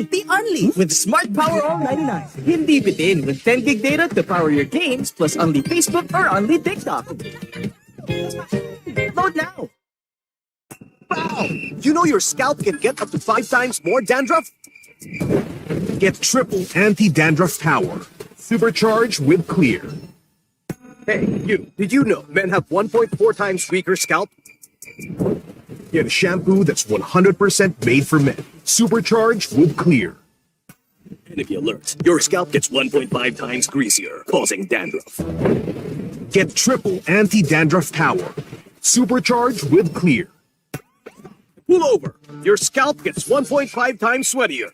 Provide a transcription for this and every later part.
The Unli with Smart Power All 99. Hindi bitin with 10 gig data to power your games plus Unli Facebook or Unli TikTok. Load now. Wow! You know your scalp can get up to 5 times more dandruff? Get triple anti-dandruff power. Supercharged with Clear. Hey, you. Did you know men have 1.4 times weaker scalp? Get a shampoo that's 100% made for men. Supercharged with Clear. And if you alert, your scalp gets 1.5 times greasier, causing dandruff. Get triple anti-dandruff power. Supercharged with Clear. Pull over. Your scalp gets 1.5 times sweatier.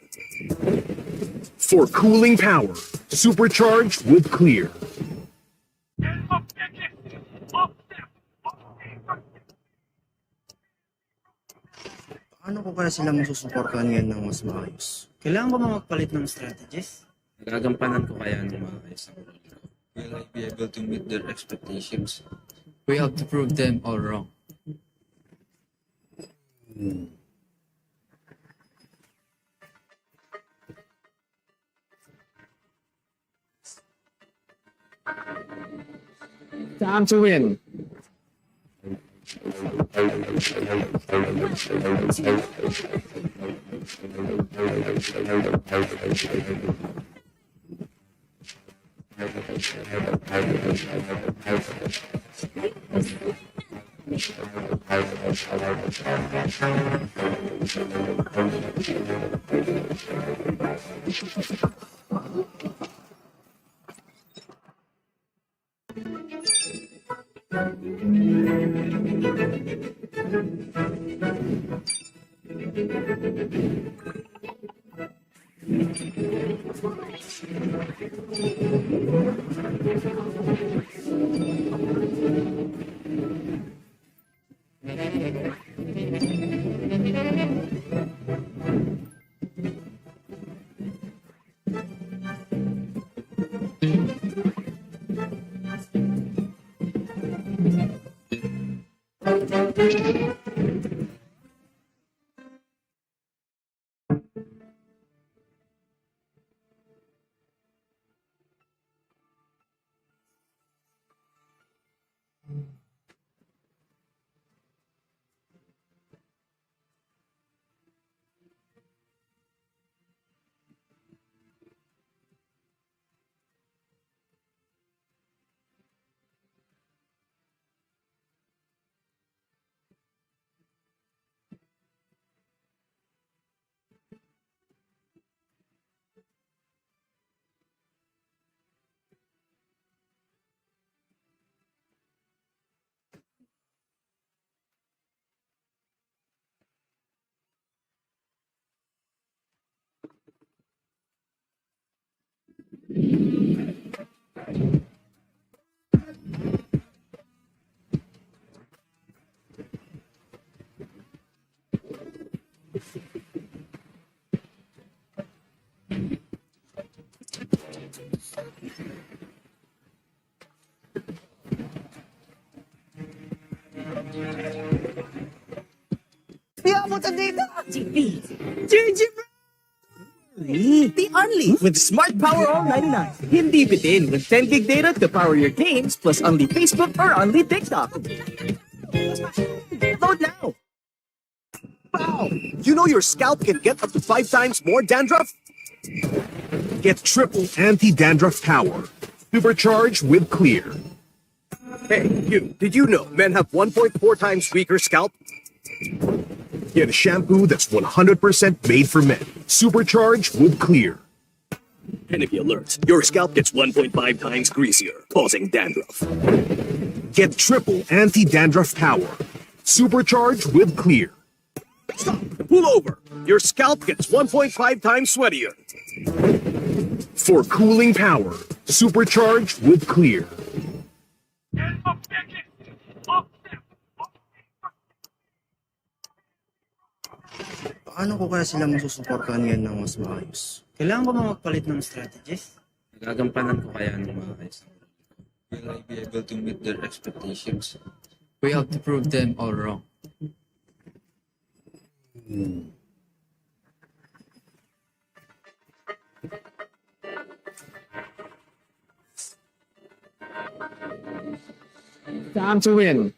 For cooling power. Supercharged with Clear. Paano ko kaya sila masusuportahan ngayon ng mas maayos? Kailangan ba magpalit ng strategies? Nagagampanan ko kaya ng maayos ang role ko. Will I be able to meet their expectations? We have to prove them all wrong. Time to win. The Unli with Smart Power All 99. Hindi bitin with 10 gig data to power your games plus Unli Facebook or Unli TikTok. Load now. Wow! You know your scalp can get up to 5 times more dandruff? Get triple anti-dandruff power. Supercharged with Clear. Hey, you, did you know men have 1.4 times weaker scalp? Get a shampoo that's 100% made for men. Supercharged with Clear. Enemy alert. Your scalp gets 1.5 times greasier, causing dandruff. Get triple anti-dandruff power. Supercharged with Clear. Stop! Pull over! Your scalp gets 1.5 times sweatier. For cooling power, supercharged with Clear. Paano ko kaya sila masusuportahan ngayon ng mas maayos? Kailangan ko ba magpalit ng strategies? Nagagampanan ko kaya ng maayos ang role ko. Will I be able to meet their expectations? We have to prove them all wrong. Time to win.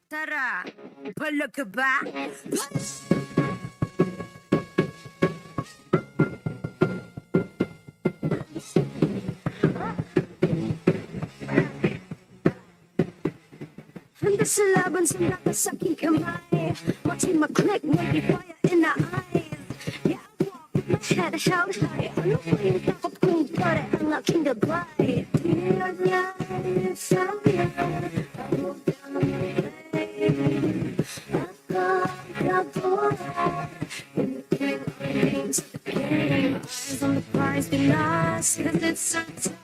Tara, wala ka ba? Handa sa laban, sanda ka sa aking kamay. Watching my click, may fire in the eyes. Yeah, I walk with my head held high. Ano ba yung takot kong pare ang aking gabay? Dear life, found me. I moved down on my way. I've got the boy. In the king of kings, the king. Eyes on the prize, be nice, 'cause it's so time.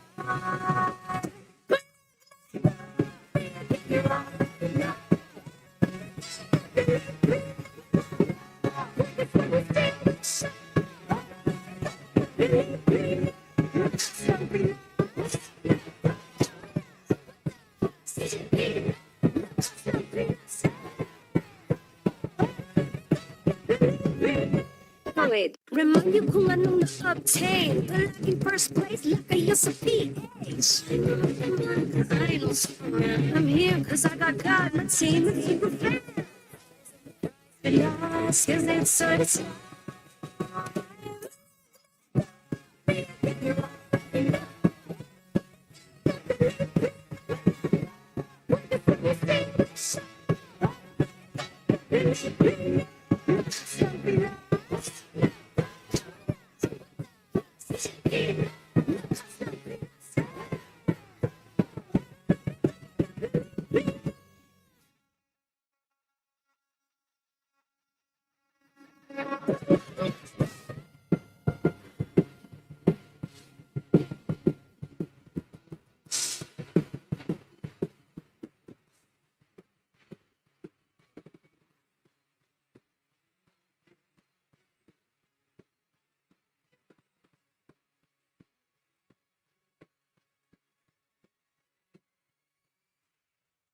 Wait, remind you kung anong na-obtain. Palaging first place like I used to be. I'm here cause I got God, my team, and super fan. Lost cause it's so time.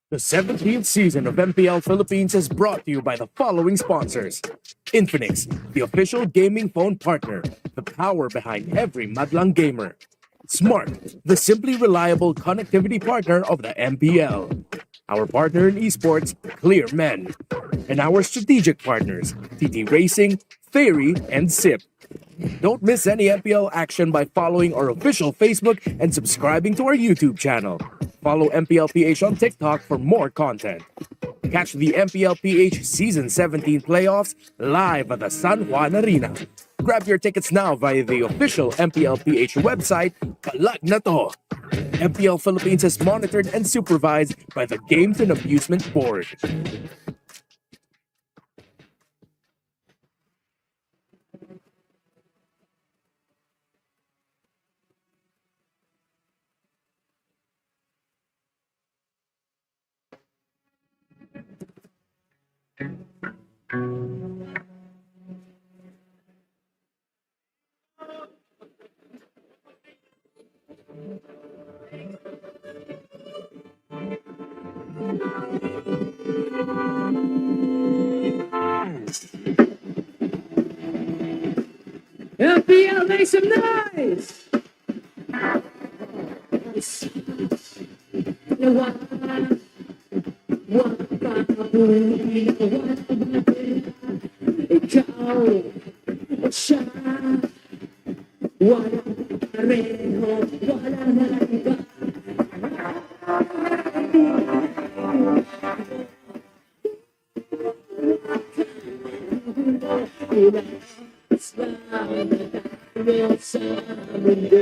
The 17th season of MPL Philippines is brought to you by the following sponsors. Infinix, the official gaming phone partner, the power behind every madlang gamer. Smart, the simply reliable connectivity partner of the MPL. Our partner in esports, Clear Men. And our strategic partners, TT Racing, Fairy, and SIP. Don't miss any MPL action by following our official Facebook and subscribing to our YouTube channel. Follow MPLPH on TikTok for more content. Catch the MPLPH Season 17 playoffs live at the San Juan Arena. Grab your tickets now via the official MPLPH website, Palag na to! MPL Philippines is monitored and supervised by the Games and Amusement Board. FPL, make some noise! isa, dalawa, wag ka huli na walang matira. Ikaw o siya, walang pareho, walang naiba. Ilas lang na tayo sa mundo.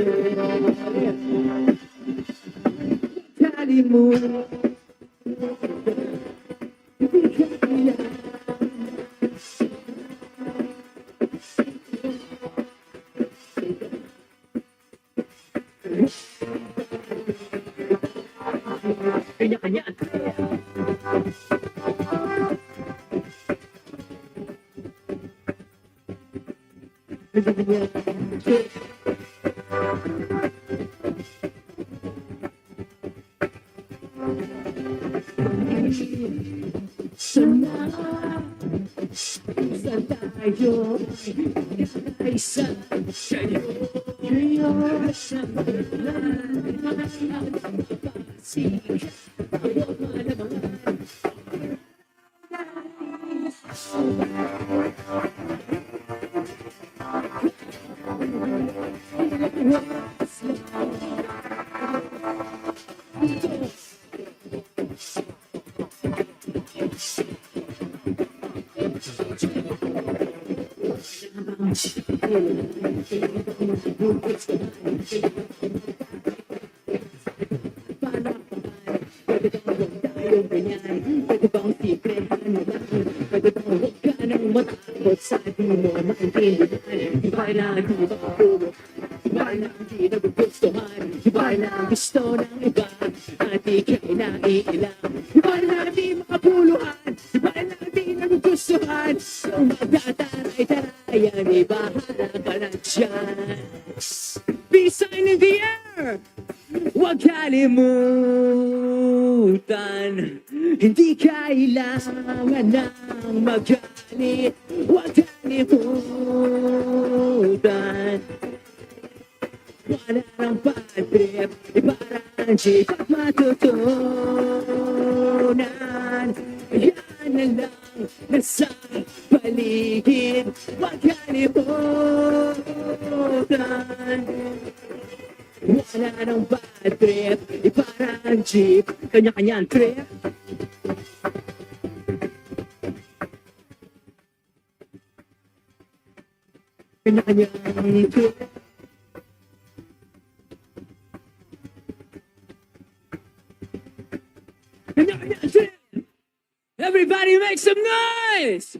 Kalimutan, hindi kaya. Kanya-kanya. Sana tayo kakaisa sa'yo. Ngayon sa Pwede bang huwag tayong ganyan? Pwede bang tiplehan mo lang? Pwede bang huwag ka nang matakot sa di mo maintindihan? Iba na di makapulot, iba na di nagugustuhan, iba na gusto ng iba at di kayo naiilang. Iba na di makapuluhan, iba na di nagugustuhan, kung magtataray-tarayan, ibahala ka na dyan. Peace sign in the air! Huwag kalimutan, hindi kailangan ng magalit. Huwag kalimutan, wala ng bad trip, iparang jeep at matutunan. Yan na lang nasa paligid. Huwag kalimutan, wala ng bad trip, iparang jeep, kanya-kanyang trip. Kanya-kanyang trip. Kanya-kanyang trip. Everybody make some noise!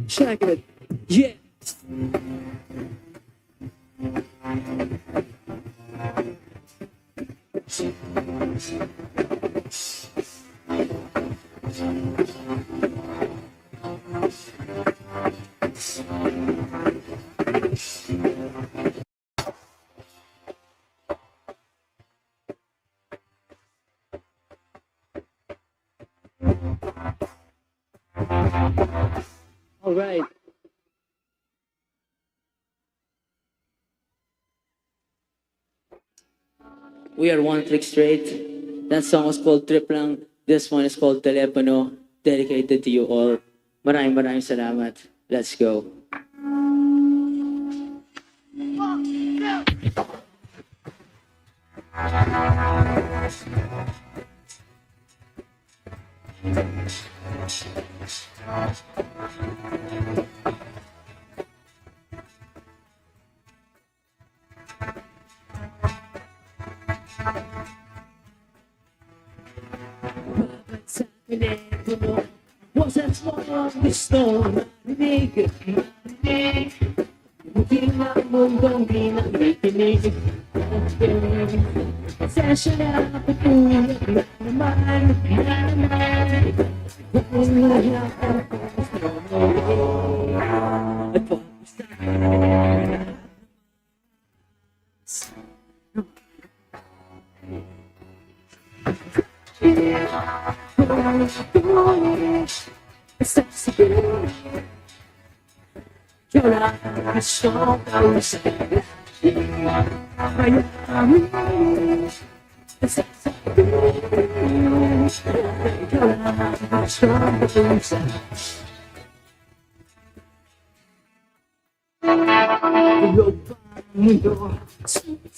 Check it. Yeah. All right. We are One Trick Straight. That song was called Trip Lang. This one is called Telepono. Dedicated to you all. Maraming salamat. Let's go. Sa telepono, boses mo ang gusto marinig. Hindi na mundong di nakikinig. Session na putulog na naman. Kung lahat ang gusto mo at pag-gusto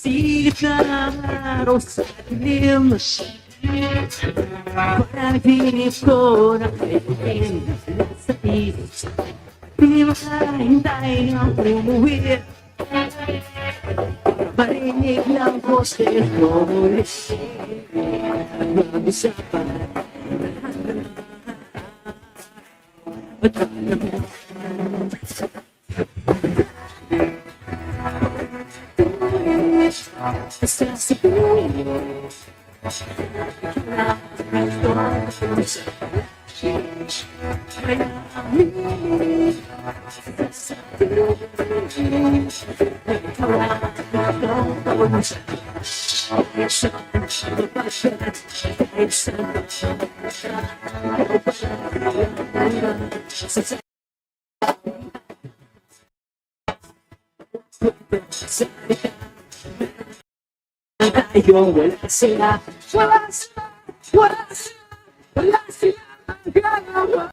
Silip na araw sa dilim, panaginip ko na kayo sa isip. Di makahintay ng umuwi, marinig lang ko sa iyo muli. Nag-isa pa, ba't ka naman? Basta sa buhay, tayo wala sila, wala sila, wala sila, wala sila magagawa.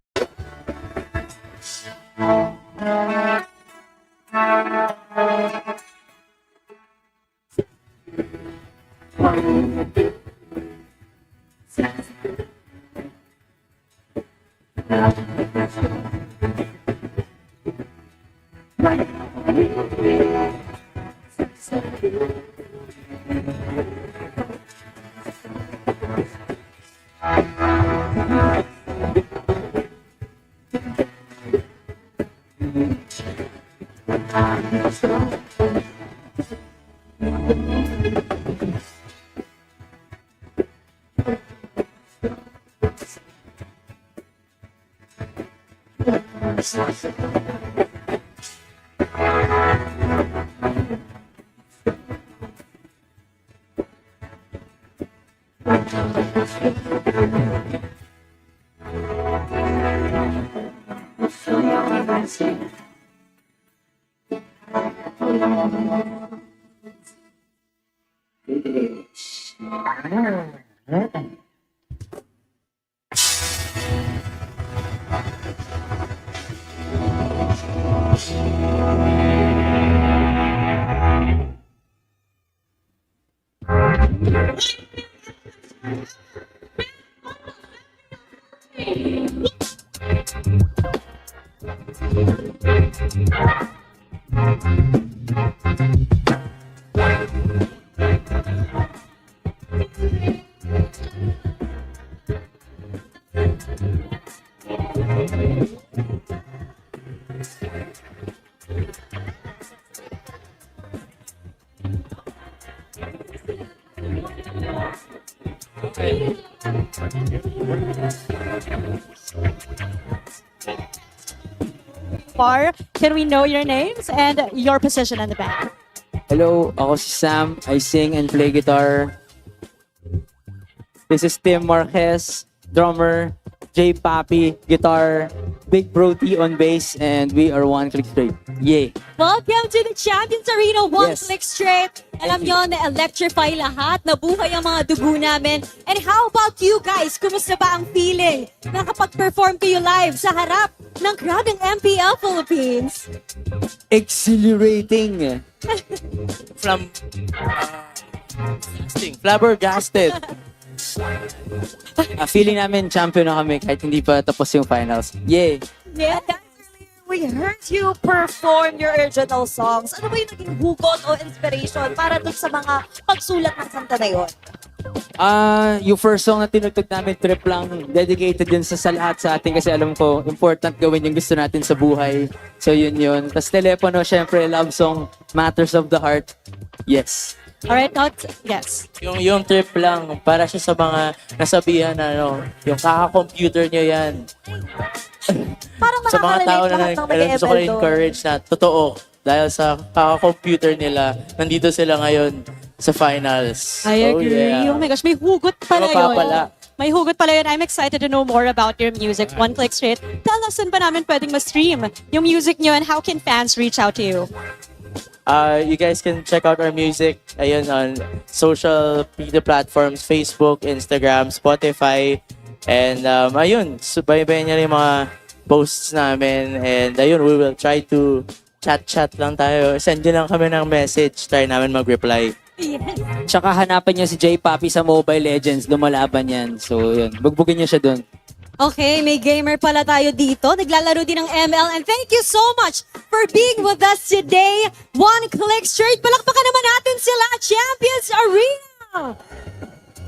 Can we know your names and your position in the band? Hello, ako si Sam. I sing and play guitar. This is Tim Marquez, drummer. J Papi, guitar. Big Bro T on bass, and we are One Click Straight. Yay! Welcome to the Champions Arena, One Yes. Click Straight. Alam nyo, na-electrify lahat, nabuhay ang mga dugo namin. And how about you guys? Kumusta ba ang feeling? Nakapag-perform kayo live sa harap ng crowd ng MPL Philippines. Exhilarating! Flabbergasted! Feeling namin champion na kami kahit hindi pa tapos yung finals. Yay! Yeah, we heard you perform your original songs. Ano ba yung naging hugot o inspiration para dun sa mga pagsulat ng kanta na yun? Yung first song na tinugtog namin, trip lang, dedicated yun sa lahat sa atin kasi alam ko, important gawin yung gusto natin sa buhay. So yun. Tapos telepono, syempre, love song, Matters of the Heart. Yes. Alright, yes. Yung trip lang, para siya sa mga nasabihan na, yung kaka-computer nyo yan. Parang Sa mga tao na lahat ng nag-ML gusto ko encourage na, totoo, dahil sa kaka-computer nila, nandito sila ngayon sa finals. I agree. Yeah. Oh my gosh, may hugot pala Mapapala. yun. May hugot pala yun. I'm excited to know more about your music. One Click Straight. Tell us, saan ba namin pwedeng ma-stream yung music nyo and how can fans reach out to you? You guys can check out our music ayun, on social media platforms, Facebook, Instagram, Spotify. And ayun, subaybayan niyo rin yung mga posts namin. And ayun, we will try to chat lang tayo. Send nyo lang kami ng message. Try namin mag-reply. Tsaka hanapin niyo si J Papi sa Mobile Legends, lumalaban yan. So yun, bugbugin niyo siya dun. Okay, may gamer pala tayo dito. Naglalaro din ng ML. And thank you so much for being with us today. One Click Straight. Palakpakan naman natin sila, Champions Arena!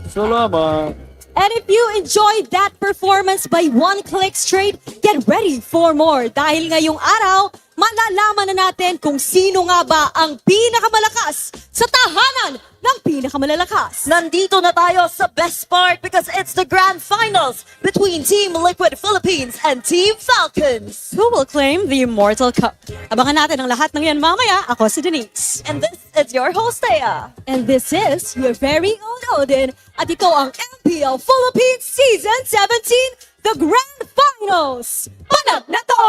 Salamat! And if you enjoyed that performance by One Click Straight, get ready for more. Dahil ngayong araw, malalaman na natin kung sino nga ba ang pinakamalakas sa tahanan ng pinakamalalakas. Nandito na tayo sa best part because it's the grand finals between Team Liquid Philippines and Team Falcons. Who will claim the Immortal Cup? Abangan natin ang lahat ng yan mamaya. Ako si Denise. And this is your host, Thea. And this is your very own Odin. At ito ang MPL Philippines Season 17, the Grand Finals. Panat na to!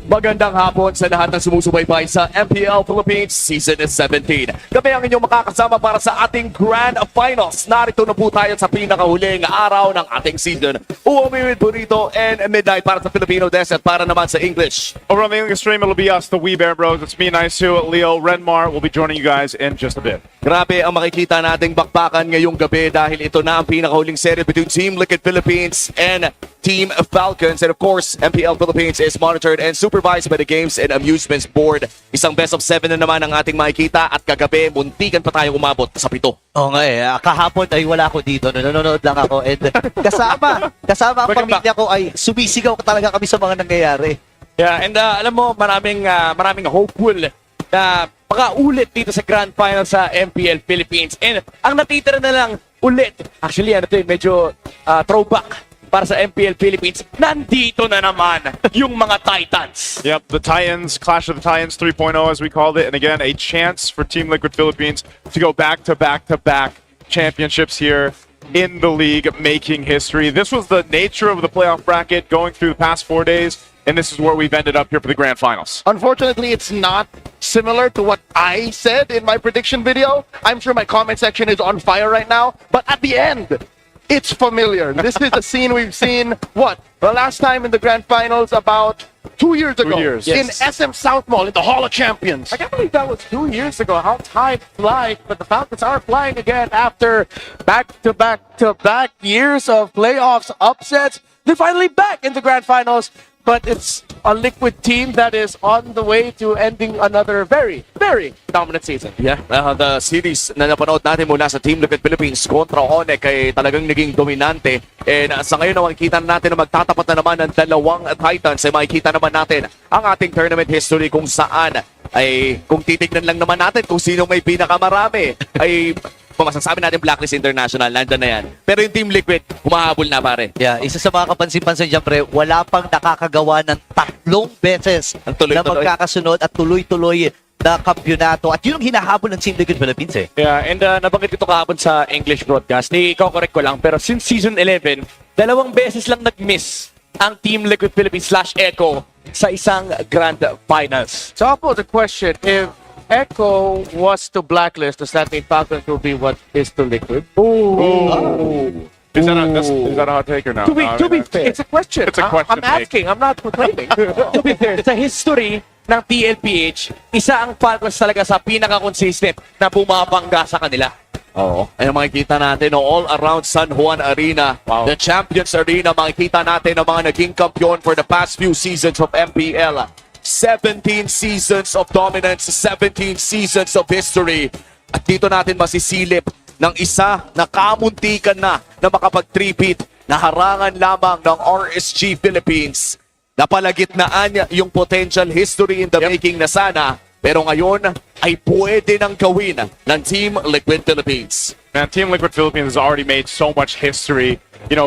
Magandang hapon sa lahat ng sumusubaybay sa MPL Philippines Season 17. Kami ang inyong makakasama para sa ating Grand Finals. Narito na po tayo sa pinakahuling araw ng ating season. Uwami with Burrito and Midnight para sa Filipino Desk at para naman sa English. Over on the English stream, it'll be us, the We Bear Bros. It's me, Naisu, Leo, Renmar. We'll be joining you guys in just a bit. Grabe ang makikita nating bakbakan ngayong gabi dahil ito na ang pinakahuling serye between Team Liquid Philippines and Team Falcons. And of course, MPL Philippines is monitored and supervised by the Games and Amusements Board. Isang best of 7 na naman ang ating makikita at kagabi, muntikan pa tayo umabot sa 7. Oo nga eh. Kahapon ay wala ko dito. Nanonood lang ako. And kasama ang pamilya ko ay sumisigaw talaga kami sa mga nangyayari. Yeah, and alam mo, maraming hopeful na makaulit dito sa Grand Final sa MPL Philippines. And ang natitira na lang ulit, actually medyo throwback para sa MPL Philippines, nandito na naman yung mga Titans. Yep, the Titans, Clash of the Titans 3.0 as we called it. And again, a chance for Team Liquid Philippines to go back-to-back-to-back championships here in the league, making history. This was the nature of the playoff bracket going through the past 4 days. And this is where we've ended up here for the Grand Finals. Unfortunately, it's not similar to what I said in my prediction video. I'm sure my comment section is on fire right now. But at the end, it's familiar. This is a scene we've seen, the last time in the Grand Finals about 2 years ago. 2 years. In Yes. SM South Mall, in the Hall of Champions. I can't believe that was 2 years ago. How time flies, but the Falcons are flying again after back-to-back-to-back years of playoffs upsets. They're finally back in the Grand Finals, but it's a Liquid team that is on the way to ending another very, very dominant season. Yeah, the series na napanood natin mula sa Team Liquid Philippines kontra Onek ay talagang naging dominante. And sa ngayon na makikita natin na magtatapat na naman ng dalawang Titans, ay makikita naman natin ang ating tournament history kung saan ay kung titignan lang naman natin kung sino may pinakamarami ay masasabi natin Blacklist International, nandyan na yan. Pero yung Team Liquid, humahabol na pare. Yeah, isa sa mga kapansin-pansin dyan, pre, wala pang nakakagawa ng 3 beses na magkakasunod at tuloy-tuloy na kampyonato. At yun ang hinahabol ng Team Liquid Philippines eh. Yeah, and nabanggit ko kahapon sa English broadcast. Ikaw correct ko lang, pero since Season 11, 2 beses lang nag-miss ang Team Liquid Philippines /Echo sa isang Grand Finals. So I'll pose a question. If Echo was to Blacklist, does that mean Falcons will be what is to Liquid? Is that a hot take or not? To be fair, it's a question. It's a question I'm asking, I'm not proclaiming. To be fair, sa history ng TLPH, isa ang Falcons talaga sa pinaka-consistent na bumabangga sa kanila. Oo. Ay makikita natin all around San Juan Arena, the Champions Arena, makikita natin ang mga naging kampiyon for the past few seasons of MPL. 17 seasons of dominance, 17 seasons of history. At dito natin masisilip ng isa na kamuntikan na makapag-3-peat na harangan lamang ng RSG Philippines. Napalagitnaan niya yung potential history in the making na sana, pero ngayon ay pwede nang gawin ng Team Liquid Philippines. Man, Team Liquid Philippines has already made so much history,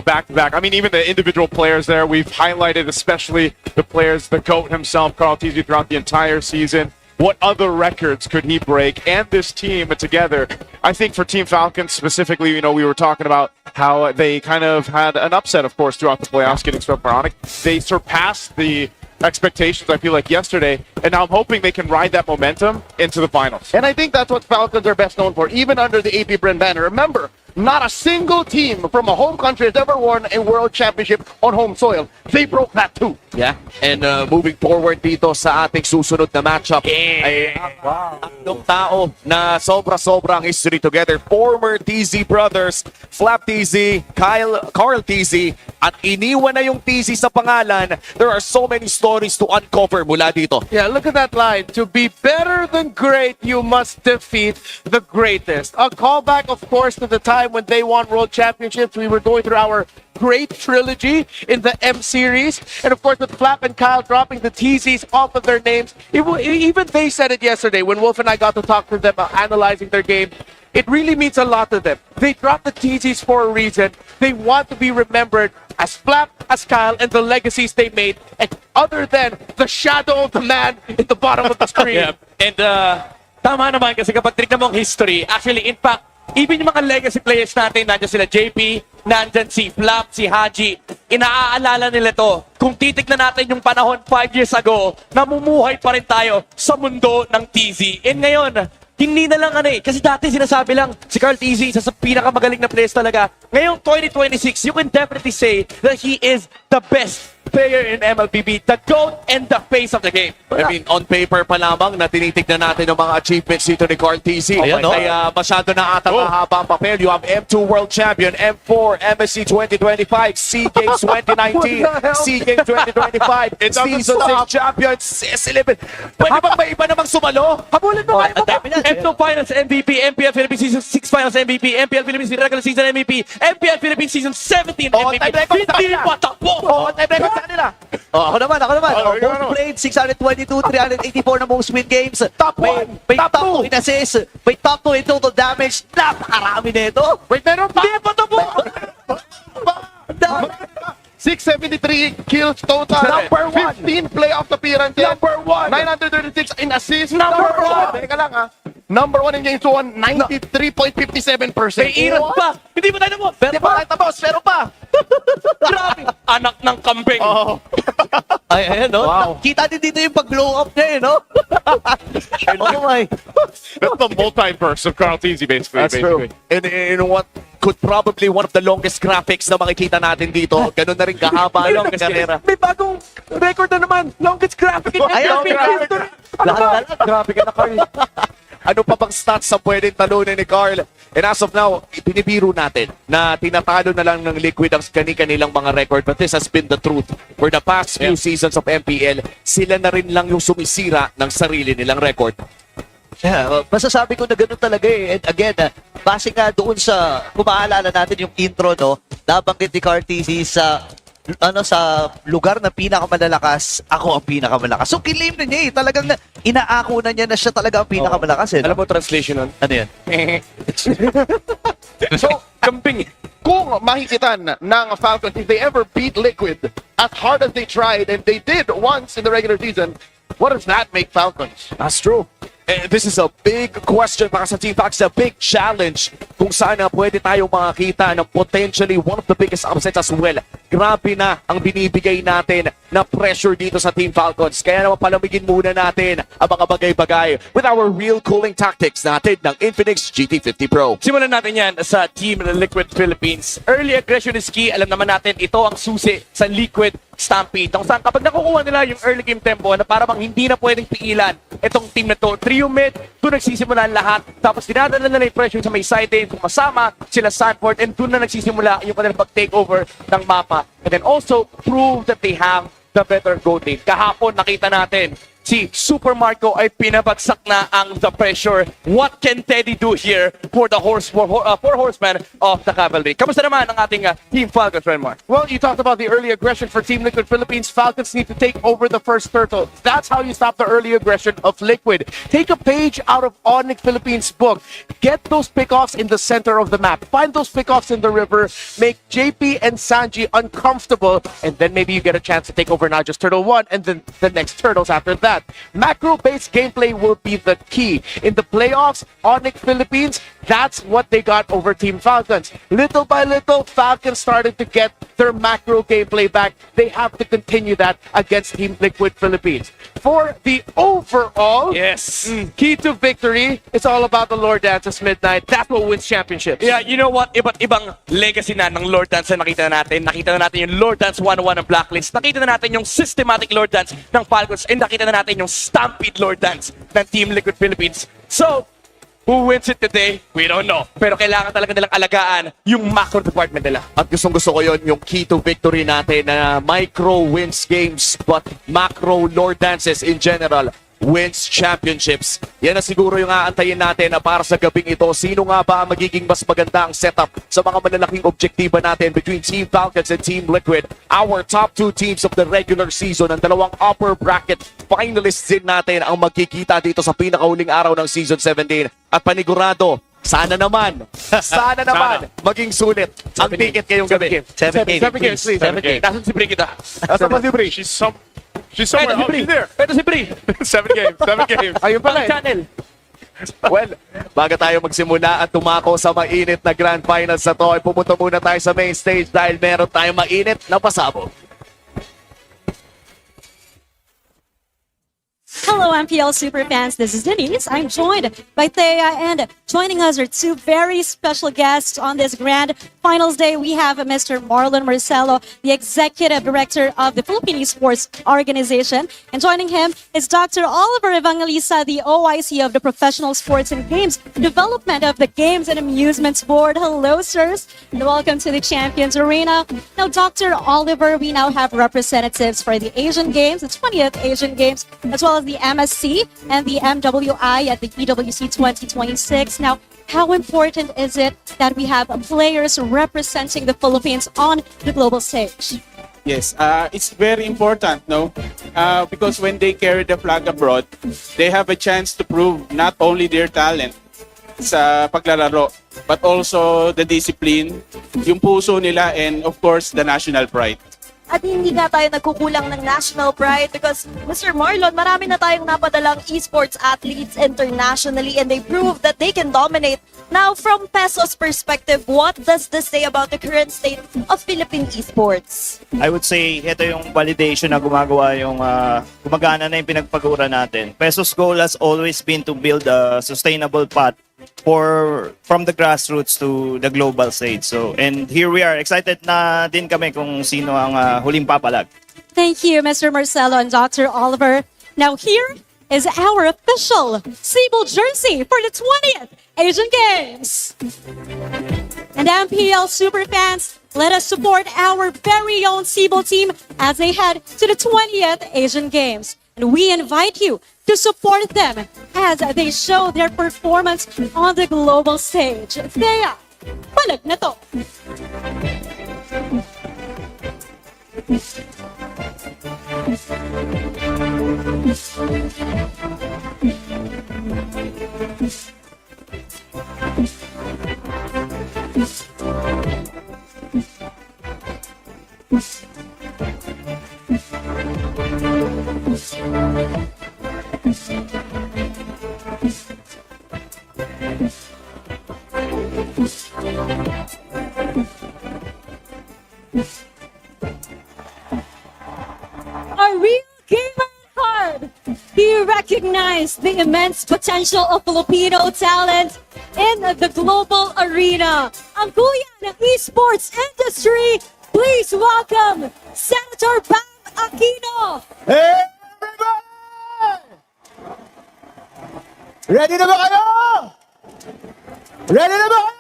back to back. I mean, even the individual players there, we've highlighted especially the players, the GOAT himself, Carl Tizzi, throughout the entire season. what other records could he break? And this team together, I think for Team Falcons specifically, you know, we were talking about how they kind of had an upset, of course, throughout the playoffs, getting swept by Onyx. They surpassed the expectations, I feel like, yesterday, and now I'm hoping they can ride that momentum into the finals. And I think that's what Falcons are best known for, even under the AP Brand banner. Remember, not a single team from a home country has ever won a world championship on home soil. They broke that too. Yeah, and moving forward dito sa ating susunod na matchup ay tatlong tao na sobra-sobrang history together. Former TZ brothers, Flap TZ, Carl TZ, at iniwan na yung TZ sa pangalan. There are so many stories to uncover mula dito. Yeah, look at that line. To be better than great, you must defeat the greatest. A callback, of course, to the time when they won world championships. We were going through our great trilogy in the M series, and of course with Flap and Kyle dropping the TZs off of their names. Even they said it yesterday when Wolf and I got to talk to them analyzing their game. It really means a lot to them. They dropped the TZs for a reason. They want to be remembered as Flap, as Kyle, and the legacies they made, and other than the shadow of the man in the bottom of the screen. Yeah. And tama naman kasi kapag tinignan mo ang history, actually, in fact, even yung mga legacy players natin, nandiyan sila JP, nandiyan si Flap, si Haji, inaaalala nila to. Kung titignan natin yung panahon 5 years ago, namumuhay pa rin tayo sa mundo ng TZ. And ngayon, hindi na lang kasi dati sinasabi lang, si Carl TZ, isa sa pinakamagaling na players talaga. Ngayong 2026, you can definitely say that he is the best player in MLBB, the GOAT and the face of the game. I mean, on paper pa lamang na tinitignan natin yung mga achievements dito ni Carl TZ. Ay masyado na ata mahaba ang papel. You have M2 World Champion, M4, MSC 2025, SEA Games 2019, SEA Games 2025, Season 6 Champions, S11. Pwede bang may iba namang sumalo? Habulin mo kayo ba? M2 Finals MVP, MPL Philippines Season 6 Finals MVP, MPL Philippines Regular Season MVP, MPL Philippines Season 17 MVP. Hindi pa takbo! Ako naman. Most played, 622, 384 na most win games. Top 1! May top 2 in assists. May top 2 in total damage. Napakarami na ito. Wait, meron pa! Hindi pa tapos! 673 kills total. Number 1. 15 playoff appearances. Number 1. 936 in assists. Number 1. Teka lang Number 1 in games 1, 93.57%. May irot pa! Hindi pa tayo tapos! Pero pa tayo tapos, pero pa! Grabe! Anak ng kambing! Oh. Ayan, no? Wow. Kita din dito yung pag-glow up niya, no? Oh my. That's the multiverse of Carl TZ, basically. That's true. And what could probably one of the longest graphics na makikita natin dito. Ganun na rin kahaba ang karera. May bagong record na naman. Longest graphic in MLB history. Grabe ka na, Carl. Ano pa bang stats sa pwedeng talunin ni Carl? And as of now, pinibiro natin na tinatalo na lang ng Liquid ang kanilang mga record. But this has been the truth. For the past few seasons of MPL, sila na rin lang yung sumisira ng sarili nilang record. Yeah, masasabi ko na gano'n talaga eh. And again, base nga doon sa, kung maalala natin yung intro, no? Nabanggit ni Carl TZ sa lugar na pinakamalalakas, ako ang pinakamalakas. So kilim na niya eh. Talagang inaako na niya na siya talaga ang pinakamalakas eh. Alam mo translation nun? Ano yan? So, kambing. Kung makikitan ng Falcons, if they ever beat Liquid as hard as they tried, and they did once in the regular season, what does that make Falcons? That's true. And this is a big question para sa Team Falcons, a big challenge kung saan pwede tayong makakita ng potentially one of the biggest upsets as well. Grabe na ang binibigay natin na pressure dito sa Team Falcons. Kaya naman palamigin muna natin ang mga bagay-bagay with our real cooling tactics natin ng Infinix GT50 Pro. Simulan natin yan sa Team Liquid Philippines. Early aggression is key. Alam naman natin ito ang susi sa Liquid Stampede. Kung saan kapag nakukuha nila yung early game tempo na para bang hindi na pwedeng pigilan itong team na to. Trio mid, doon nagsisimula lahat. Tapos dinadala nila yung pressure sa may side lane. Kung masama sila Sanford, and doon na nagsisimula yung kanilang pag-takeover ng mapa. And then also prove that they have the better goal team. Kahapon nakita natin si Super Marco ay pinabagsak na ang the pressure. What can Teddy do here for the four horsemen of the cavalry? Kamusta naman ang ating Team Falcons, Renmar? Well, you talked about the early aggression for Team Liquid Philippines. Falcons need to take over the first turtle. That's how you stop the early aggression of Liquid. Take a page out of Onyx Philippines' book. Get those pickoffs in the center of the map. Find those pickoffs in the river. Make JP and Sanji uncomfortable. And then maybe you get a chance to take over not just Turtle 1 and then the next turtles after that. that. Macro-based gameplay will be the key. In the playoffs, Onyx Philippines, that's what they got over Team Falcons. Little by little, Falcons started to get their macro gameplay back. They have to continue that against Team Liquid Philippines. For the overall key to victory, it's all about the Lord Dances Midnight. That's what wins championships. Yeah, you know what? Iba't ibang legacy na ng Lord Dance na nakita na natin. Nakita na natin yung Lord Dance 101 ng Blacklist. Nakita na natin yung systematic Lord Dance ng Falcons. And nakita na natin yung Stampede Lord Dance ng Team Liquid Philippines. So, who wins it today? We don't know. Pero kailangan talaga nilang alagaan yung macro department nila. At gustong-gusto ko yun, yung key to victory natin na micro wins games but macro Lord Dances in general wins championships. Yan na siguro yung aantayin natin na para sa gabing ito. Sino nga ba ang magiging mas maganda ang setup sa mga malalaking objektiba natin between Team Falcons and Team Liquid? Our top 2 teams of the regular season, ang dalawang upper bracket finalists din natin ang magkikita dito sa pinakahuling araw ng Season 17. At panigurado, sana naman maging sulit ang ticket ngayong gabi. 7 games, please. 7 games. Nasaan si Bri kita? Nasaan ba si Bri? She's somewhere. Oh, she's there. Ito si Bri. 7 games. 7 games. Ayun pala Channel. Well, bago tayo magsimula at tumako sa mainit na Grand Finals na to, ay pumunta muna tayo sa main stage dahil meron tayong mainit na pasabog. Hello, MPL Superfans. This is Denise. I'm joined by Thea, and joining us are 2 very special guests on this Grand Finals Day. We have Mr. Marlon Marcelo, the Executive Director of the Philippine Esports Organization, and joining him is Dr. Oliver Evangelista, the OIC of the Professional Sports and Games Development of the Games and Amusements Board. Hello, sirs, and welcome to the Champions Arena. Now, Dr. Oliver, we now have representatives for the Asian Games, the 20th Asian Games, as well as the MSC and the MWI at the EWC 2026. Now, how important is it that we have players representing the Philippines on the global stage? Yes, it's very important, no? Because when they carry the flag abroad, they have a chance to prove not only their talent sa paglalaro, but also the discipline, yung puso nila, and of course, the national pride. At hindi nga tayo nagkukulang ng national pride because, Mr. Marlon, marami na tayong napadalang esports athletes internationally and they prove that they can dominate. Now, from Peso's perspective, what does this say about the current state of Philippine esports? I would say, ito yung validation na gumagana na yung pinagpagura natin. Peso's goal has always been to build a sustainable path from the grassroots to the global stage. So, and here we are. Excited na din kami kung sino ang huling papalag. Thank you, Mr. Marcelo and Dr. Oliver. Now here is our official Sable jersey for the 20th Asian Games. And MPL Superfans, let us support our very own Sable team as they head to the 20th Asian Games. And we invite you to support them as they show their performance on the global stage. Thea, palag na to! A real gamer at heart. He recognized the immense potential of Filipino talent in the global arena. Ang kuya ng esports industry, please welcome Senator Bam Aquino. Hey, everybody! Ready na ba kayo? Ready na ba kayo?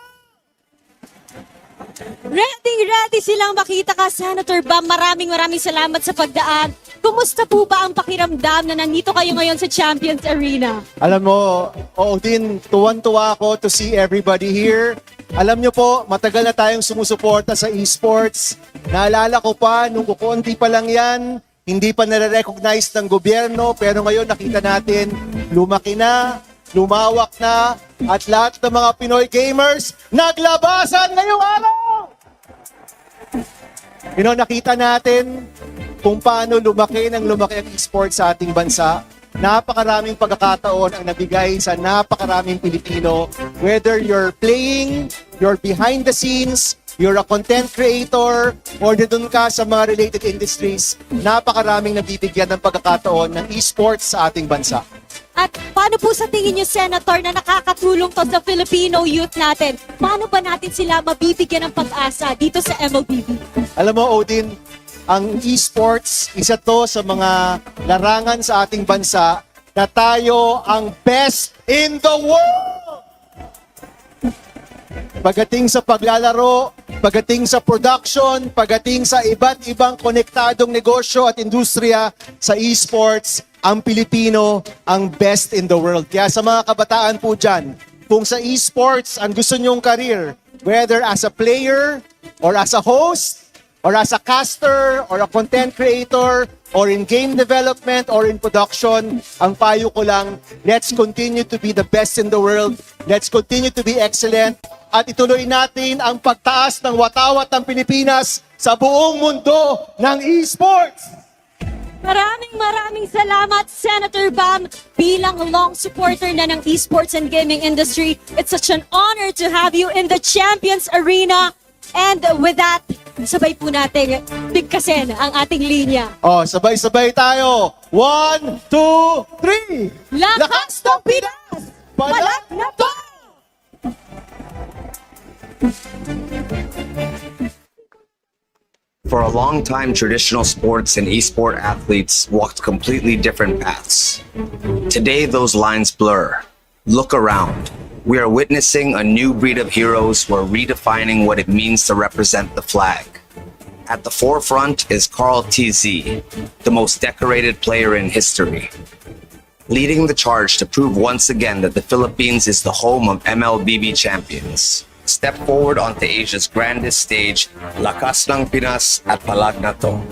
Ready silang makita ka, Senator Bam. Maraming salamat sa pagdaan. Kumusta po ba ang pakiramdam na nandito kayo ngayon sa Champions Arena? Alam mo, din, tuwan-tuwa ako to see everybody here. Alam nyo po, matagal na tayong sumusuporta sa esports. Naalala ko pa, nung kukunti pa lang yan, hindi pa nare-recognize ng gobyerno, pero ngayon nakita natin, lumaki na, lumawak na, at lahat ng mga Pinoy gamers, naglabasan ngayong araw! Nakita natin kung paano lumaki ang esports sa ating bansa. napakaraming pagkakataon ang nabigay sa napakaraming Pilipino. Whether you're playing, you're behind the scenes, you're a content creator, or doon ka sa mga related industries, napakaraming nabibigyan ng pagkakataon ng esports sa ating bansa. At paano po sa tingin niyo, Senator, na nakakatulong to sa Filipino youth natin? Paano ba natin sila mabibigyan ng pag-asa dito sa MLBB? Alam mo, Odin, ang esports, isa to sa mga larangan sa ating bansa na tayo ang best in the world! Pagdating sa paglalaro, pagdating sa production, pagdating sa iba't ibang konektadong negosyo at industriya sa esports, ang Pilipino ang best in the world. Kaya sa mga kabataan po dyan, kung sa esports ang gusto nyong career, whether as a player, or as a host, or as a caster, or a content creator, or in game development, or in production, ang payo ko lang, let's continue to be the best in the world. Let's continue to be excellent. At ituloy natin ang pagtaas ng watawat ng Pilipinas sa buong mundo ng esports. Maraming salamat, Senator Bam, bilang long supporter na ng esports and gaming industry. It's such an honor to have you in the Champions Arena. And with that, sabay po natin bigkasin ang ating linya. Oh, sabay-sabay tayo. 1, 2, 3. Lakas ng Pinas! Palat na to! For a long time, traditional sports and esport athletes walked completely different paths. Today, those lines blur. Look around. We are witnessing a new breed of heroes who are redefining what it means to represent the flag. At the forefront is Carl TZ, the most decorated player in history, leading the charge to prove once again that the Philippines is the home of MLBB champions. Step forward onto Asia's grandest stage, Lakas ng Pinas at Palag na to.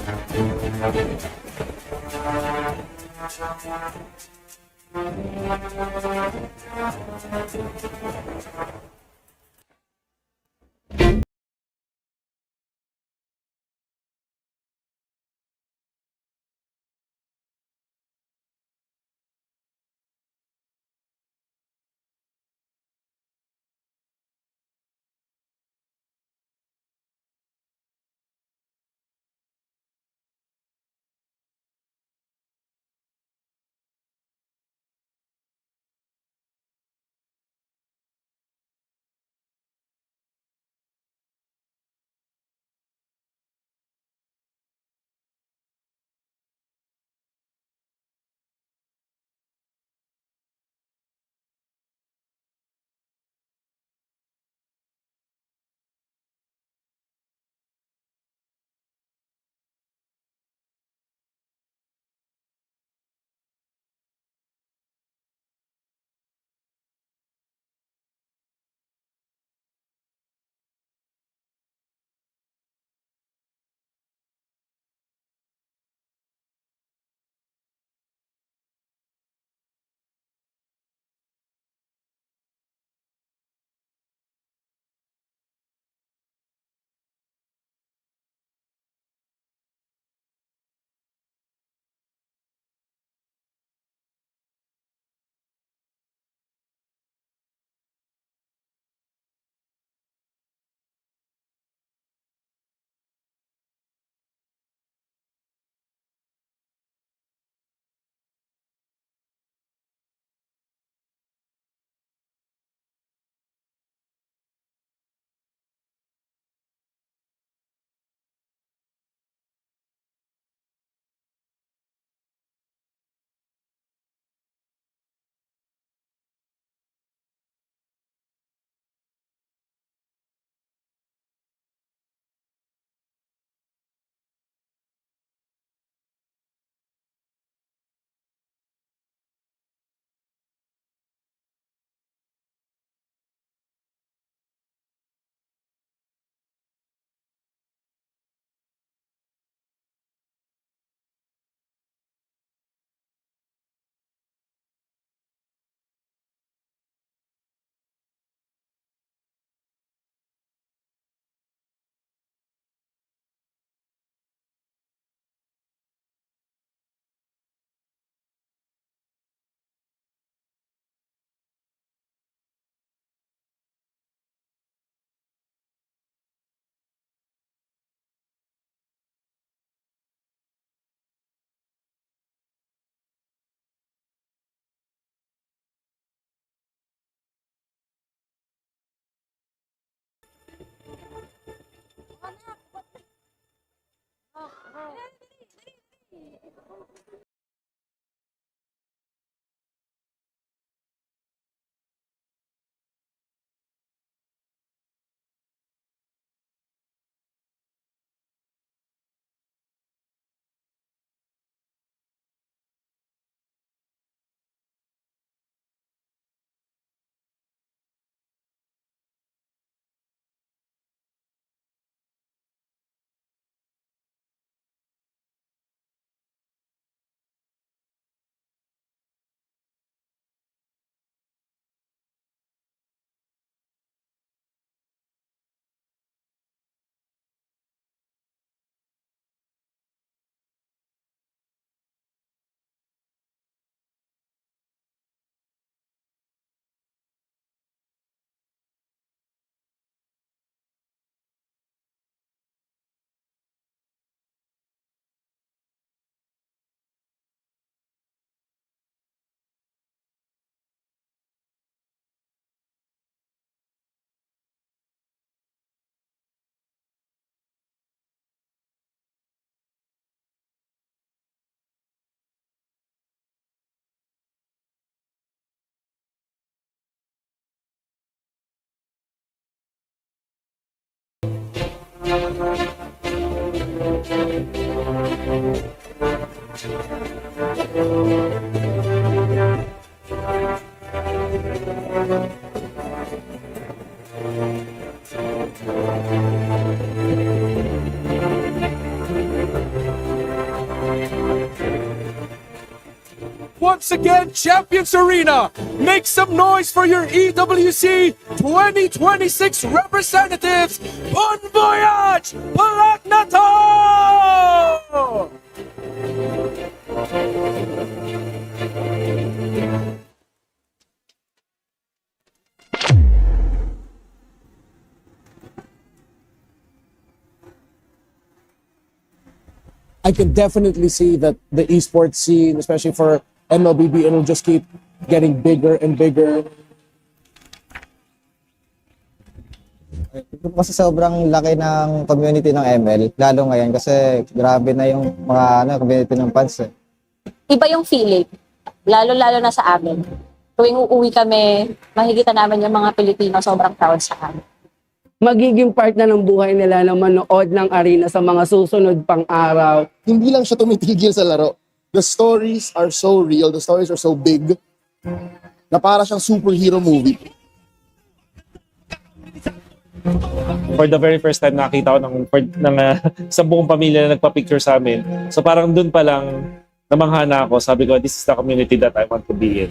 Once again, Champions Arena, make some noise for your EWC 2026 representatives. Bon voyage, Palak na to! I can definitely see that the esports scene, especially for MLBB, it'll just keep getting bigger and bigger. Kasi sobrang laki ng community ng ML, lalo ngayon kasi grabe na yung mga community ng fans. Iba yung feeling, lalo-lalo na sa amin. Tuwing uuwi kami, makikita namin yung mga Pilipino sobrang proud sa amin. Magiging part na ng buhay nila na manood ng arena sa mga susunod pang araw. Hindi lang siya tumitigil sa laro. The stories are so real, the stories are so big, na para siyang superhero movie. For the very first time nakita ko sa buong pamilya na nagpa-picture sa amin. So parang dun pa lang namangha na ako. Sabi ko, this is the community that I want to be in.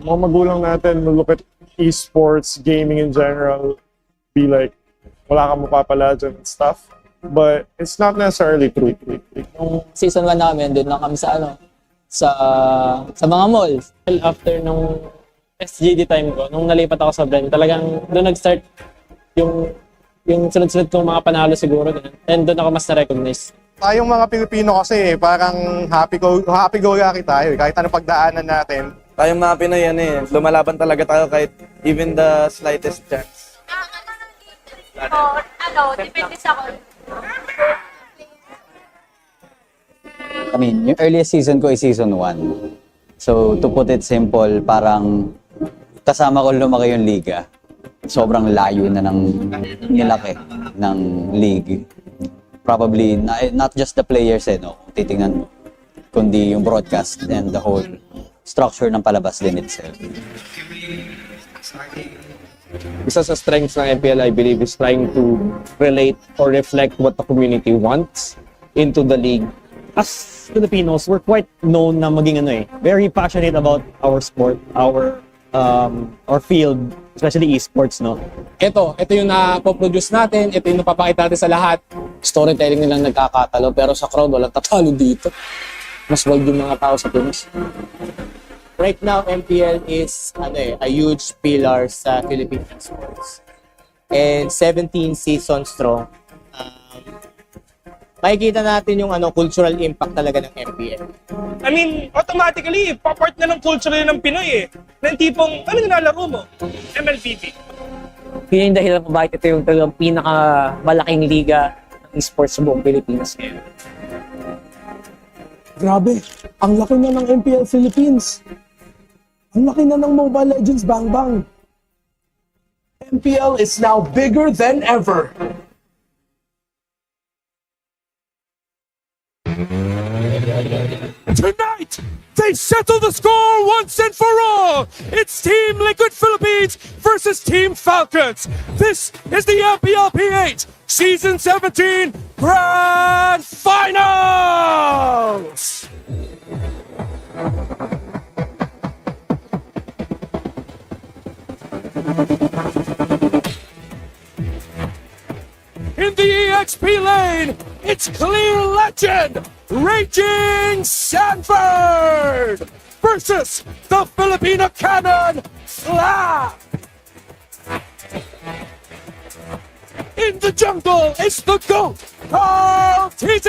Mga magulang natin will look at esports, gaming in general, be like, wala kang mapapala dyan and stuff. But it's not necessarily true. Nung season 1 namin, doon lang kami sa sa mga malls. After nung SGD time ko, nung nalipat ako sa brand, talagang doon nag-start yung sunod-sunod kong mga panalo siguro. And doon ako mas na-recognize. Tayong mga Pilipino kasi, parang happy-go-lucky tayo. Kahit anong pagdaanan natin. Tayong mga Pinoy lumalaban talaga tayo kahit even the slightest chance. Depende sa I mean, yung earliest season ko is season 1. So, to put it simple, parang kasama ko lumaki yung liga. Sobrang layo na ng nilaki ng league. Probably, not just the players, titingnan mo, kundi yung broadcast and the whole structure ng palabas din itself. Isa sa strengths ng MPL, I believe, is trying to relate or reflect what the community wants into the league. As Filipinos, we're quite known na maging very passionate about our sport, our field, especially esports, no? Ito yung napoproduce natin, ito yung napapakita natin sa lahat. Storytelling nilang nagkakatalo, pero sa crowd, walang tatalo dito. Mas wild yung mga tao sa Pinas. Right now, MPL is a huge pillar sa Philippine sports. And 17 seasons strong. Makikita natin yung cultural impact talaga ng MPL. I mean, automatically, part na ng culture ng Pinoy eh. Ng tipong, ano nilalaro mo? MLBB. yun yung dahilan kung bakit ito yung talagang pinakamalaking liga ng esports sa buong Pilipinas ngayon. Grabe, ang laki na ng MPL Philippines. Ang laki na ng Mobile Legends Bang Bang. MPL is now bigger than ever. Tonight, they settle the score once and for all. It's Team Liquid Philippines versus Team Falcons. This is the MPL P8 Season 17 Grand Finals. In the EXP lane, it's Clear Legend, Raging Sanford versus the Filipino Cannon, Slap. In the jungle, it's the GOAT, Carl TZ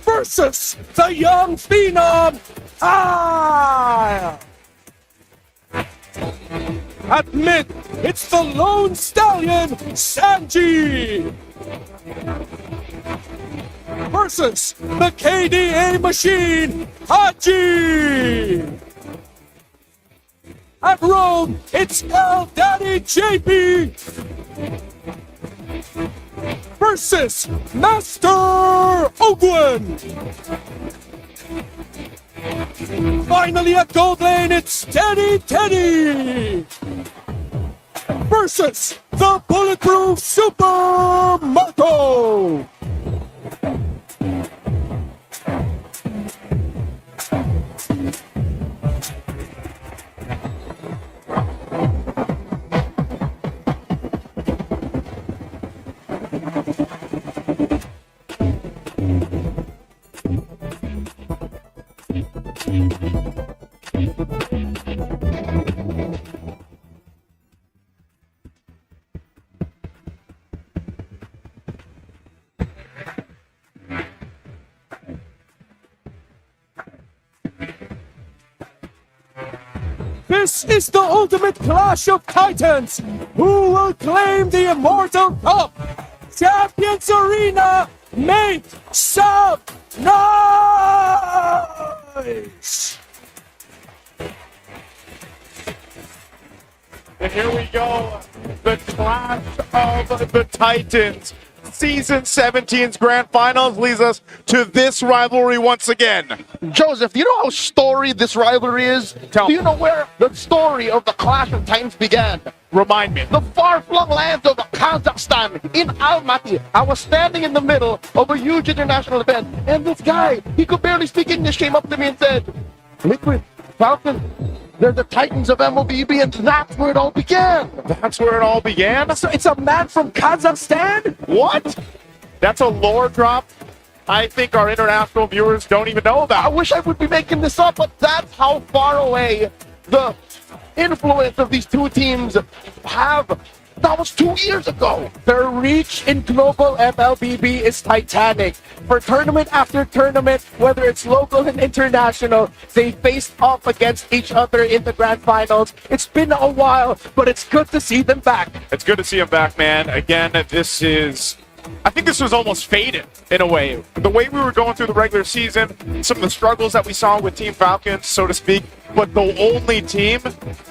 versus the young phenom, Kyle. At mid, it's the lone stallion, Sanji. Versus the KDA machine, Haji. At Rome, it's El Daddy JP. Versus Master Ogwen. Finally at gold lane, it's Teddy versus the bulletproof Super Marco. This is the ultimate clash of titans. Who will claim the Immortal Cup? Champions Arena, make some noise! And here we go, the clash of the titans. Season 17's grand finals leads us to this rivalry once again. Joseph, do you know how storied this rivalry is? Do you know where the story of the Clash of Titans began? Remind me. The far-flung lands of Kazakhstan in Almaty. I was standing in the middle of a huge international event, and this guy, he could barely speak English, came up to me and said, Liquid, Falcon, they're the Titans of MLBB, and that's where it all began. That's where it all began? So it's a man from Kazakhstan? What? That's a lore drop I think our international viewers don't even know about. I wish I would be making this up, but that's how far away the influence of these two teams have. That was 2 years ago. Their reach in global MLBB is titanic. For tournament after tournament, whether it's local and international, they faced off against each other in the grand finals. It's been a while, but it's good to see them back. It's good to see them back, man. Again, I think this was almost faded in a way. The way we were going through the regular season, some of the struggles that we saw with Team Falcons, so to speak, but the only team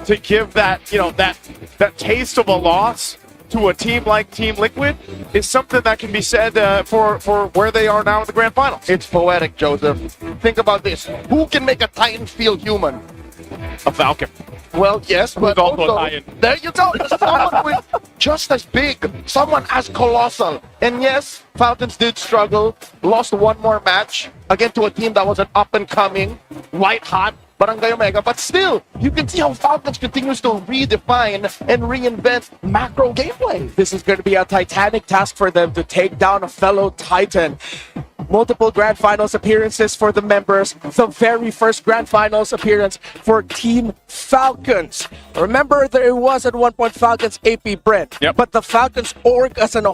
to give that, that taste of a loss to a team like Team Liquid is something that can be said for where they are now in the grand finals. It's poetic, Joseph. Think about this. Who can make a Titan feel human? A Falcon. Well, yes, but also, there you go. Someone with just as big, someone as colossal. And yes, Falcons did struggle, lost one more match, again to a team that was an up-and-coming, white-hot Barangay Omega. But still, you can see how Falcons continues to redefine and reinvent macro gameplay. This is going to be a titanic task for them to take down a fellow Titan. multiple Grand Finals appearances for the members, the very first Grand Finals appearance for Team Falcons. Remember, there was at one point Falcons AP Brent, but the Falcons org as a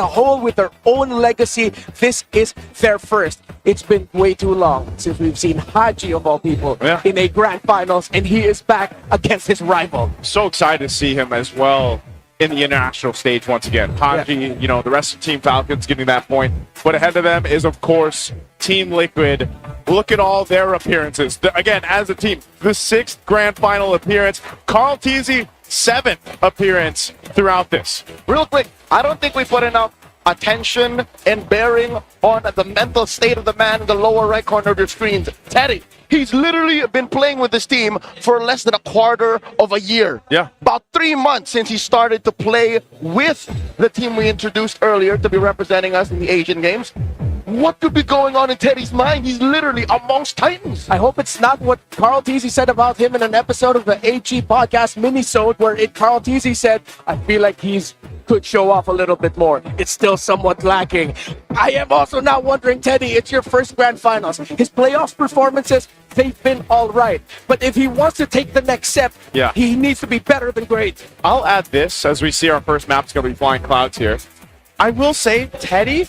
whole with their own legacy, this is their first. It's been way too long since we've seen Haji, of all people, in a Grand Finals, and he is back against his rival. So excited to see him as well in the international stage once again. Haji, the rest of Team Falcons getting that point. But ahead of them is, of course, Team Liquid. Look at all their appearances. Again, as a team, the 6th Grand Final appearance. Carl Teasy, 7th appearance throughout this. Real quick, I don't think we put enough attention and bearing on the mental state of the man in the lower right corner of your screens. Teddy, he's literally been playing with this team for less than a quarter of a year. Yeah. About 3 months since he started to play with the team we introduced earlier to be representing us in the Asian Games. What could be going on in Teddy's mind? He's literally amongst Titans. I hope it's not what Carl Teasy said about him in an episode of the AG podcast minisode where Carl Teasy said, I feel like he's could show off a little bit more. It's still somewhat lacking. I am also now wondering, Teddy, it's your first Grand Finals. His playoff performances, they've been all right. But if he wants to take the next step, he needs to be better than great. I'll add this as we see our first map's going to be Flying Clouds here. I will say Teddy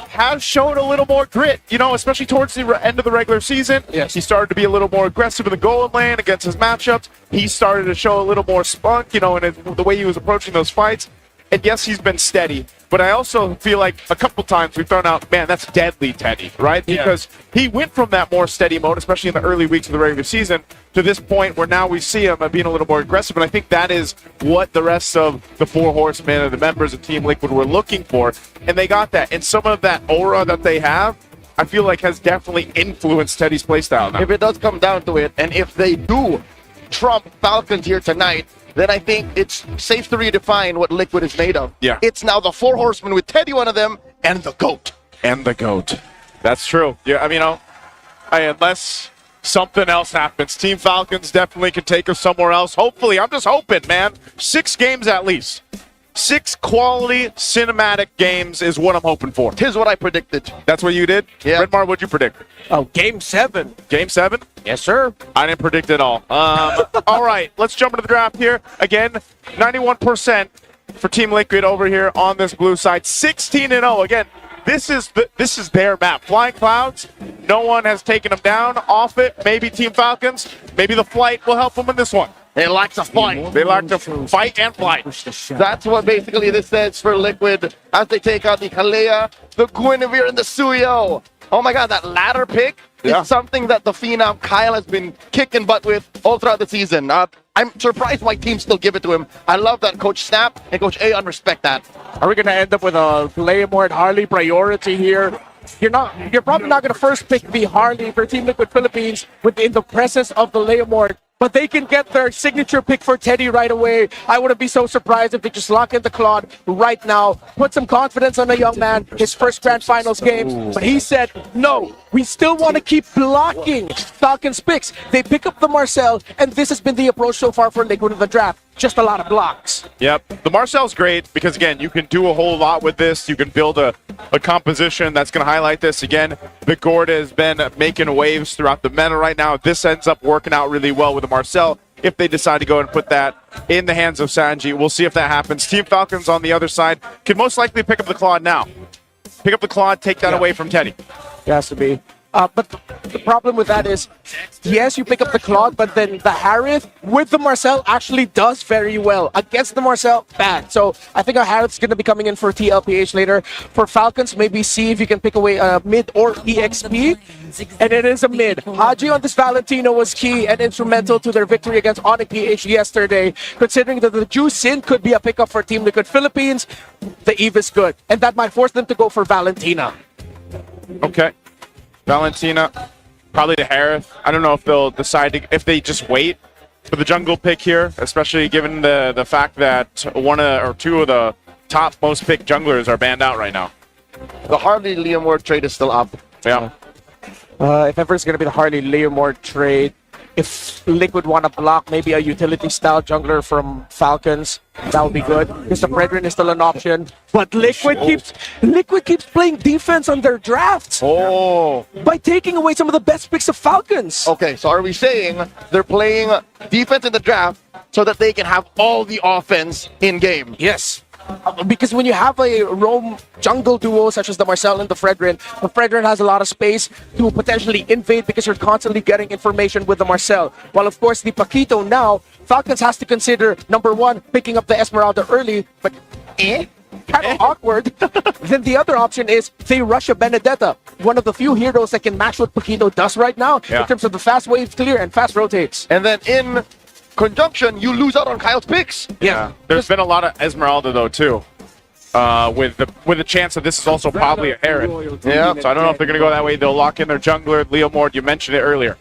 has shown a little more grit, especially towards the end of the regular season. Yes. He started to be a little more aggressive in the goal lane against his matchups. He started to show a little more spunk, in the way he was approaching those fights. And yes, he's been steady, but I also feel like a couple times we've thrown out, man, that's deadly Teddy, right? Because he went from that more steady mode, especially in the early weeks of the regular season, to this point where now we see him being a little more aggressive. And I think that is what the rest of the 4 horsemen and the members of Team Liquid were looking for. And they got that. And some of that aura that they have, I feel like has definitely influenced Teddy's playstyle now. If it does come down to it, and if they do trump Falcons here tonight, then I think it's safe to redefine what Liquid is made of. Yeah. It's now the 4 horsemen with Teddy, one of them, and the GOAT. And the GOAT. That's true. Yeah, unless something else happens, Team Falcons definitely can take us somewhere else. Hopefully, I'm just hoping, man. 6 games at least. 6 quality cinematic games is what I'm hoping for. Here's what I predicted. That's what you did? Yeah. Redmar, what'd you predict? Oh, Game 7. Game 7? Yes, sir. I didn't predict it all. All right, let's jump into the draft here. Again, 91% for Team Liquid over here on this blue side. 16-0. Again, this is their map. Flying Clouds, no one has taken them down. Off it, maybe Team Falcons. Maybe the flight will help them in this one. They like to fight. They like to fight and flight. That's what basically this says for Liquid as they take out the Kalea, the Guinevere, and the Suyo. Oh my god, that ladder pick is something that the Phenom Kyle has been kicking butt with all throughout the season. I'm surprised why teams still give it to him. I love that Coach Snap and Coach Aeon respect that. Are we going to end up with a Leomord Harley priority here? You're probably not going to first pick the Harley for Team Liquid Philippines within the presence of the Leomord. But they can get their signature pick for Teddy right away. I wouldn't be so surprised if they just lock in the Claude right now. Put some confidence on the young man, his first Grand Finals game. But he said, no, we still want to keep blocking Falcons picks. They pick up the Marcel, and this has been the approach so far for Liquid in the draft. Just a lot of blocks. Yep. The Marcel's great because, again, you can do a whole lot with this. You can build a composition that's going to highlight this. Again, the Gorda has been making waves throughout the meta right now. This ends up working out really well with the Marcel if they decide to go and put that in the hands of Sanji. We'll see if that happens. Team Falcons on the other side can most likely pick up the Claude now. Pick up the Claude, take that away from Teddy. It has to be. But the problem with that is, yes, you pick up the Claude, but then the Harith with the Marcel actually does very well. Against the Marcel, bad. So I think our Harith's going to be coming in for TLPH later. For Falcons, maybe see if you can pick away a mid or EXP. And it is a mid. Haji on this Valentino was key and instrumental to their victory against Onyx PH yesterday. Considering that the Ju Sin could be a pickup for Team Liquid Philippines, the Eve is good. And that might force them to go for Valentina. Okay. Valentina, probably to Harith. I don't know if they'll decide if they just wait for the jungle pick here, especially given the fact that one or two of the top most picked junglers are banned out right now. The Harley Leomord trade is still up. Yeah. If ever it's going to be the Harley Leomord trade, if Liquid want to block maybe a utility style jungler from Falcons, that would be good because the Brethren is still an option. But Liquid keeps playing defense on their drafts. Oh. By taking away some of the best picks of Falcons. Okay, so are we saying they're playing defense in the draft so that they can have all the offense in game? Yes. Because when you have a roam jungle duo such as the Marcel and the Fredrin has a lot of space to potentially invade because you're constantly getting information with the Marcel. While of course the Paquito now, Falcons has to consider number one, picking up the Esmeralda early, but kind of awkward. Then the other option is they rush a Benedetta, one of the few heroes that can match what Paquito does right now in terms of the fast wave clear and fast rotates. And then in conjunction, you lose out on Kyle's picks. Yeah. There's been a lot of Esmeralda though too. With the chance that this is also probably a Heron. Yeah. So I don't know if they're gonna go that way. They'll lock in their jungler, Leo Mord. You mentioned it earlier.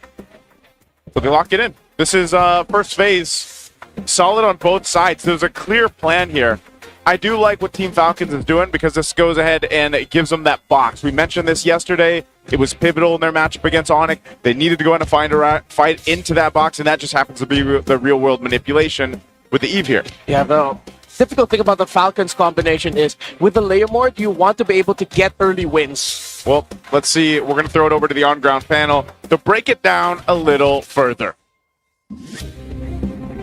So they lock it in. This is first phase. Solid on both sides. There's a clear plan here. I do like what Team Falcons is doing because this goes ahead and it gives them that box. We mentioned this yesterday. It was pivotal in their matchup against Onyx. They needed to go in and fight into that box, and that just happens to be the real-world manipulation with the Eve here. Yeah, the difficult thing about the Falcons combination is with the Leomord, you want to be able to get early wins. Well, let's see. We're going to throw it over to the on-ground panel to break it down a little further.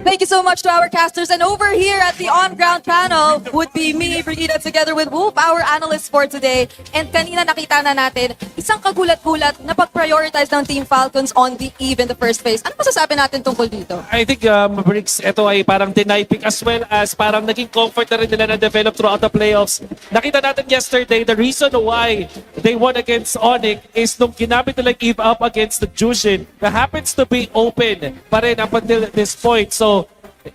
Thank you so much to our casters. And over here at the on-ground panel would be me, Brigida, together with Whoop, our analyst for today. And kanina nakita na natin, isang kagulat-gulat na pag-prioritize ng Team Falcons on the Eve in the first phase. Ano masasabi natin tungkol dito? I think, Briggs, ito ay parang deny pick as well as parang naging comfort na rin nila na-develop throughout the playoffs. Nakita natin yesterday, the reason why they won against Onyx is nung ginamit nila Eve up against the Jushin na happens to be open pa rin up until this point. So,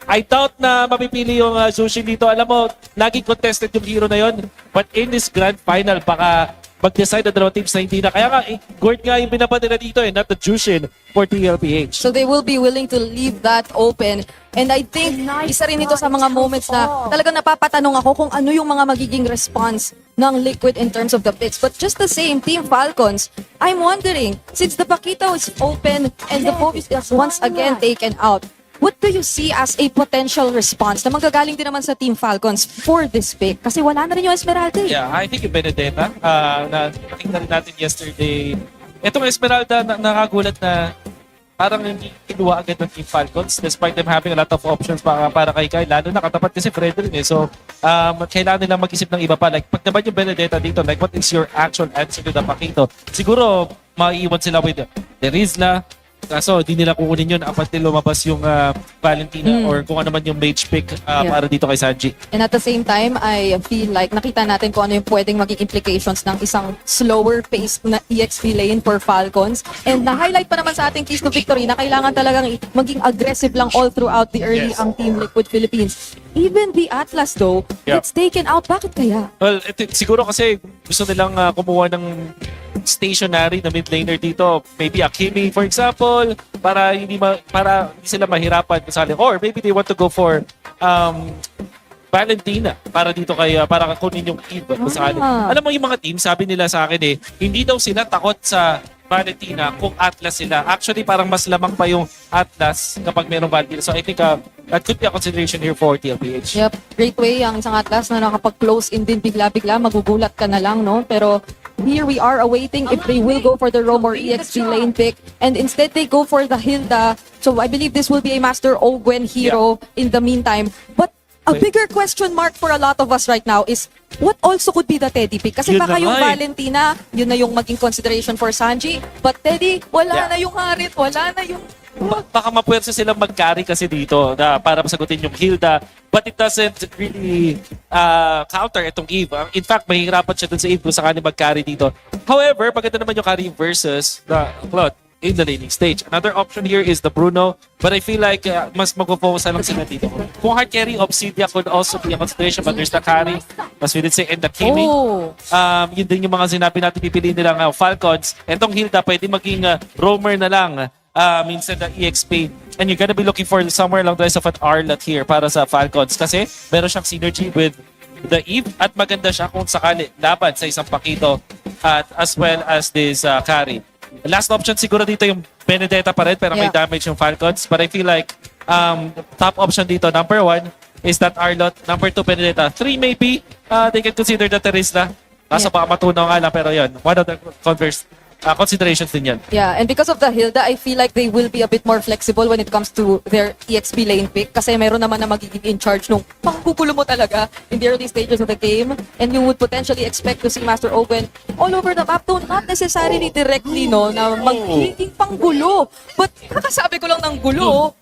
I doubt na mapipili yung Jushin dito. Alam mo, laging contested yung hero na yon. But in this grand final, baka mag-decide na dalawang teams na hindi na. Kaya nga, Gord nga yung binabad nila dito not the Jushin for TLPH. So they will be willing to leave that open. And I think isa rin ito sa mga moments na talagang napapatanong ako kung ano yung mga magiging response ng Liquid in terms of the picks. But just the same, Team Falcons, I'm wondering, since the Paquito is open and the focus is once again taken out, what do you see as a potential response na magagaling din naman sa Team Falcons for this pick? Kasi wala na rin yung Esmeralda. Yeah, I think yung Benedetta, na nakita rin natin yesterday. Itong Esmeralda, nakagulat na parang hindi kinuha agad ng Team Falcons despite them having a lot of options para kay Kyle. Lalo nakatapat kasi Fredrin eh. So, kailangan nilang mag-isip ng iba pa. Like, pag naman yung Benedetta dito, like, what is your actual answer to the Paquito? Siguro, maiiwan sila with the Rizla. Kaso, di nila kukunin yun up until lumabas yung Valentina or kung ano man yung mage pick para dito kay Sanji. And at the same time, I feel like nakita natin kung ano yung pwedeng maging implications ng isang slower pace na EXP lane for Falcons. And na-highlight pa naman sa ating keys to victory na kailangan talagang maging aggressive lang all throughout the early ang Team Liquid Philippines. Even the Atlas though, it's taken out. Bakit kaya? Well, siguro kasi gusto nilang kumuha ng stationary na mid laner dito. Maybe Akimi, for example, para hindi sila mahirapan kasali. Or maybe they want to go for Valentina para dito para kunin yung Eve kasali. Alam mo yung mga team, sabi nila sa akin hindi daw sila takot sa Valentina kung Atlas sila. Actually, parang mas lamang pa yung Atlas kapag merong Valentina. So I think that could be a consideration here for TLPH. Yep, great way ang isang Atlas na nakapag-close in din bigla-bigla, magugulat ka na lang, no? Pero here we are awaiting if they will go for the Rome or EXP lane pick. And instead, they go for the Hilda. So I believe this will be a Master Ogwen hero in the meantime. But a bigger question mark for a lot of us right now is what also could be the Teddy pick? Kasi baka yung Valentina, yun na yung maging consideration for Sanji. But Teddy, wala na yung Harit, wala na yung... Baka mapuwersa silang mag-carry kasi dito para masagutin yung Hilda. But it doesn't really counter itong Eve. In fact, mahihirapan siya dun sa Eve kung sakali mag-carry dito. However, maganda naman yung carry versus the Claude in the laning stage. Another option here is the Bruno, but I feel like mas mag-focus lang sila dito. Kung hard carry, Obsidia could also be a consideration, but there's the carry, as we did say, and the Kimi. Yun din yung mga sinabi natin pipiliin nilang Falcons. Etong Hilda, pwede maging roamer na lang. Minsan na EXP. And you're gonna be looking for somewhere along the lines of an Arlat here para sa Falcons kasi meron siyang synergy with the Eve at maganda siya kung sakali laban sa isang Paquito at as well as this carry. Last option siguro dito yung Benedetta pa rin, pero may Yeah. damage yung Falcons. But I feel like top option dito, number 1, is that Arlot. Number 2, Benedetta. 3 maybe, they can consider the Terisla. Kaso baka matunaw nga lang, pero yun, one of the considerations din yan. Yeah, and because of the Hilda, I feel like they will be a bit more flexible when it comes to their EXP lane pick kasi meron naman na magiging in charge nung pangkukulo mo talaga in the early stages of the game, and you would potentially expect to see Master Owen all over the map, though not necessarily directly, no, na magiging panggulo. But kakasabi ko lang ng gulo,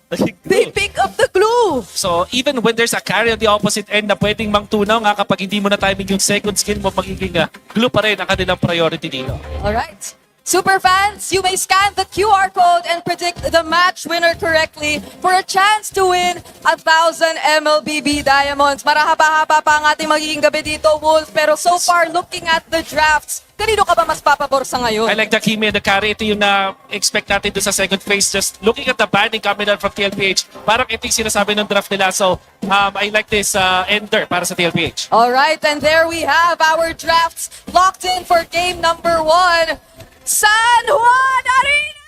they pick up the glue. So even when there's a carry on the opposite end na pwedeng mangtunaw nga kapag hindi mo na timing yung second skill mo, magiging glue pa rin ang kanilang priority dito. Alright. Super fans, you may scan the QR code and predict the match winner correctly for a chance to win 1,000 MLBB Diamonds. Marahaba-haba pa ang ating magiging gabi dito, Wolf. Pero so far, looking at the drafts, kanino ka ba mas papabor sa ngayon? I like the Kimi and the carry. Ito yung na-expect natin doon sa second phase. Just looking at the banning coming out from TLPH, parang ito yung sinasabi ng draft nila. So, I like this ender para sa TLPH. Alright, and there we have our drafts locked in for game number 1. San Juan Arena!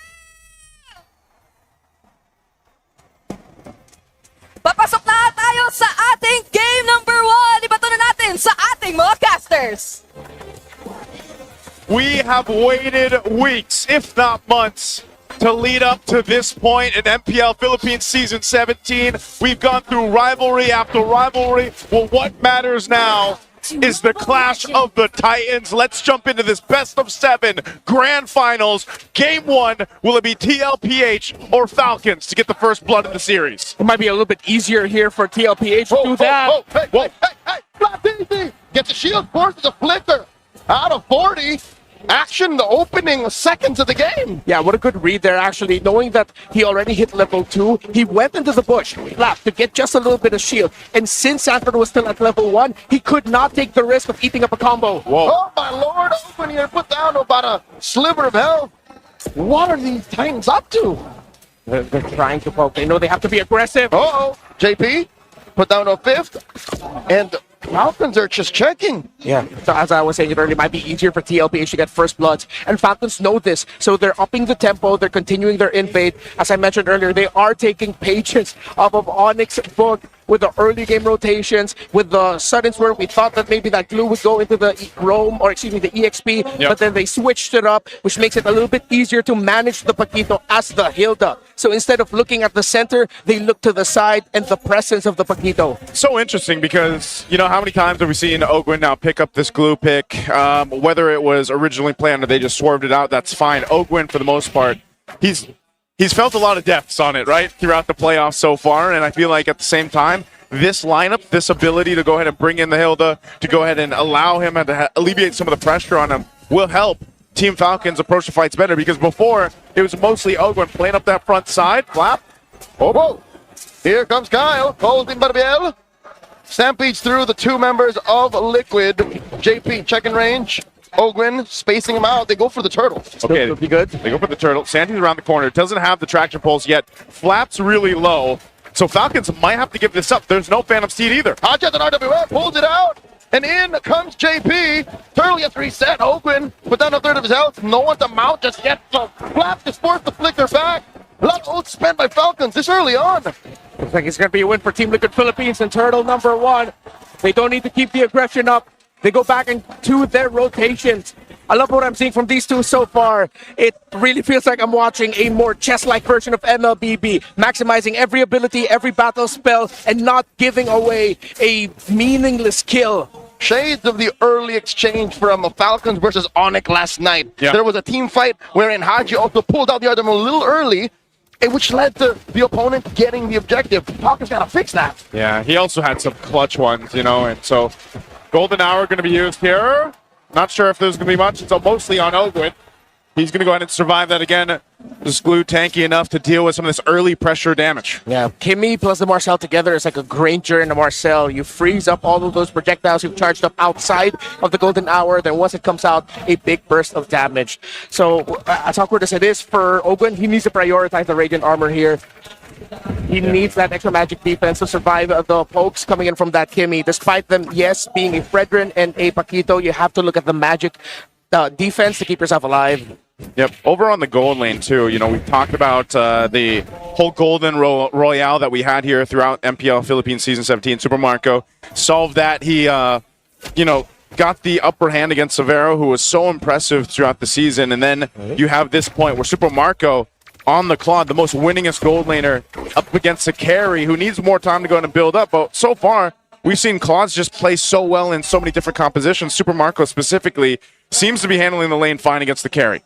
Papasok na tayo sa ating game number 1. Ibato na natin sa ating mga casters. We have waited weeks, if not months, to lead up to this point in MPL Philippines Season 17. We've gone through rivalry after rivalry. Well, what matters now is the clash of the Titans. Let's jump into this best of 7 grand finals. Game 1, will it be TLPH or Falcons to get the first blood in the series? It might be a little bit easier here for TLPH to do that. Hey, Flat Daisy gets a shield, forces a flicker out of 40. Action the opening seconds of the game. Yeah, what a good read there, actually. Knowing that he already hit level 2, he went into the bush, left to get just a little bit of shield. And since Sanford was still at level 1, he could not take the risk of eating up a combo. Whoa. Oh, my lord, Open here put down about a sliver of health. What are these Titans up to? They're trying to poke. They know they have to be aggressive. Uh-oh. JP put down a 5th. And Falcons are just checking. Yeah, so as I was saying it earlier, it might be easier for TLPH to get first bloods. And Falcons know this, so they're upping the tempo, they're continuing their invade. As I mentioned earlier, they are taking pages off of Onyx book with the early game rotations, with the sudden swerve. We thought that maybe that glue would go into the Rome, or excuse me, the EXP, but then they switched it up, which makes it a little bit easier to manage the Paquito as the Hilda. So instead of looking at the center, they look to the side and the presence of the Paquito. So interesting because, you know, how many times have we seen Ogwin now pick up this glue pick? Whether it was originally planned or they just swerved it out, that's fine. Ogwin, for the most part, he's felt a lot of deaths on it, right, throughout the playoffs so far, and I feel like at the same time, this lineup, this ability to go ahead and bring in the Hilda, to go ahead and allow him and to alleviate some of the pressure on him, will help Team Falcons approach the fights better, because before, it was mostly Ogwin playing up that front side. Flap. Oh, here comes Kyle, holding Barbiel. Stampedes through the 2 members of Liquid. JP checking range. Ogwin spacing him out. They go for the turtle. Okay, It'll be good. They go for the turtle. Sandy's around the corner. Doesn't have the traction pulse yet. Flap's really low. So Falcons might have to give this up. There's no Phantom Steed either. Hodges and RWF pulls it out. And in comes JP. Turtle gets reset. Ogwin put down a third of his health. No one to mount just yet. So Flap just forced the flicker back. A lot of ult spent by Falcons this early on. Looks like it's going to be a win for Team Liquid Philippines and Turtle number 1. They don't need to keep the aggression up. They go back into their rotations. I love what I'm seeing from these two so far. It really feels like I'm watching a more chess-like version of MLBB, maximizing every ability, every battle spell, and not giving away a meaningless kill. Shades of the early exchange from Falcons versus Onyx last night. Yeah. There was a team fight wherein Haji also pulled out the other one a little early, which led to the opponent getting the objective. Falcons got to fix that. Yeah, he also had some clutch ones, you know, and so Golden Hour going to be used here. Not sure if there's going to be much. It's mostly on Ogwin. He's going to go ahead and survive that again. This glue tanky enough to deal with some of this early pressure damage. Yeah, Kimmy plus the Marcel together is like a Granger and a Marcel. You freeze up all of those projectiles you've charged up outside of the Golden Hour. Then once it comes out, a big burst of damage. So as awkward as it is for Ogwin, he needs to prioritize the Radiant Armor here. He needs that extra magic defense to survive the pokes coming in from that Kimmy. Despite them, yes, being a Fredrin and a Paquito, you have to look at the magic defense to keep yourself alive. Yep. Over on the gold lane, too, you know, we've talked about the whole golden royale that we had here throughout MPL Philippines Season 17. Super Marco solved that. He, you know, got the upper hand against Severo, who was so impressive throughout the season. And then you have this point where Super Marco on the Claude, the most winningest gold laner, up against a carry who needs more time to go and build up. But so far, we've seen Claude's just play so well in so many different compositions. Super Marco specifically seems to be handling the lane fine against the carry.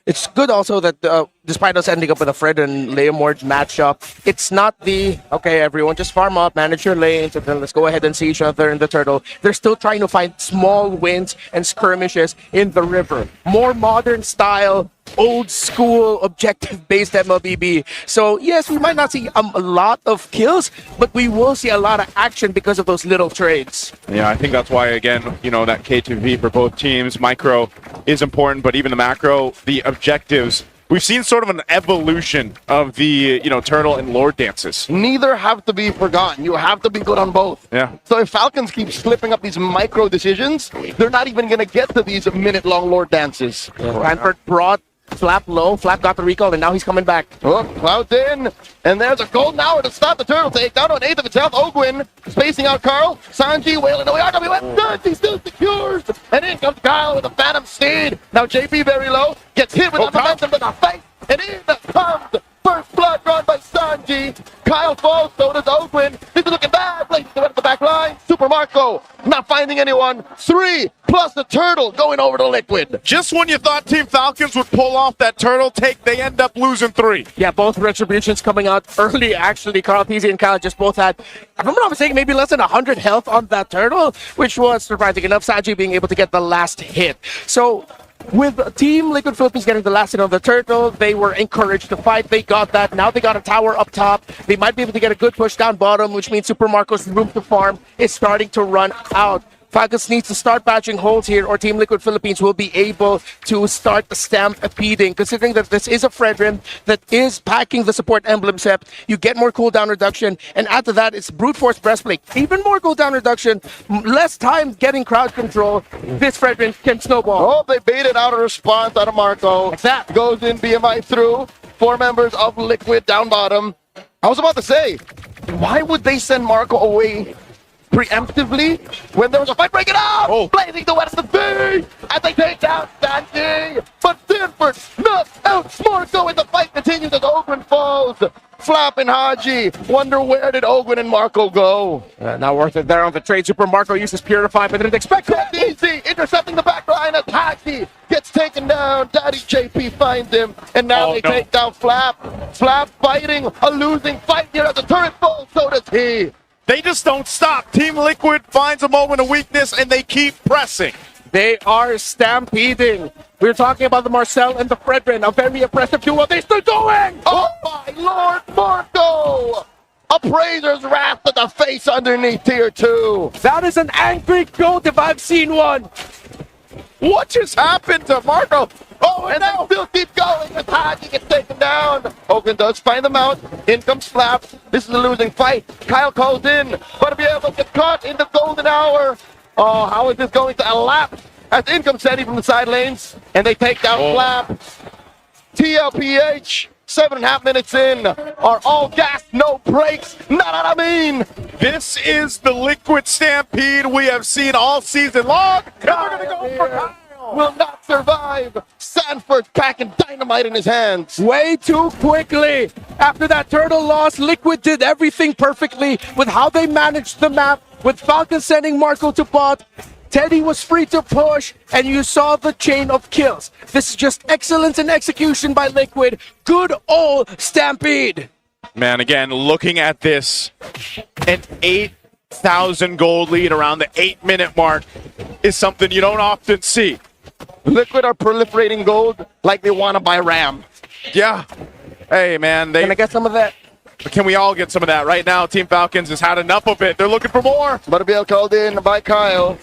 It's good also that despite us ending up with a Fred and Leomord matchup, it's not the, okay, everyone just farm up, manage your lanes, and then let's go ahead and see each other in the turtle. They're still trying to find small wins and skirmishes in the river. More modern style, old school, objective-based MLBB. So yes, we might not see a lot of kills, but we will see a lot of action because of those little trades. Yeah, I think that's why, again, you know, that K2V for both teams, micro is important, but even the macro, the objectives, we've seen sort of an evolution of the, you know, turtle and lord dances. Neither have to be forgotten. You have to be good on both. Yeah. So if Falcons keep slipping up these micro decisions, they're not even going to get to these minute-long lord dances. Hanford brought Flap low. Flap got the recall, and now he's coming back. Oh, Cloud's in. And there's a golden hour to stop the turtle take. Down to an eighth of itself. Ogwin spacing out Carl. Sanji wailing away. RWF good. He still secures. And in comes Kyle with a Phantom Steed. Now JP very low. Gets hit with a momentum to the face. And in comes first blood drawn by Sanji. Kyle falls. So does Ogwin. This is looking bad. Plays at the back line. Super Marco not finding anyone. 3 plus the turtle going over to Liquid. Just when you thought Team Falcons would pull off that turtle take, they end up losing 3. Yeah, both retributions coming out early, actually. Carl Peasy and Kyle just both had, if I'm not mistaken, maybe less than 100 health on that turtle, which was surprising enough. Sanji being able to get the last hit. So with Team Liquid Philippines getting the last hit on the turtle, they were encouraged to fight. They got that. Now they got a tower up top. They might be able to get a good push down bottom, which means Super Marco's room to farm is starting to run out. Falcons needs to start patching holes here, or Team Liquid Philippines will be able to start stampeding. Considering that this is a Fredrim that is packing the support emblem sept, you get more cooldown reduction, and after that, it's brute force breastplate. Even more cooldown reduction, less time getting crowd control. This Fredrim can snowball. Oh, they baited out a response out of Marco. Like that. Goes in BMI through. 4 members of Liquid down bottom. I was about to say, why would they send Marco away preemptively when there was a fight breaking out? Blazing the west of B as they take down Sanji. But Stanford knocks out Marco and the fight continues as Ogwin falls. Flap and Haji wonder where did Ogwin and Marco go? Not worth it there on the trade. Super Marco uses Purify, but didn't expect that. Easy intercepting the back line as Haji gets taken down. Daddy JP finds him, and now they take down Flap. Flap fighting a losing fight here as the turret falls, so does he. They just don't stop. Team Liquid finds a moment of weakness, and they keep pressing. They are stampeding. We're talking about the Marcel and the Fredrin, a very oppressive duo. They're still going! Oh my Lord, Marco! Appraiser's wrath to the face underneath tier 2. That is an angry goat if I've seen one. What just happened to Marco? Oh, and they still keep going as Haji gets taken down. Ogwin does find them out. In comes Flap. This is a losing fight. Kyle calls in, but to be able to get caught in the golden hour. Oh, how is this going to elapse? As in comes Seti from the side lanes, and they take down Flap. TLPH, 7.5 minutes in, are all gas, no brakes. Not what I mean. This is the Liquid Stampede we have seen all season long. And they're going to go for Kyle. Will not survive. Sanford packing dynamite in his hands. Way too quickly. After that turtle loss, Liquid did everything perfectly with how they managed the map, with Falcon sending Marco to bot. Teddy was free to push, and you saw the chain of kills. This is just excellence in execution by Liquid. Good old Stampede. Man, again, looking at this, an 8,000 gold lead around the 8-minute mark is something you don't often see. Liquid are proliferating gold like they want to buy RAM. Yeah. Hey, man. Can I get some of that? Can we all get some of that? Right now, Team Falcons has had enough of it. They're looking for more. Butterbeal called in by Kyle.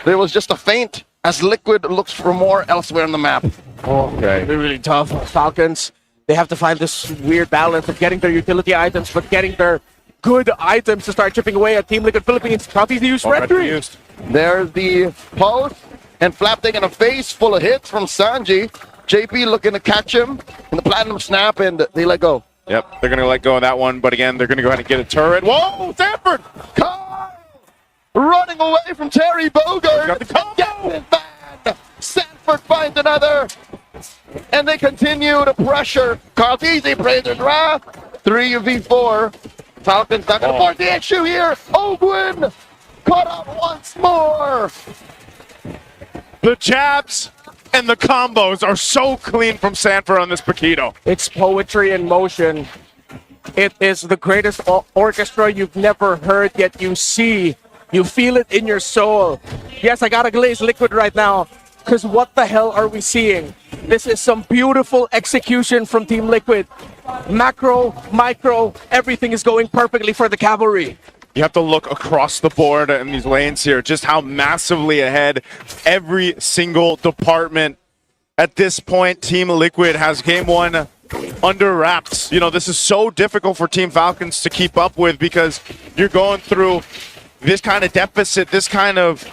There was just a feint as Liquid looks for more elsewhere on the map. Okay. They're really tough. Falcons, they have to find this weird balance of getting their utility items, but getting their good items to start chipping away at Team Liquid Philippines. Copies the use Red 3. There's the post, and Flap taking a face full of hits from Sanji. JP looking to catch him in the platinum snap, and they let go. Yep, they're going to let go of that one, but again, they're going to go ahead and get a turret. Whoa, Sanford! Kyle running away from Terry Bogard. Got the combo! Man. Sanford finds another, and they continue to pressure. Carl Teasy plays his wrath. 3v4. Falcons not going to force the issue here. Ogwin caught up once more. The jabs and the combos are so clean from Sanford on this Paquito. It's poetry in motion. It is the greatest orchestra you've never heard, yet you see, you feel it in your soul. Yes, I gotta glaze liquid right now, because what the hell are we seeing? This is some beautiful execution from Team Liquid. Macro, micro, everything is going perfectly for the cavalry. You have to look across the board in these lanes here, just how massively ahead every single department. At this point, Team Liquid has game one under wraps. You know, this is so difficult for Team Falcons to keep up with because you're going through this kind of deficit, this kind of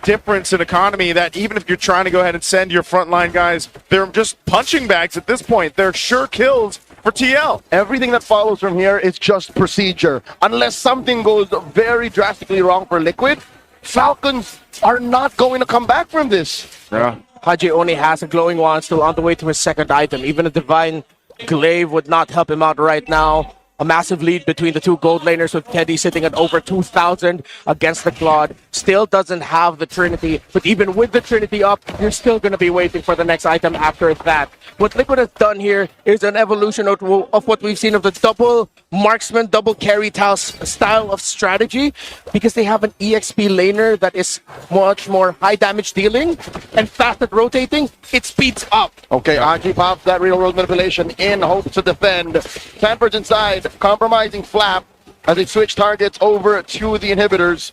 difference in economy that even if you're trying to go ahead and send your frontline guys, they're just punching bags at this point. They're sure kills for TL. Everything that follows from here is just procedure. Unless something goes very drastically wrong for Liquid, Falcons are not going to come back from this. Yeah. Haji only has a glowing wand still on the way to his second item. Even a divine glaive would not help him out right now. A massive lead between the two gold laners with Teddy sitting at over 2,000 against the Claude. Still doesn't have the Trinity, but even with the Trinity up, you're still going to be waiting for the next item after that. What Liquid has done here is an evolution of what we've seen of the double marksman, double carry style of strategy, because they have an EXP laner that is much more high damage dealing and fast at rotating. It speeds up. Okay, Aji pops that real world manipulation in hopes to defend. Sanford's inside, compromising Flap as they switch targets over to the inhibitors.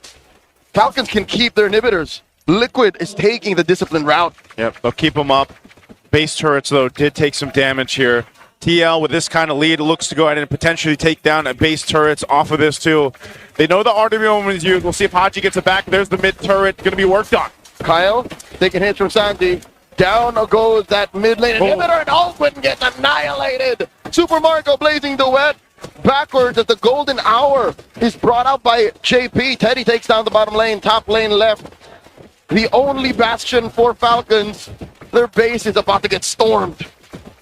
Falcons can keep their inhibitors. Liquid is taking the disciplined route. Yep, they'll keep them up. Base turrets, though, did take some damage here. TL, with this kind of lead, looks to go ahead and potentially take down a base turrets off of this, too. They know the RWM is used. We'll see if Haji gets it back. There's the mid turret going to be worked on. Kyle taking hits from Sandy. Down goes that mid lane inhibitor, and Aldwin gets annihilated. Super Marco blazing duet. Backwards as the golden hour is brought out by JP. Teddy takes down the bottom lane, top lane left. The only bastion for Falcons. Their base is about to get stormed.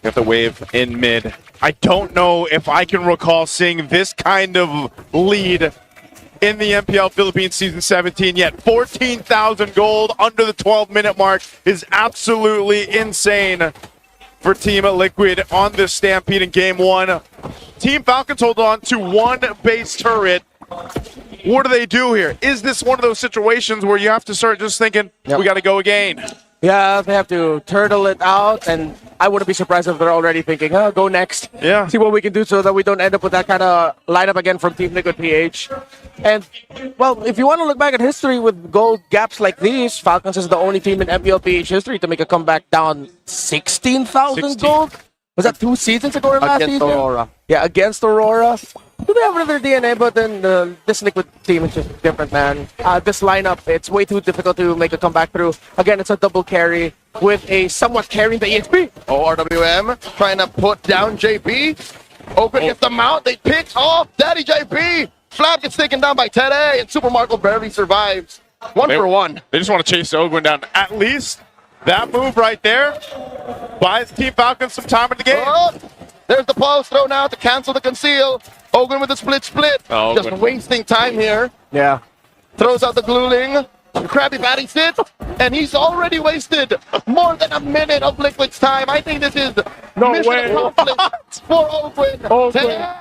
Got the wave in mid. I don't know if I can recall seeing this kind of lead in the MPL Philippines Season 17 yet. 14,000 gold under the 12-minute mark is absolutely insane for Team Liquid on this Stampede in Game 1. Team Falcons hold on to one base turret. What do they do here? Is this one of those situations where you have to start just thinking, we got to go again? Yeah, they have to turtle it out, and I wouldn't be surprised if they're already thinking, go next. Yeah. See what we can do so that we don't end up with that kind of lineup again from Team Liquid PH. And, well, if you want to look back at history with gold gaps like these, Falcons is the only team in MPL PH history to make a comeback down 16,000 gold. Was that 2 seasons ago or last season? Aurora. Yeah, against Aurora. Do they have another DNA, but then this Liquid team is just different, man. This lineup, it's way too difficult to make a comeback through. Again, it's a double carry with a somewhat carrying the EXP. RWM trying to put down JP. Open gets the mount. They pick off Daddy JP. Flap gets taken down by Teddy, and Super Marco barely survives. One for one. They just want to chase Ogwin down. At least that move right there buys Team Falcons some time in the game. There's the pulse throw now to cancel the conceal. Ogwin with the split. Oh, just wasting time here. Yeah. Throws out the gluing. Krabby Patty sits, and he's already wasted more than a minute of Liquid's time. I think this is mission accomplished for Ogwin. Hey,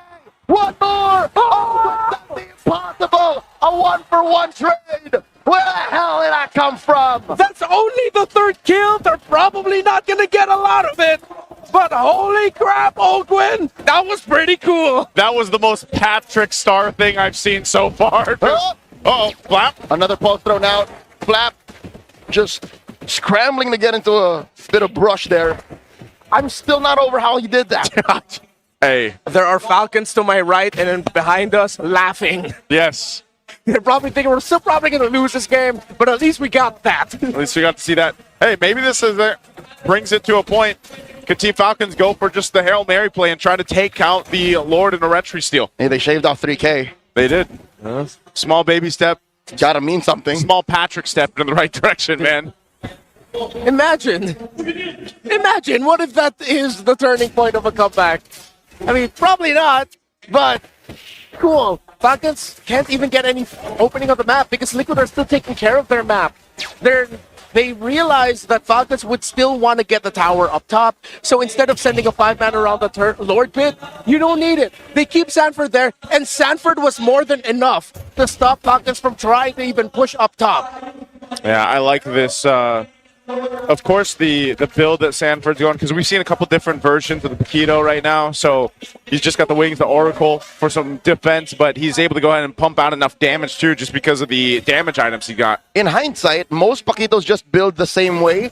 one more! Ogwin does the impossible! A 1-for-1 trade! Where the hell did I come from? That's only the third kill. They're probably not going to get a lot of it. But holy crap, Ogwin, that was pretty cool. That was the most Patrick Star thing I've seen so far. Uh-oh, Flap. Another pulse thrown out. Flap just scrambling to get into a bit of brush there. I'm still not over how he did that. Hey. There are Falcons to my right and then behind us laughing. Yes. They're probably thinking we're still probably going to lose this game, but at least we got that. At least we got to see that. Hey, maybe this is brings it to a point. Could Team Falcons go for just the Hail Mary play and try to take out the Lord and the Retry steal? Hey, they shaved off 3K. They did. Small baby step. Gotta mean something. Small Patrick step in the right direction, man. Imagine what if that is the turning point of a comeback? I mean, probably not, but cool. Falcons can't even get any opening of the map because Liquid are still taking care of their map. They realize that Falcons would still want to get the tower up top, so instead of sending a 5-man around the Lord pit, you don't need it. They keep Sanford there, and Sanford was more than enough to stop Falcons from trying to even push up top. Yeah, I like this. Of course, the build that Sanford's going, because we've seen a couple different versions of the Paquito right now. So he's just got the wings, the Oracle for some defense, but he's able to go ahead and pump out enough damage too, just because of the damage items he got. In hindsight, most Paquitos just build the same way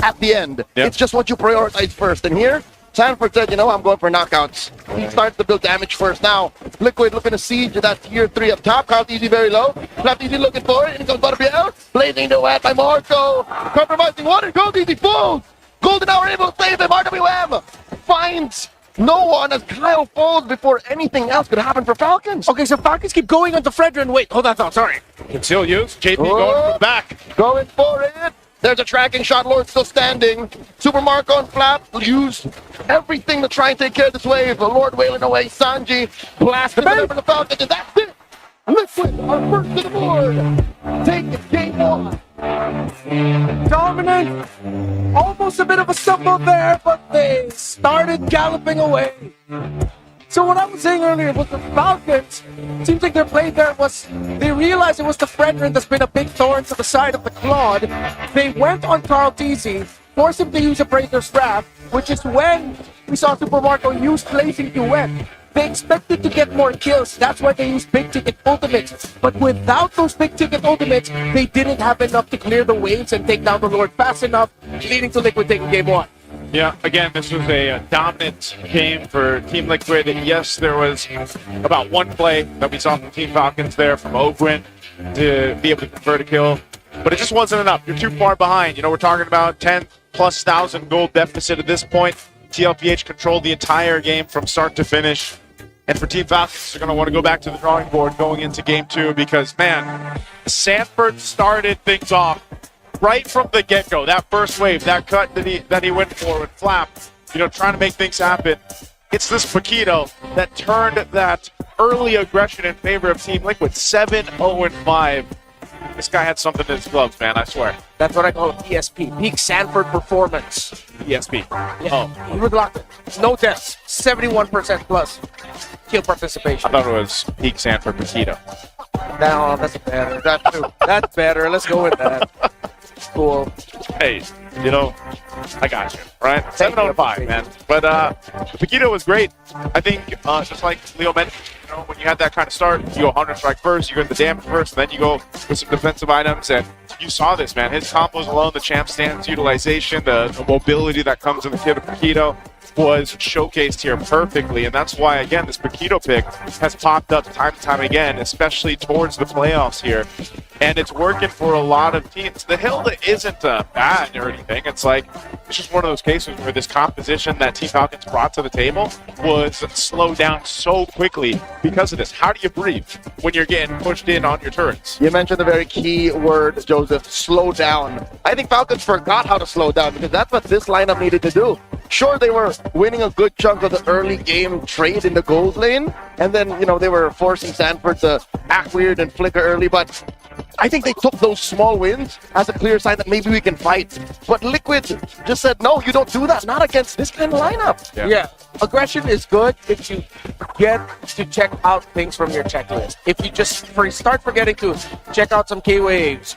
at the end. Yep. It's just what you prioritize first. And here, Sanford said, I'm going for knockouts. He starts to build damage first. Now, Liquid looking to siege that tier 3 up top. Count Easy very low. Left Easy looking for it. And comes Butterfield. Blazing the wet by Marco. Compromising one and Gold Easy falls. Golden Hour able to save him. RWM finds no one as Kyle falls before anything else could happen for Falcons. Okay, so Falcons keep going on the Fredrin. Wait, hold on, sorry. Can still use. JP going from the back. Going for it. There's a tracking shot. Lord still standing. Super Marco and Flap use everything to try and take care of this wave. The Lord wailing away. Sanji blasting over the Falcons. And that's it. Liquid are first to the board. Take it. Game 1. Dominant. Almost a bit of a stumble there, but they started galloping away. So what I was saying earlier was the Falcons, seems like their play there was, they realized it was the Fredrin that's been a big thorn to the side of the Claude. They went on Carl Teasy, forced him to use a Praetor's Wrath, which is when we saw Super Marco use Blazing Duet. They expected to get more kills, that's why they used big ticket ultimates. But without those big ticket ultimates, they didn't have enough to clear the waves and take down the Lord fast enough, leading to Liquid taking game 1. Yeah, again, this was a dominant game for Team Liquid. And yes, there was about one play that we saw from Team Falcons there from Ogwin to be able to convert a kill. But it just wasn't enough. You're too far behind. We're talking about 10,000+ gold deficit at this point. TLPH controlled the entire game from start to finish. And for Team Falcons, they're going to want to go back to the drawing board going into game 2 because, man, Sanford started things off right from the get-go. That first wave, that cut that he went for with Flap, trying to make things happen. It's this Paquito that turned that early aggression in favor of Team Liquid. 7-0-5. This guy had something in his gloves, man, I swear. That's what I call PSP, Peak Sanford Performance. PSP. Yeah. He would lock it. No deaths, 71% plus kill participation. I thought it was Peak Sanford Paquito. No, that's better. That too. That's better. Let's go with that. Cool. Hey, I got you, right? 7-0-5, man. But Paquito was great. I think, just like Leo mentioned, when you had that kind of start, you go 100 strike first, you go the damage first, and then you go with some defensive items. And you saw this, man. His combos alone, the champ stance utilization, the mobility that comes in the kit of Paquito was showcased here perfectly. And that's why, again, this Paquito pick has popped up time and time again, especially towards the playoffs here. And it's working for a lot of teams. The Hilda isn't bad or anything. It's just one of those cases where this composition that Team Falcons brought to the table was slowed down so quickly because of this. How do you breathe when you're getting pushed in on your turrets? You mentioned the very key word, Joseph, slow down. I think Falcons forgot how to slow down because that's what this lineup needed to do. Sure, they were winning a good chunk of the early game trade in the gold lane, and then, they were forcing Sanford to act weird and flicker early, but I think they took those small wins as a clear sign that maybe we can fight. But Liquid just said, no, you don't do that. Not against this kind of lineup. Yeah. Aggression is good if you get to check out things from your checklist. If you just start forgetting to check out some key waves,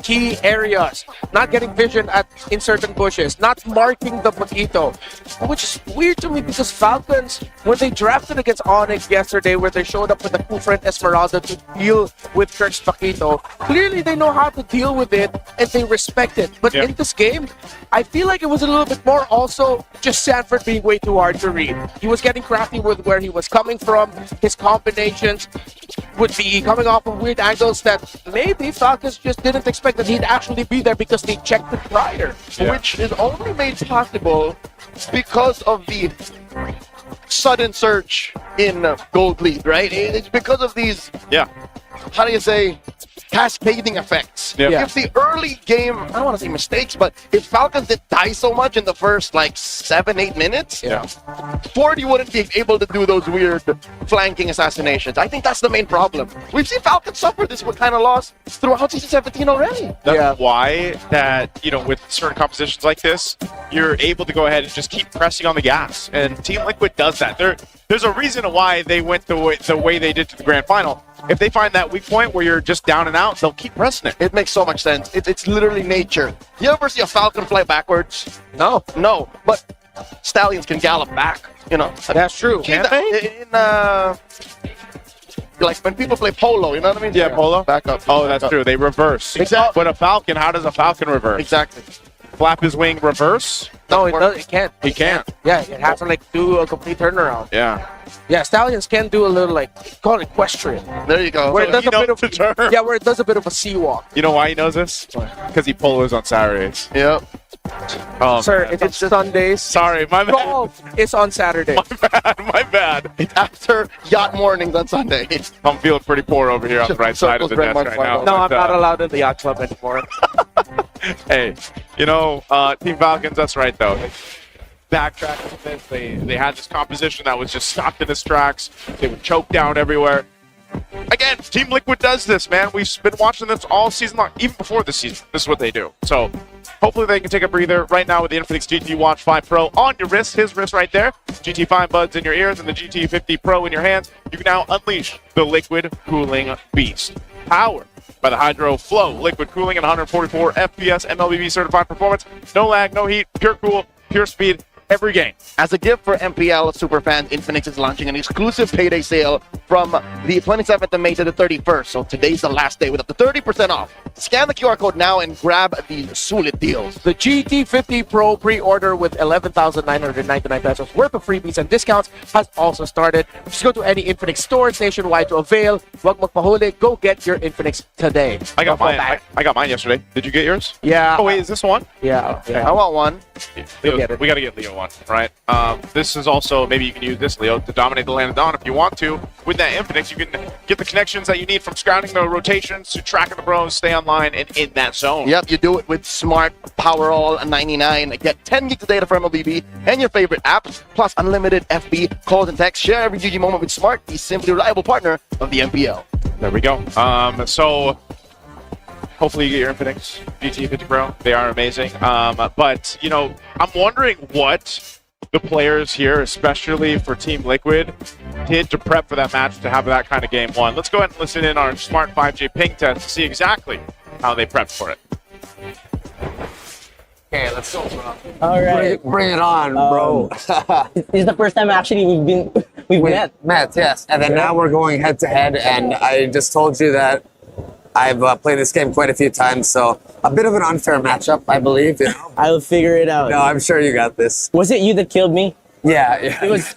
key areas, not getting vision in certain bushes, not marking the Paquito, which is weird to me because Falcons, when they drafted against Onyx yesterday, where they showed up with a Kufren Esmeralda to deal with Cursed Paquito, clearly they know how to deal with it and they respect it. But in this game, I feel like it was a little bit more also just Sanford being way too hard to read. He was getting crafty with where he was coming from, his combinations. would be coming off of weird angles that maybe Falcons just didn't expect that he'd actually be there because they checked it prior. Which is only made possible because of the sudden surge in gold lead, right? It's because of these, how do you say, cascading effects. If the early game, I don't want to say mistakes, but if Falcons did die so much in the first like 7-8 minutes, 40 wouldn't be able to do those weird flanking assassinations. I think that's the main problem. We've seen Falcons suffer this kind of loss throughout season 17 already. That's why that, you know, with certain compositions like this, you're able to go ahead and just keep pressing on the gas. And Team Liquid does that. There's a reason why they went the way they did to the grand final. If they find that weak point where you're just down and out, they'll keep pressing it. It makes so much sense. It's literally nature. You ever see a falcon fly backwards? No. But stallions can gallop back. You know. That's true. Can they? Like when people play polo, you know what I mean? Yeah, polo. Back up. Oh, that's true. They reverse. Exactly. But a falcon, how does a falcon reverse? Exactly. Flap his wing, reverse? No, it can't. He can't. Yeah, it has to like do a complete turnaround. Yeah, stallions can do a little like call it equestrian. There you go. Where So it does he a bit knows of the term. where it does a bit of a sea walk. You know why he knows this? Because he polos on Saturdays. Yep. Oh, Sir, man. it's Sundays. Sorry, my bad. Golf is on Saturday. My bad. It's after yacht mornings on Sunday. I'm feeling pretty poor over here on the right side of the desk right now. No, I'm but, not allowed in the yacht club anymore. Hey, you know, Team Falcons, that's right, though. Backtracking a bit. They had this composition that was just stopped in its tracks. They were choked down everywhere. Again, Team Liquid does this, man. We've been watching this all season long, even before this season. This is what they do. So hopefully they can take a breather right now with the Infinix GT Watch 5 Pro on your wrist, his wrist right there. GT 5 buds in your ears and the GT 50 Pro in your hands. You can now unleash the liquid cooling beast. Powered by the Hydro Flow liquid cooling and 144 FPS MLBB certified performance. No lag, no heat, pure cool, pure speed. Every game. As a gift for MPL superfans, Infinix is launching an exclusive payday sale from the 27th of May to the 31st. So today's the last day with up to 30% off. Scan the QR code now and grab these sulit deals. The GT50 Pro pre-order with 11,999 pesos worth of freebies and discounts has also started. Just go to any Infinix store nationwide to avail. Wag magpahuli. Go get your Infinix today. I got mine. I got mine yesterday. Did you get yours? Yeah. Oh wait, is this one? Yeah. I want one. Leo, we got to get Leo one, right? This is also, maybe you can use this, Leo, to dominate the land of Dawn if you want to. With that Infinix, you can get the connections that you need from scouting the rotations to tracking the bros, stay online, and in that zone. Yep, you do it with Smart Powerall 99. Get 10 gigs of data for MLBB and your favorite apps, plus unlimited FB calls and texts. Share every GG moment with Smart, the simply reliable partner of the MPL. There we go. So hopefully you get your Infinix GT50 Pro. They are amazing. But, you know, I'm wondering what the players here, especially for Team Liquid, did to prep for that match to have that kind of game one. Let's go ahead and listen in on our Smart 5G ping test to see exactly how they prepped for it. Okay, let's go, bro. All right. Bring it on, bro. This is the first time actually we've met. Yes. And then now we're going head to head, and I just told you that I've played this game quite a few times, so a bit of an unfair matchup, I believe. You know? I'll figure it out. No, I'm sure you got this. Was it you that killed me? Yeah. It was,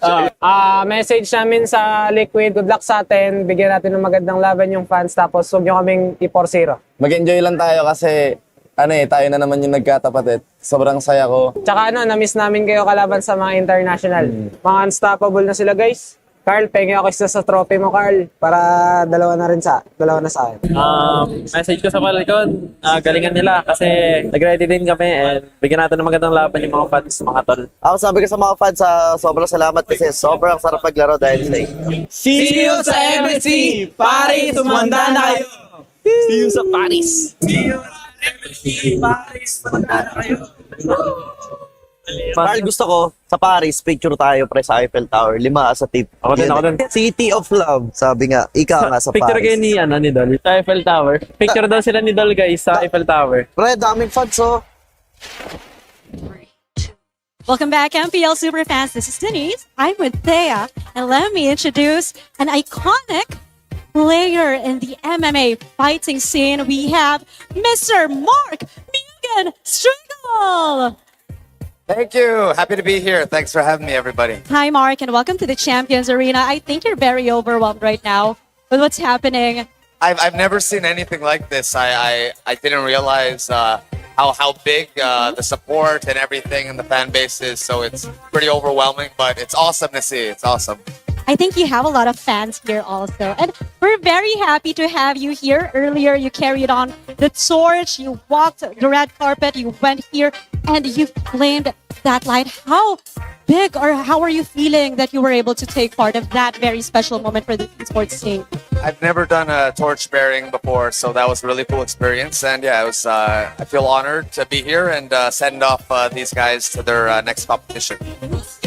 Message namin sa Liquid, good luck sa atin, bigyan natin ng magandang laban yung fans, tapos huwag nyo kaming i-4-0. Mag-enjoy lang tayo kasi tayo na naman yung nagkatapat. Sobrang saya ko. Tsaka na-miss namin kayo kalaban sa mga international. Mga unstoppable na sila, guys. Carl, pengi ako isa sa trophy mo, Carl, para dalawa na sa akin. Message ko sa mga likod, galingan nila kasi nag-ready din kami and bigyan natin ng magandang laban yung mga fans, mga tol. Ako sabi ko sa mga fans, sobrang salamat kasi sobrang sarap maglaro dahil sa inyo. See you sa MSC! Paris, tumanda na kayo! See you sa Paris! See you sa MSC! Paris, tumanda na kayo! Carl, gusto ko, sa Paris, picture tayo pre sa Eiffel Tower. 5 sa tip. Ako din. City of Love. Sabi nga, ikaw nga sa Picture Paris. kayo ni Dol, sa Eiffel Tower. Picture daw sila ni Dol, guys, sa Eiffel Tower. Pre, daming fans, oh. Welcome back, MPL Superfans. This is Denise. I'm with Thea. And let me introduce an iconic player in the MMA fighting scene. We have Mr. Mark Mugen Striegel. Thank you. Happy to be here. Thanks for having me, everybody. Hi, Mark, and welcome to the Champions Arena. I think you're very overwhelmed right now with what's happening. I've never seen anything like this. I didn't realize how big the support and everything and the fan base is. So it's pretty overwhelming, but it's awesome to see. It's awesome. I think you have a lot of fans here also. And we're very happy to have you here. Earlier, you carried on the torch, you walked the red carpet, you went here, and you claimed that light. How big or how are you feeling that you were able to take part of that very special moment for the esports scene? I've never done a torch bearing before, so that was a really cool experience. And yeah, it was. I feel honored to be here and send off these guys to their next competition.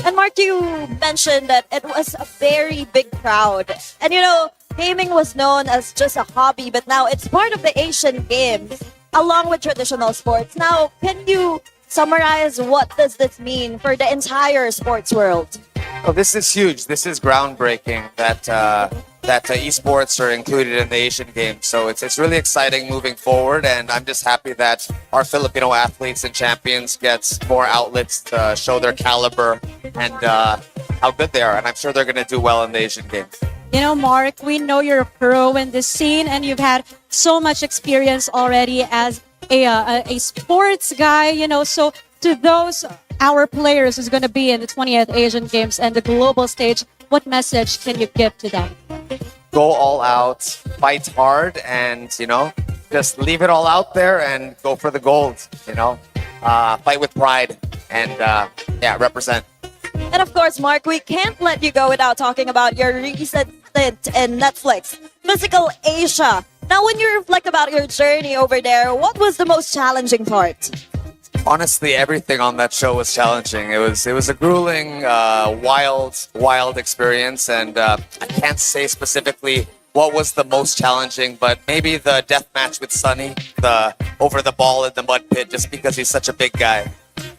And Mark, you mentioned that it was a very big crowd. And you know, gaming was known as just a hobby, but now it's part of the Asian Games, along with traditional sports. Now, can you summarize what does this mean for the entire sports world? Oh, this is huge. This is groundbreaking that esports are included in the Asian Games. So it's really exciting moving forward, and I'm just happy that our Filipino athletes and champions gets more outlets to show their caliber and how good they are. And I'm sure they're going to do well in the Asian Games. You know, Mark, we know you're a pro in this scene and you've had so much experience already as a sports guy, you know, so to those our players who's going to be in the 20th Asian Games and the global stage, what message can you give to them? Go all out, fight hard, and, you know, just leave it all out there and go for the gold, you know. Fight with pride and, yeah, represent. And of course, Mark, we can't let you go without talking about your recent stint in Netflix, Physical Asia. Now, when you reflect about your journey over there, what was the most challenging part? Honestly, everything on that show was challenging. It was a grueling, wild experience, and I can't say specifically what was the most challenging, but maybe the death match with Sunny, the over the ball in the mud pit, just because he's such a big guy.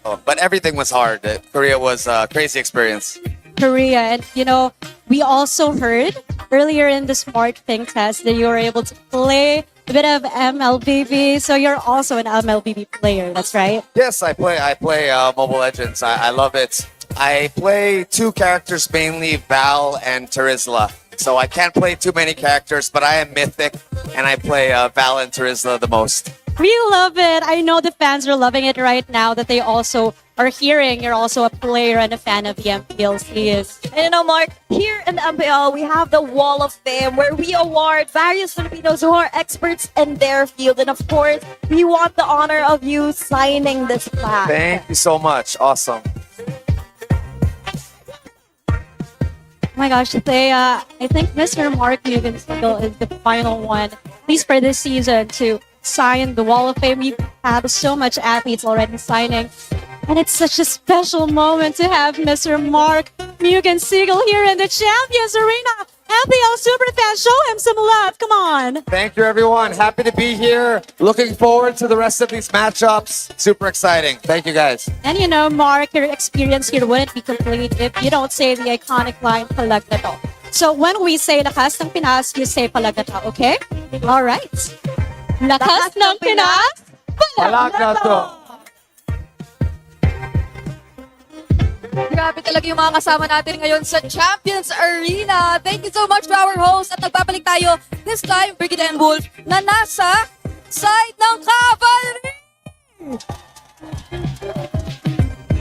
Oh, but everything was hard. Korea was a crazy experience. Korea, and you know, we also heard earlier in the Smart Thing test that you were able to play a bit of MLBB, so you're also an MLBB player, that's right? Yes, I play Mobile Legends. I love it. I play two characters mainly, Val and Terizla. So I can't play too many characters, but I am Mythic, and I play Val and Terizla the most. We love it. I know the fans are loving it right now that they also are hearing you're also a player and a fan of the MPLCs. And you know, Mark, here in the MPL, we have the Wall of Fame where we award various Filipinos who are experts in their field. And of course, we want the honor of you signing this plaque. Thank you so much. Awesome. Oh my gosh, today, I think Mr. Mark Mugensiegel is the final one, at least for this season, to sign the Wall of Fame. We've had so much athletes already signing. And it's such a special moment to have Mr. Mark Mugensiegel here in the Champions Arena. MPL Superfan, show him some love. Come on. Thank you, everyone. Happy to be here. Looking forward to the rest of these matchups. Super exciting. Thank you, guys. And you know, Mark, your experience here wouldn't be complete if you don't say the iconic line, palag na to. So when we say lakas ng Pinas, you say palag na to, okay? All right. Lakas ng Pinas, palag na to. Grabe talaga yung mga kasama natin ngayon sa Champions Arena. Thank you so much to our host. At nagbabalik tayo this time, Brigid and Wolf, na nasa side ng Cavalry.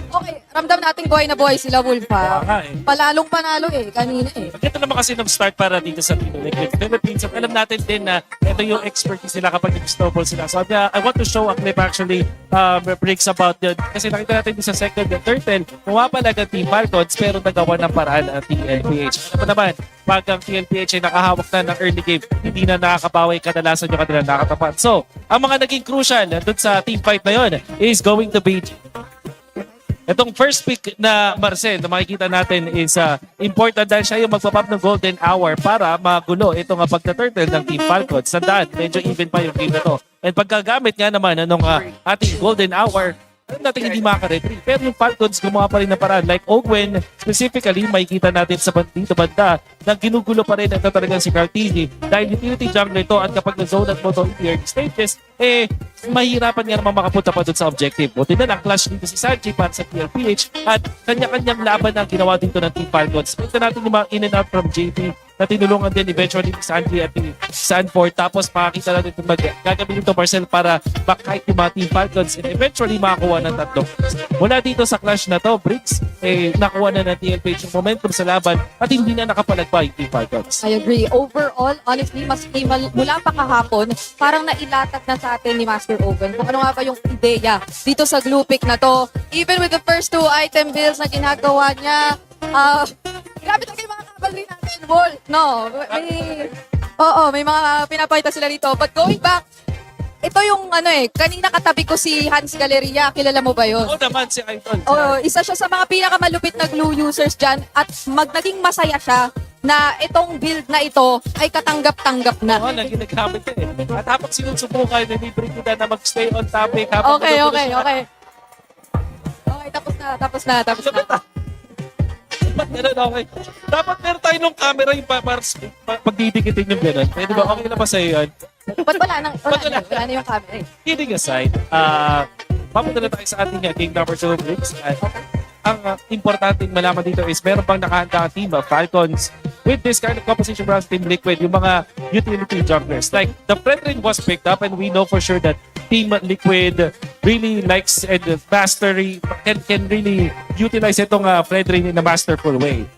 Okay, ramdam natin buhay na buhay sila, Wolf, ha? Palalong panalo kanina Maganda naman kasi ng start para dito sa Team Liquid Philippines. At alam natin din na ito yung expertise nila kapag nag-snowball sila. So I want to show a clip actually breaks about yun. Kasi nakita natin din sa second and third ten, pumapalag ang Team Falcons pero nagawa ng paraan ang Team LPH. Ano naman, pag ang Team LPH ay nakahawak na ng early game, hindi na nakakabawi, kadalasan yung kanila nakatapat. So, ang mga naging crucial dun sa team fight na yun is going to be itong first pick na Marcel na makikita natin is important dahil siya yung magpapap ng golden hour para magulo itong pagtaturtle ng Team Falcons. Sandaan, medyo even pa yung game na to. And pagkagamit nga naman ng ating golden hour, alam natin hindi makaka-retrieve. Pero yung Falcons gumawa pa rin na paraan. Like Ogwen, specifically, makikita natin sa dito banda na ginugulo pa rin ito talagang si Cartini. Dahil utility jungler ito at kapag na-zone at mo ito in early stages, mahirapan nga naman makapunta pa doon sa objective. Buti na lang, clash dito si Sanji para sa PLPH at kanya-kanyang laban na ginawa dito ng Team Falcons. Ito natin yung mga in and out from JP na tinulungan din eventually ni Sandy at ni Sanford. Tapos makakita natin ito gagamitin ito Marcel para back-hike yung mga Team Falcons and eventually makakuha ng 3. Mula dito sa clash na to, Bricks, nakuha na ng TLPH yung momentum sa laban at hindi na nakapalagpa yung Team Falcons. I agree. Overall, honestly, mula pa kahapon, parang nailatag na sa atin ni Master Owen kung ano nga ba yung ideya dito sa glue pick na to. Even with the first 2 item builds na ginagawa niya, grabe talaga yung mga cavalry natin involved. No, may mga pinapakita sila dito. But going back, ito yung kanina katabi ko si Hans Galleria. Kilala mo ba yun? Oo naman, si Idol. Isa siya sa mga pinakamalupit na glue users dyan at naging masaya siya na itong build na ito ay katanggap-tanggap na. Oo, nagamit ka eh. At habang sinusubukan, nilibre kita na mag-stay on topic. Okay. Okay, tapos na. Dapat meron, okay. Dapat meron tayo ng camera yung pagdidikitin yung gano'n. Pwede ba? Okay na ba sa'yo yun? Ba't wala na yung camera eh? Kidding aside, papunta na tayo sa ating game number 2 Bricks. Ang importanteng malaman dito is meron pang nakahanda ang team of Falcons with this kind of composition around Team Liquid, yung mga utility junglers. Like, the Fredrin was picked up and we know for sure that Team Liquid really likes and mastery can really utilize itong Fredrin in a masterful way.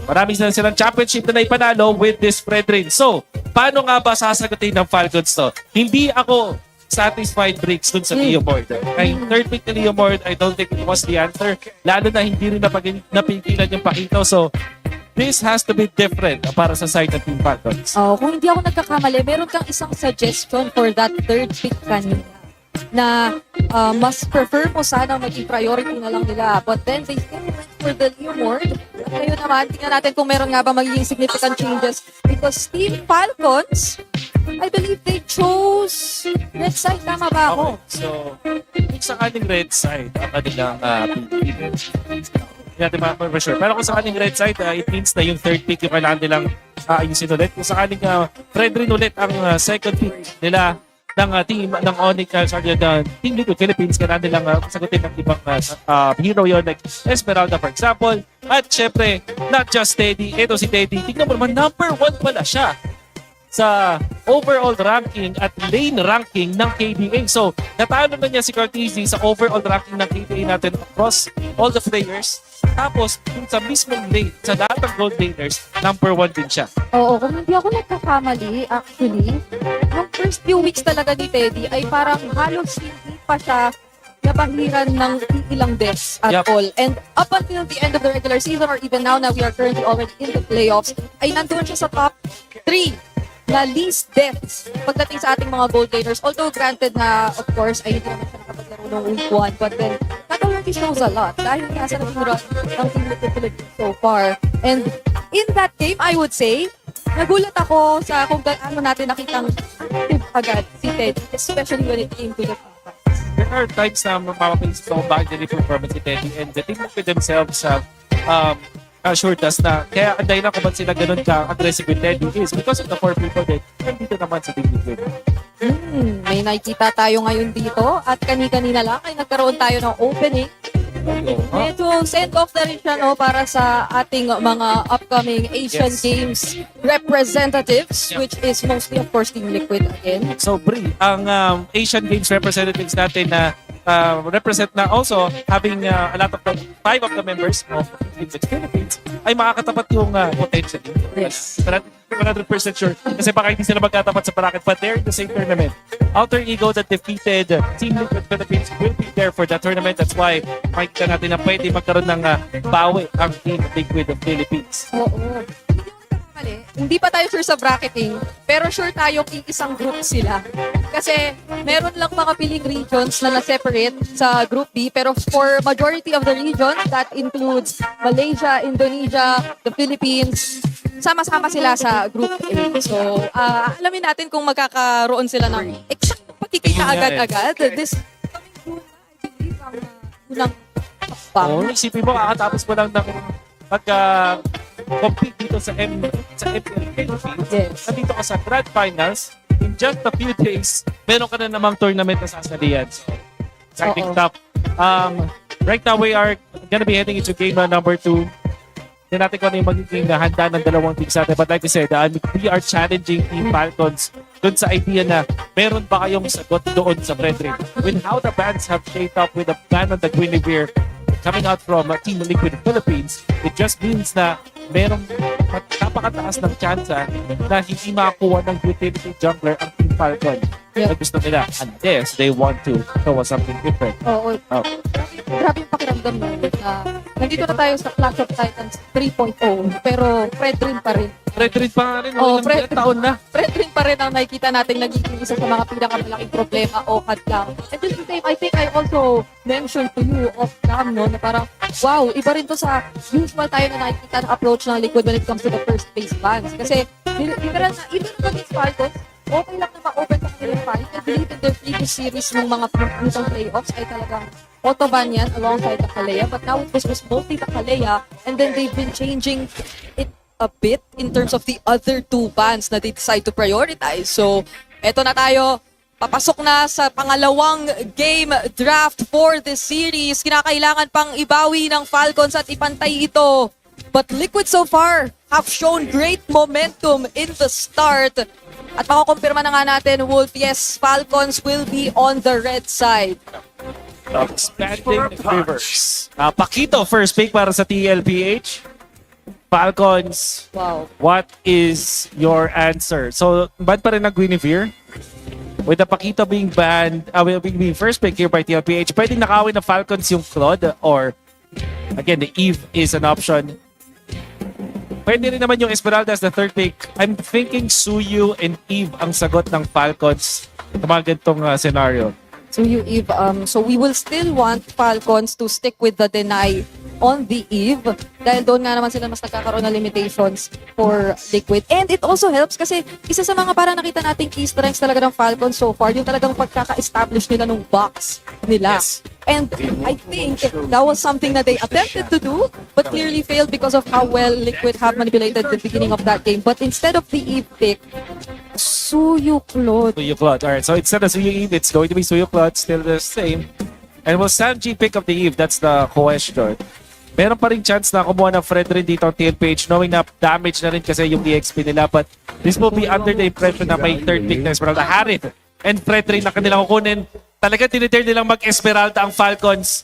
Marami silang championship na naipanalo with this Fredrin. So, paano nga ba sasagutin ng Falcons to? Hindi ako satisfied Bricks dun sa Leomord. Kay third pick ni Leomord, I don't think it was the answer. Lalo na hindi rin napigilan yung Pakito. So, this has to be different para sa side ng Team Falcons. Kung hindi ako nagkakamali, meron kang isang suggestion for that third pick kanina na mas prefer mo sana maging priority na lang nila. But then they still went for the Leomord. At ngayon naman, tingnan natin kung meron nga ba magiging significant changes because Team Falcons, I believe they chose red side. Tama ba ako? Okay, so kung sa ating red side, ang kanilang hindi natin ma-sure. Pero kung sa ating red side, it means na yung third pick yung kailangan nilang ayusin ulit. Kung sa ating Fredrin ulit ang second pick nila ng team ng Onyx, Team Liquid Philippines, kailangan nilang sagutin ng ibang hero yun like Esmeralda for example. At syempre, not just Teddy, ito si Teddy. Tignan mo naman, number 1 pala siya sa overall ranking at lane ranking ng KDA. So, natalo na niya si Cortese sa overall ranking ng KDA natin across all the players. Tapos, kung sa mismong lane, sa lahat ng gold laners, number 1 din siya. Oo, kung hindi ako nagkakamali, actually, yung first few weeks talaga ni Teddy ay parang halos hindi pa siya nabahiran ng ilang deaths at all. And up until the end of the regular season or even now na we are currently already in the playoffs, ay nandun siya sa top 3 na least deaths pagdating sa ating mga gold laners. Although granted na, of course, ay hindi naman siya nakapaglaro ng week 1, but then that already shows a lot dahil nga sa naging run ng Team Liquid Philippines so far. And in that game, I would say, nagulat ako sa kung gaano natin nakitang active agad si Ted, especially when it came to the defense. There are times na mapapapaisip ako bakit nila performance si Teddy and the Team Liquid themselves have assured us na kaya ang dahilan kung ba't sila ganun ka-aggressive with Teddy is because of the 4 people that nandito naman sa Team Liquid. May nakikita tayo ngayon dito at kanina lang ay nagkaroon tayo ng opening. Medyo send off na rin siya para sa ating mga upcoming Asian Games representatives, which is mostly of course Team Liquid again. So Bri, ang Asian Games representatives natin na represent na also having a lot of 5 of the members of Team Liquid Philippines ay makakatapat yung potential. Yes. 100% sure. Kasi baka hindi sila magkatapat sa bracket but they're in the same tournament. Alter Ego that defeated Team Liquid Philippines will be there for that tournament. That's why makikita natin na pwede magkaroon ng bawi ang Team Liquid of Philippines. Oo. Hindi pa tayo sure sa bracketing, pero sure tayong isang group sila. Kasi meron lang mga piling regions na na-separate sa Group B, pero for majority of the regions, that includes Malaysia, Indonesia, the Philippines, sama-sama sila sa Group A. So, alamin natin kung magkakaroon sila ng exact pagkikita agad-agad. This coming June, I believe, ang unang hakbang. Oo, isipin mo, kakatapos mo lang ng compete dito sa MPL Philippines. Yes. Nandito ka sa Grand Finals. In just a few days, meron ka na namang tournament na sasalihan. So, exciting stuff. Right now, we are gonna be heading into game number 2. Tingnan natin kung ano yung magiging handa ng dalawang teams natin. But like I said, we are challenging Team Falcons dun sa idea na meron ba kayong sagot doon sa Frederick. With how the bands have shaped up with the ban on the Guinevere coming out from Team Liquid Philippines, it just means na merong napakataas ng tsansa na hindi makakuha ng utility jungler ang Team Falcon na gusto nila unless they want to show us something different. Oo. Grabe yung pakiramdam na nandito na tayo sa Clash of Titans 3.0 pero Fredrin pa rin. Fredrin pa rin. Ilang taon na. Fredrin pa rin ang nakikita natin nagiging isa sa mga pinakamalaking problema o hadlang. And then the same, I think I also mentioned to you off cam, no, na parang, wow, iba rin to sa usual tayo na nakikita ng approach ng Liquid when it comes to the first base bans. Kasi, even against Falcons, okay lang na ma-open sa kanilang fight. I believe in their previous series ng mga puntang playoffs ay talagang autoban yan alongside the Kalea. But now it was mostly the Kalea and then they've been changing it a bit in terms of the other two bans na they decide to prioritize. So, eto na tayo. Papasok na sa pangalawang game draft for this series. Kinakailangan pang ibawi ng Falcons at ipantay ito. But Liquid so far have shown great momentum in the start. At makukumpirma na nga natin, Wolf, yes, Falcons will be on the red side. Expanding Rivers. Pakito, first pick para sa TLPH. Falcons, wow. What is your answer? So, ban pa rin ng Guinevere. With the Pakito being banned, being first pick here by TLPH, pwedeng nakawin ng Falcons yung Claude or, again, the Eve is an option. Pwede rin naman yung Esmeralda as the third pick. I'm thinking Suyu and Eve ang sagot ng Falcons sa mga ganitong scenario. Suyu, Eve, so we will still want Falcons to stick with the deny on the Eve dahil doon nga naman sila mas nagkakaroon ng limitations for Liquid. And it also helps kasi isa sa mga parang nakita nating key strengths talaga ng Falcons so far, yung talagang pagkaka-establish nila nung box nila. Yes. And I think that was something that they attempted to do but clearly failed because of how well Liquid have manipulated the beginning of that game. But instead of the Eve pick, Suyu Claude. Suyu Claude. Alright, so instead of Suyu Eve, it's going to be Suyu Claude, still the same. And will Sanji pick up the Eve? That's the question. Meron pa rin chance na kumuha ng Fredrin dito ang TLPH knowing na damage na rin kasi yung EXP nila. But this will be under the impression na may third pick na Esmeralda. Harith and Fredrin na kanilang kukunin. Talaga tinitare nilang mag-Esmeralda ang Falcons.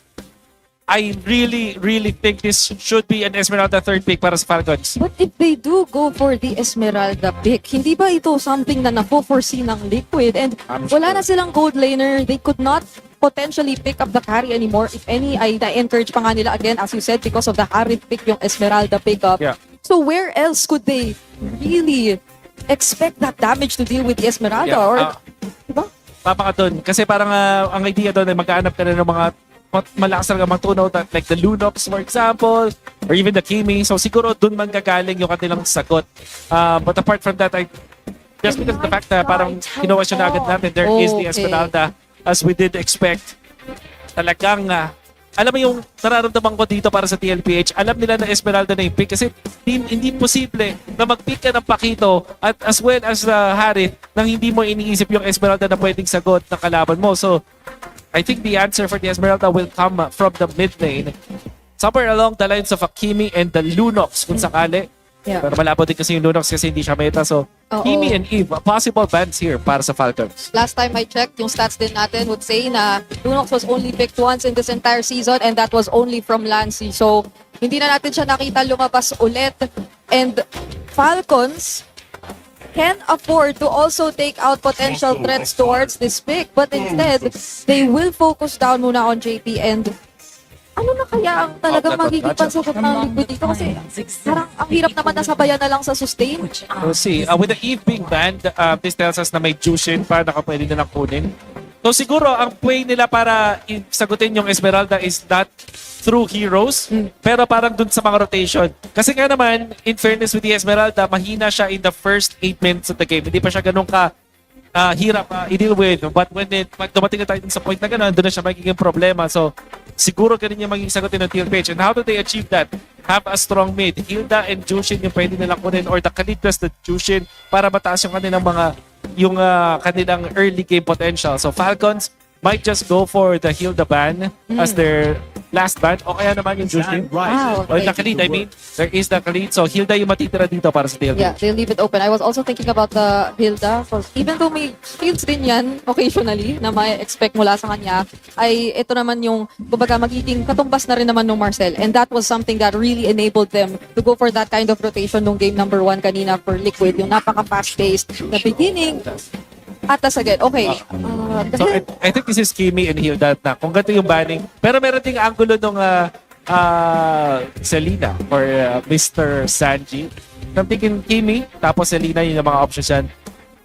I really think this should be an Esmeralda third pick para sa Falcons. But if they do go for the Esmeralda pick, hindi ba ito something na napo-foresee ng Liquid? And wala na silang gold laner. They could not potentially pick up the carry anymore. If any, ay na-encourage pa nga nila again, as you said, because of the Harith pick, yung Esmeralda pickup. Yeah. So where else could they really expect that damage to deal with the Esmeralda? Yeah. Or, diba? Tama ka dun. Kasi parang ang idea doon ay magkahanap ka na ng mga malakas talaga matunaw like the Lunox for example or even the Kimi. So siguro dun man gagaling yung kanilang sagot. But apart from that, just because of the fact na parang ginawa siya na agad natin, there is the Esmeralda as we did expect. Talagang alam mo yung nararamdaman ko dito para sa TLPH, alam nila na Esmeralda na yung pick kasi hindi posible na mag-pick ka ng Pakito at as well as Harith nang hindi mo iniisip yung Esmeralda na pwedeng sagot ng kalaban mo. So I think the answer for the Esmeralda will come from the mid lane. Somewhere along the lines of Kimi and the Lunox kung sakali. Yeah. Pero malabo din kasi yung Lunox kasi hindi siya meta. So, Kimi and Eve, possible bans here para sa Falcons. Last time I checked, yung stats din natin would say na Lunox was only picked once in this entire season and that was only from Lancy. So, hindi na natin siya nakita lumabas ulit. And Falcons can afford to also take out potential threats towards this pick. But instead, they will focus down muna on JP and ano na kaya ang talagang magiging pansagot ng Liquid dito? Kasi parang ang hirap naman nasabayan na lang sa sustain. We'll see. With the Eve being banned, this tells us na may Jushin pa na pwede nilang kunin. So siguro, ang way nila para sagutin yung Esmeralda is not through heroes, pero parang dun sa mga rotation. Kasi nga naman, in fairness with the Esmeralda, mahina siya in the first 8 minutes of the game. Hindi pa siya ganun ka hirap i-deal with. But when pag dumating na tayo sa point na gano'n, doon na siya magiging problema. So, siguro ganun yung magiging sagutin ng TLPH. And how do they achieve that? Have a strong mid. Hilda and Jushin yung pwede nilang kunin or the Khalid plus the Jushin para mataas yung kanilang kanilang early game potential. So, Falcons might just go for the Hilda ban as their last ban o kaya naman yung Jushin. Wow, O naka-lead, I mean, there is naka-lead. So Hilda yung matitira dito para sa TLPH. Yeah, they'll leave it open. I was also thinking about the Hilda. For, even though may fields din yan occasionally na may expect mula sa kanya, ay ito naman yung, kumbaga, magiging katumbas na rin naman ng Marcel. And that was something that really enabled them to go for that kind of rotation nung game number 1 kanina for Liquid. Yung napaka-fast-paced na beginning. Atas again. Okay. So I think this is Kimi and Hilda na kung ganito yung banning. Pero meron ding angulo nung Selena or Mr. Sanji. I'm thinking Kimi, tapos Selena yung mga options yan.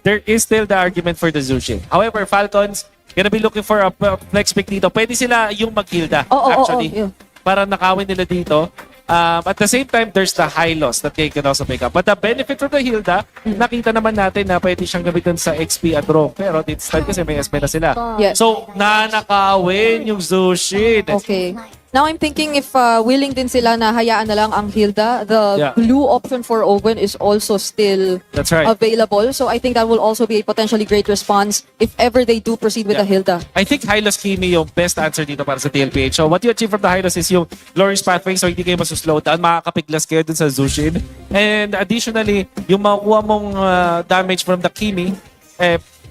There is still the argument for the Zushin. However, Falcons gonna be looking for a flex pick dito. Pwede sila yung mag-Hilda, actually. Para nakawin nila dito. At the same time, there's the high loss that they can also pick up. But the benefit for the Hilda, nakita naman natin na pwede siyang gamitin sa XP at roam. Pero this time kasi may SP na sila. Yes. So, nanakawin yung Zushin. Okay. Now I'm thinking if willing din sila na hayaan na lang ang Hilda, the glue option for Owen is also still That's right. available. So I think that will also be a potentially great response if ever they do proceed with the Hilda. I think Hylos Kimi yung best answer dito para sa TLPH. So what you achieve from the Hylos is yung Glorious Pathway, so hindi kayo masuslow down, makakapiglas kayo dun sa Zushin. And additionally, yung makuha mong damage from the Kimi,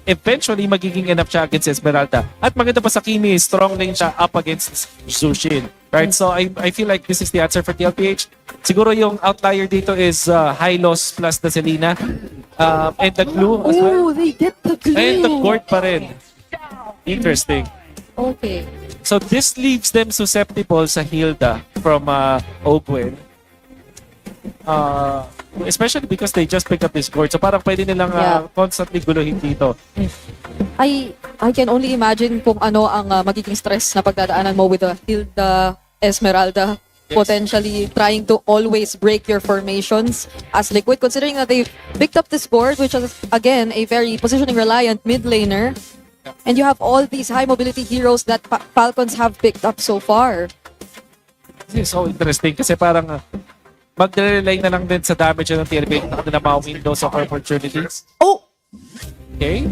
eventually magiging enough siya against Esmeralda. At maganda pa sa Kimi, strong lane siya up against Zushin. Right? So I feel like this is the answer for TLPH. Siguro yung outlier dito is high loss plus the Selena. And the glue as well. Oh, they get the glue. And the court pa rin. Interesting. Okay. So this leaves them susceptible sa Hilda from Ogwen. Especially because they just picked up this court. So parang pwede nilang constantly guluhin dito. I can only imagine kung ano ang magiging stress na pagdadaanan mo with the Hilda Esmeralda. Potentially trying to always break your formations as Liquid, considering that they picked up this board, which is again a very positioning reliant mid laner. And you have all these high mobility heroes that Falcons have picked up so far. This is so interesting kasi parang mag-rely na lang din sa damage ng TLP na kanila mga windows of opportunities. Oh! Okay.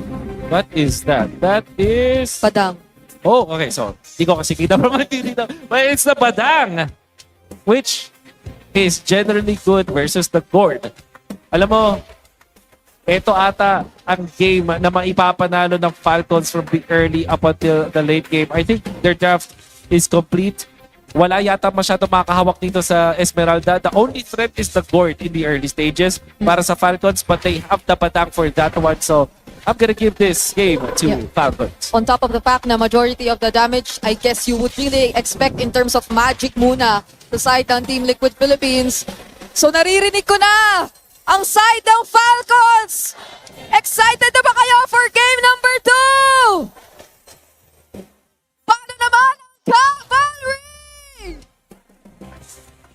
What is that? That is... Badang. Oh, okay. So, di ko kasi kita from dito. But it's the Badang, which is generally good versus the Gourd. Alam mo, ito ata ang game na maipapanalo ng Falcons from the early up until the late game. I think their draft is complete. Wala yata masyado makakahawak dito sa Esmeralda. The only threat is the Gourd in the early stages para sa Falcons, but they have the Badang for that one. So, I'm gonna give this game to Falcons. On top of the fact na majority of the damage, I guess you would really expect in terms of magic muna sa side ng Team Liquid Philippines. So naririnig ko na ang side ng Falcons! Excited na ba kayo for game number 2? Paano naman ang Cavalry?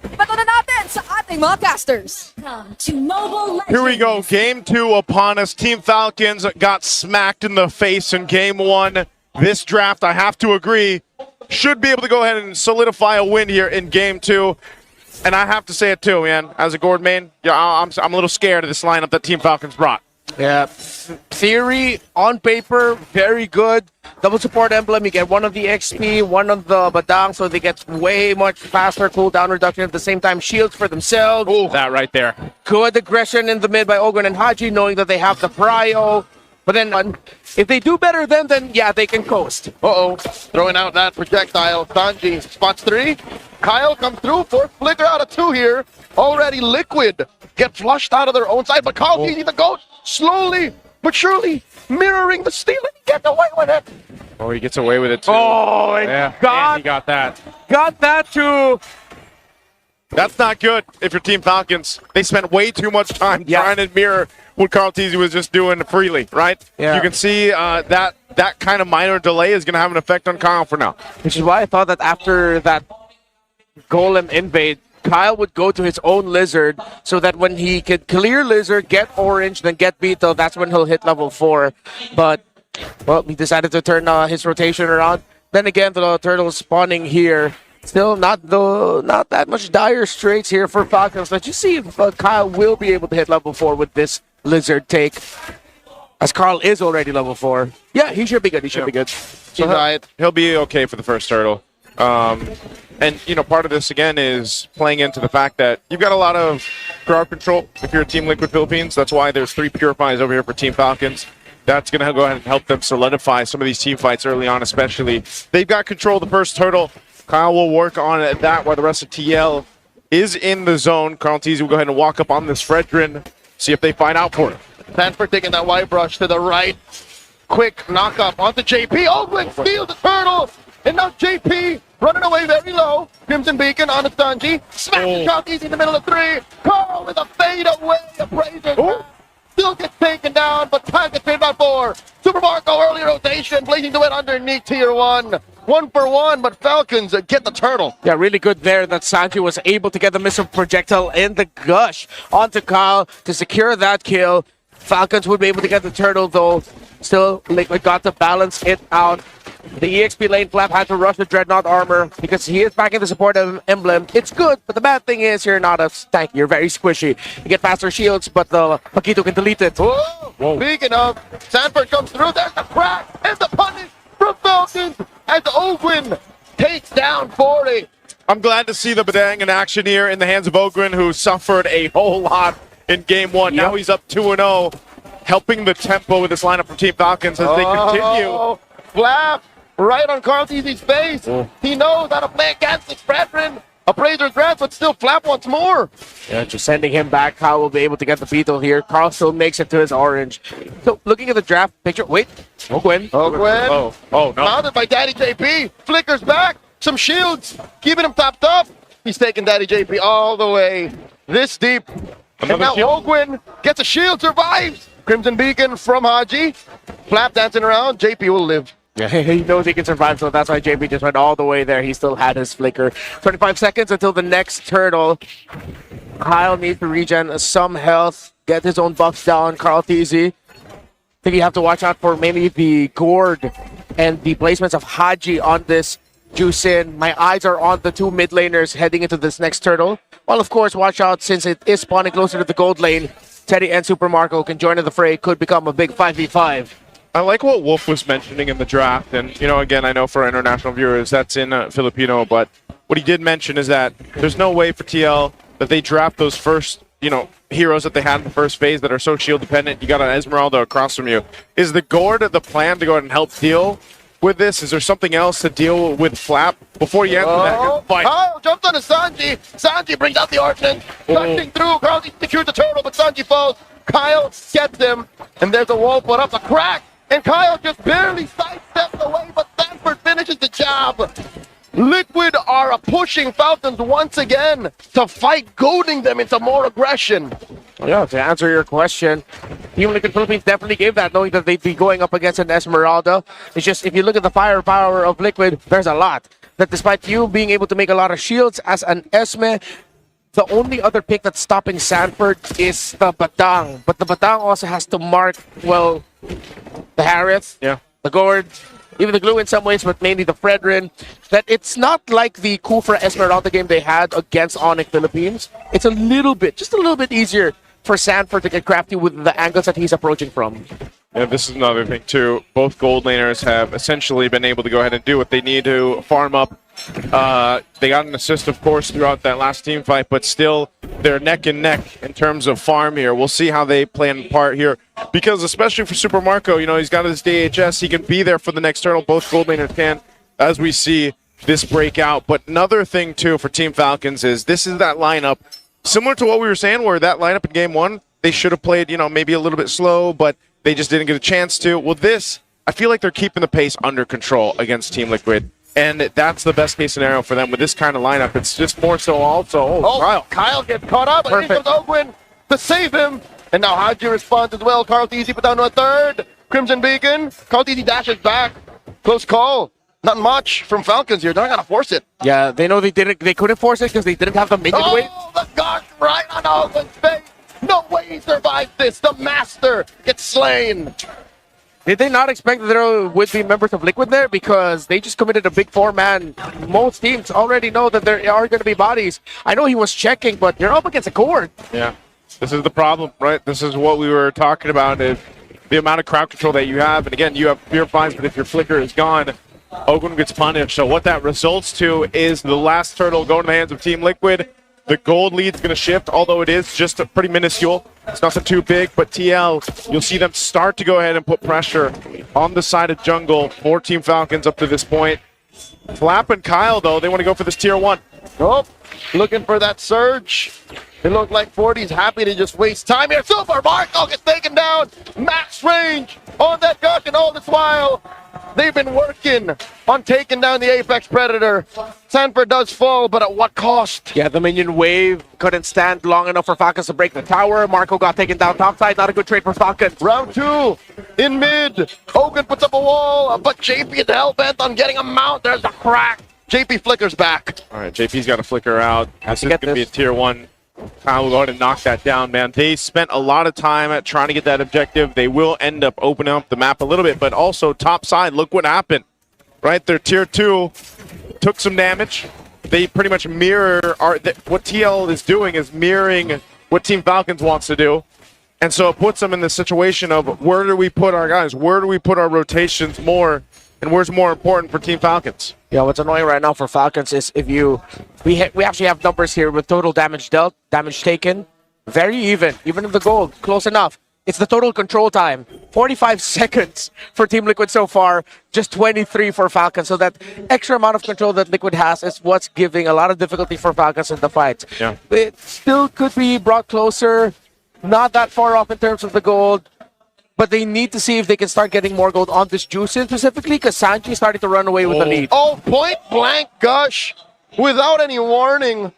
Ibato na natin sa ating mga casters. Here we go, game 2 upon us. Team Falcons got smacked in the face in game 1. This draft, I have to agree, should be able to go ahead and solidify a win here in game 2. And I have to say it too, man. As a Gord main, I'm a little scared of this lineup that Team Falcons brought. Yeah, theory on paper, very good. Double support emblem, you get one of the XP, one of the Badang, so they get way much faster cooldown reduction at the same time. Shields for themselves. Ooh, that right there. Good aggression in the mid by Ogun and Haji, knowing that they have the prio. But then, if they do better then yeah, they can coast. Uh-oh, throwing out that projectile. Sanji spots 3. Kyle comes through, 4th flicker out of 2 here. Already Liquid get flushed out of their own side, but Kyle using the goat slowly but surely mirroring the steal and he gets away with it. Oh, he gets away with it too. Oh, and he got that. Got that too. That's not good if you're Team Falcons. They spent way too much time trying to mirror what Carl Teasy was just doing freely, right? Yeah. You can see that kind of minor delay is going to have an effect on Kyle for now. Which is why I thought that after that Golem invade, Kyle would go to his own Lizard so that when he could clear Lizard, get Orange, then get Beetle, that's when he'll hit level 4. But, well, he decided to turn his rotation around. Then again, the Turtles spawning here. Still not that much dire straits here for Falcons. But you see if Kyle will be able to hit level 4 with this Lizard take. As Carl is already level 4. Yeah, he should be good. He should be good. So he'll be okay for the first turtle. And, part of this, again, is playing into the fact that you've got a lot of crowd control if you're Team Liquid Philippines. That's why there's 3 Purifies over here for Team Falcons. That's going to go ahead and help them solidify some of these team fights early on, especially. They've got control of the first turtle. Kyle will work on that while the rest of TL is in the zone. Carl Teasy will go ahead and walk up on this Fredrin, see if they find out for it. Sanford taking that white brush to the right. Quick knock up onto JP. Ogwin steals the turtle. And now JP running away very low. Crimson Beacon on the Sanji. Smash the shot easy in the middle of 3. Carl with a fade away. Appraiser still gets taken down, but time gets paid by 4. Super Marco early rotation, blazing to it underneath tier 1. 1 for 1, but Falcons get the turtle. Yeah, really good there that Sanji was able to get the missile projectile in the gush onto Kyle to secure that kill. Falcons would be able to get the turtle, though. Still, Liquid got to balance it out. The EXP lane Flap had to rush the Dreadnought armor because he is back in the support emblem. It's good, but the bad thing is you're not a tank. You're very squishy. You get faster shields, but the Paquito can delete it. Whoa. Speaking of, Sanford comes through. There's the crack and the punish from Falcons as Ogwin takes down 40. I'm glad to see the Badang in action here in the hands of Ogwin, who suffered a whole lot in Game 1. Now he's up 2-0, helping the tempo with this lineup from Team Falcons as they continue. Flap right on Carl Teasy's face. He knows how to play against this Fredrin. Appraiser grabs, but still Flap wants more. Yeah, just sending him back. Kyle will be able to get the beetle here. Carl still makes it to his orange. So, looking at the draft picture, wait, Ogwin. Ogwin. Oh, no. Mounted by Daddy JP. Flickers back. Some shields. Keeping him topped up. He's taking Daddy JP all the way this deep. And now Ogwin gets a shield, survives. Crimson Beacon from Haji. Flap dancing around. JP will live. Yeah, he knows he can survive, so that's why JP just went all the way there. He still had his flicker. 25 seconds until the next turtle. Kyle needs to regen some health, get his own buffs down. Carl Teasy. I think you have to watch out for mainly the gourd and the placements of Haji on this Juicin. My eyes are on the 2 mid laners heading into this next turtle. Well, of course, watch out since it is spawning closer to the gold lane. Teddy and Super Marco can join in the fray. Could become a big 5v5. I like what Wolf was mentioning in the draft, and again, I know for our international viewers that's in Filipino, but what he did mention is that there's no way for TL that they draft those first, heroes that they had in the first phase that are so shield dependent. You got an Esmeralda across from you. Is the gourd the plan to go ahead and help deal with this? Is there something else to deal with Flap before you enter that fight? Kyle jumps on to Sanji. Sanji brings out the ordnance. Touching through. Carl secures the turtle, but Sanji falls. Kyle gets him, and there's a wall put up, a crack. And Kyle just barely sidesteps away, but Sanford finishes the job. Liquid are pushing Falcons once again to fight, goading them into more aggression. Yeah, to answer your question, Team Liquid Philippines definitely gave that, knowing that they'd be going up against an Esmeralda. It's just, if you look at the firepower of Liquid, there's a lot. That despite you being able to make a lot of shields as an Esme, the only other pick that's stopping Sanford is the Batang. But the Batang also has to mark, well, the Harith, the Gourd, even the Glue in some ways, but mainly the Fredrin. That it's not like the Kufra Esmeralda game they had against Onyx Philippines. It's a little bit, just a little bit easier for Sanford to get crafty with the angles that he's approaching from. Yeah, this is another thing too. Both gold laners have essentially been able to go ahead and do what they need to farm up. They got an assist, of course, throughout that last team fight, but still they're neck and neck in terms of farm here. We'll see how they play in part here, because especially for Super Marco, he's got his DHS. He can be there for the next turtle. Both gold laners can, as we see this break out. But another thing too for Team Falcons is this is that lineup, similar to what we were saying, where that lineup in Game 1, they should have played, maybe a little bit slow, but they just didn't get a chance to. Well, this, I feel like they're keeping the pace under control against Team Liquid. And that's the best case scenario for them with this kind of lineup. It's just more so also. Kyle gets caught up. And here comes Ogwin to save him. And now Haji responds as well. Carl Teasy put down to a third. Crimson Beacon. Carl Teasy dashes back. Close call. Not much from Falcons here. They're not going to force it. Yeah, they know they couldn't force it because they didn't have the minion wave. The gun right on Ogwin's face. No way he survived this. The master gets slain. Did they not expect that there would be members of Liquid there? Because they just committed a big 4-man. Most teams already know that there are going to be bodies. I know he was checking, but you're up against a core. Yeah, this is the problem, right? This is what we were talking about, is the amount of crowd control that you have. And again, you have Purifies, but if your flicker is gone, Ogun gets punished. So what that results to is the last turtle going to the hands of Team Liquid. The gold lead's going to shift, although it is just pretty minuscule. It's nothing too big, but TL, you'll see them start to go ahead and put pressure on the side of jungle for Team Falcons up to this point. Flap and Kyle, though, they want to go for this tier 1. Oh, looking for that surge. It looked like 40's happy to just waste time here. Super Marco gets taken down. Max range on that Gush, and all this while, they've been working on taking down the Apex Predator. Sanford does fall, but at what cost? Yeah, the minion wave couldn't stand long enough for Falcons to break the tower. Marco got taken down topside. Not a good trade for Falcons. Round 2, in mid. Hogan puts up a wall, but JP is hell-bent on getting a mount. There's a crack. JP flickers back. All right, JP's got to flicker out. This is going to be a tier 1. Kyle will go ahead and knock that down, man. They spent a lot of time at trying to get that objective. They will end up opening up the map a little bit, but also top side, look what happened. Right there, tier 2 took some damage. They pretty much mirror what TL is doing is mirroring what Team Falcons wants to do. And so it puts them in the situation of where do we put our guys? Where do we put our rotations more? And where's more important for Team Falcons? Yeah, what's annoying right now for Falcons is we actually have numbers here with total damage dealt, damage taken, very even in the gold, close enough. It's the total control time, 45 seconds for Team Liquid so far, just 23 for Falcons. So that extra amount of control that Liquid has is what's giving a lot of difficulty for Falcons in the fight. Yeah. It still could be brought closer, not that far off in terms of the gold. But they need to see if they can start getting more gold on this Juicin specifically, because Sanji started to run away with the lead. Oh, point blank Gush, without any warning.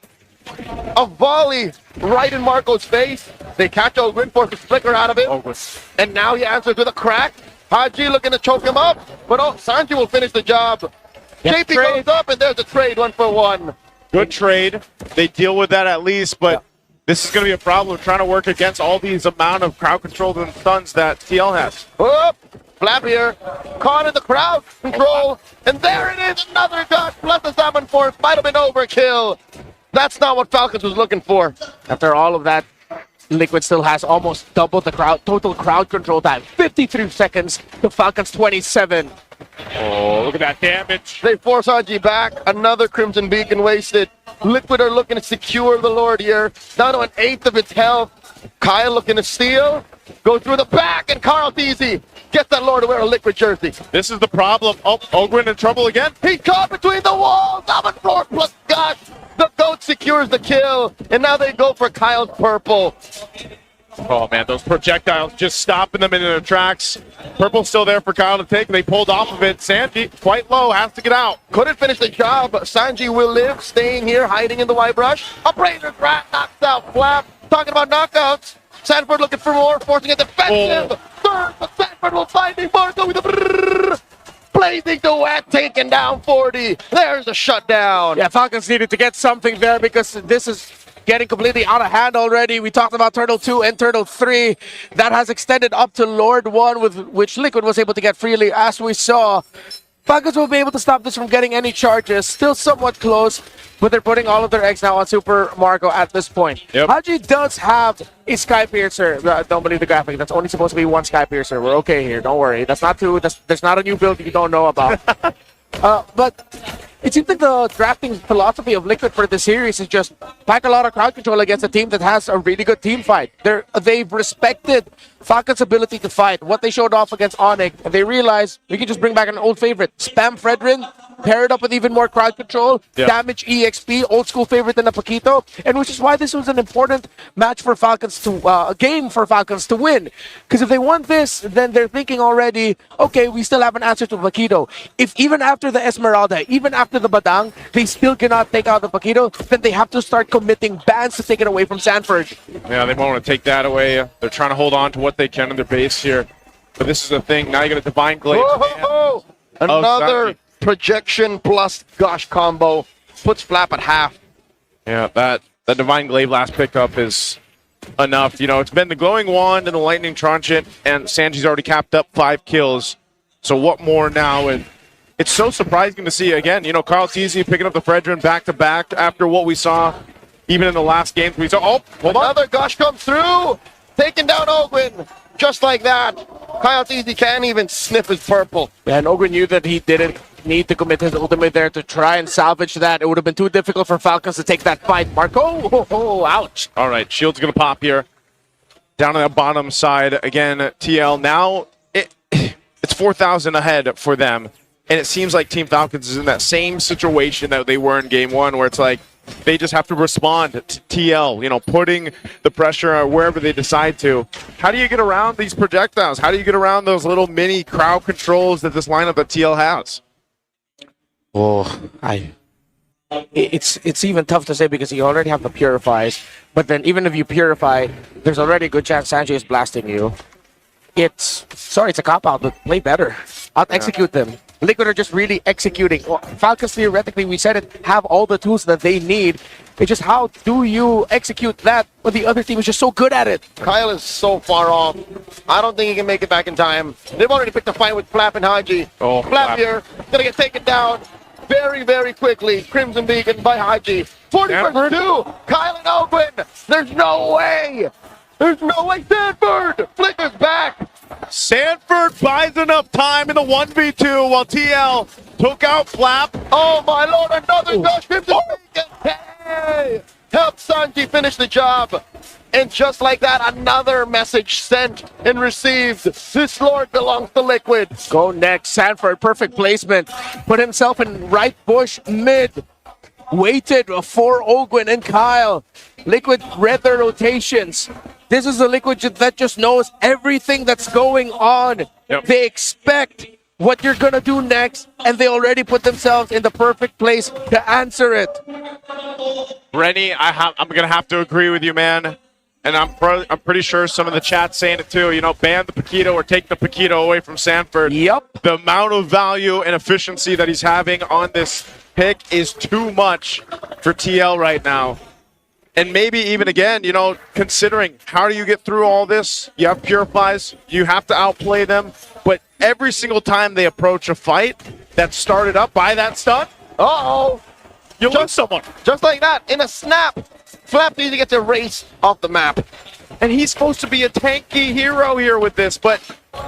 A volley right in Marco's face. They catch Ogrin, force a flicker out of it. And now he answers with a crack. Haji looking to choke him up, but Sanji will finish the job. Yeah, JP goes up, and there's a trade 1-for-1. Good trade. They deal with that at least, but this is going to be a problem trying to work against all these amount of crowd control and stuns that TL has. Oh, Flap here, caught in the crowd control, and there it is, another Gush plus the 7-4. Might have been overkill. That's not what Falcons was looking for. After all of that, Liquid still has almost double the total crowd control time. 53 seconds to Falcons 27. Oh, look at that damage. They force Haji back. Another Crimson Beacon wasted. Liquid are looking to secure the Lord here. Down to an 1/8 of its health. Kyle looking to steal. Go through the back, and Carl Teasy gets that Lord to wear a Liquid jersey. This is the problem. Oh, Ogrin in trouble again. He caught between the walls. 7-4 plus Gush. The GOAT secures the kill, and now they go for Kyle's purple. Oh, man, those projectiles just stopping them in their tracks. Purple's still there for Kyle to take. They pulled off of it. Sanji, quite low, has to get out. Couldn't finish the job. Sanji will live, staying here, hiding in the white brush. A Brazier rat knocks out Flap. Talking about knockouts. Sanford looking for more, forcing a defensive. Third, but Sanford will find Marco with a brrrr. Blazing duet, taking down 40. There's a shutdown. Yeah, Falcons needed to get something there because this is getting completely out of hand already. We talked about Turtle 2 and Turtle 3. That has extended up to Lord 1, with which Liquid was able to get freely, as we saw. Falcons will be able to stop this from getting any charges. Still somewhat close, but they're putting all of their eggs now on Super Marco at this point. Yep. Haji does have a Sky Piercer. Don't believe the graphic. That's only supposed to be one Sky Piercer. We're okay here. Don't worry. That's not two. There's not a new build you don't know about. But it seems like the drafting philosophy of Liquid for this series is just pack a lot of crowd control against a team that has a really good team fight. They've respected Falcons' ability to fight. What they showed off against Onyx, and they realized we can just bring back an old favorite. Spam Fredrin, pair it up with even more crowd control, damage EXP, old school favorite in a Paquito, and which is why this was an important match for Falcons to, a game for Falcons to win. Because if they won this, then they're thinking already, okay, we still have an answer to Paquito. If even after the Esmeralda, even after the Badang, they still cannot take out the Paquito, then they have to start committing bans to take it away from Sanford. Yeah, they won't want to take that away. They're trying to hold on to what they can in their base here. But this is the thing. Now you got a Divine Glaive. Another projection plus Gush combo puts Flap at half. Yeah, that Divine Glaive last pickup is enough. You know, it's been the Glowing Wand and the Lightning Tranchant, and Sanji's already capped up 5 kills. So what more now? And it's so surprising to see, again, you know, Carl Teasy picking up the Fredrin back-to-back after what we saw even in the last game. We saw, oh, hold on. Another Gush comes through, taking down Ogwin. Just like that. Kyle Teasy can't even sniff his purple. And Ogre knew that he didn't need to commit his ultimate there to try and salvage that. It would have been too difficult for Falcons to take that fight. Marco, ouch. All right, shield's going to pop here. Down on the bottom side, again, TL. Now it's 4,000 ahead for them. And it seems like Team Falcons is in that same situation that they were in Game 1, where it's like they just have to respond to TL, you know, putting the pressure wherever they decide to. How do you get around these projectiles? How do you get around those little mini crowd controls that this lineup that TL has? Oh, it's even tough to say because you already have the purifies. But then even if you purify, there's already a good chance Sanji is blasting you. It's a cop-out, but play better. Out-execute them. Liquid are just really executing. Well, Falcons, theoretically, we said it, have all the tools that they need. It's just how do you execute that when the other team is just so good at it? Kyle is so far off. I don't think he can make it back in time. They've already picked a fight with Flap and Haji. Oh, Flap here, gonna get taken down very, very quickly. Crimson Beacon by Haji. 40 versus 2. Kyle and Ogwin. There's no way. There's no way. Sanford flickers back. Sanford buys enough time in the 1v2 while TL took out Flap. Oh my lord, another gush. Crimson Beacon. Hey! Help Sanji finish the job. And just like that, another message sent and received. This lord belongs to Liquid. Go next, Sanford. Perfect placement. Put himself in right bush mid. Waited for Ogwin and Kyle. Liquid read their rotations. This is a Liquid that just knows everything that's going on. Yep. They expect what you're going to do next, and they already put themselves in the perfect place to answer it. Rennie, I'm going to have to agree with you, man. And I'm pretty sure some of the chat's saying it too. You know, ban the Paquito or take the Paquito away from Sanford. Yep. The amount of value and efficiency that he's having on this pick is too much for TL right now. And maybe even again, you know, considering how do you get through all this? You have purifies, you have to outplay them. But every single time they approach a fight that's started up by that stun, uh-oh, you lose someone. Just like that, in a snap. Flap needs to get erased off the map. And he's supposed to be a tanky hero here with this, but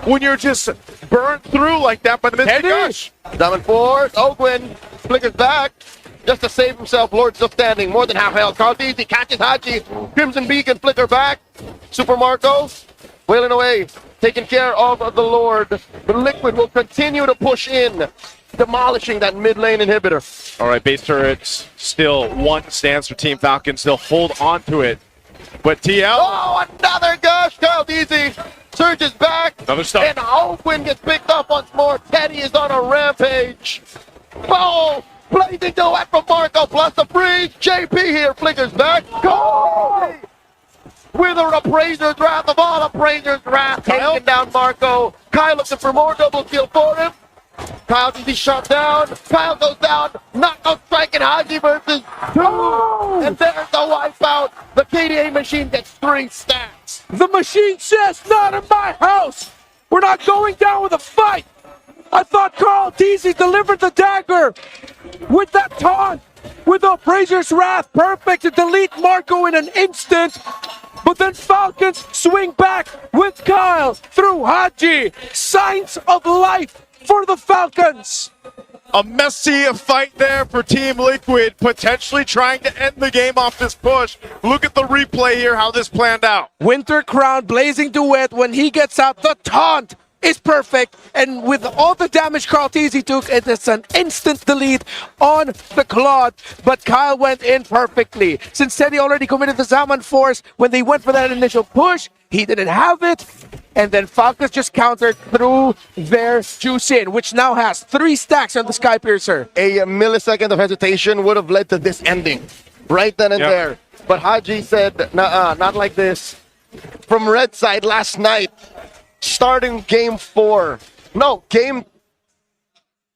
when you're just burned through like that by the mid gosh. Diamond forward, Ogwin flickers back just to save himself. Lord still standing, more than half health. Carl Deasy catches Haji. Crimson Beacon flicker back. Super Marco wailing away, taking care of the Lord. The Liquid will continue to push in, demolishing that mid lane inhibitor. All right, base turrets still one stands for Team Falcons. They'll hold on to it. But TL. Oh, another gush. Kyle Deasy surges back. Another stop. And Ogwin gets picked up once more. Teddy is on a rampage. Oh, blazing duet from Marco plus the freeze. JP here flickers back. Go! With a Appraiser's Wrath of all Appraiser's Wrath. Taking down Marco. Kyle looking for more double kill for him. Kyle Deasy shot down. Kyle goes down. Knockout strike and Haji versus 2. And there's the wipeout. The KDA machine gets 3 stacks. The machine says, not in my house. We're not going down with a fight. I thought Carl Deasy delivered the dagger with that taunt, with the Appraiser's Wrath, perfect to delete Marco in an instant. But then Falcons swing back with Kyle through Haji. Signs of life for the Falcons. A messy fight there for Team Liquid, potentially trying to end the game off this push. Look at the replay here, how this planned out. Winter Crown blazing duet when he gets out. The taunt is perfect. And with all the damage Carl Deasy took, it is an instant delete on the Claude. But Kyle went in perfectly. Since Teddy already committed the Zaman Force, when they went for that initial push, he didn't have it. And then Falcons just countered through their juice in, which now has 3 stacks on the Sky Piercer. A millisecond of hesitation would have led to this ending right then and there. But Haji said, nah, not like this. From Red side last night, starting game 4. No, game...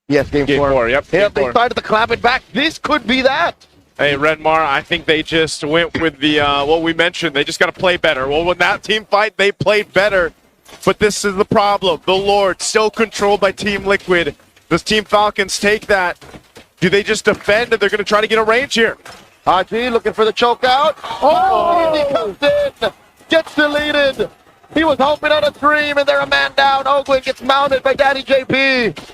Yes, game 4. Yep, yeah, game they 4. started to clap it back. This could be that. Hey, Redmar, I think they just went with the, what we mentioned. They just got to play better. Well, when that team fight, they played better. But this is the problem. The Lord still controlled by Team Liquid. Does Team Falcons take that? Do they just defend and they're going to try to get a range here? Haji looking for the choke out. Oh, he comes in. Gets deleted. He was hoping on a dream and they're a man down. Oakland gets mounted by Daddy JP.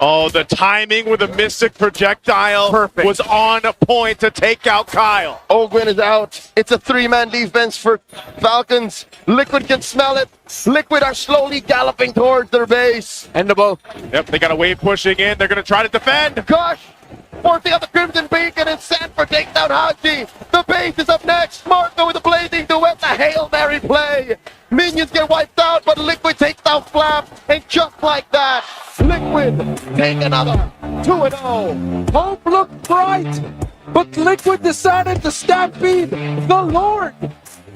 Oh, the timing with the Mystic projectile was on point to take out Kyle. Ogwin is out. It's a three-man defense for Falcons. Liquid can smell it. Liquid are slowly galloping towards their base. Endable. Yep, they got a wave pushing in. They're going to try to defend. Gosh! Forcing out the Crimson Beacon and Sanford takes down Haji. The base is up next. Marco with the blazing duet, the Hail Mary play. Minions get wiped out, but Liquid takes down Flap. And just like that, Liquid take another 2-0. Hope looked bright, but Liquid decided to stampede the Lord.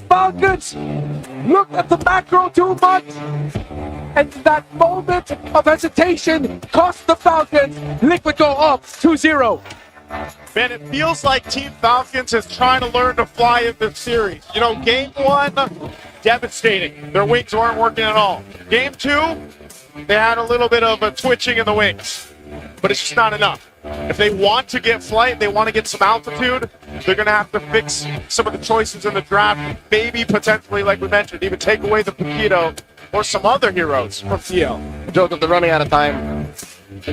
Falcons looked at the macro too much, and that moment of hesitation cost the Falcons. Liquid go up 2-0. Man, it feels like Team Falcons is trying to learn to fly in this series. You know, game one, devastating. Their wings weren't working at all. Game two, they had a little bit of a twitching in the wings, but it's just not enough. If they want to get flight, they want to get some altitude, they're going to have to fix some of the choices in the draft. Maybe potentially, like we mentioned, even take away the Paquito or some other heroes from TL. Joseph, they're running out of time.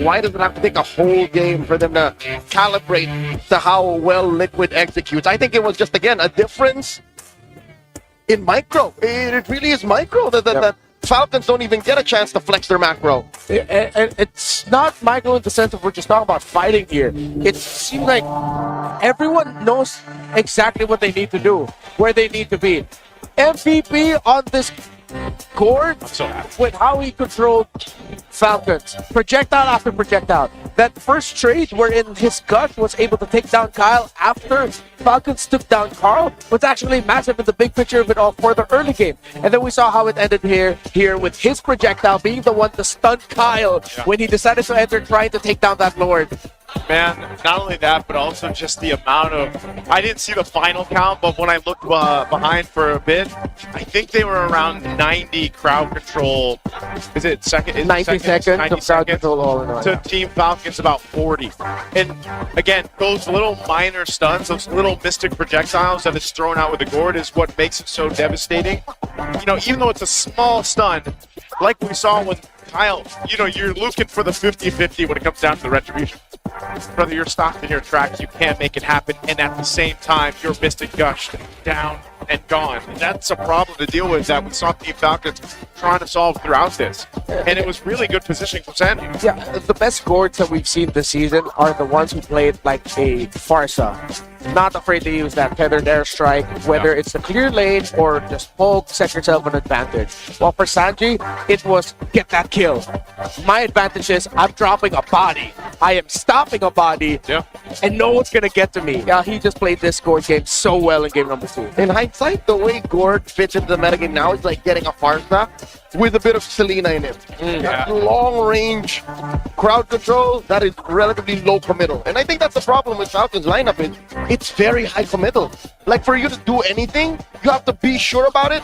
Why does it have to take a whole game for them to calibrate to how well Liquid executes? I think it was just, again, a difference in micro. It really is micro that Falcons don't even get a chance to flex their macro. And it's not micro in the sense of we're just talking about fighting here. It seems like everyone knows exactly what they need to do, where they need to be. MVP on this Gord, with how he controlled Falcons, projectile after projectile. That first trade wherein his gut was able to take down Kyle after Falcons took down Carl was actually massive in the big picture of it all for the early game. And then we saw how it ended here with his projectile being the one to stun Kyle when he decided to enter trying to take down that Lord. Man, not only that, but also just the amount of... I didn't see the final count, but when I looked behind for a bit, I think they were around 90 crowd control. Is it second? 90 seconds of crowd control all in all. To Team Falcons, about 40. And again, those little minor stuns, those little mystic projectiles that is thrown out with the gourd is what makes it so devastating. You know, even though it's a small stun, like we saw when Kyle, you know, you're looking for the 50-50 when it comes down to the retribution. Brother, you're stopped in your tracks, you can't make it happen, and at the same time, your Mystic gushed down and gone. And that's a problem to deal with that we saw Team Falcons trying to solve throughout this. And it was really good positioning from Sandy. Yeah, the best gourds that we've seen this season are the ones who played like a Farsa. Not afraid to use that feathered airstrike, whether it's the clear lane or just poke, set yourself an advantage. While for Sanji, it was get that kill. My advantage is I'm dropping a body. I am stopping a body, and no one's going to get to me. Yeah, he just played this Gord game so well in game number 2. In hindsight, the way Gord fits into the metagame now is like getting a Farsa with a bit of Selena in it. That long-range crowd control, that is relatively low committal. And I think that's the problem with Falcons lineup is it's very high committal. Like for you to do anything, you have to be sure about it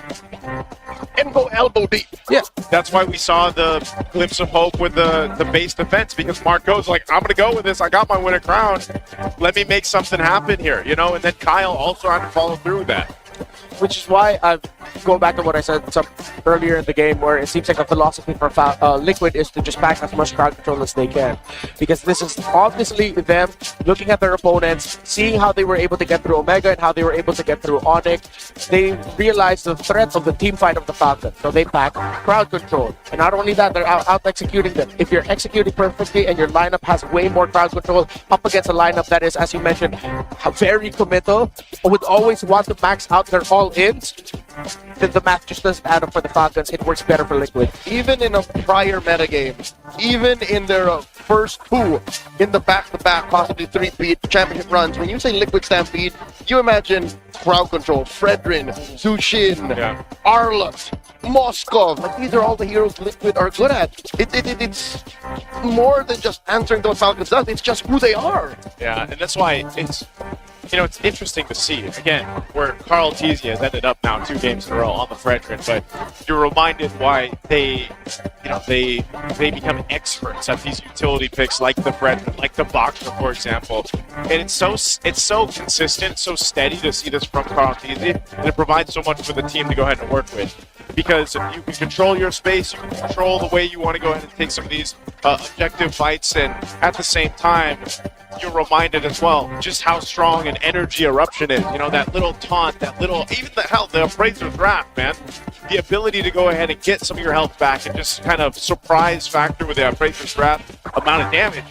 and go elbow deep. Yeah, that's why we saw the glimpse of hope with the base defense, because Marco's like, I'm gonna go with this. I got my winner crown. Let me make something happen here, you know. And then Kyle also had to follow through with that. Which is why I go back to what I said earlier in the game, where it seems like a philosophy for Liquid is to just pack as much crowd control as they can, because this is obviously them looking at their opponents, seeing how they were able to get through Omega and how they were able to get through Onyx. They realized the threat of the team fight of the Falcons, so they pack crowd control. And not only that, they're out executing them. If you're executing perfectly and your lineup has way more crowd control up against a lineup that is, as you mentioned, very committal, would always want to max out their all-ins, then the math just doesn't add up for the Falcons. It works better for Liquid. Even in a prior metagame, even in their first two in the back-to-back, possibly three-peat championship runs, when you say Liquid Stampede, you imagine crowd control, Fredrin, Zushin, Arlott, Moskov. Like, these are all the heroes Liquid are good at. It's more than just answering to what Falcons does. It's just who they are. Yeah, and that's why it's... You know, it's interesting to see, again, where Carl Tizia has ended up now 2 games in a row on the Fredrin, but you're reminded why they become experts at these utility picks like the Fredrin, like the Boxer, for example. And it's so consistent, so steady to see this from Carl Tizia, and it provides so much for the team to go ahead and work with. because you can control your space, you can control the way you want to go ahead and take some of these objective fights, and at the same time, you're reminded as well just how strong an energy eruption is. You know, that little taunt, that little, even the appraiser's wrath, man. The ability to go ahead and get some of your health back and just kind of surprise factor with the appraiser's wrath amount of damage.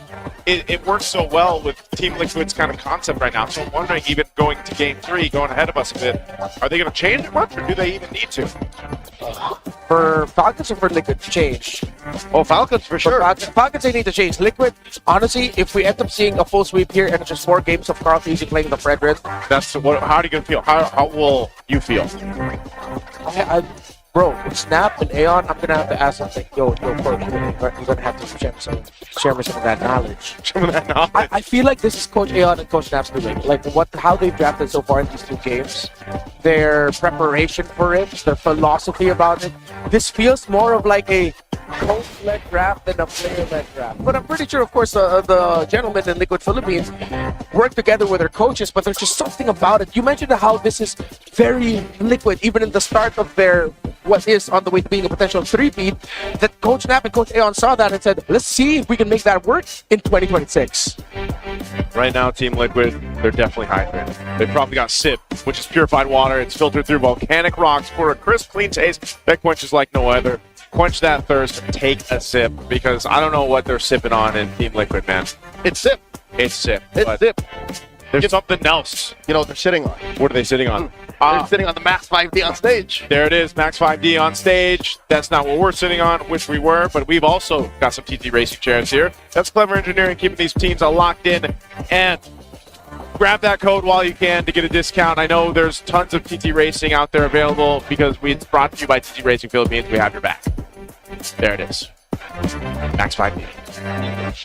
It works so well with Team Liquid's kind of concept right now. So I'm wondering, even going to Game 3, going ahead of us a bit, are they going to change it much, or do they even need to? For Falcons or for Liquid to change? Oh, Falcons for sure. Falcons, they need to change. Liquid, honestly, if we end up seeing a full sweep here and it's just 4 games of Carl Easy playing the Fredrin, that's what. How are you going to feel? How will you feel? Bro, with Snap and Aeon, I'm gonna have to ask something. Yo, coach, you're gonna have to share me some of that knowledge. I feel like this is Coach Aeon and Coach Snap's doing. Like how they've drafted so far in these 2 games, their preparation for it, their philosophy about it. This feels more of like a coach-led draft than a player-led draft. But I'm pretty sure, of course, the gentlemen in Liquid Philippines work together with their coaches, but there's just something about it. You mentioned how this is very Liquid, even in the start of their what is on the way to being a potential 3-peat, that Coach Snap and Coach Aeon saw that and said, let's see if we can make that work in 2026. Right now, Team Liquid, they're definitely hydrated. They've probably got SIP, which is purified water. It's filtered through volcanic rocks for a crisp, clean taste that quenches like no other. Quench that thirst, take a sip, because I don't know what they're sipping on in Team Liquid, man. It's SIP. It's SIP. It's SIP. There's something else. You know what they're sitting on? What are they sitting on? They're sitting on the Max 5D on stage. There it is, Max 5D on stage. That's not what we're sitting on. Wish we were, but we've also got some TT Racing chairs here. That's clever engineering, keeping these teams locked in. And grab that code while you can to get a discount. I know there's tons of TT Racing out there available because it's brought to you by TT Racing Philippines. We have your back. There it is. Max 5D.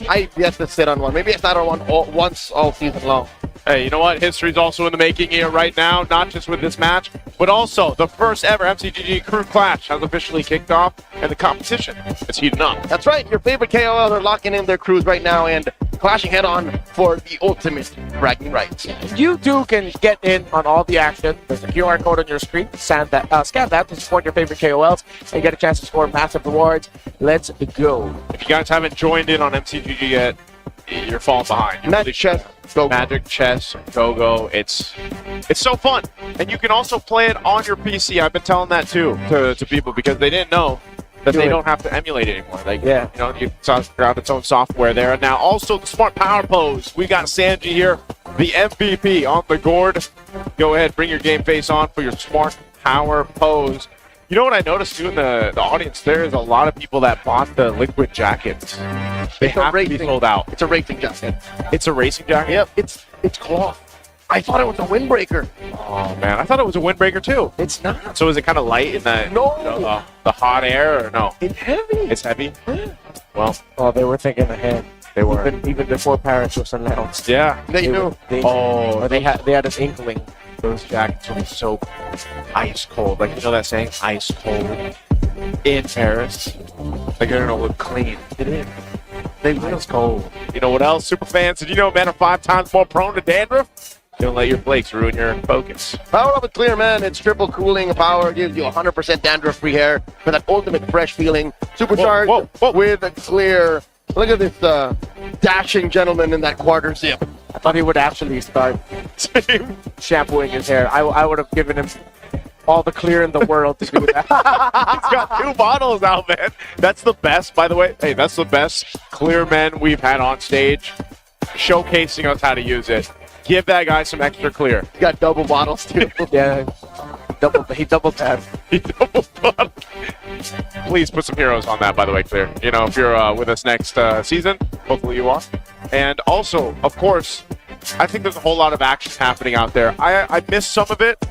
I've yet to sit on one. Maybe I sat on one once all season long. Hey, you know what? History's also in the making here right now, not just with this match, but also the first ever MCGG Crew Clash has officially kicked off, and the competition is heating up. That's right. Your favorite KOLs are locking in their crews right now and clashing head-on for the ultimate bragging rights. You too can get in on all the action. There's a QR code on your screen. Scan that to support your favorite KOLs and get a chance to score massive rewards. Let's go. If you guys haven't joined in on MCGG yet, you're falling behind. Magic Chess, Go-Go. Magic Chess, Go-Go. It's so fun. And you can also play it on your PC. I've been telling that too to people because they didn't know that they don't have to emulate it anymore. Like, you know, you got its own software there. And now also the Smart Power Pose. We got Sanji here, the MVP on the gourd. Go ahead, bring your game face on for your Smart Power Pose. You know what I noticed too in the audience? There is a lot of people that bought the Liquid jackets. They have to be sold out. It's a racing jacket. It's a racing jacket? Yep. It's cloth. I thought it was a windbreaker. Oh man, I thought it was a windbreaker too. It's not. So is it kind of light in the the hot air or no? It's heavy. It's heavy. Well, they were thinking ahead. They were even before Paris was announced. Yeah, they knew. They had an inkling. Those jackets were so ice cold. Like, you know that saying, ice cold in Paris. Like, they're gonna look clean. It is. They ice cold. You know what else, super fans? Did you know men are 5 times more prone to dandruff? Don't let your flakes ruin your focus. Power Up with Clear, man. It's triple cooling power. Gives you 100% dandruff-free hair for that ultimate fresh feeling. Supercharged with a Clear. Look at this dashing gentleman in that quarter zip. I thought he would actually start shampooing his hair. I would have given him all the Clear in the world to do that. He's got 2 bottles out, man. That's the best, by the way. Hey, that's the best Clear men we've had on stage, showcasing us how to use it. Give that guy some extra Clear. He's got double bottles, too. Yeah. He double tapped. He double tapped. Please put some heroes on that, by the way, Clear. You know, if you're with us next season, hopefully you are. And also, of course, I think there's a whole lot of action happening out there. I missed some of it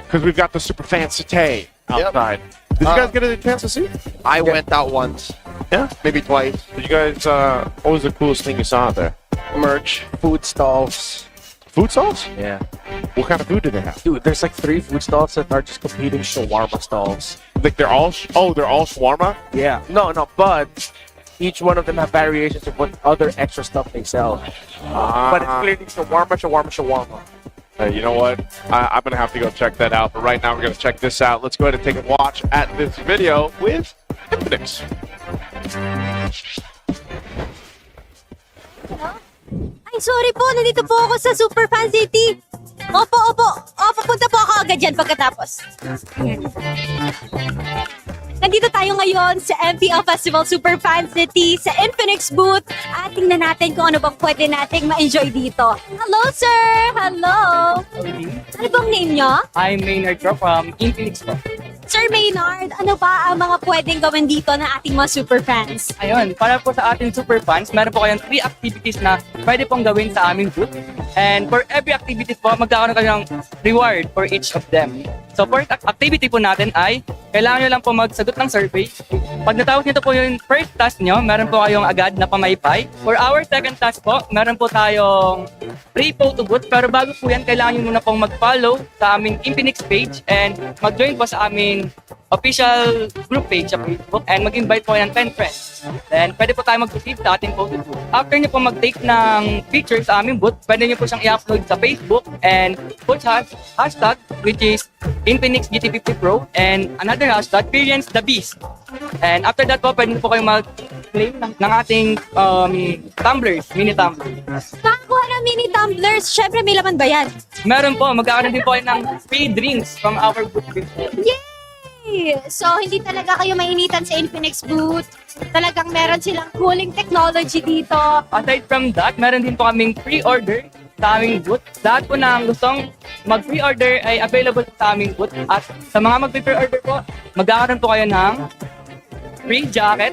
because we've got the super fan Sate outside. Did you guys get a chance to see? I went out once. Yeah? Maybe twice. Did you guys, what was the coolest thing you saw out there? Merch. Food stalls. Food stalls? Yeah. What kind of food do they have? Dude, there's like 3 food stalls that are just competing shawarma stalls. Like they're all shawarma? Yeah. No, but each one of them have variations of what other extra stuff they sell. But it's clearly shawarma. You know what? I'm going to have to go check that out. But right now, we're going to check this out. Let's go ahead and take a watch at this video with Infinix. Ay, sorry po. Nandito po ako sa Superfan City. Opo. Pupunta po ako agad dyan pagkatapos. Nandito tayo ngayon sa MPL Festival Superfan City sa Infinix booth at tingnan natin kung ano bang pwede nating ma-enjoy dito. Hello, sir! Hello! Ano bang name nyo? I'm Maynard from Infinix po. Sir Maynard, ano ba ang mga pwedeng gawin dito ng ating mga superfans? Ayun, para po sa ating super fans, meron po kayong 3 activities na pwede pong gawin sa aming booth. And for every activity po, magkakaroon kayo ng reward for each of them. So for activity po natin ay, kailangan nyo lang po magsagot ng survey. Pag natapos nyo po yung first task nyo, meron po kayong agad na pamaypay. For our second task po, meron po tayong free photo booth. Pero bago po yan, kailangan nyo muna pong mag-follow sa aming Infinix page and mag-join po sa aming official group page sa Facebook and mag-invite po ng 10 friends. Then, pwede po tayo mag-receive sa ating photo booth. After nyo po mag-take ng picture sa aming booth, pwede nyo po siyang i-upload sa Facebook and put hashtag which is Infinix GT50 Pro and another hashtag Experience the Beast. And after that po, pwede po kayo mag-claim ng ating tumblers, mini tumblers. Nakakuha ng mini tumblers, syempre may laman ba yan? Meron po, magkakaroon din po kayo ng free drinks from our booth. Yay! So, hindi talaga kayo mainitan sa Infinix booth. Talagang meron silang cooling technology dito. Aside from that, meron din po kaming pre-order sa aming booth. Lahat po na gustong mag-pre-order ay available sa aming booth. At sa mga mag-pre-order po, magkakaroon po kayo ng free jacket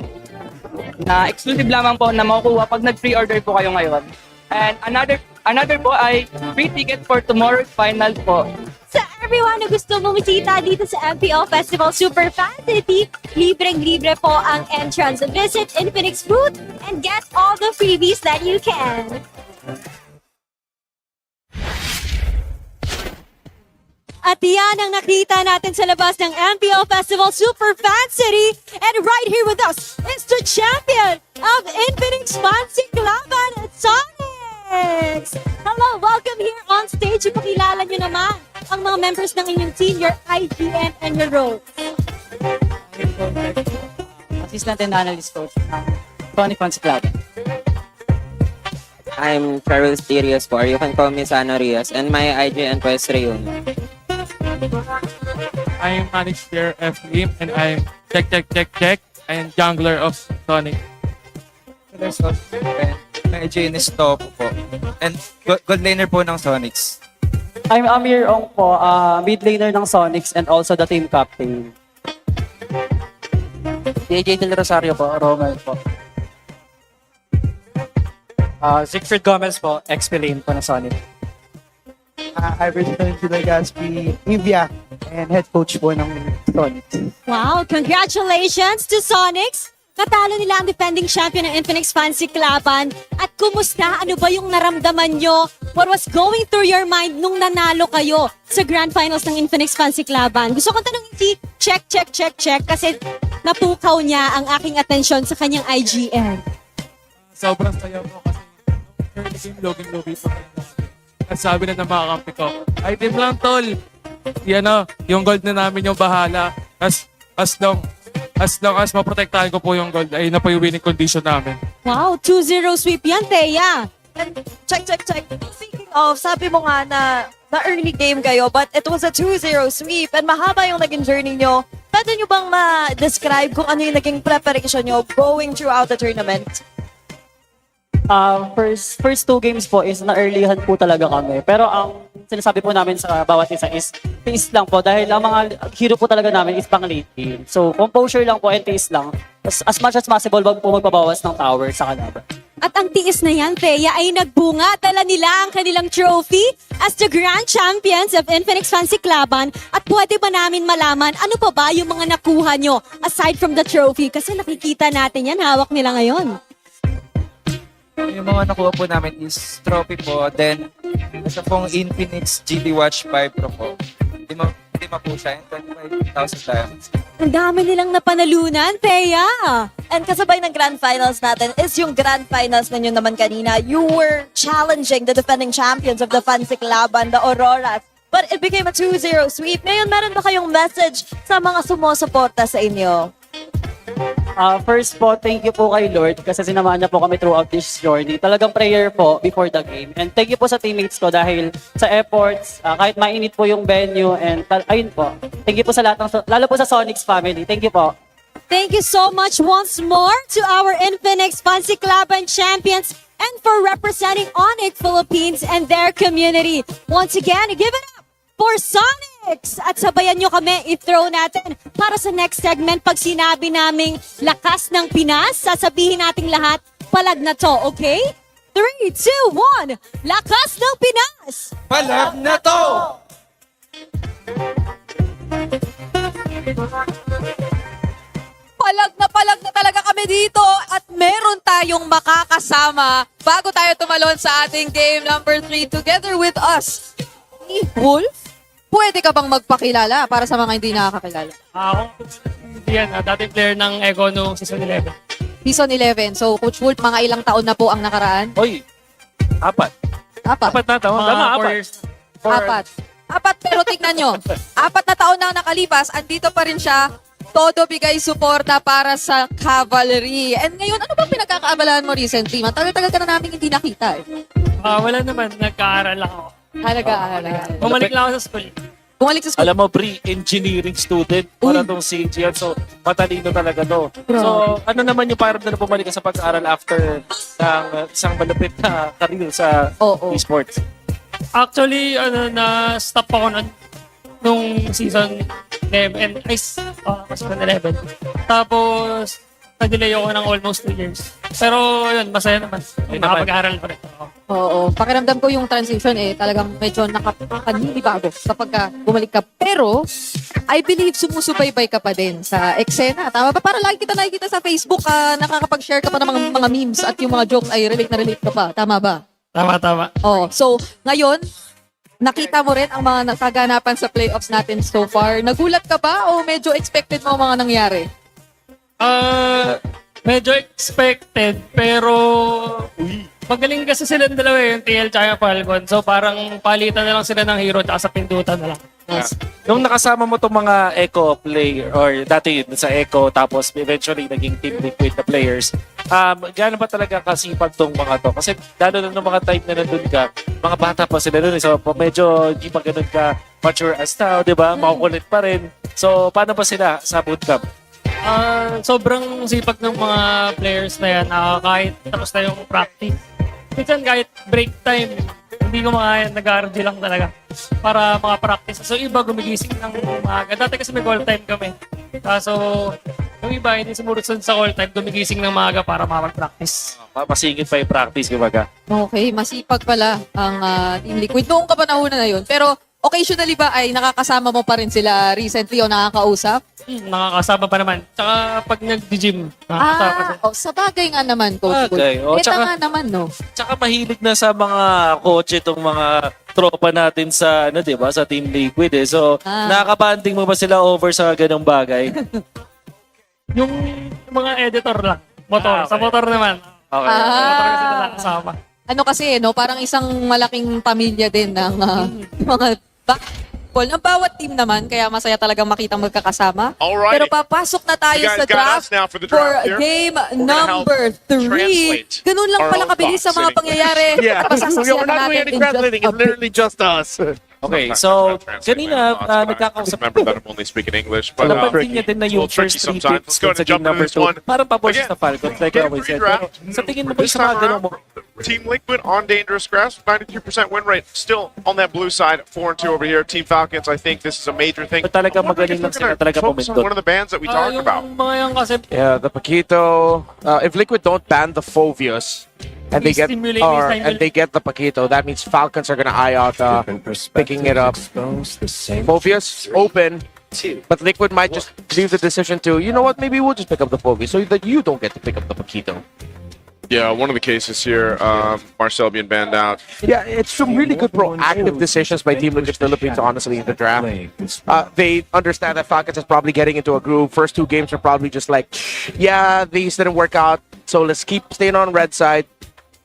na exclusive lamang po na makukuha pag nag-pre-order po kayo ngayon. And another po ay free ticket for tomorrow's final po. Sa everyone na gusto bumisita dito sa MPL Festival Superfan City, libreng-libre po ang entrance. Visit Infinix booth and get all the freebies that you can. At yan ang nakita natin sa labas ng MPL Festival Superfan City. And right here with us is the champion of Infinix Fancy Klaban, Sonics! Hello, welcome here on stage. Ipakilala nyo naman ang mga members ng inyong team, your IGN and your role. Assistant and Analyst Coach ng Tony Fancy Club. I'm Cheryl Sterios po. You can call me Sano Rios. And my IGN po is Rayon. I'm Managed Player F. Lim and I'm check. I'm jungler of Sonic. My IGN is Top po. And gold laner po ng Sonics. I'm Amir Ong po, mid laner ng Sonics and also the team captain. DJ Del Rosario po, Roman po. Siegfried Gomez po, XP lane po ng Sonic. Iverson Gaspi, Ivia, and head coach po ng Sonics. Wow, congratulations to Sonics! Natalo nila ang defending champion ng Infinix Fancy Klaban. At kumusta? Ano ba yung naramdaman nyo? What was going through your mind nung nanalo kayo sa Grand Finals ng Infinix Fancy Klaban? Gusto kong tanongin si Check kasi napukaw niya ang aking atensyon sa kanyang IGN. Sobrang saya po kasi early game login-lobby pa talaga. At sabi na ng mga kampi ko, item lang tol. Yan o, yung gold na namin yung bahala. As long as maprotektahan ko po yung gold, ay na po yung winning condition namin. Wow, 2-0 sweep yan, Thea. And check. Speaking of, sabi mo nga na early game kayo, but it was a 2-0 sweep and mahaba yung naging journey nyo. Pwede nyo bang ma-describe kung ano yung naging preparation nyo going throughout the tournament? First 2 games po is na-earlyhan po talaga kami. Pero ang sinasabi po namin sa bawat isa is tiis lang po dahil ang mga hero po talaga namin is pang late game. So composure lang po and tiis lang. As much as possible, wag po magpabawas ng tower sa kalaban. At ang tiis na yan, Thea, ay nagbunga. Dala nila ang kanilang trophy as the Grand Champions of Infinix Fancy Klaban. At pwede ba namin malaman ano pa ba yung mga nakuha nyo aside from the trophy? Kasi nakikita natin yan, hawak nila ngayon. Yung mga nakuha po namin is trophy po, then isa pong Infinix GT Watch 5 Pro po. Lima po siya, 25,000 diamonds. Ang dami nilang napanalunan, Thea. And kasabay ng grand finals natin is yung grand finals ninyo naman kanina. You were challenging the defending champions of the Fansik Laban, the Auroras. But it became a 2-0 sweep. Ngayon, meron ba kayong message sa mga sumusuporta sa inyo? First po, thank you po kay Lord kasi sinamahan niya po kami throughout this journey. Talagang prayer po before the game. And thank you po sa teammates ko dahil sa efforts, kahit mainit po yung venue and ayun po. Thank you po sa lahat ng, lalo po sa Sonics family. Thank you po. Thank you so much once more to our Infinix Fansik Laban champions and for representing Onyx Philippines and their community. Once again, give it up for Sonics! At sabayan nyo kami i-throw natin para sa next segment. Pag sinabi naming lakas ng Pinas, sasabihin nating lahat, palag na to, okay? 3, 2, 1, lakas ng Pinas! Palag na to! Palag na talaga kami dito at meron tayong makakasama bago tayo tumalon sa ating game number 3 together with us. Wolf, pwede ka bang magpakilala para sa mga hindi nakakakilala? Ako, yan, dating player ng Echo noong season 11. Season 11. So, Coach Wolf, mga ilang taon na po ang nakaraan? Oy, 4. 4 na taon. Mga Tama, 4 years. 4 pero tignan nyo, 4 na taon na nakalipas, andito pa rin siya, todo bigay suporta para sa Cavalry. And ngayon, ano bang pinagkakaabalahan mo recently? Matagal-tagal ka na namin hindi nakita eh. Wala naman, nagkaaral lang ako. Nag-aaral. Bumalik lang ako sa school. Bumalik sa school. Alam mo, pre-engineering student para tong si Gian. So, matalino talaga to. So, ano naman yung parang na bumalik ka sa pag-aaral after ng isang malapit na career sa esports? Actually, na-stop ako nung season 11. Season 11. Tapos, nag-delay ako ng almost 2 years. Pero yun, masaya naman. Nakapag-aaral pa rin. Oo, pakiramdam ko yung transition talagang medyo nakapanibago kapag bumalik ka. Pero, I believe sumusubaybay ka pa din sa eksena. Tama ba? Para lagi kita nakikita sa Facebook, nakakapag-share ka pa ng mga memes at yung mga jokes ay relate na relate ka pa. Tama ba? Tama. So, ngayon, nakita mo rin ang mga kaganapan sa playoffs natin so far. Nagulat ka ba o medyo expected mo ang mga nangyari? Medyo expected, pero magaling kasi sila ng dalawa yung TL tsaka Falcon. So parang palitan na lang sila ng hero tsaka sa pindutan na lang. Nung nakasama mo itong mga Echo player, or dati sa Echo, tapos eventually naging Team Liquid na players, gaano ba talaga kasipag tong mga to? Kasi lalo na nung mga time na nandun ka, mga bata pa sila dun. So medyo hindi pa ganun ka mature as now, di ba? Makukulit pa rin. So paano ba sila sa bootcamp? Sobrang sipag ng mga players na yan. Kahit tapos na yung practice. Minsan kahit break time, hindi ko nag-RG lang talaga para mga practice. So iba gumigising ng maaga. Dati kasi may call time kami. So yung iba hindi sumurot sa call time, gumigising ng maaga para makapag-practice. Masingit pa yung practice, kumbaga. Okay, masipag pala ang Team Liquid. Noong kapanahon na yun. Pero occasionally ba ay nakakasama mo pa rin sila recently o nakakausap? Nakakasama pa naman. Tsaka pag nag-gym, sa bagay nga naman, Coach. Okay. Nga naman, no? Tsaka mahilig na sa mga kotse itong mga tropa natin sa, di ba, sa Team Liquid eh. So, nakakabanding mo ba sila over sa ganong bagay? Yung mga editor lang. Motor. Sa motor naman. Okay. Motor kasi nakakasama. Ano kasi, no? Parang isang malaking pamilya din ng mga basketball ng bawat team naman. Kaya masaya talagang makita magkakasama. Alrighty. Pero papasok na tayo You guys sa got draft us now for the for draft here. game We're gonna help number 3. translate Ganun lang our pala own kabilis sa thoughts mga in English. pangyayari. Yeah. Pasasaksihan We're not natin doing any in just translating. a It's literally just us. Okay, so kanina nagkakausap Remember that I'm only speaking English, but napansin niya din na yung it's a little first tricky 3 sometimes. picks Let's go sa and game jump into number this 2. one. Parang paborsis Again, na Falcons, like I always said. Pero sa tingin mo ba This yung mga time ganun around, mo? Team Liquid on dangerous grass, 92% win rate, still on that blue side, 4-2 over here. Team Falcons, I think this is a major thing. Talaga magaling lang sila, talaga Focus on one of the bands that we talked about. Mga yan kasi, Yeah, the Paquito. If Liquid don't ban the Phobius and they get the Paquito, that means Falcons are gonna eye out picking it up. Phobius open, but Liquid might just leave the decision to, you know what, maybe we'll just pick up the Phobius so that you don't get to pick up the Paquito. Yeah, one of the cases here, Marcel being banned out. Yeah, it's some really good proactive decisions by Team Liquid Philippines, honestly, in the draft. They understand that Falcons is probably getting into a groove. First 2 games are probably just like, yeah, these didn't work out, so let's keep staying on red side.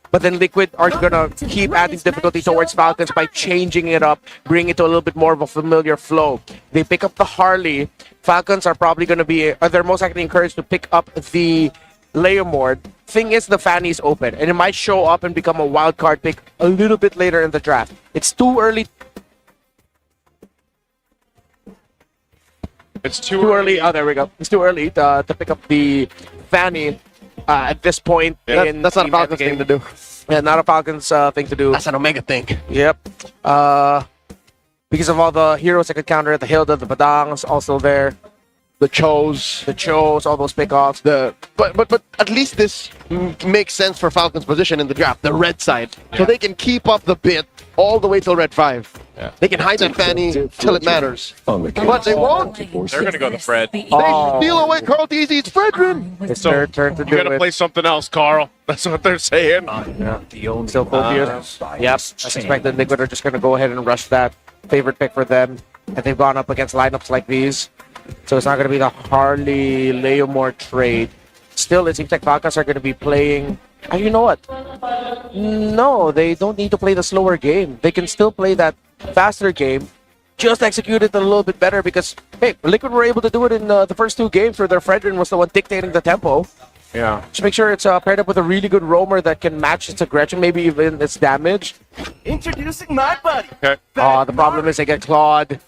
But then Liquid are gonna keep adding difficulty towards Falcons by changing it up, bringing it to a little bit more of a familiar flow. They pick up the Harley. Falcons are probably gonna be, they're most likely encouraged to pick up the Leomord. Thing is, the Fanny is open, and it might show up and become a wild card pick a little bit later in the draft. It's too early. It's too early. Oh, there we go. It's too early to pick up the Fanny at this point. Yeah, that's not a Falcons thing to do. Yeah, not a Falcons thing to do. That's an Omega thing. Yep. Because of all the heroes that could counter, the Hilda, the Badangs also there. The Chos, all those pickoffs. But at least this makes sense for Falcons' position in the draft, the red side. So they can keep up the bit all the way till red 5. Yeah. They can hide that Fanny till it matters. But they won't. They're going to go to Fred. They steal away Carl DZ's Fredrin. It's their turn to do You got to it. play something else, Carl. That's what they're saying. Still Phobias. Yep. I suspect that Liquid are just going to go ahead and rush that favorite pick for them. And they've gone up against lineups like these. So it's not going to be the Harley Leomore trade. Still, it seems like Falcons are going to be playing. And you know what? No, they don't need to play the slower game. They can still play that faster game. Just execute it a little bit better because, hey, Liquid were able to do it in the first 2 games where their Fredrin was the one dictating the tempo. Yeah. Just make sure it's paired up with a really good roamer that can match its aggression, maybe even its damage. Introducing my buddy. Okay. The problem is they get clawed.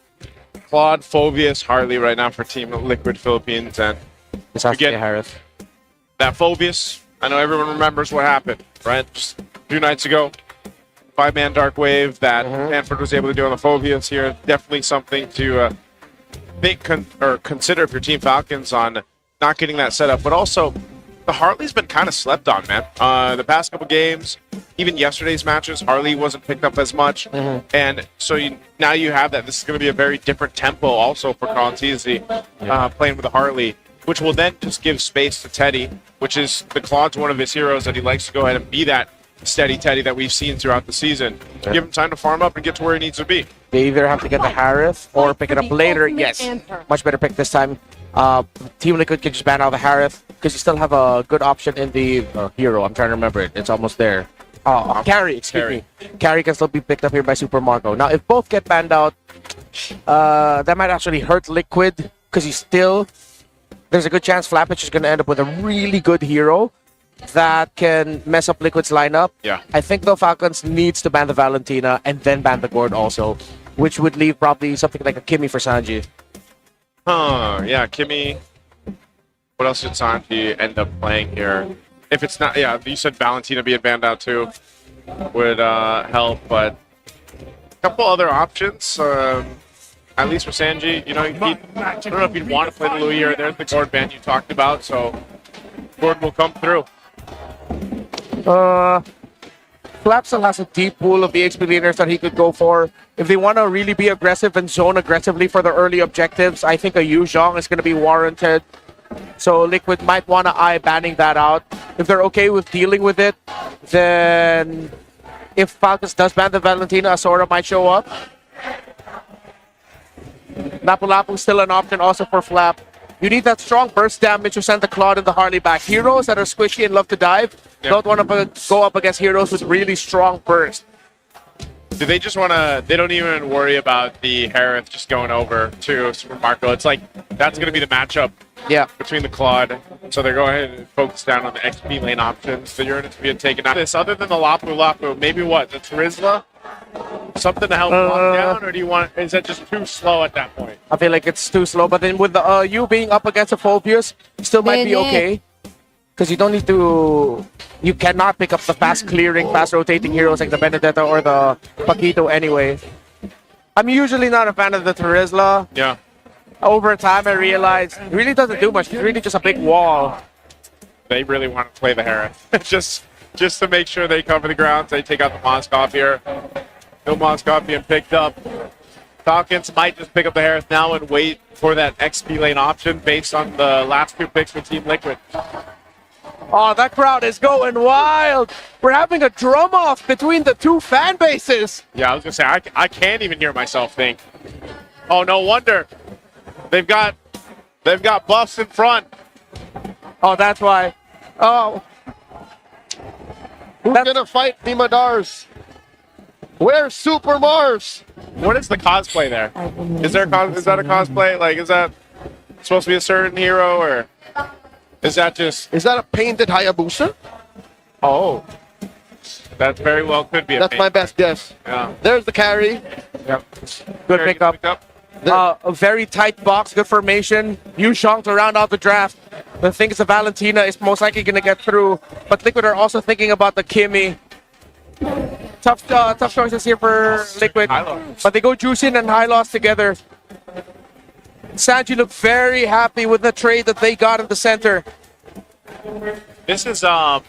Claude, Phobius, Harley right now for Team Liquid Philippines. And this has to be Harris. That Phobius, I know everyone remembers what happened, right? Just a few nights ago. 5-man Dark Wave that Hanford was able to do on the Phobius here. Definitely something to consider if your Team Falcons on not getting that set up. But also, the Harley's been kind of slept on, man. The past couple games, even yesterday's matches, Harley wasn't picked up as much. And so now you have that. This is going to be a very different tempo also for Contizi playing with the Harley, which will then just give space to Teddy, which is the Claude's one of his heroes that he likes to go ahead and be that steady Teddy that we've seen throughout the season. Give him time to farm up and get to where he needs to be. They either have to get the Harith or pick it up later. Yes, much better pick this time. Team Liquid can just ban out the Harith because you still have a good option in the hero. I'm trying to remember it. It's almost there. Carry, excuse me. Carry can still be picked up here by Super Marco. Now, if both get banned out, that might actually hurt Liquid because there's a good chance Flappage is going to end up with a really good hero that can mess up Liquid's lineup. Yeah. I think the Falcons needs to ban the Valentina and then ban the Gord also, which would leave probably something like a Kimmy for Sanji. Yeah, Kimmy. What else did Sanji end up playing here? If it's not, yeah, you said Valentina being banned out too would help, but a couple other options. At least for Sanji, I don't know if you'd want to play the Louis or there's the Gord ban you talked about, so Gord will come through. Flapsel has a deep pool of EXP leaders that he could go for. If they want to really be aggressive and zone aggressively for the early objectives, I think a Yu Zhong is going to be warranted. So Liquid might want to eye banning that out. If they're okay with dealing with it, then if Falcons does ban the Valentina, Asura might show up. Lapu-Lapu's still an option also for Flap. You need that strong burst damage to send the Claude and the Harley back. Heroes that are squishy and love to dive don't want to go up against heroes with really strong burst. Do they just want to... They don't even worry about the Harith just going over to Super Marco. It's like, that's going to be the matchup between the Claude. So they're going ahead and focus down on the XP lane options. The Uranus being taken out. This, other than the Lapu-Lapu, maybe what? The Terizla? Something to help lock down? Or do you want... Is that just too slow at that point? I feel like it's too slow. But then with the you being up against a Phobius, still might be okay. Because you don't need to... You cannot pick up the fast-clearing, fast-rotating heroes like the Benedetta or the Paquito anyway. I'm usually not a fan of the Terizla. Yeah. Over time, I realized it really doesn't do much. It's really just a big wall. They really want to play the Harith. just to make sure they cover the ground. They take out the Moskov here. No Moskov being picked up. Falcons might just pick up the Harith now and wait for that XP lane option based on the last 2 picks for Team Liquid. Oh, that crowd is going wild. We're having a drum off between the two fan bases. Yeah, I was gonna say I can't even hear myself think. Oh, no wonder. They've got buffs in front. Oh, that's why. Oh. Who's gonna fight the Madars? Where's Super Mars? What is the cosplay there? Is that a cosplay? Like, is that supposed to be a certain hero, or is that a painted Hayabusa? Oh, that very well could be. That's my best guess. Yeah. There's the carry. Yep. Good pickup. A very tight box, good formation. Yu Zhong to round out the draft. The thing is, the Valentina is most likely going to get through, but Liquid are also thinking about the Kimmy. Tough choices here for Liquid, but they go Juicin and Hylos together. Sanji looked very happy with the trade that they got in the center. This is I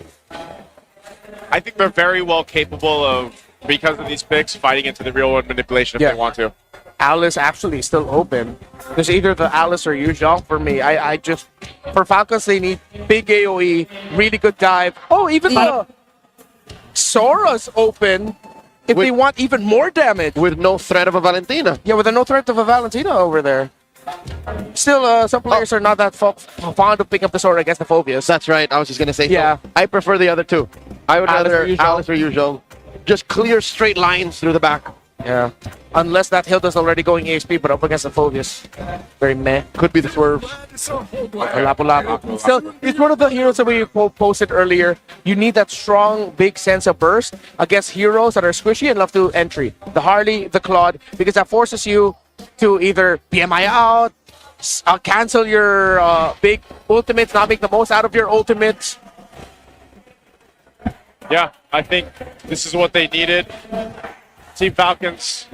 think they're very well capable of, because of these picks, fighting into the real world manipulation if they want to. Alice actually still open. There's either the Alice or Yu Zhong for me. For Falcons, they need big AoE, really good dive. Oh, even the Sora's open if they want even more damage. With no threat of a Valentina. Yeah, with no threat of a Valentina over there. Still, some players are not that fond of picking up the Sora against the Phobias. That's right. I was just going to say. Yeah. So I prefer the other two. I would rather Alice or Yu Zhong. Just clear straight lines through the back. Yeah. Unless that Hilda's already going ASP, but up against the Phobias. Very meh. Could be the swerve. Lapu-Lapu. Still, it's one of the heroes that we posted earlier. You need that strong, big sense of burst against heroes that are squishy and love to entry. The Harley, the Claude, because that forces you to either BMI out, cancel your big ultimates, not make the most out of your ultimates. Yeah, I think this is what they needed. Team Falcons,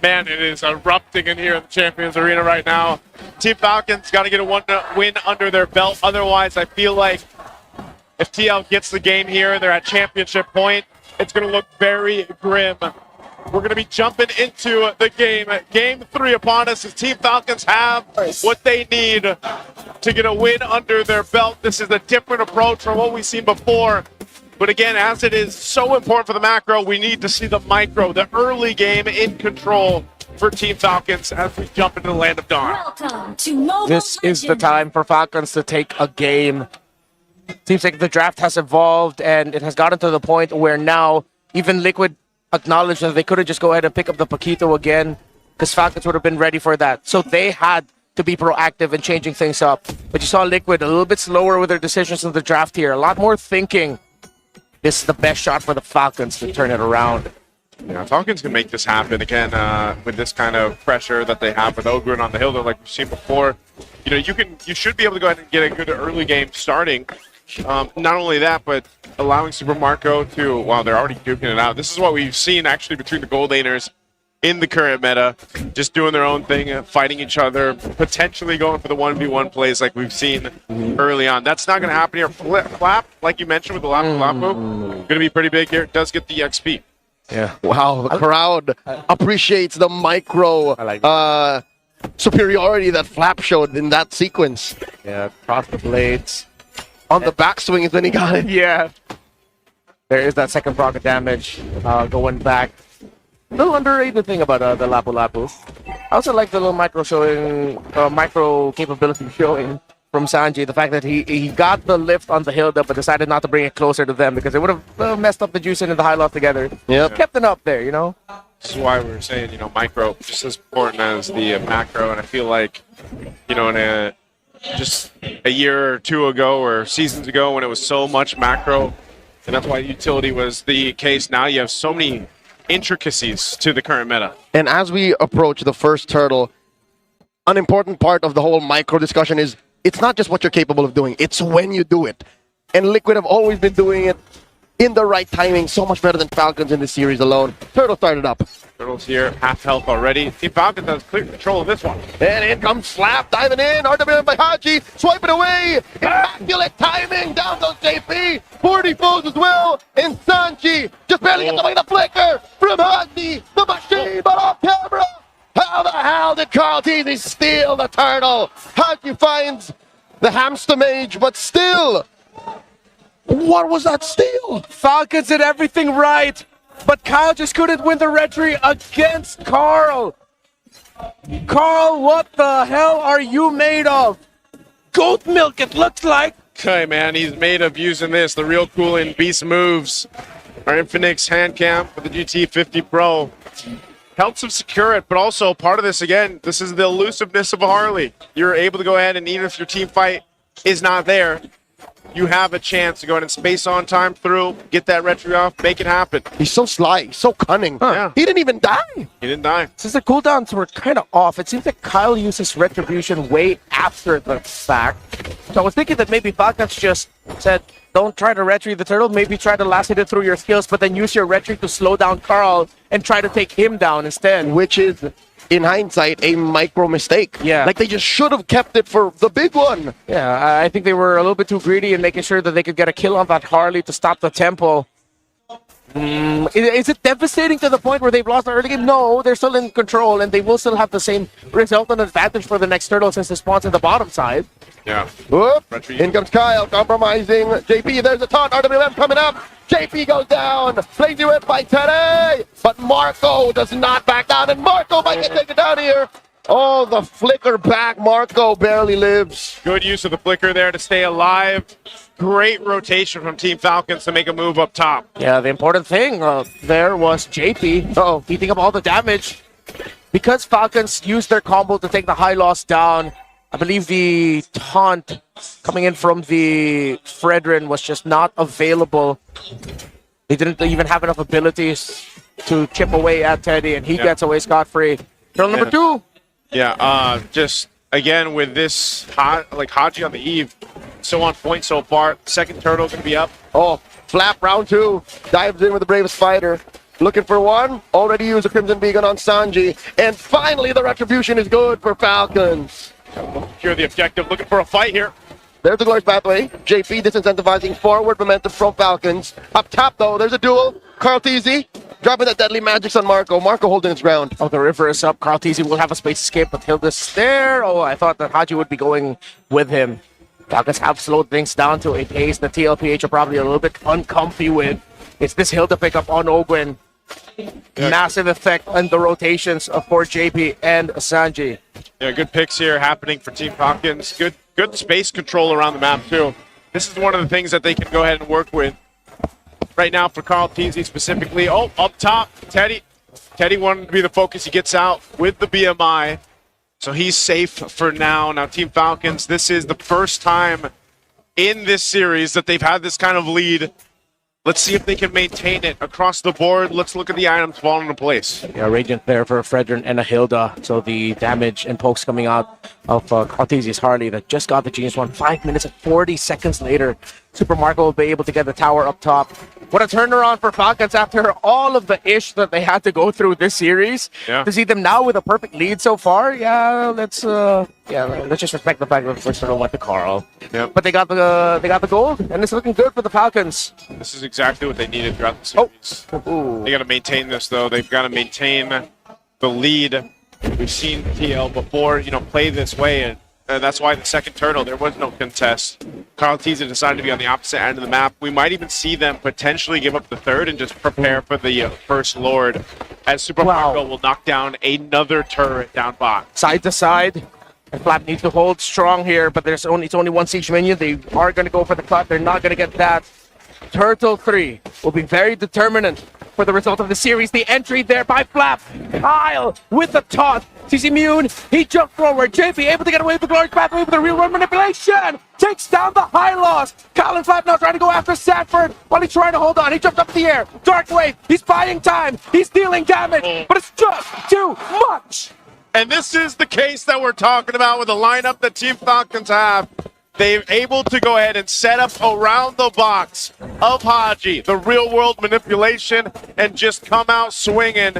man, it is erupting in here in the Champions Arena right now. Team Falcons got to get a win under their belt. Otherwise, I feel like if TL gets the game here, they're at championship point. It's going to look very grim. We're going to be jumping into the game. Game 3 upon us as Team Falcons have what they need to get a win under their belt. This is a different approach from what we've seen before. But again, as it is so important for the macro, we need to see the micro, the early game in control for Team Falcons as we jump into the Land of Dawn. Welcome to Mobile This is the time for Falcons to take a game. Seems like the draft has evolved and it has gotten to the point where now even Liquid acknowledged that they couldn't just go ahead and pick up the Paquito again because Falcons would have been ready for that. So they had to be proactive in changing things up. But you saw Liquid a little bit slower with their decisions in the draft here. A lot more thinking. This is the best shot for the Falcons to turn it around. Yeah, Falcons can make this happen again with this kind of pressure that they have with Ogren on the Hilda, like we've seen before. You know, you should be able to go ahead and get a good early game starting. Not only that, but allowing Super Marco to, wow, they're already duking it out. This is what we've seen actually between the gold laners in the current meta, just doing their own thing, fighting each other, potentially going for the 1v1 plays like we've seen early on. That's not going to happen here. Flap, like you mentioned with the Lapu-Lapu, going to be pretty big here. It does get the XP. Yeah. Wow, the crowd appreciates the micro superiority that Flap showed in that sequence. Yeah, cross the blades. On the backswing is when he got it. Yeah. There is that second proc of damage going back. Little underrated thing about the Lapu-Lapu. I also like the little micro capability showing from Sanji. The fact that he got the lift on the Hilda but decided not to bring it closer to them because it would have messed up the Juicin and the High Loft together. Yep. Kept it up there, you know? This is why we were saying, you know, micro just as important as the macro, and I feel like, you know, in just a year or two ago or seasons ago when it was so much macro, and that's why utility was the case. Now you have so many intricacies to the current meta. And as we approach the first turtle, an important part of the whole micro discussion is it's not just what you're capable of doing, it's when you do it. And Liquid have always been doing it in the right timing, so much better than Falcons in this series alone. Turtle started up. Turtles here, half health already. Team Falcons has clear control of this one. And in comes Slap, diving in, RW by Haji, swiping away, immaculate timing, down goes JP, 40 foes as well, and Sanji just barely gets away the flicker from Haji, the machine, but off camera. How the hell did Carl Teasy steal the turtle? Haji finds the hamster mage, but still, What was that steal? Falcons did everything right, but Kyle just couldn't win the retry against Carl. Carl, what the hell are you made of? Goat milk, it looks like. Okay, man, he's made of using this. The real cool in beast moves. Our Infinix hand cam for the GT50 Pro. Helps him secure it, but also part of this, again, this is the elusiveness of a Harley. You're able to go ahead and even if your team fight is not there, you have a chance to go ahead and space on time through, get that retry off, make it happen. He's so sly, so cunning. Yeah. He didn't even die. He didn't die. Since the cooldowns were kind of off, it seems like Kyle uses Retribution way after the fact. So I was thinking that maybe Falcons just said, don't try to retry the turtle, maybe try to last hit it through your skills, but then use your retry to slow down Carl and try to take him down instead. Which is, in hindsight, a micro mistake. Yeah. Like they just should have kept it for the big one. Yeah, I think they were a little bit too greedy in making sure that they could get a kill on that Harley to stop the tempo. Is it devastating to the point where they've lost the early game? No, they're still in control, and they will still have the same resultant advantage for the next turtle since it spawns in the bottom side. Yeah. Whoop. In comes Kyle, compromising JP. There's a taunt. RWM coming up. JP goes down. Lazy whip by Teddy. But Marco does not back down, and Marco might get taken down here. Oh, the flicker back. Marco barely lives. Good use of the flicker there to stay alive. Great rotation from Team Falcons to make a move up top. Yeah, the important thing there was JP eating up all the damage. Because Falcons used their combo to take the high loss down, I believe the taunt coming in from the Fredrin was just not available. They didn't even have enough abilities to chip away at Teddy, and he gets away scot-free. Turtle number 2. Yeah, just again with this Haji on the eve, so on point so far. Second turtle gonna be up. Oh, Flap round 2 dives in with the bravest fighter. Looking for one. Already used a Crimson Beacon on Sanji. And finally, the retribution is good for Falcons. Secure the objective. Looking for a fight here. There's the glorious pathway. JP disincentivizing forward momentum from Falcons. Up top, though, there's a duel. Carl Teasy dropping that deadly magic on Marco. Marco holding his ground. Oh, the river is up. Carl Teasy will have a space escape, but Hilda's there. Oh, I thought that Haji would be going with him. Falcons have slowed things down to a pace that TLPH are probably a little bit uncomfy with. It's this Hilda pickup on Ogwen. Massive effect on the rotations for JP and Sanji. Yeah, good picks here happening for Team Falcons. Good space control around the map, too. This is one of the things that they can go ahead and work with. Right now for Carl Teasy specifically. Oh, up top, Teddy. Teddy wanted to be the focus. He gets out with the BMI. So he's safe for now. Now, Team Falcons, this is the first time in this series that they've had this kind of lead. Let's see if they can maintain it across the board. Let's look at the items falling into place. Yeah, Radiant there for Fredrin and a Hilda. So the damage and pokes coming out of Cartesius Harley that just got the Genius one 5 minutes and 40 seconds later. Super Marco will be able to get the tower up top. What a turnaround for Falcons after all of the ish that they had to go through this series. Yeah. To see them now with a perfect lead so far, let's just respect the fact that the first turtle went to Carl. Yep. But they got the gold, and it's looking good for the Falcons. This is exactly what they needed throughout the series. They got to maintain this, though. They've got to maintain the lead. We've seen TL before, play this way, and that's why the second turtle, there was no contest. Carl Teasy decided to be on the opposite end of the map. We might even see them potentially give up the third and just prepare for the first Lord, as Super Marco will knock down another turret down bot. Side to side. And Flap needs to hold strong here, but it's only one siege minion. They are going to go for the cut. They're not going to get that. Turtle 3 will be very determinant for the result of the series. The entry there by Flap. Kyle with the taunt. He's immune. He jumped forward. JP able to get away with the glorious pathway with the real world manipulation. Takes down the high loss. Kyle and Flap now trying to go after Sanford while he's trying to hold on. He jumped up in the air. Dark Wave. He's buying time. He's dealing damage, but it's just too much. And this is the case that we're talking about with the lineup that Team Falcons have. They're able to go ahead and set up around the box of Haji, the real-world manipulation, and just come out swinging.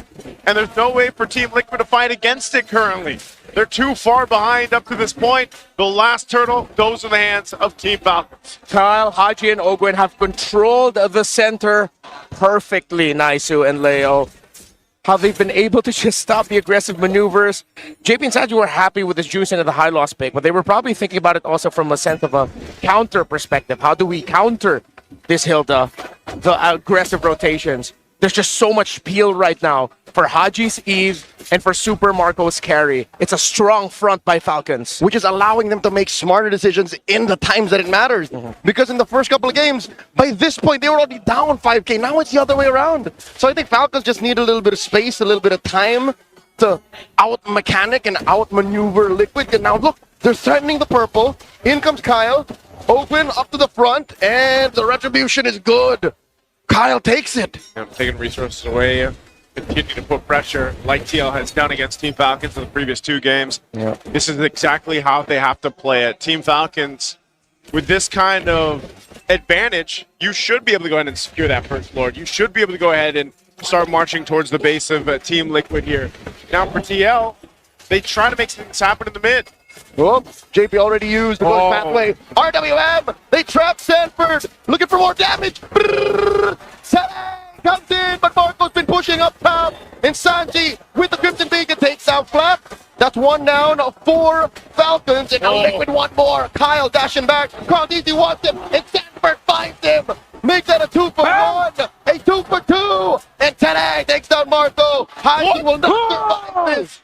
And there's no way for Team Liquid to fight against it currently. They're too far behind up to this point. The last turtle goes in the hands of Team Falcons. Kyle, Haji, and Ogwen have controlled the center perfectly, Naisu and Leo. How they've been able to just stop the aggressive maneuvers. JP and Sanji were happy with this juicing of the high loss pick, but they were probably thinking about it also from a sense of a counter perspective. How do we counter this Hilda, the aggressive rotations. There's just so much peel right now for Haji's Eve and for Super Marco's carry. It's a strong front by Falcons. Which is allowing them to make smarter decisions in the times that it matters. Because in the first couple of games, by this point, they were already down 5K. Now it's the other way around. So I think Falcons just need a little bit of space, a little bit of time to out-mechanic and out-maneuver Liquid. And now look, they're threatening the purple. In comes Kyle. Open up to the front, and the retribution is good. Kyle takes it. Taking resources away, continue to put pressure like TL has done against Team Falcons in the previous 2 games. Yeah. This is exactly how they have to play it. Team Falcons, with this kind of advantage, you should be able to go ahead and secure that first Lord. You should be able to go ahead and start marching towards the base of Team Liquid here. Now for TL, they try to make things happen in the mid. Whoop, JP already used the going pathway. RWM, they trap Sanford, looking for more damage. Sele comes in, but Marco's been pushing up top. And Sanji with the Crimson Beacon takes down Flap. That's 1 down for Falcons, and now Liquid 1 more. Kyle dashing back. Carl Deasy wants him, and Sanford finds him. Make that a 2 for 1, a 2 for 2, and Tene takes down Marco. Haji will not survive this.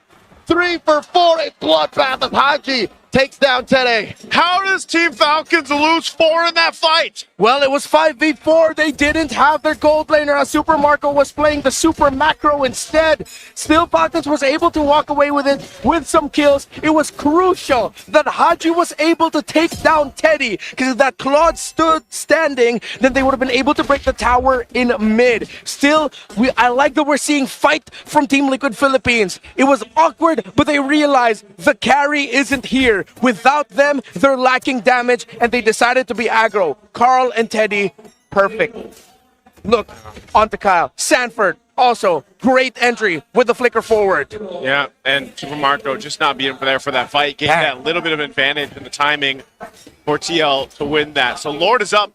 3 for 4, a bloodbath of Haji takes down Tene. How does Team Falcons lose 4 in that fight? Well, it was 5v4. They didn't have their gold laner as Super Marco was playing the Super Macro instead. Still, Falcons was able to walk away with it with some kills. It was crucial that Haji was able to take down Teddy, because if that Claude stood standing, then they would have been able to break the tower in mid. Still, I like that we're seeing fight from Team Liquid Philippines. It was awkward, but they realized the carry isn't here. Without them, they're lacking damage, and they decided to be aggro. Carl and Teddy, perfect. Look, onto Kyle. Sanford, also, great entry with the flicker forward. Yeah, and Super Marco just not being there for that fight, getting that little bit of advantage in the timing for TL to win that. So Lord is up.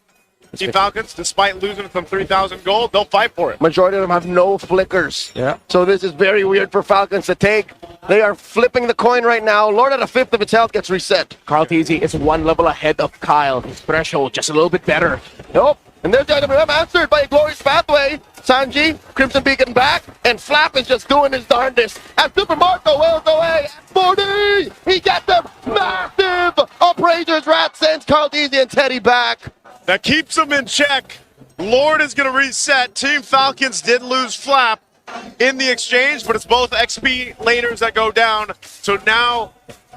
Team Falcons, despite losing some 3,000 gold, they'll fight for it. Majority of them have no flickers. Yeah. So this is very weird for Falcons to take. They are flipping the coin right now. Lord at a 5th of its health gets reset. Carl Teasy is 1 level ahead of Kyle. His threshold just a little bit better. Nope. And there's the IWM answered by a glorious pathway. Sanji, Crimson Beacon back, and Flap is just doing his darndest. And Super Marco wails away at 40. He gets them massive. Appraisers, Rat sends Carl Deasy and Teddy back. That keeps them in check. Lord is going to reset. Team Falcons did lose Flap in the exchange, but it's both XP laners that go down. So now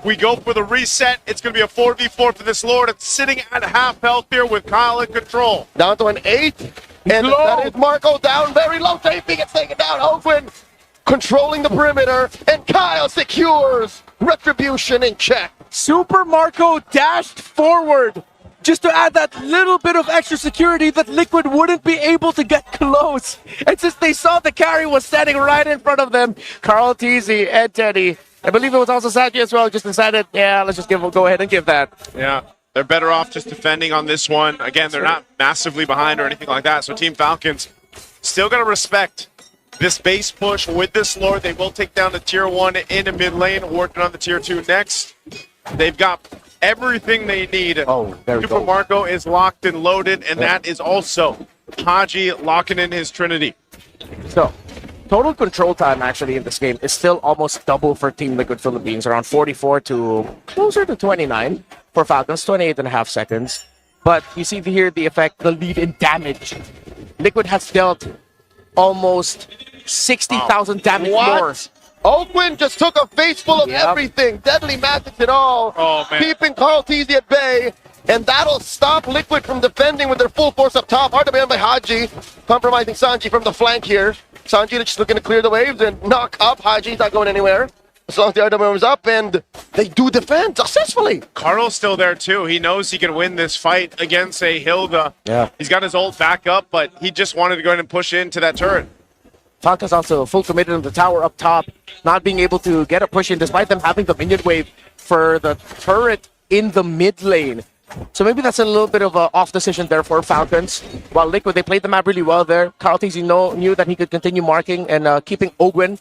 we go for the reset. It's going to be a 4v4 for this Lord. It's sitting at half health here with Kyle in control. Down to an 8. And that is Marco down very low. JP gets taken down. Oakland controlling the perimeter. And Kyle secures retribution in check. Super Marco dashed forward just to add that little bit of extra security that Liquid wouldn't be able to get close. And since they saw the carry was standing right in front of them, Carl Teasy and Teddy, I believe it was also Saji as well, just decided, yeah, let's just go ahead and give that. Yeah, they're better off just defending on this one. Again, they're not massively behind or anything like that. So Team Falcons still going to respect this base push with this Lord. They will take down the tier 1 in a mid lane, working on the tier 2 next. They've got everything they need. Super Marco is locked and loaded, and that is also Haji locking in his Trinity. So, total control time actually in this game is still almost double for Team Liquid Philippines, around 44 to closer to 29. For Falcons, 28.5 seconds. But you see here the effect, the lead in damage. Liquid has dealt almost 60,000 damage more. Oakland just took a face full of everything. Deadly magics it all. Keeping Carl Teasy at bay. And that'll stop Liquid from defending with their full force up top. Hard to ban by Haji. Compromising Sanji from the flank here. Sanji just looking to clear the waves and knock up. Haji's not going anywhere. As long as the RWM is up, and they do defend successfully. Carl's still there too. He knows he can win this fight against a Hilda. Yeah. He's got his ult back up, but he just wanted to go ahead and push into that turret. Falcons also full committed on the tower up top, not being able to get a push in despite them having the minion wave for the turret in the mid lane. So maybe that's a little bit of an off decision there for Falcons. While Liquid, they played the map really well there. Carl Teasy knew that he could continue marking and keeping Ogwen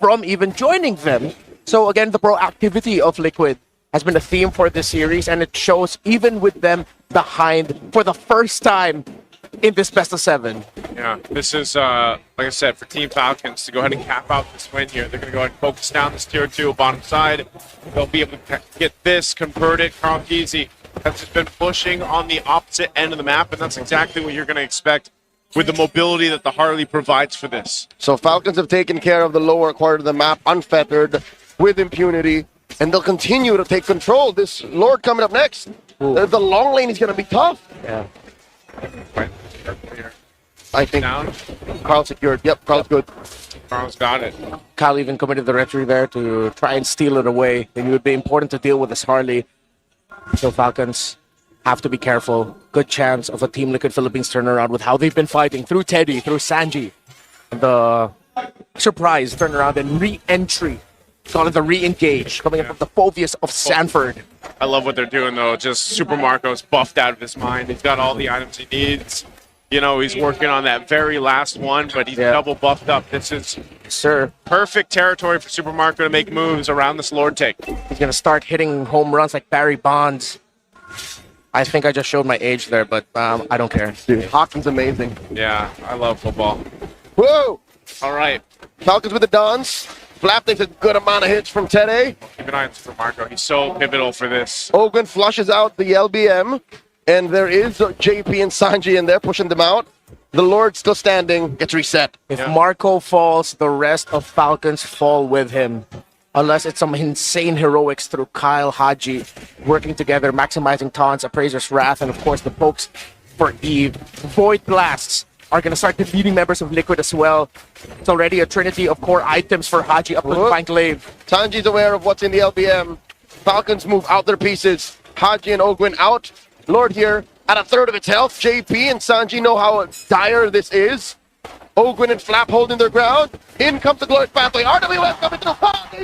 from even joining them. So again, the proactivity of Liquid has been a theme for this series, and it shows even with them behind for the first time. in this best of 7. Yeah, this is, like I said, for Team Falcons to go ahead and cap out this win here. They're going to go ahead and focus down this tier 2 bottom side. They'll be able to get this, convert it. Carl Keezy has just been pushing on the opposite end of the map, and that's exactly what you're going to expect with the mobility that the Harley provides for this. So Falcons have taken care of the lower quarter of the map, unfettered, with impunity, and they'll continue to take control. This Lord coming up next. The long lane is going to be tough. Yeah. I think down. Carl secured. Yep, Carl's good. Carl's got it. Kyle even committed the retry there to try and steal it away. It would be important to deal with this Harley. So Falcons have to be careful. Good chance of a Team Liquid Philippines turnaround with how they've been fighting through Teddy, through Sanji. The surprise turnaround and re-entry. Call it the re-engage coming up from the Phovius of Sanford. I love what they're doing, though. Just Super Marco's buffed out of his mind. He's got all the items he needs. You know, he's working on that very last one, but he's double buffed up. This is perfect territory for Super Marco to make moves around this Lord take. He's going to start hitting home runs like Barry Bonds. I think I just showed my age there, but I don't care. Dude, hockey's amazing. Yeah, I love football. Whoa! All right. Falcons with the Dons. Flap takes a good amount of hits from Tede. Keep an eye on Super Marco. He's so pivotal for this. Ogun flushes out the LBM, and there is JP and Sanji in there pushing them out. The Lord still standing, gets reset. If Marco falls, the rest of Falcons fall with him. Unless it's some insane heroics through Kyle, Haji, working together, maximizing taunts, Appraiser's Wrath, and of course the pokes for Eve. Void Blasts are going to start defeating members of Liquid as well. It's already a trinity of core items for Haji up to the Flank Glaive. Sanji's aware of what's in the LBM. Falcons move out their pieces. Haji and Ogwin out. Lord here at a third of its health. JP and Sanji know how dire this is. Ogwin and Flap holding their ground. In comes the Glorious Pathway. RWS coming through.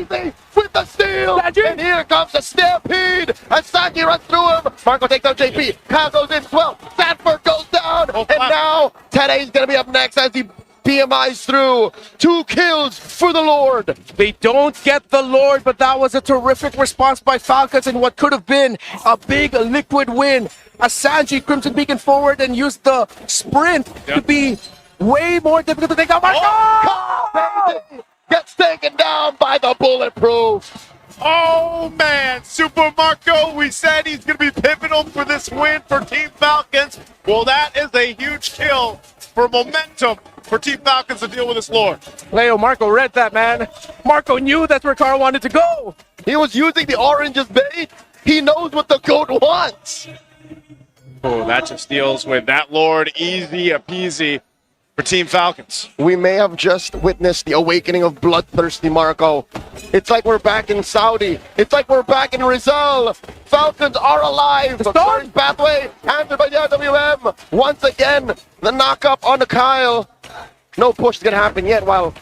Easy with the steal. And here comes the Stampede. And Sanji runs through him. Marco takes out JP. Kyle goes in as well. Sanford goes down. And now Tede's going to be up next as he PMIs through. 2 kills for the Lord. They don't get the Lord, but that was a terrific response by Falcons in what could have been a big Liquid win. As Sanji Crimson Beacon forward and used the sprint to be way more difficult to take down. Marco! Gets taken down by the Bulletproof. Oh, man. Super Marco, we said he's going to be pivotal for this win for Team Falcons. Well, that is a huge kill for momentum for Team Falcons to deal with this Lord. Leo, Marco read that, man. Marco knew that's where Carl wanted to go. He was using the orange as bait. He knows what the goat wants. Oh, that just deals with that Lord. Easy peasy for Team Falcons. We may have just witnessed the awakening of bloodthirsty Marco. It's like we're back in Saudi. It's like we're back in Rizal. Falcons are alive. The Glorious Pathway answered by the RWM. Once again, the knock-up on the Kyle. No push is going to happen yet while...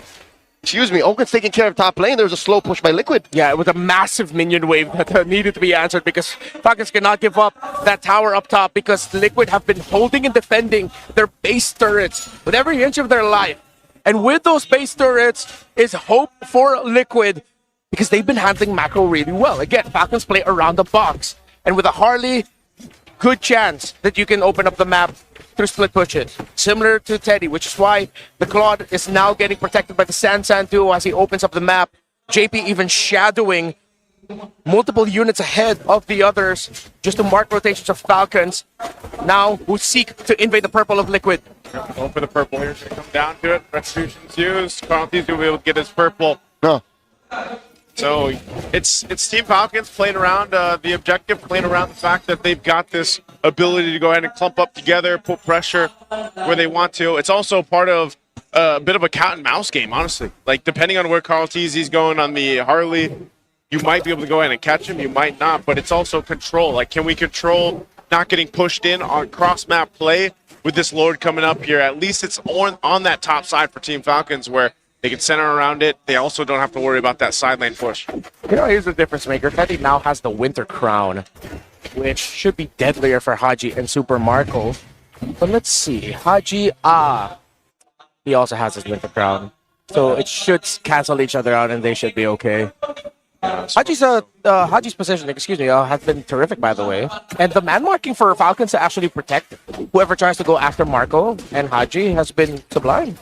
Excuse me, Ogun's taking care of top lane. There's a slow push by Liquid. Yeah, it was a massive minion wave that needed to be answered because Falcons cannot give up that tower up top because Liquid have been holding and defending their base turrets with every inch of their life. And with those base turrets is hope for Liquid because they've been handling macro really well. Again, Falcons play around the box. And with a Harley, good chance that you can open up the map through split pushes, similar to Teddy, which is why the Claude is now getting protected by the San duo as he opens up the map. JP even shadowing multiple units ahead of the others just to mark rotations of Falcons now who seek to invade the purple of Liquid. Going for the purple here, going to come down to it. Retribution's used. Carlthys will be able to get his purple. No. So it's Team Falcons playing around the objective, playing around the fact that they've got this ability to go ahead and clump up together, put pressure where they want to. It's also part of a bit of a cat and mouse game, honestly. Like, depending on where Carlthys going on the Harley, you might be able to go ahead and catch him, you might not, but it's also control. Like, can we control not getting pushed in on cross-map play with this Lord coming up here? At least it's on that top side for Team Falcons where they can center around it. They also don't have to worry about that side lane push. You know, here's the difference maker. Teddy now has the Winter Crown, which should be deadlier for Haji and Super Marco. But let's see. Haji, he also has his Winter Crown. So it should cancel each other out and they should be okay. Haji's position, has been terrific, by the way. And the man marking for Falcons to actually protect whoever tries to go after Marco and Haji has been sublime.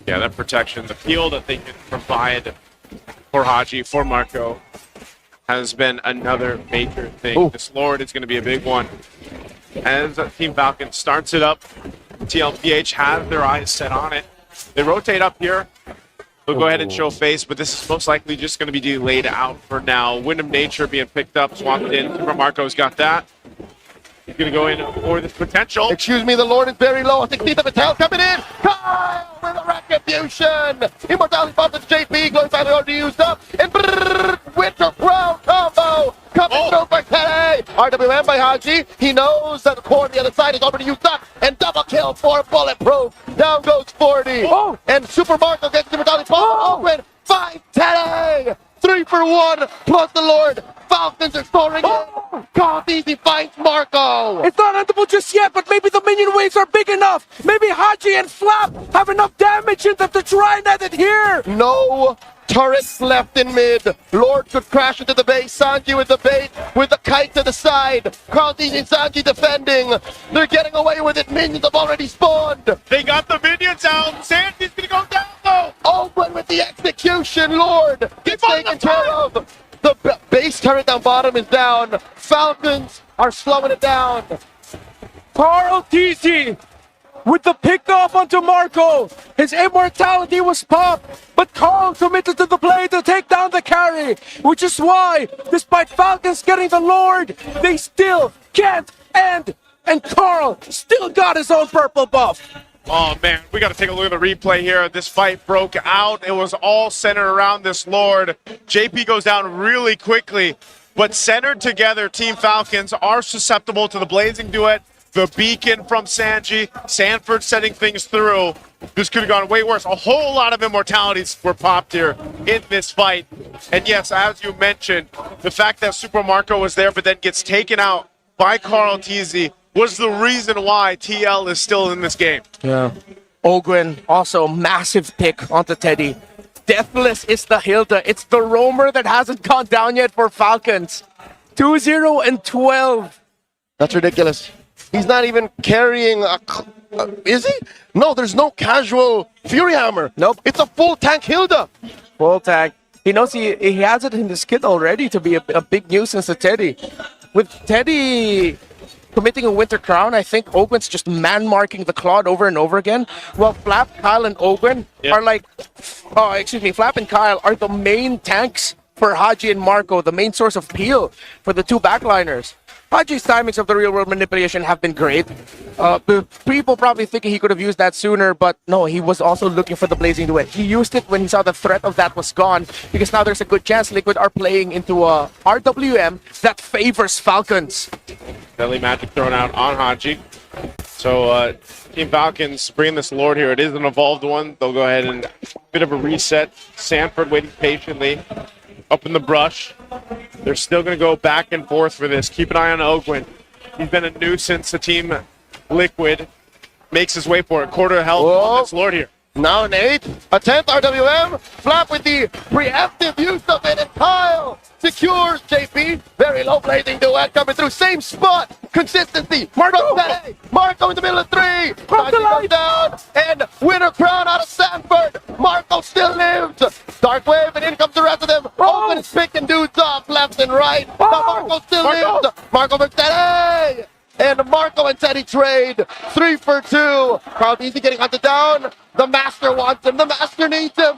Yeah, that protection, the peel that they can provide for Haji, for Marco, has been another major thing. Ooh. This Lord is going to be a big one. As Team Falcon starts it up, TLPH has their eyes set on it. They rotate up here. They'll go ahead and show face, but this is most likely just going to be delayed out for now. Wind of Nature being picked up, swapped in. Super Marco's got that. He's going to go in for this potential. Excuse me, the Lord is very low. I think Tita Patel coming in. Kyle with a retribution. Immortality Fountains JP going back already used up. And Winter Crown combo coming through for Teddy. RWM by Haji. He knows that the core on the other side is already used up. And double kill for Bulletproof. Down goes 40. And Super Marco gets Immortality Fountains open. 5 Teddy. 3 for 1 plus the Lord. Falcons are scoring. God, easy finds Marco. It's not endable just yet, but maybe the minion waves are big enough. Maybe Haji and Flap have enough damage in them to try and end it here. No turrets left in mid. Lord could crash into the base. Sanji with the bait, with the kite to the side. Carlton and Sanji defending. They're getting away with it. Minions have already spawned. They got the minions out. Sanji's going to go down, though. Open with the execution. Lord gets taken care of. The base turret down bottom is down. Falcons are slowing it down. Carl TZ with the pickoff onto Marco. His immortality was popped, but Carl committed to the play to take down the carry, which is why, despite Falcons getting the Lord, they still can't end. And Carl still got his own purple buff. Oh, man, we got to take a look at the replay here. This fight broke out. It was all centered around this Lord. JP goes down really quickly, but centered together, Team Falcons are susceptible to the Blazing Duet, the Beacon from Sanji, Sanford setting things through. This could have gone way worse. A whole lot of immortalities were popped here in this fight. And yes, as you mentioned, the fact that Super Marco was there but then gets taken out by Carl TZ was the reason why TL is still in this game. Yeah. Ogwin, also massive pick onto Teddy. Deathless is the Hilda. It's the roamer that hasn't gone down yet for Falcons. 2-0 and 12. That's ridiculous. He's not even carrying a... is he? No, there's no casual Fury Hammer. Nope. It's a full tank Hilda. Full tank. He knows he has it in his kit already to be a big nuisance to Teddy. With Teddy committing a Winter Crown, I think Ogwin's just man-marking the Claude over and over again. While Flap, Kyle, and Ogwin are like... Flap and Kyle are the main tanks for Haji and Marco, the main source of peel for the two backliners. Haji's timings of the real-world manipulation have been great. People probably thinking he could have used that sooner, but no, he was also looking for the Blazing Duet. He used it when he saw the threat of that was gone, because now there's a good chance Liquid are playing into a RWM that favors Falcons. Deadly Magic thrown out on Haji. So Team Falcons bringing this Lord here. It is an evolved one. They'll go ahead and bit of a reset. Sanford waiting patiently up in the brush. They're still going to go back and forth for this. Keep an eye on Ogwin. He's been a nuisance to Team Liquid. Makes his way for it. Quarter health on this Lord here. Now an 8, a 10th RWM. Flap with the preemptive use of it, and Kyle secures JP. Very low Blazing Duet coming through. Same spot. Consistency. Marco in the middle of 3. Goes down, and Winter Crown out of Sanford. Marco still lives. Dark Wave, and in comes the rest of them. Open is picking dudes off left and right. Now Marco still lives. Marco versus Teddy. And Marco and Teddy trade 3 for 2. Carl Easy getting hunted down. The Master wants him. The Master needs him.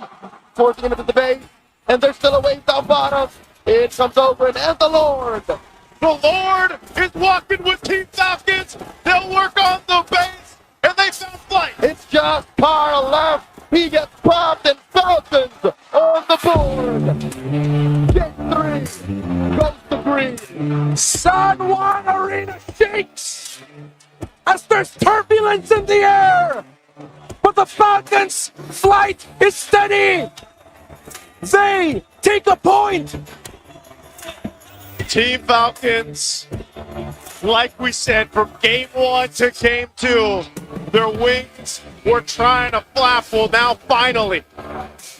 Forcing him into the base. And there's still a wave down bottom. In comes Ogwin and the Lord. The Lord is walking with Team Falcons. They'll work on the base, and they found flight. It's just Carl left. He gets popped, and Falcons on the board. Game 3 goes to green. San Juan Arena shakes as there's turbulence in the air. But the Falcons' flight is steady. They take a point. Team Falcons, like we said, from game 1 to game 2, their wings were trying to flap. Well, now finally,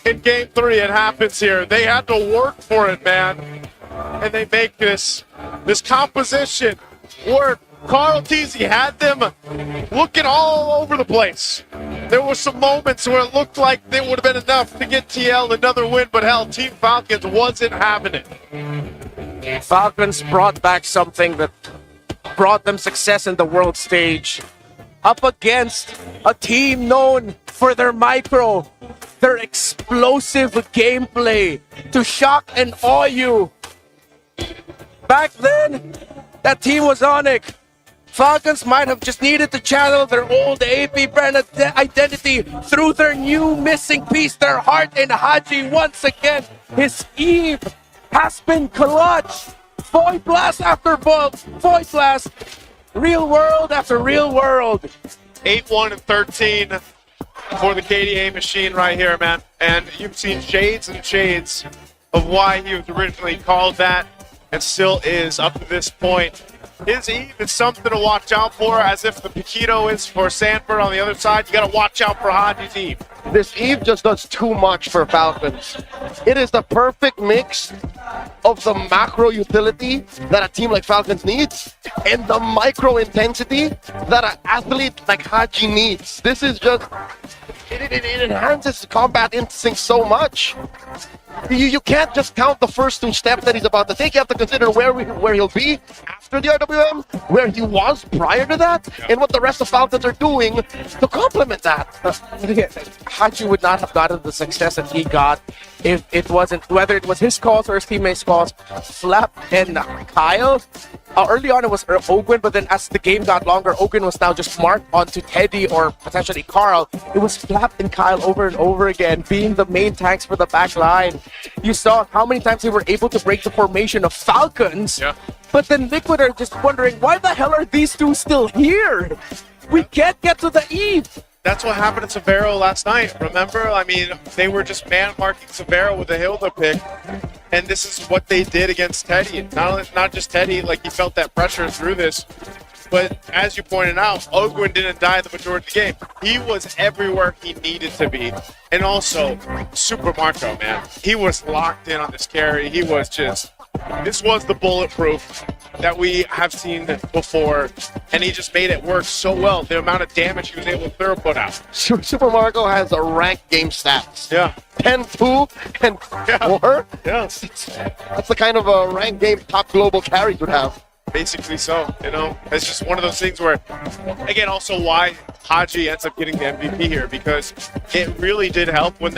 in game 3. It happens here. They had to work for it, man. And they make this composition work. Carl Teasy had them looking all over the place. There were some moments where it looked like they would have been enough to get TL another win, but hell, Team Falcons wasn't having it. Falcons brought back something that brought them success in the world stage. Up against a team known for their micro, their explosive gameplay to shock and awe you. Back then, that team was on it. Falcons might have just needed to channel their old AP brand identity through their new missing piece, their heart in Haji once again. His Eve has been clutch. Void blast after void blast. Real world after real world. 8-1 and 13 for the KDA machine right here, man. And you've seen shades and shades of why he was originally called that and still is up to this point. His Eve is something to watch out for, as if the Paquito is for Sanford on the other side. You got to watch out for Haji's Eve. This Eve just does too much for Falcons. It is the perfect mix of the macro utility that a team like Falcons needs and the micro intensity that an athlete like Haji needs. This is just, it enhances combat instinct so much. You can't just count the first 2 steps that he's about to take. You have to consider where he'll be after the RWM, where he was prior to that, and what the rest of Falcons are doing to complement that. Haji would not have gotten the success that he got if it wasn't, whether it was his calls or his teammates' calls. Flap and Kyle. Early on it was Ogwin, but then as the game got longer, Ogwin was now just marked onto Teddy or potentially Carl. It was Flap and Kyle over and over again, being the main tanks for the back line. You saw how many times they were able to break the formation of Falcons. Yeah. But then Liquid are just wondering, why the hell are these two still here? We can't get to the Eve. That's what happened to Severo last night, remember? I mean, they were just man-marking Severo with a Hilda pick, and this is what they did against Teddy. Not just Teddy, like, he felt that pressure through this, but as you pointed out, Ogwin didn't die the majority of the game. He was everywhere he needed to be. And also, Super Marco, man. He was locked in on this carry. He was just... This was the bulletproof that we have seen before, and he just made it work so well. The amount of damage he was able to put out. Super Marco has a ranked game stats. Yeah. 10-2 and 4. Yeah. That's the kind of a ranked game top global carries would have. Basically so, you know. It's just one of those things where, again, also why Haji ends up getting the MVP here, because it really did help when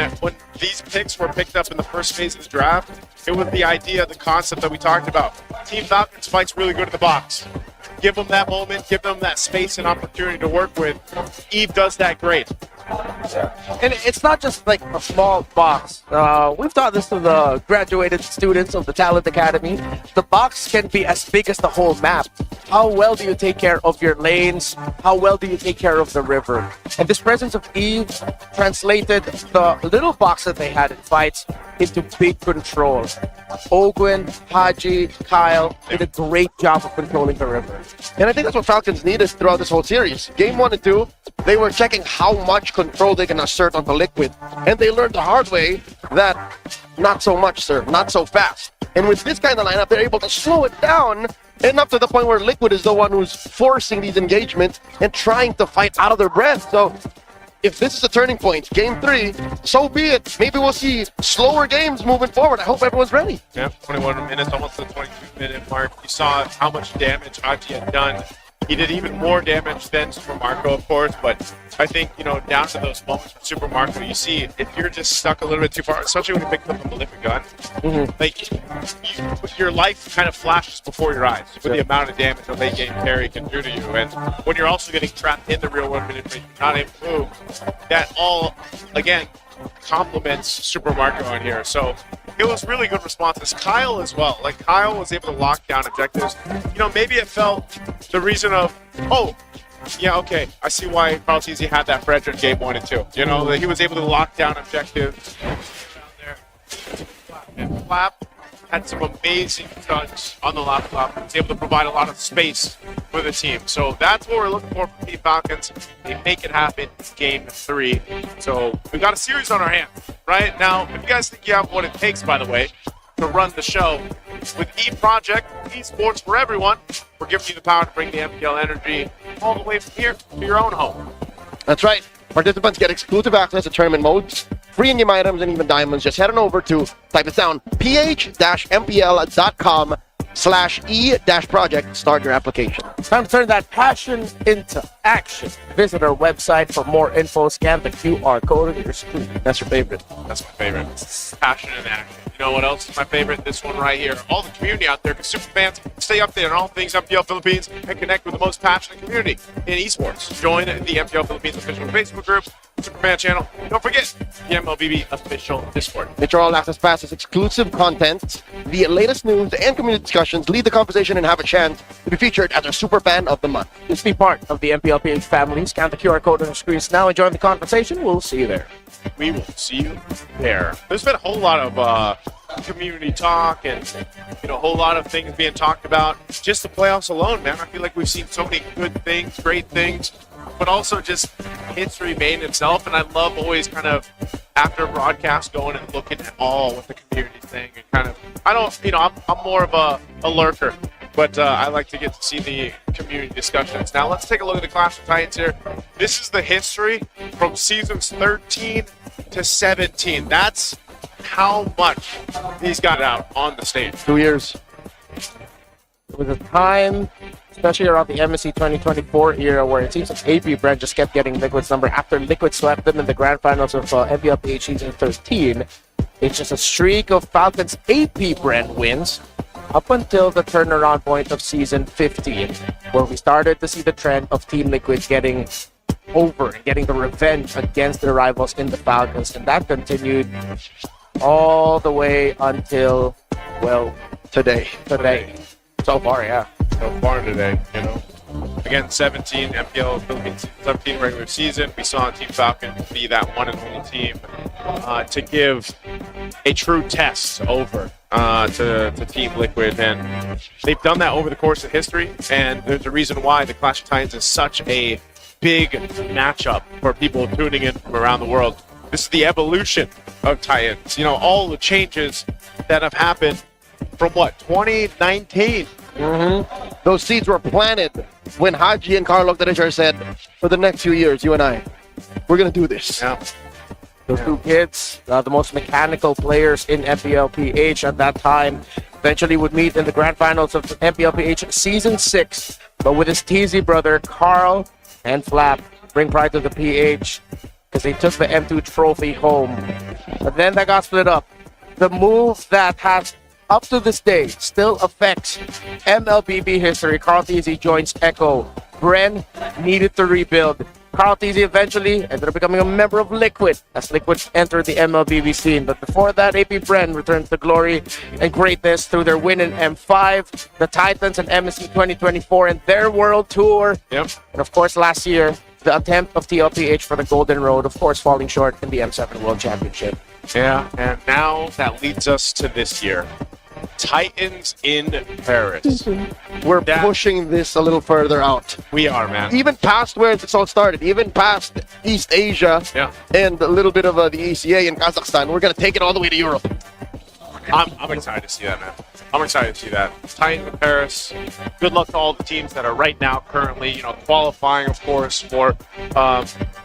these picks were picked up in the first phase of the draft. It was the idea, the concept that we talked about. Team Falcons fights really good in the box. Give them that moment, give them that space and opportunity to work with. Eve does that great. And it's not just like a small box. We've taught this to the graduated students of the Talent Academy. The box can be as big as the whole map. How well do you take care of your lanes? How well do you take care of the river? And this presence of Eve translated the little box that they had in fights into big control. Ogwin, Haji, Kyle did a great job of controlling the river. And I think that's what Falcons needed throughout this whole series. Game 1 and 2, they were checking how much control they can assert on the Liquid. And they learned the hard way that not so much, sir, not so fast. And with this kind of lineup, they're able to slow it down enough to the point where Liquid is the one who's forcing these engagements and trying to fight out of their breath. So if this is a turning point, game 3, so be it. Maybe we'll see slower games moving forward. I hope everyone's ready. Yeah, 21 minutes, almost the 22-minute mark. You saw how much damage Haji had done. He did even more damage than Super Marco, of course, but I think, you know, down to those moments with Super Marco, you see if you're just stuck a little bit too far, especially when you pick up a liquid gun, like your life kind of flashes before your eyes with the amount of damage that late game carry can do to you. And when you're also getting trapped in the real world manipulation, you're not able to move, that all, again, complements Super Marco in here. So it was really good responses. Kyle as well. Like, Kyle was able to lock down objectives. You know, maybe it felt the reason of, oh, yeah, okay, I see why Carl Teasy had that for Edge in game 1 and 2. You know, that he was able to lock down objectives down there. And Flap had some amazing stunts on the laptop. He was able to provide a lot of space for the team. So that's what we're looking for from Team Falcons. They make it happen in game 3. So we've got a series on our hands. right? Now, if you guys think you have what it takes, by the way, to run the show, with E-Project, esports for everyone, we're giving you the power to bring the MPL energy all the way from here to your own home. That's right. Participants get exclusive access to tournament modes, free in-game items, and even diamonds. Just head on over to, type it down, ph-mpl.com/e-project. Start your application. It's time to turn that passion into action. Visit our website for more info. Scan the QR code on your screen. That's your favorite. That's my favorite. Passion and action. You know what else is my favorite? This one right here. All the community out there, because super fans stay updated on all things MPL Philippines and connect with the most passionate community in esports. Join the MPL Philippines official Facebook group, Superfan channel. Don't forget the MLBB official Discord. Major All Access Pass is exclusive content, the latest news, and community discussions. Lead the conversation and have a chance to be featured as a super fan of the month. Just be part of the MPLPH family. Scan the QR code on the screens now and join the conversation. We'll see you there. We will see you there. There's been a whole lot of community talk and a whole lot of things being talked about. Just the playoffs alone, man. I feel like we've seen so many good things, great things, but also just history made in itself. And I love always kind of after broadcast going and looking at all what the community thing and kind of I'm more of a lurker. But I like to get to see the community discussions. Now let's take a look at the Clash of Titans here. This is the history from seasons 13 to 17. That's how much he's got out on the stage. 2 years. It was a time, especially around the MSC 2024 era, where it seems like AP Brand just kept getting Liquid's number after Liquid swept them in the grand finals of MPLPH season 13. It's just a streak of Falcons AP Brand wins up until the turnaround point of season 15, where we started to see the trend of Team Liquid getting over and getting the revenge against their rivals in the Falcons, and that continued all the way until, well, today. So far, yeah. So far today, Again, 17 MPL Philippines 17 regular season. We saw Team Falcon be that one and only team to give a true test over to Team Liquid, and they've done that over the course of history. And there's a reason why the Clash of Titans is such a big matchup for people tuning in from around the world. This is the evolution of Titans. All the changes that have happened from 2019. Those seeds were planted when Haji and Carlo Octadechar said, for the next few years, you and I, we're going to do this. Yeah. Those two kids, the most mechanical players in MPLPH at that time, eventually would meet in the grand finals of MPLPH season 6. But with his TZ brother, Carl and Flap, bring pride to the PH because they took the M2 trophy home. But then that got split up. The move that has up to this day still affects MLBB history. Carl TZ joins Echo. Bren needed to rebuild. Carl TZ eventually ended up becoming a member of Liquid as Liquid entered the MLBB scene. But before that, AP Bren returned to glory and greatness through their win in M5, the Titans and MSC 2024 and their world tour. Yep. And of course, last year, the attempt of TLPH for the Golden Road, of course, falling short in the M7 World Championship. Yeah, and now that leads us to this year. Titans in Paris. We're pushing this a little further out. We are, man. Even past where this all started, even past East Asia and a little bit of the ECA in Kazakhstan. We're going to take it all the way to Europe. I'm excited to see that, man. I'm excited to see that. Titans in Paris. Good luck to all the teams that are right now currently, qualifying, of course, for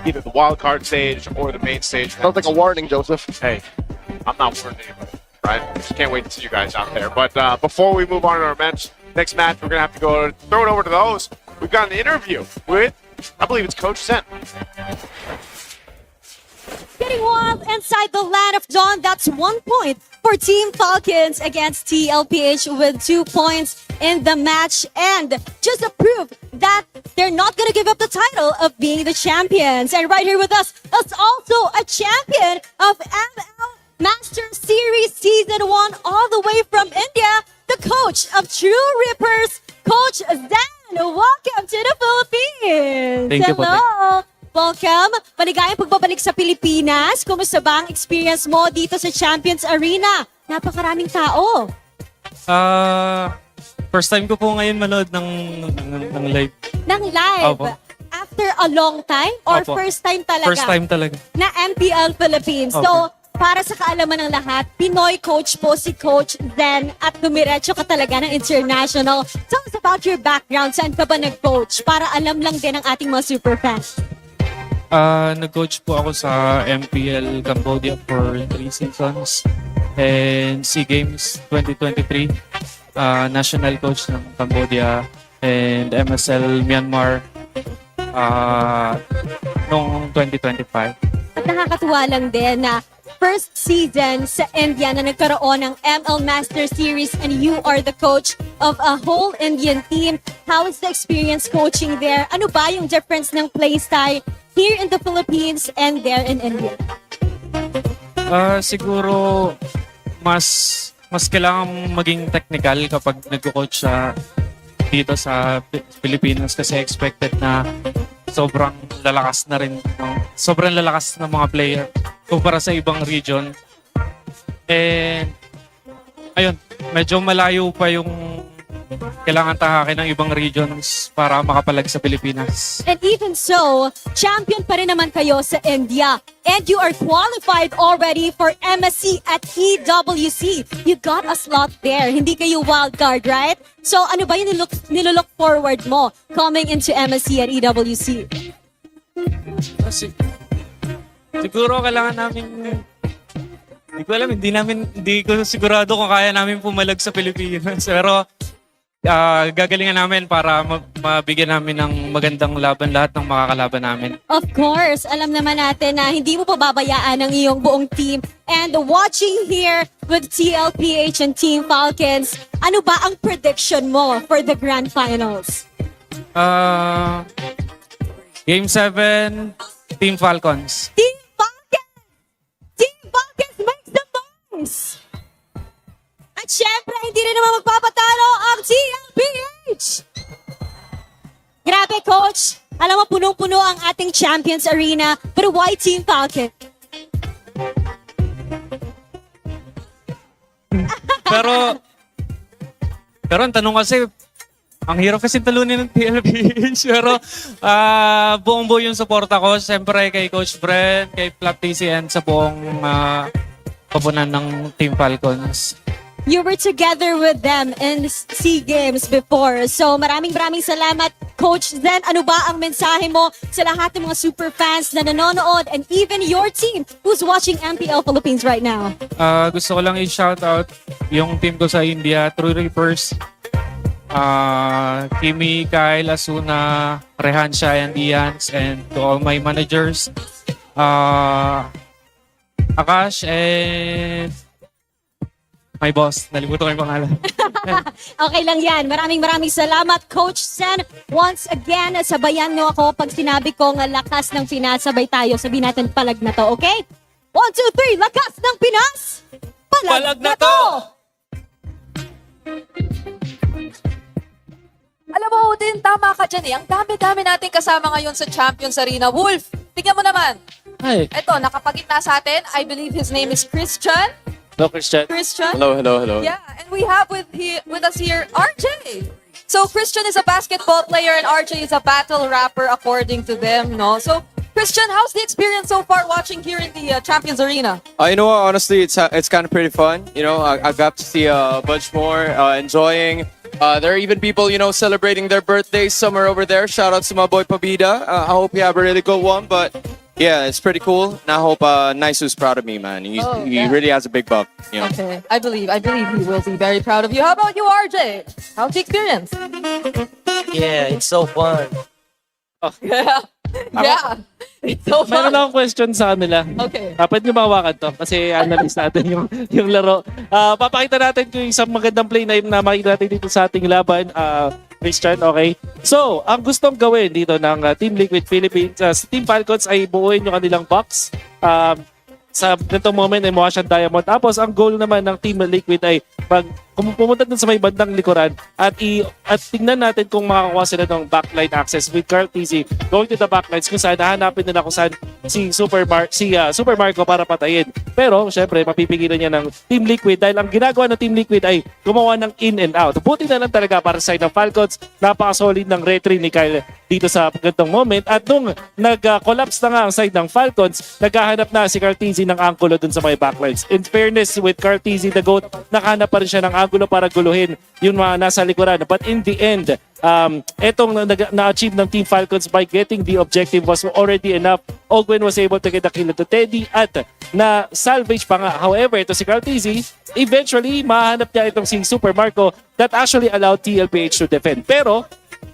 either the wild card stage or the main stage. Sounds like a warning, Joseph. Hey, I'm not warning anybody. Right? Just can't wait to see you guys out there. But before we move on to our next match, we're going to have to go throw it over to the host. We've got an interview with, I believe it's Coach Sen. Getting wild inside the land of Dawn. That's 1 point for Team Falcons against TLPH with 2 points in the match. And just to prove that they're not going to give up the title of being the champions. And right here with us is also a champion of ML Master Series Season 1 all the way from India, the coach of True Rippers, Coach Zan. Welcome to the Philippines! Thank you po. Hello! Welcome! Maligayang pagbabalik sa Pilipinas. Kumusta ba ang experience mo dito sa Champions Arena? Napakaraming tao. First time ko po ngayon manood ng live. Ng live? Opo. After a long time? Or Opo. first time talaga? First time talaga. Na MPL Philippines. Opo. So, para sa kaalaman ng lahat, Pinoy coach po si Coach Zen at dumiretso ka talaga ng international. Tell us about your background. Saan ka ba nag-coach? Para alam lang din ng ating mga superfans. Nag-coach po ako sa MPL Cambodia for 3 seasons and SEA Games 2023, national coach ng Cambodia and MSL Myanmar noong 2025. At nakakatuwa lang din na first season sa India na nagkaroon ng ML Master Series and you are the coach of a whole Indian team. How is the experience coaching there? Ano ba yung difference ng play style here in the Philippines and there in India? Siguro mas kailangan maging technical kapag nagko-coach dito sa Pilipinas kasi expected na sobrang lalakas na rin sobrang lalakas ng mga player kumpara sa ibang region. And ayun, medyo malayo pa yung kailangan tahakin ng ibang regions para makapalag sa Pilipinas. And even so, champion pa rin naman kayo sa India. And you are qualified already for MSC at EWC. You got a slot there. Hindi kayo wildcard, right? So ano ba yung nilook forward mo coming into MSC at EWC? Siguro kailangan namin hindi ko sigurado kung kaya namin pumalag sa Pilipinas. Pero gagalingan namin para mabigyan namin ng magandang laban lahat ng makakalaban namin. Of course, alam naman natin na hindi mo pababayaan ang iyong buong team. And watching here with TLPH and Team Falcons, ano ba ang prediction mo for the Grand Finals? Game 7, Team Falcons. Team Falcons! Team Falcons makes the noise! At syempre, hindi rin naman magpapatalo ang TLPH! Grabe, Coach! Alam mo, punong-puno ang ating Champions Arena. Pero why Team Falcon? Pero ang tanong kasi, ang hirap kasi talunin ng TLPH. Pero buong-buo yung suporta ko. Siyempre kay Coach Brent, kay Flat TCN sa buong pabunan ng Team Falcons. You were together with them in SEA Games before. So maraming salamat, Coach Zen. Ano ba ang mensahe mo sa lahat ng mga super fans na nanonood and even your team who's watching MPL Philippines right now? Gusto ko lang i-shout out yung team ko sa India, True Reapers. Kimi, Kyle, Asuna, Rehan, Shai, and Ians, and to all my managers, Akash, and my boss. Nalimutan ko yung pangalan. Okay lang yan. Maraming salamat, Coach Sen. Once again, sabayan mo ako pag sinabi kong lakas ng Pinas, sabay tayo. Sabihin natin palag na to, okay? 1, 2, 3, lakas ng Pinas! Palag na to! Alam mo, Odin, tama ka dyan eh. Ang dami-dami nating kasama ngayon sa Champions Arena. Wolf, tingnan mo naman. Hi. Ito, nakapagitna sa atin. I believe his name is Christian. Hello, Christian. Christian? Hello. Yeah, and we have with us here RJ. So Christian is a basketball player and RJ is a battle rapper according to them, no? So Christian, how's the experience so far watching here in the Champions Arena? You know what, honestly, it's kind of pretty fun. You know, I got to see a bunch more, enjoying. There are even people, you know, celebrating their birthdays somewhere over there. Shout out to my boy Pabida. I hope you have a really good one, but yeah, it's pretty cool. And I hope Naisu's proud of me, man. He really has a big buck, you know. Okay, I believe he will be very proud of you. How about you, RJ? How's the experience? Yeah, it's so fun. Yeah. It's so fun. Meron akong question sa kanila. Okay. Dapat nyo mahawakan to kasi analyze natin yung laro. Papakita natin yung isang magandang play na makikita natin dito sa ating laban. Christian, okay? So, ang gustong gawin dito ng Team Liquid Philippines, sa Team Falcons ay buuin yung kanilang box. Sa ganitong moment ay mukha siyang diamond. Tapos, ang goal naman ng Team Liquid ay kung pumunta dun sa may bandang likuran at tingnan natin kung makakuha sila ng backline access with Carl TZ going to the backlines kung saan hahanapin nila kung saan si Super Marco para patayin. Pero syempre mapipigilan niya ng Team Liquid dahil ang ginagawa ng Team Liquid ay gumawa ng in and out. Buti na lang talaga para sa side ng Falcons, napaka-solid ng retry ni Kyle dito sa gantong moment. At nung nag-collapse na nga ang side ng Falcons, naghahanap na si Carl TZ ng angulo dun sa may backlines. In fairness with Carl TZ, the GOAT, nakahanap pa rin siya ng angulo para guluhin yung mga nasa likuran. But in the end, etong na-achieve ng Team Falcons by getting the objective was already enough. Ogwen was able to get the kill to Teddy at na-salvage pa nga. However, ito si Carl TZ, eventually, mahanap niya itong si Super Marco that actually allowed TLPH to defend. Pero,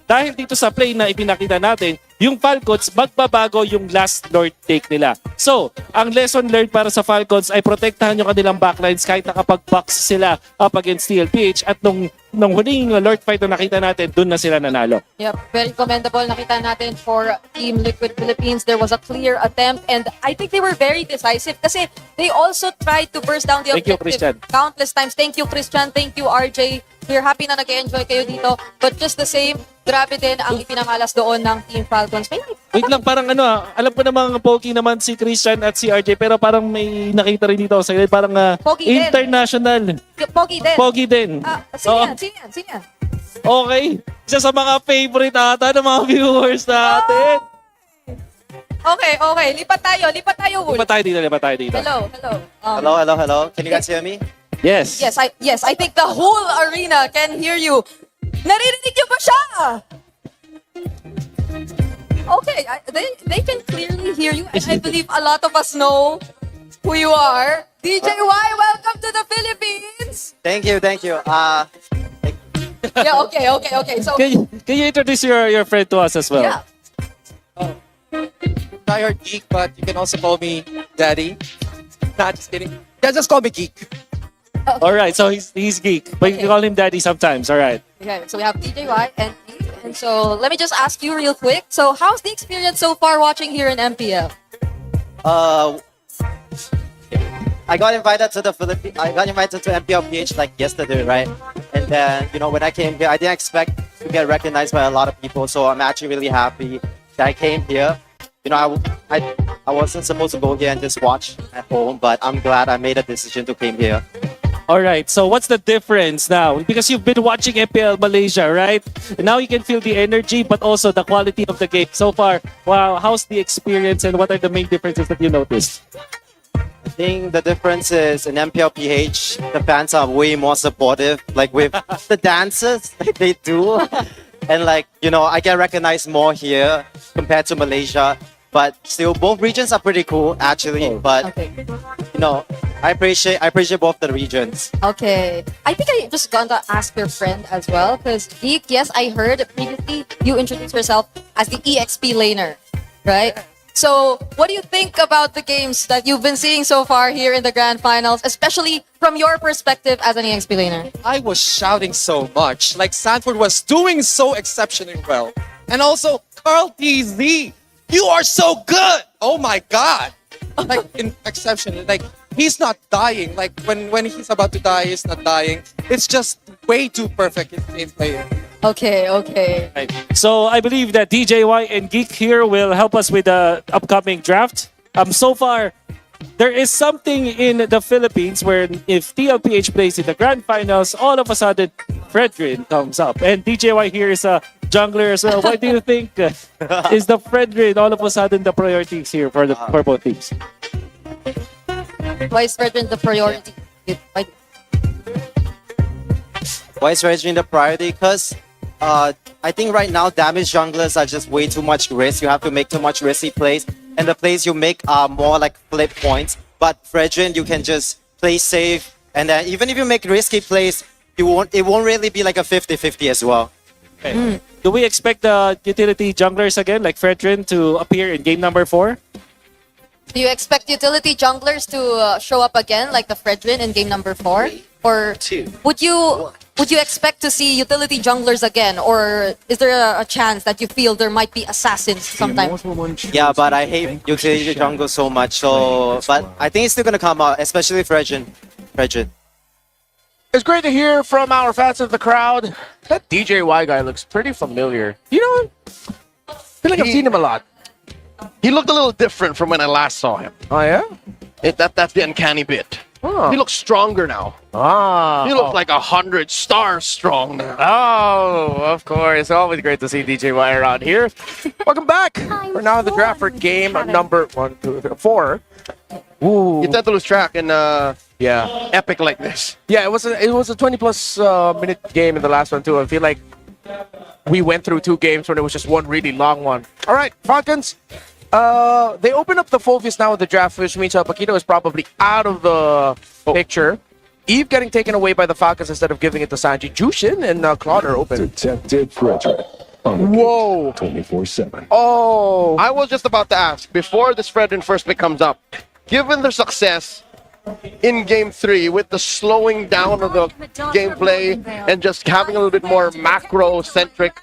dahil dito sa play na ipinakita natin, yung Falcons, magbabago yung last Lord take nila. So, ang lesson learned para sa Falcons ay protektahan yung kanilang backlines kahit nakapag-box sila up against TLPH at nung huling Lord fight na nakita natin, dun na sila nanalo. Yep, very commendable. Nakita natin for Team Liquid Philippines, there was a clear attempt and I think they were very decisive kasi they also tried to burst down the Thank you, objective Christian. countless times. Thank you, Christian. Thank you, RJ. We're happy na nag-enjoy kayo dito. But just the same, grabe din ang ipinangalas doon ng Team Falcons. Wait lang, parang alam ko namang pogi naman si Christian at si RJ pero parang may nakita rin dito sa parang Pogi din. international. Pogi din. Pogi din. Sino Oo. yan? Sino yan? Sino yan? Okay. Isa sa mga favorite ata ng mga viewers natin. Okay. Lipat tayo, Will. Lipat tayo dito. Hello. Hello. Can you guys hear me? Yes. Yes, I think the whole arena can hear you. Naririnig niyo ba siya? Okay, they can clearly hear you and I believe a lot of us know who you are. DJ Y, welcome to the Philippines! Thank you. Yeah, okay. So, Can you introduce your friend to us as well? yeah. Diehard geek, but you can also call me Daddy. Nah, just kidding. Yeah, just call me Geek. All right, so he's geek, but you can call him daddy sometimes. All right. Okay, so we have DJ Y and Eve. And so, let me just ask you real quick. So, how's the experience so far watching here in MPL? I got invited to the Philippines. I got invited to MPLPH like yesterday, right? And then, when I came here, I didn't expect to get recognized by a lot of people. So I'm actually really happy that I came here. I wasn't supposed to go here and just watch at home, but I'm glad I made a decision to come here. All right, so what's the difference now? Because you've been watching MPL Malaysia, right? Now you can feel the energy, but also the quality of the game. So far, wow, how's the experience and what are the main differences that you noticed? I think the difference is in MPLPH, the fans are way more supportive, like with the dances like they do. And I get recognized more here compared to Malaysia. But still, both regions are pretty cool, actually. But, I appreciate both the regions. Okay. I think I just gonna ask your friend as well. Because, Geek, yes, I heard previously you introduced yourself as the EXP laner, right? So, what do you think about the games that you've been seeing so far here in the Grand Finals, especially from your perspective as an EXP laner? I was shouting so much. Like, Sanford was doing so exceptionally well. And also, Carl TZ, you are so good! Oh my god! Like, exceptional. Like, he's not dying. Like, when he's about to die, he's not dying. It's just way too perfect in playing. Okay. Right. So I believe that DJY and Geek here will help us with the upcoming draft. So far, there is something in the Philippines where if TLPH plays in the Grand Finals, all of a sudden, Fredrin comes up. And DJY here is a jungler as well. Why do you think is the Fredrin all of a sudden the priorities here for both teams? Why is Fredrin the priority? Why is Reggie the priority? Because I think right now damage junglers are just way too much risk. You have to make too much risky plays, and the plays you make are more like flip points. But Fredrin, you can just play safe, and then even if you make risky plays, it won't really be like a 50-50 as well. Okay. Do we expect the utility junglers again, like Fredrin, to appear in game number 4? Do you expect utility junglers to show up again, like the Fredrin in game number 4? Or would you expect to see utility junglers again, or is there a chance that you feel there might be assassins sometime? Yeah, but I hate utility jungle so much. So, but I think it's still gonna come out, especially Fredrin. It's great to hear from our fans of the crowd. That DJY guy looks pretty familiar. You know him? I feel like I've seen him a lot. He looked a little different from when I last saw him. Oh, yeah? That's the uncanny bit. Oh. He looks stronger now. Ah. He looks like 100 stars strong now. Oh, of course. Always great to see DJY around here. Welcome back. We're now in the draft for game number 1, 2, 3, 4. Ooh. You tend to lose track in yeah, epic like this. Yeah, it was a 20-plus minute game in the last one, too. I feel like we went through 2 games when it was just one really long one. All right, Falcons. They open up the Fulvius now with the draft, which means Paquito is probably out of the picture. Eve getting taken away by the Falcons instead of giving it to Sanji. Jushin and Claude are open. Detective Frederick. Whoa. 24/7. Oh. I was just about to ask, before this Frederick first pick comes up, given their success in Game 3 with the slowing down of the gameplay and just having a little bit more macro-centric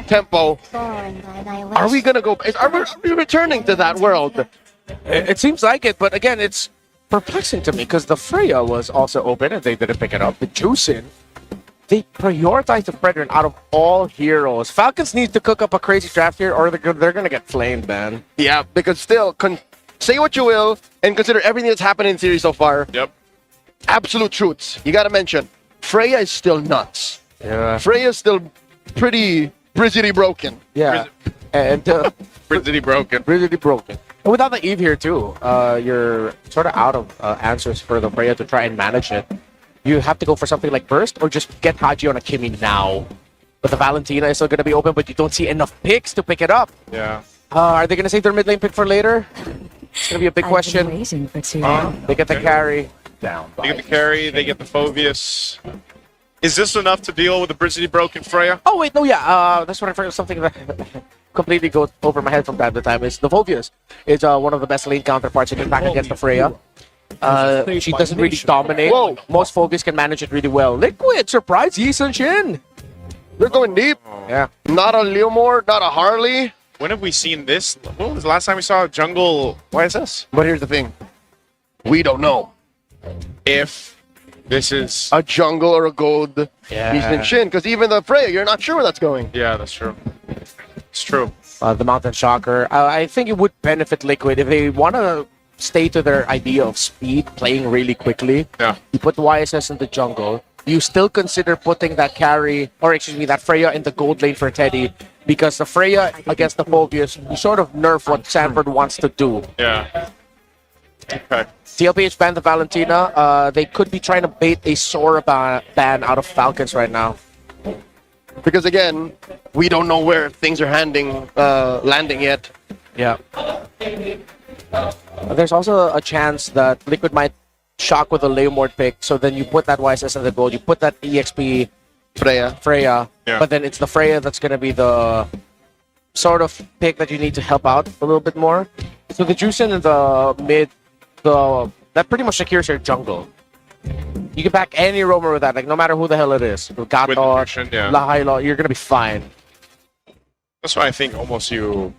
tempo, are we gonna go? Are we returning to that world? It seems like it, but again, it's perplexing to me because the Freya was also open and they didn't pick it up. The Juicin, they prioritized the Fredrin out of all heroes. Falcons need to cook up a crazy draft here, or they're gonna get flamed, man. Yeah, because still, say what you will and consider everything that's happened in series so far. Yep. Absolute truths. You gotta mention, Freya is still nuts. Yeah. Freya is still pretty Brizzity broken. Yeah. And Brizzity broken. Brizzity broken. And without the Eve here too, you're sort of out of answers for the Freya to try and manage it. You have to go for something like Burst or just get Haji on a Kimi now. But the Valentina is still going to be open, but you don't see enough picks to pick it up. Yeah. Are they going to save their mid lane pick for later? It's going to be a big question. They get the carry. They get the carry, they get the Phobius. Is this enough to deal with the Brizzity broken Freya? Oh, wait, no, yeah. That's what I forgot. Something that completely goes over my head from time to time is the Phobius is one of the best lane counterparts you can back against the Freya. She doesn't really dominate. Whoa. Most Phobius can manage it really well. Liquid, surprise, Yi Sun Shin. They're going deep. Yeah. Not a Leomore, not a Harley. When have we seen this? When was the last time we saw a jungle YSS? But here's the thing. We don't know if this is a jungle or a gold Eastern Shin, because even the Freya, you're not sure where that's going. Yeah, that's true. It's true. The Mountain Shocker. I think it would benefit Liquid if they want to stay to their idea of speed, playing really quickly. Yeah. You put YSS in the jungle. You still consider putting that carry, or excuse me, that Freya in the gold lane for Teddy, because the Freya against the Phobius, you sort of nerf what Sanford wants to do. Yeah. Okay. TLPH banned the Valentina. They could be trying to bait a Sora ban out of Falcons right now. Because again, we don't know where things are landing yet. Yeah. There's also a chance that Liquid might shock with a Leomord pick, so then you put that YSS in the gold, you put that EXP Freya, Yeah. but then it's the Freya that's going to be the sort of pick that you need to help out a little bit more. So the Juicin in the mid, that pretty much secures your jungle. You can back any roamer with that, like no matter who the hell it is. Gato, yeah. Lahailo, you're going to be fine. That's why I think almost you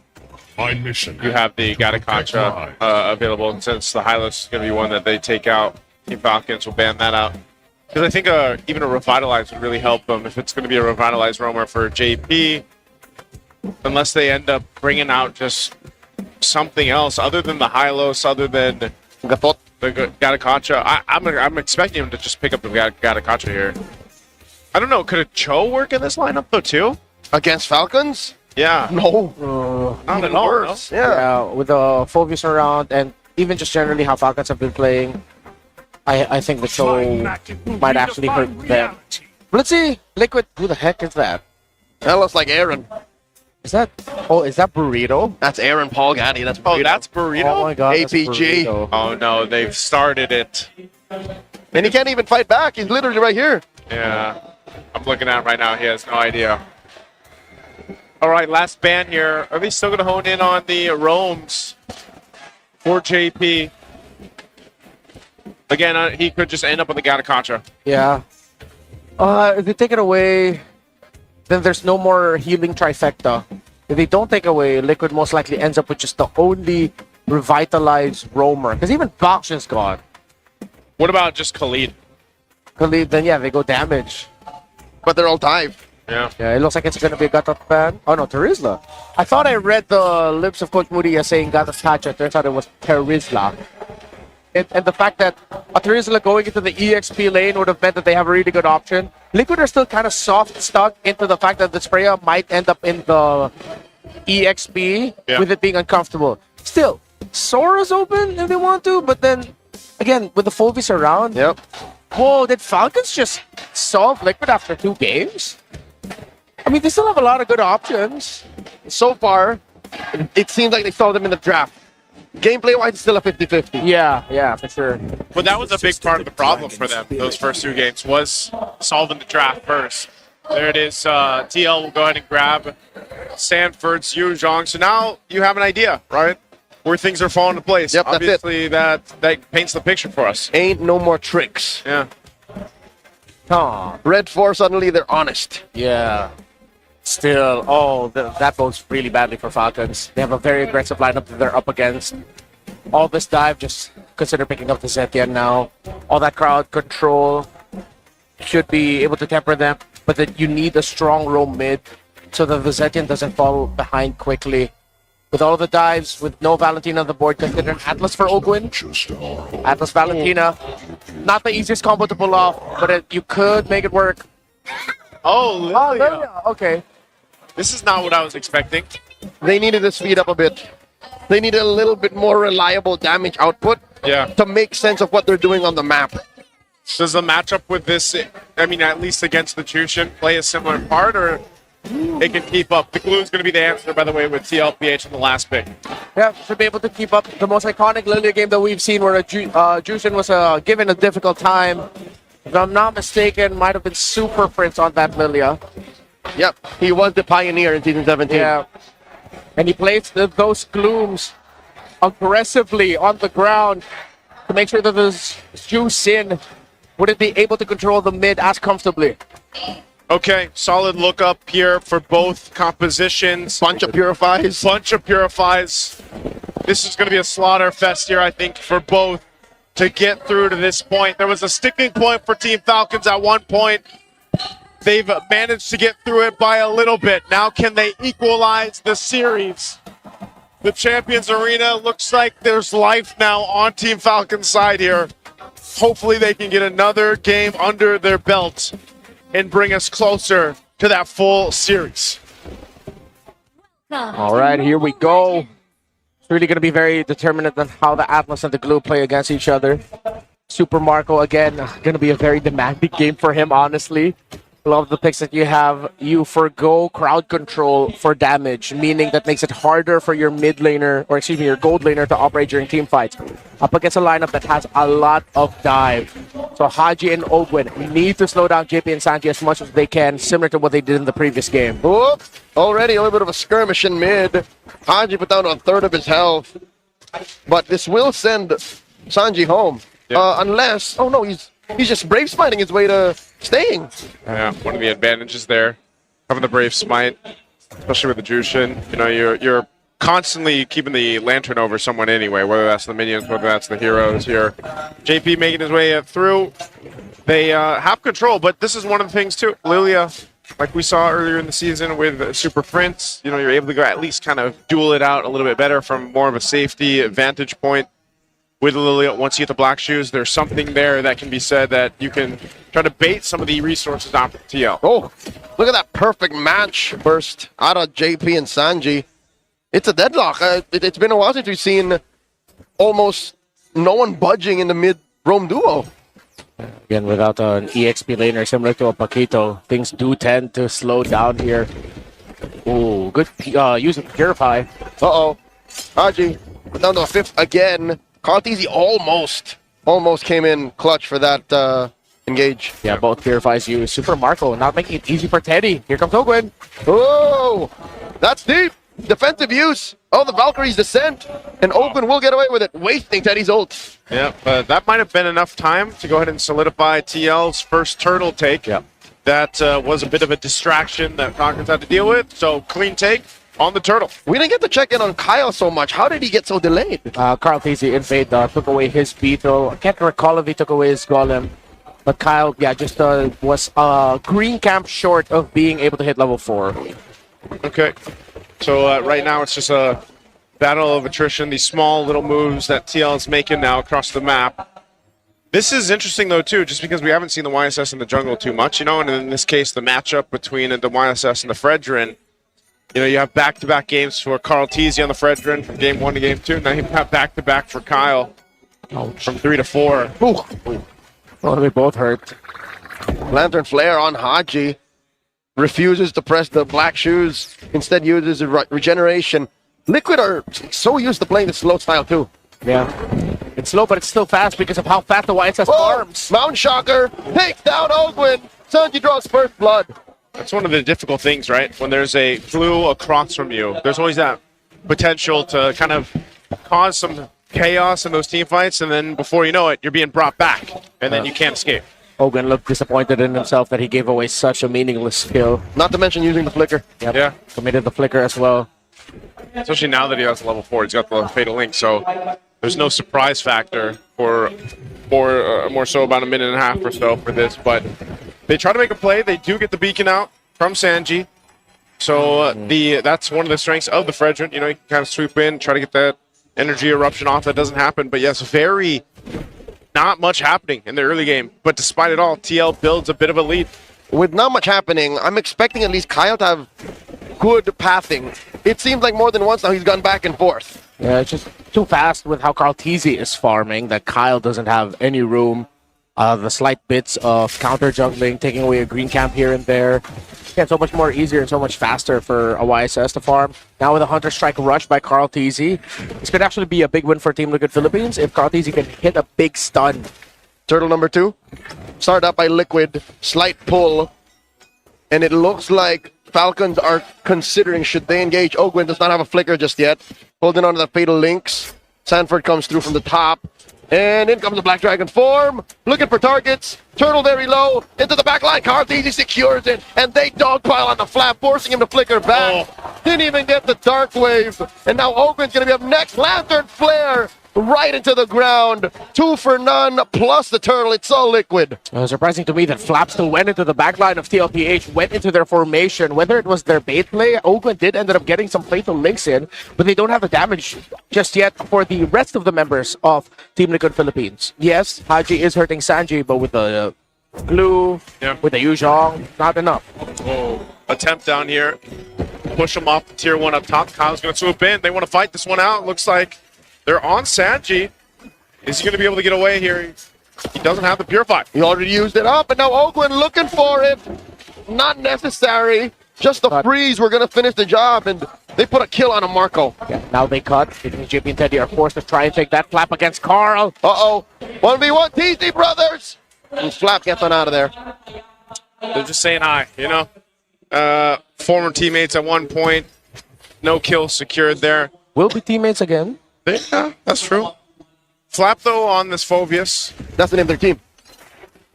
have the Gataconcha available, and since the Hylos is going to be one that they take out, Team Falcons will ban that out. Because I think even a Revitalize would really help them if it's going to be a Revitalize roamer for JP, unless they end up bringing out just something else other than the Hylos, other than the Gataconcha. I'm expecting him to just pick up the Gataconcha here. I don't know, could a Cho work in this lineup though too? Against Falcons? Yeah. No. Not at all. Worse. No? Yeah. With the Phobius around and even just generally how Falcons have been playing, I think the show might actually hurt them. Let's see. Liquid, who the heck is that? That looks like Aaron. Is that Burrito? That's Aaron Paul Gaddy. That's Burrito. Oh, that's Burrito? Oh my god. that's APG. Burrito. Oh no, they've started it. And he can't even fight back. He's literally right here. Yeah. I'm looking at it right now. He has no idea. All right, last ban here. Are they still going to hone in on the roams for JP? Again, he could just end up with the Gataconcha. Yeah. If they take it away, then there's no more healing trifecta. If they don't take away, Liquid most likely ends up with just the only revitalized roamer. Because even Bakshin's gone. What about just Khalid? then yeah, they go damage. But they're all tied. Yeah. Yeah, it looks like it's going to be a Gatot ban. Oh no, Terizla. I thought I read the lips of Coach Moody as saying Gatot Hatchet. Turns out it was Terizla. And the fact that a Terizla going into the EXP lane would have meant that they have a really good option. Liquid are still kind of soft stuck into the fact that the Spraya might end up in the EXP with it being uncomfortable. Still, Sora's open if they want to, but then again, with the Fulvis around. Yep. Whoa, did Falcons just solve Liquid after 2 games? I mean, they still have a lot of good options. So far, it seems like they saw them in the draft. Gameplay-wise, it's still a 50-50. Yeah, for sure. But that was a big part of the problem for them, those first 2 games, was solving the draft first. There it is. TL will go ahead and grab Sanford's Yu Zhong. So now you have an idea, right? Where things are falling into place. Yep, obviously, that paints the picture for us. Ain't no more tricks. Yeah. Red 4, suddenly they're honest. Yeah. Still, that bodes really badly for Falcons. They have a very aggressive lineup that they're up against. All this dive, just consider picking up the Zetian now. All that crowd control should be able to temper them, but then you need a strong roam mid so that the Zetian doesn't fall behind quickly. With all the dives, with no Valentina on the board, consider an Atlas for Ogwin. Atlas Valentina. Not the easiest combo to pull off, but you could make it work. Oh, Lilia. Okay. This is not what I was expecting. They needed to speed up a bit. They needed a little bit more reliable damage output to make sense of what they're doing on the map. Does the matchup with this, I mean, at least against the Jushin, play a similar part, or it can keep up? The glue is going to be the answer, by the way, with TLPH in the last pick. Yeah, should be able to keep up. The most iconic Lilia game that we've seen where Jushin was given a difficult time. If I'm not mistaken, might have been Super Prince on that Lilia. Yep, he was the pioneer in Season 17. Yeah. And he placed those glooms aggressively on the ground to make sure that the Jushin wouldn't be able to control the mid as comfortably. Okay, solid look up here for both compositions. Bunch of Purifies. This is going to be a slaughter fest here, I think, for both to get through to this point. There was a sticking point for Team Falcons at one point. They've managed to get through it by a little bit. Now can they equalize the series? The Champions Arena looks like there's life now on Team Falcon's side here. Hopefully they can get another game under their belt and bring us closer to that full series. All right, here we go. It's really going to be very determinant on how the Atlas and the Glue play against each other. Super Marco, again, going to be a very demanding game for him, honestly. Love the picks that you have. You forgo crowd control for damage, meaning that makes it harder for your mid laner, or excuse me, your gold laner to operate during team fights. Up against a lineup that has a lot of dive. So Haji and Ogwin need to slow down JP and Sanji as much as they can, similar to what they did in the previous game. Whoop. Already a little bit of a skirmish in mid. Haji put down a third of his health. But this will send Sanji home. Unless, oh no, he's just brave smiting his way to staying. Yeah, one of the advantages there, having the Brave Smite, especially with the Jushin. You know, you're constantly keeping the lantern over someone anyway, whether that's the minions, whether that's the heroes here. JP making his way through. They have control, but this is one of the things too. Lilia, like we saw earlier in the season with Super Prince, you know, you're able to go at least kind of duel it out a little bit better from more of a safety vantage point. With Lilia, once you get the black shoes, there's something there that can be said that you can try to bait some of the resources out from TL. Oh, look at that perfect match burst out of JP and Sanji. It's a deadlock. It's been a while since we've seen almost no one budging in the mid-roam duo. Again, without an EXP laner similar to a Paquito, things do tend to slow down here. Ooh, good use of Purify. Uh-oh. Haji down to a fifth again. Contizi almost came in clutch for that engage. Yeah, both Purifies use. Super Marco not making it easy for Teddy. Here comes Ogwin. Oh, that's deep. Defensive use. Oh, the Valkyrie's descent. And Ogwin will get away with it, wasting Teddy's ult. Yeah, but that might have been enough time to go ahead and solidify TL's first turtle take. Yeah. That was a bit of a distraction that Falcons had to deal with. So clean take on the turtle. We didn't get to check in on Kyle so much. How did he get so delayed? Carl Tizzy invade took away his beetle. I can't recall if he took away his golem. But Kyle, yeah, just was green camp short of being able to hit level 4. Okay. So right now it's just a battle of attrition, these small little moves that TL is making now across the map. This is interesting, though, too, just because we haven't seen the YSS in the jungle too much, you know, and in this case, the matchup between the YSS and the Fredrin, you know, you have back-to-back games for Carl Teasy on the Fredrin from game 1 to game 2. Now you have back-to-back for Kyle from 3 to 4. Ooh. Well, they both hurt. Lantern Flare on Haji. Refuses to press the black shoes. Instead uses a regeneration. Liquid are so used to playing the slow style too. Yeah. It's slow, but it's still fast because of how fast the YSS farms. Mountain Shocker takes down Ogwin. Sanji draws first blood. That's one of the difficult things, right? When there's a blue across from you, there's always that potential to kind of cause some chaos in those team fights, and then before you know it, you're being brought back, and then you can't escape. Hogan looked disappointed in himself that he gave away such a meaningless skill. Not to mention using the flicker. Yep. Yeah. Committed the flicker as well. Especially now that he has level 4, he's got the Fatal Link, so there's no surprise factor for more so about a minute and a half or so for this, but they try to make a play. They do get the beacon out from Sanji, so that's one of the strengths of the Fredrin. You know, you can kind of swoop in, try to get that energy eruption off. That doesn't happen, but yes, not much happening in the early game, but despite it all, TL builds a bit of a lead. With not much happening, I'm expecting at least Kyle to have good pathing. It seems like more than once now he's gone back and forth. Yeah, it's just too fast with how Carl Teasy is farming that Kyle doesn't have any room. The slight bits of counter juggling, taking away a green camp here and there. Yeah, so much more easier and so much faster for a YSS to farm. Now with a Hunter Strike rush by Carl Teasy, this could actually be a big win for Team Liquid Philippines if Carl Teasy can hit a big stun. Turtle number 2, started up by Liquid, slight pull, and it looks like Falcons are considering should they engage. Ogwin does not have a flicker just yet. Holding on to the Fatal Links. Sanford comes through from the top. And in comes the Black Dragon form. Looking for targets. Turtle very low. Into the back line. Carl Teasy secures it. And they dogpile on the flap, forcing him to flicker back. Didn't even get the Dark Wave. And now Ogwin's going to be up next. Lantern Flare right into the ground. 2 for none, plus the Turtle. It's all Liquid. Surprising to me that Flap still went into the back line of TLPH, went into their formation. Whether it was their bait play, Ogwin did end up getting some Fatal Links in, but they don't have the damage just yet for the rest of the members of Team Liquid Philippines. Yes, Haji is hurting Sanji, but with the glue, with the Yuzhong, not enough. Attempt down here. Push him off the tier 1 up top. Kyle's going to swoop in. They want to fight this one out. Looks like they're on Sanji. Is he going to be able to get away here? He doesn't have the Purify. He already used it up, and now Ogwin looking for it. Not necessary. Just the freeze. We're going to finish the job, and they put a kill on a Marco. Yeah, now they cut. JP and Teddy are forced to try and take that Flap against Carl. Uh-oh. 1v1 TZ brothers. And Flap gets on out of there. They're just saying hi, you know? Former teammates at one point. No kill secured there. Will be teammates again. Yeah, that's true. Flap, though, on this Phobius. That's the name of their team.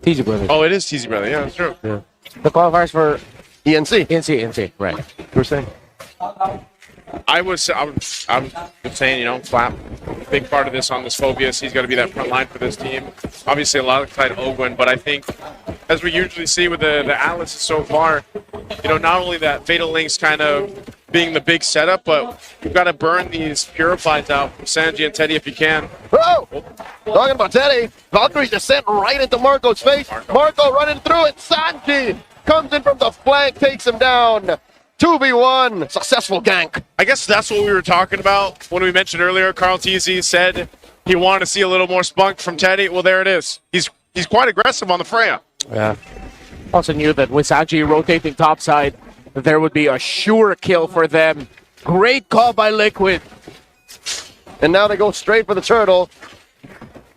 TZ Brothers. Oh, it is TZ Brother. Yeah, that's true. Yeah. The qualifiers for ENC, right. You were saying? I'm saying, you know, Flap, big part of this on this Phobius. He's got to be that front line for this team. Obviously, a lot of tight Ogwin, but I think, as we usually see with the Atlas so far, you know, not only that Fatal Links kind of being the big setup, but you've got to burn these Purifies out from Sanji and Teddy if you can. Oh! Talking about Teddy, Valkyrie's just sent right into Marco's face. Marco running through it. Sanji comes in from the flank, takes him down. 2v1, successful gank. I guess that's what we were talking about when we mentioned earlier. Carl TZ said he wanted to see a little more spunk from Teddy. Well, there it is. He's quite aggressive on the Freya. Yeah. Also knew that with Sanji rotating topside, there would be a sure kill for them. Great call by Liquid. And now they go straight for the Turtle.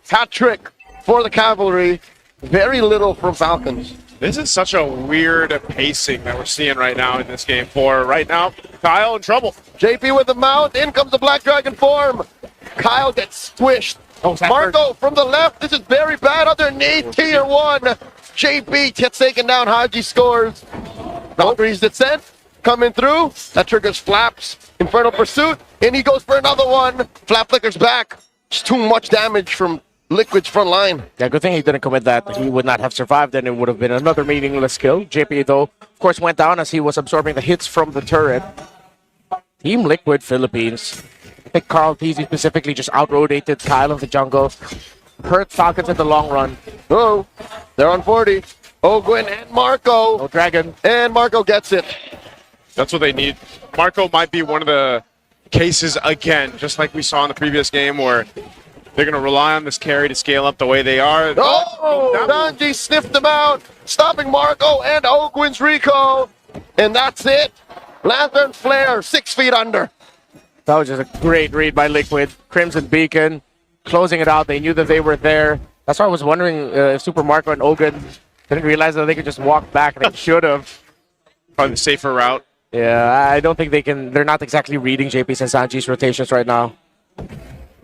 Hat trick for the Cavalry. Very little from Falcons. This is such a weird pacing that we're seeing right now in this game. For right now, Kyle in trouble. JP with the mount. In comes the Black Dragon form. Kyle gets squished. Marco from the left. This is very bad underneath tier 1. JP gets taken down. Haji scores. Valkyrie's descent coming through. That triggers Flap's Infernal Pursuit. And he goes for another one. Flap flickers back. Just too much damage from Liquid's front line. Yeah, good thing he didn't commit that. He would not have survived, and it would have been another meaningless kill. JP, though, of course, went down as he was absorbing the hits from the turret. Team Liquid Philippines. I think Carl Teasy specifically just out-rotated Kyle of the jungle. Hurt Falcons in the long run. Oh, they're on 40. Ogwin and Marco. No dragon. And Marco gets it. That's what they need. Marco might be one of the cases again, just like we saw in the previous game, where they're going to rely on this carry to scale up the way they are. Oh, Sanji sniffed them out, stopping Marco and Ogwin's Rico. And that's it. Lantern Flare, 6 feet under. That was just a great read by Liquid. Crimson Beacon, closing it out. They knew that they were there. That's why I was wondering if Super Marco and Ogun didn't realize that they could just walk back. They should have. Probably the safer route. Yeah, I don't think they can. They're not exactly reading JP's and Sanji's rotations right now.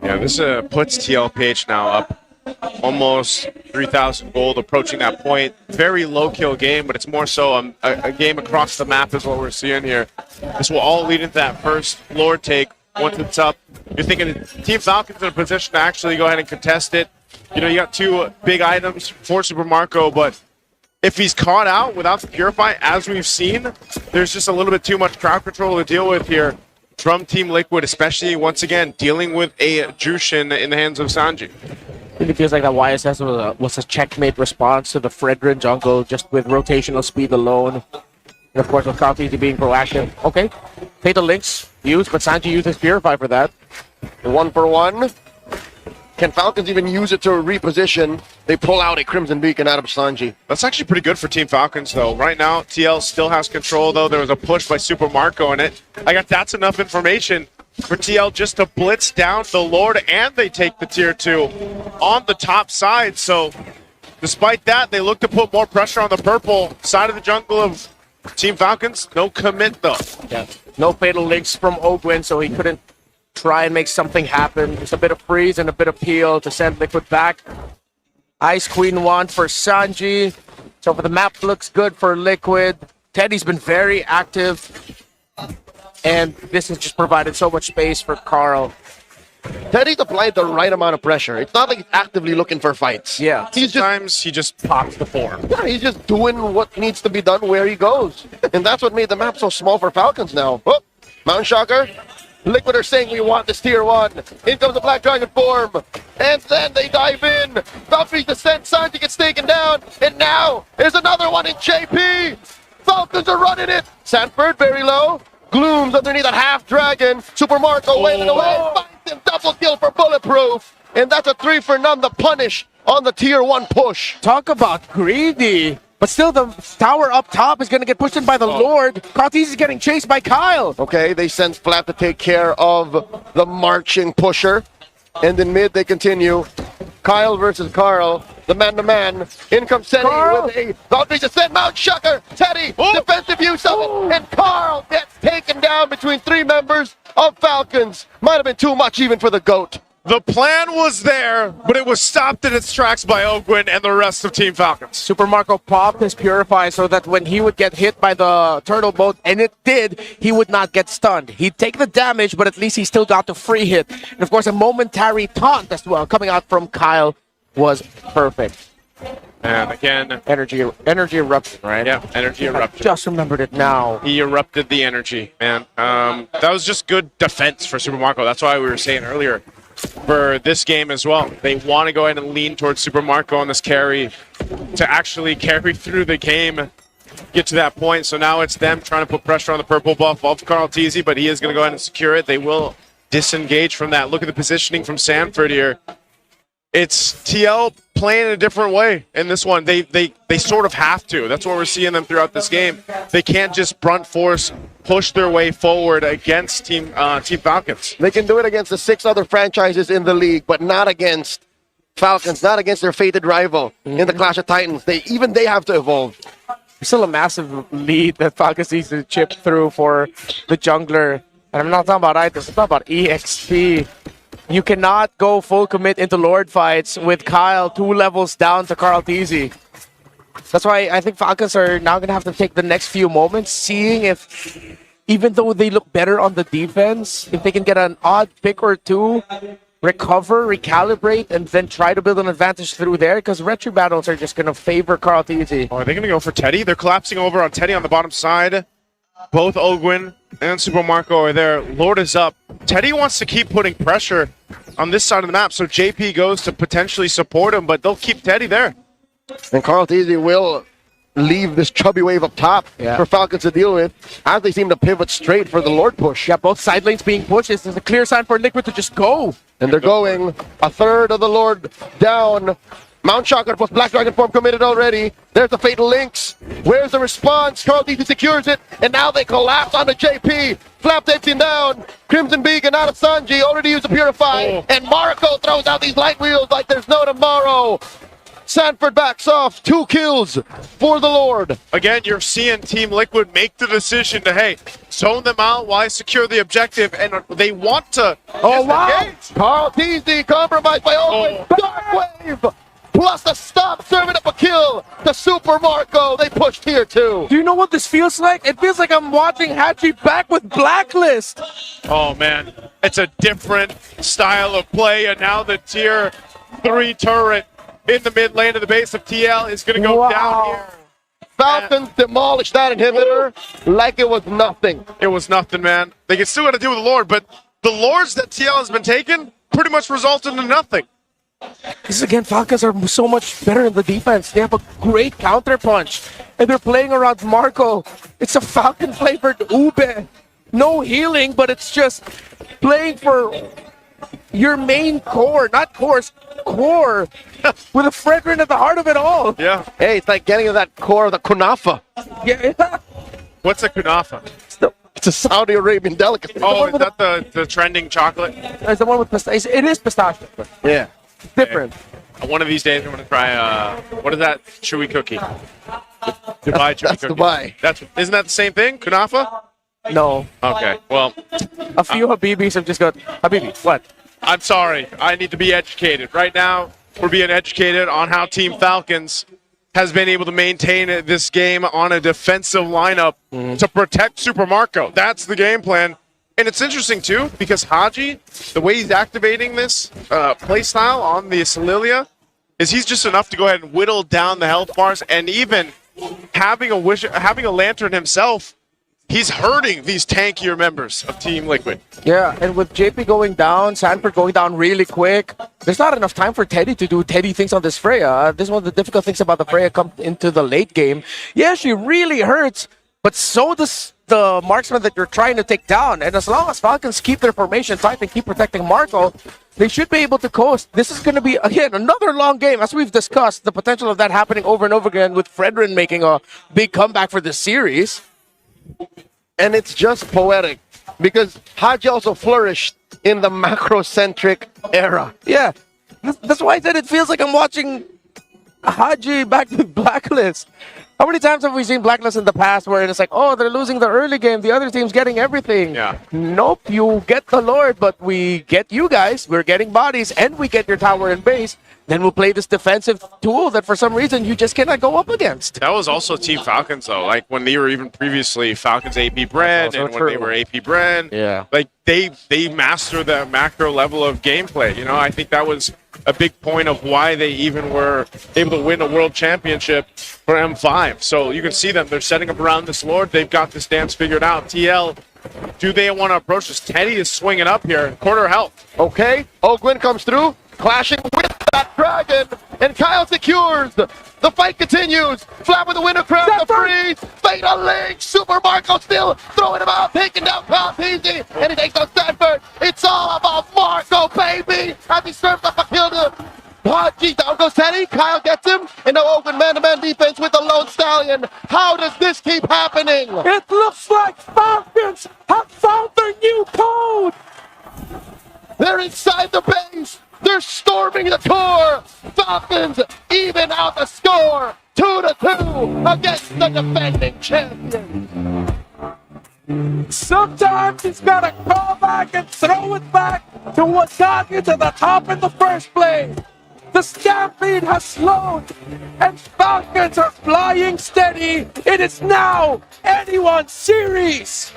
Yeah, this puts TLPH now up almost 3,000 gold, approaching that point. Very low kill game, but it's more so a game across the map is what we're seeing here. This will all lead into that first Lord take. Once it's up, you're thinking Team Falcons in a position to actually go ahead and contest it. You know, you got 2 big items for Super Marco, but if he's caught out without the Purify, as we've seen, there's just a little bit too much crowd control to deal with here from Team Liquid, especially, once again, dealing with a Jushin in the hands of Sanji. Really feels like that YSS was a checkmate response to the Fredrin jungle, just with rotational speed alone. And of course, with Carl Teasy being proactive. Okay, Fatal Links used, but Sanji used his Purify for that. 1 for 1. Can Falcons even use it to reposition? They pull out a Crimson Beacon out of Sanji. That's actually pretty good for Team Falcons, though. Right now, TL still has control, though. There was a push by Super Marco in it. I got that's enough information for TL just to blitz down the Lord, and they take the tier 2 on the top side. So, despite that, they look to put more pressure on the purple side of the jungle of Team Falcons. No commit, though. Yeah, no Fatal Links from Ogwin, so he couldn't try and make something happen. Just a bit of freeze and a bit of peel to send Liquid back. Ice Queen 1 for Sanji. So the map looks good for Liquid. Teddy's been very active. And this has just provided so much space for Carl. Teddy's applied the right amount of pressure. It's not like he's actively looking for fights. Yeah. Sometimes he just pops the form. Yeah, he's just doing what needs to be done where he goes. And that's what made the map so small for Falcons now. Oh, Mount Shocker. Liquid are saying we want this tier 1. In comes the Black Dragon form. And then they dive in. Valkyrie descent, Sanji gets taken down. And now there's another one in JP. Falcons are running it. Sanford very low. Glooms underneath that half dragon. Super Marco wailing away. Finds him. Double kill for Bulletproof. And that's a 3 for none. The punish on the tier 1 push. Talk about greedy. But still, the tower up top is going to get pushed in by the Lord. Cartes is getting chased by Kyle. Okay, they send Splat to take care of the marching pusher. And in mid, they continue. Kyle versus Carl, the man-to-man. In comes Teddy with a Valkyrie descent, Mount Shucker. Teddy, defensive use of it. And Carl gets taken down between 3 members of Falcons. Might have been too much even for the GOAT. The plan was there, but it was stopped in its tracks by Ogwin and the rest of Team Falcons. Super Marco popped his Purify so that when he would get hit by the turtle boat, and it did, he would not get stunned. He'd take the damage, but at least he still got the free hit. And of course, a momentary taunt as well coming out from Kyle was perfect. And again, energy eruption, right? Yeah, energy eruption. I just remembered it now. He erupted the energy, man. That was just good defense for Super Marco. That's why we were saying earlier, for this game as well, they want to go ahead and lean towards Super Marco on this carry to actually carry through the game, get to that point. So now it's them trying to put pressure on the purple buff of Carl Teasy, but he is going to go ahead and secure it. They will disengage from that. Look at the positioning from Sanford here. It's TL playing a different way in this one. They sort of have to. That's what we're seeing them throughout this game. They can't just brunt force push their way forward against Team Falcons. They can do it against the 6 other franchises in the league, but not against Falcons, not against their fated rival in the Clash of Titans. They have to evolve. Still a massive lead that Falcons needs to chip through for the jungler. And I'm not talking about items, I'm talking about EXP. You cannot go full commit into Lord fights with Kyle 2 levels down to Carl Teasy. That's why I think Falcons are now going to have to take the next few moments, seeing if, even though they look better on the defense, if they can get an odd pick or 2 recover, recalibrate, and then try to build an advantage through there, because retro battles are just going to favor Carl TZ. Oh, are they going to go for Teddy? They're collapsing over on Teddy on the bottom side. Both Ogwin and Super Marco are there. Lord is up. Teddy wants to keep putting pressure on this side of the map, so JP goes to potentially support him, but they'll keep Teddy there. And Carl TZ will leave this chubby wave up top for Falcons to deal with, as they seem to pivot straight for the Lord push. Yeah, both side lanes being pushed. This is a clear sign for Liquid to just go. And they're going. A third of the Lord down. Mount Shocker plus Black Dragon form committed already. There's the Fatal Links. Where's the response? Carl TZ secures it, and now they collapse onto JP. Flap takes him down. Crimson Beacon out of Sanji, already used to Purify. And Marco throws out these light wheels like there's no tomorrow. Sanford backs off. 2 kills for the Lord. Again, you're seeing Team Liquid make the decision to, hey, zone them out while I secure the objective, and they want to. Oh, wow. Carl TZ compromised by Owen. Dark Wave. Plus the stop, serving up a kill to Super Marco. They pushed here too. Do you know what this feels like? It feels like I'm watching Hachi back with Blacklist. Oh, man. It's a different style of play, and now the tier 3 turret in the mid lane of the base of TL is going to go down here. Falcons demolished that inhibitor like it was nothing. It was nothing, man. They can still got to deal with the Lord, but the Lords that TL has been taking pretty much resulted in nothing. This is, again, Falcons are so much better in the defense. They have a great counter punch, and they're playing around Marco. It's a Falcon flavored Ube. No healing, but it's just playing for your main core, not cores, core, with a Fredrin at the heart of it all. Yeah. Hey, it's like getting to that core of the kunafa. Yeah. What's a kunafa? It's a Saudi Arabian delicacy. Oh, is that the trending chocolate? It's the one with pistachio. It is pistachio. Yeah. It's different. One of these days, I'm going to try, what is that chewy cookie? Dubai chewy That's cookie. Dubai. Isn't that the same thing? Kunafa? No. Okay, well. A few Habibis have just got, Habibi, what? I'm sorry. I need to be educated. Right now, we're being educated on how Team Falcons has been able to maintain this game on a defensive lineup to protect Super Marco. That's the game plan. And it's interesting, too, because Haji, the way he's activating this playstyle on the Solilia is he's just enough to go ahead and whittle down the health bars, and even having a lantern himself, he's hurting these tankier members of Team Liquid. Yeah, and with JP going down, Sanford going down really quick, there's not enough time for Teddy to do Teddy things on this Freya. This is one of the difficult things about the Freya come into the late game. Yeah, she really hurts, but so does the marksman that you're trying to take down. And as long as Falcons keep their formation tight and keep protecting Marco, they should be able to coast. This is going to be, again, another long game. As we've discussed, the potential of that happening over and over again with Fredrin making a big comeback for this series. And it's just poetic because Haji also flourished in the macro-centric era. Yeah, that's why I said it feels like I'm watching Haji back with Blacklist. How many times have we seen Blacklist in the past where it's like, oh, they're losing the early game, the other team's getting everything. Yeah. Nope, you get the Lord, but we get you guys, we're getting bodies, and we get your tower and base. Then we'll play this defensive tool that for some reason you just cannot go up against. That was also Team Falcons, though. Like when they were even previously Falcons AP Brand and when they were AP Brand. Yeah. Like they master the macro level of gameplay. You know, I think that was a big point of why they even were able to win a world championship for M5. So you can see them. They're setting up around this Lord. They've got this dance figured out. TL, do they want to approach this? Teddy is swinging up here. Quarter health. Okay, Ogwin comes through, clashing with that dragon, and Kyle secures. The fight continues. Flap with the winner crown, the freeze. Fatal Link. Super Marco still throwing him out, taking down Kyle easy, and he takes out Stanford. It's all about Marco, baby. As he serves up a kill to Haji. Down goes Teddy. Kyle gets him. And now Ogwin man-to-man defense with the Lone Stallion. How does this keep happening? It looks like Falcons have found their new code. They're inside the base. They're storming the core. Falcons even out the score. 2-2 against the defending champion. Sometimes he's got to call back and throw it back to what got you to the top in the first place. The stampede has slowed, and Falcons are flying steady. It is now anyone's series.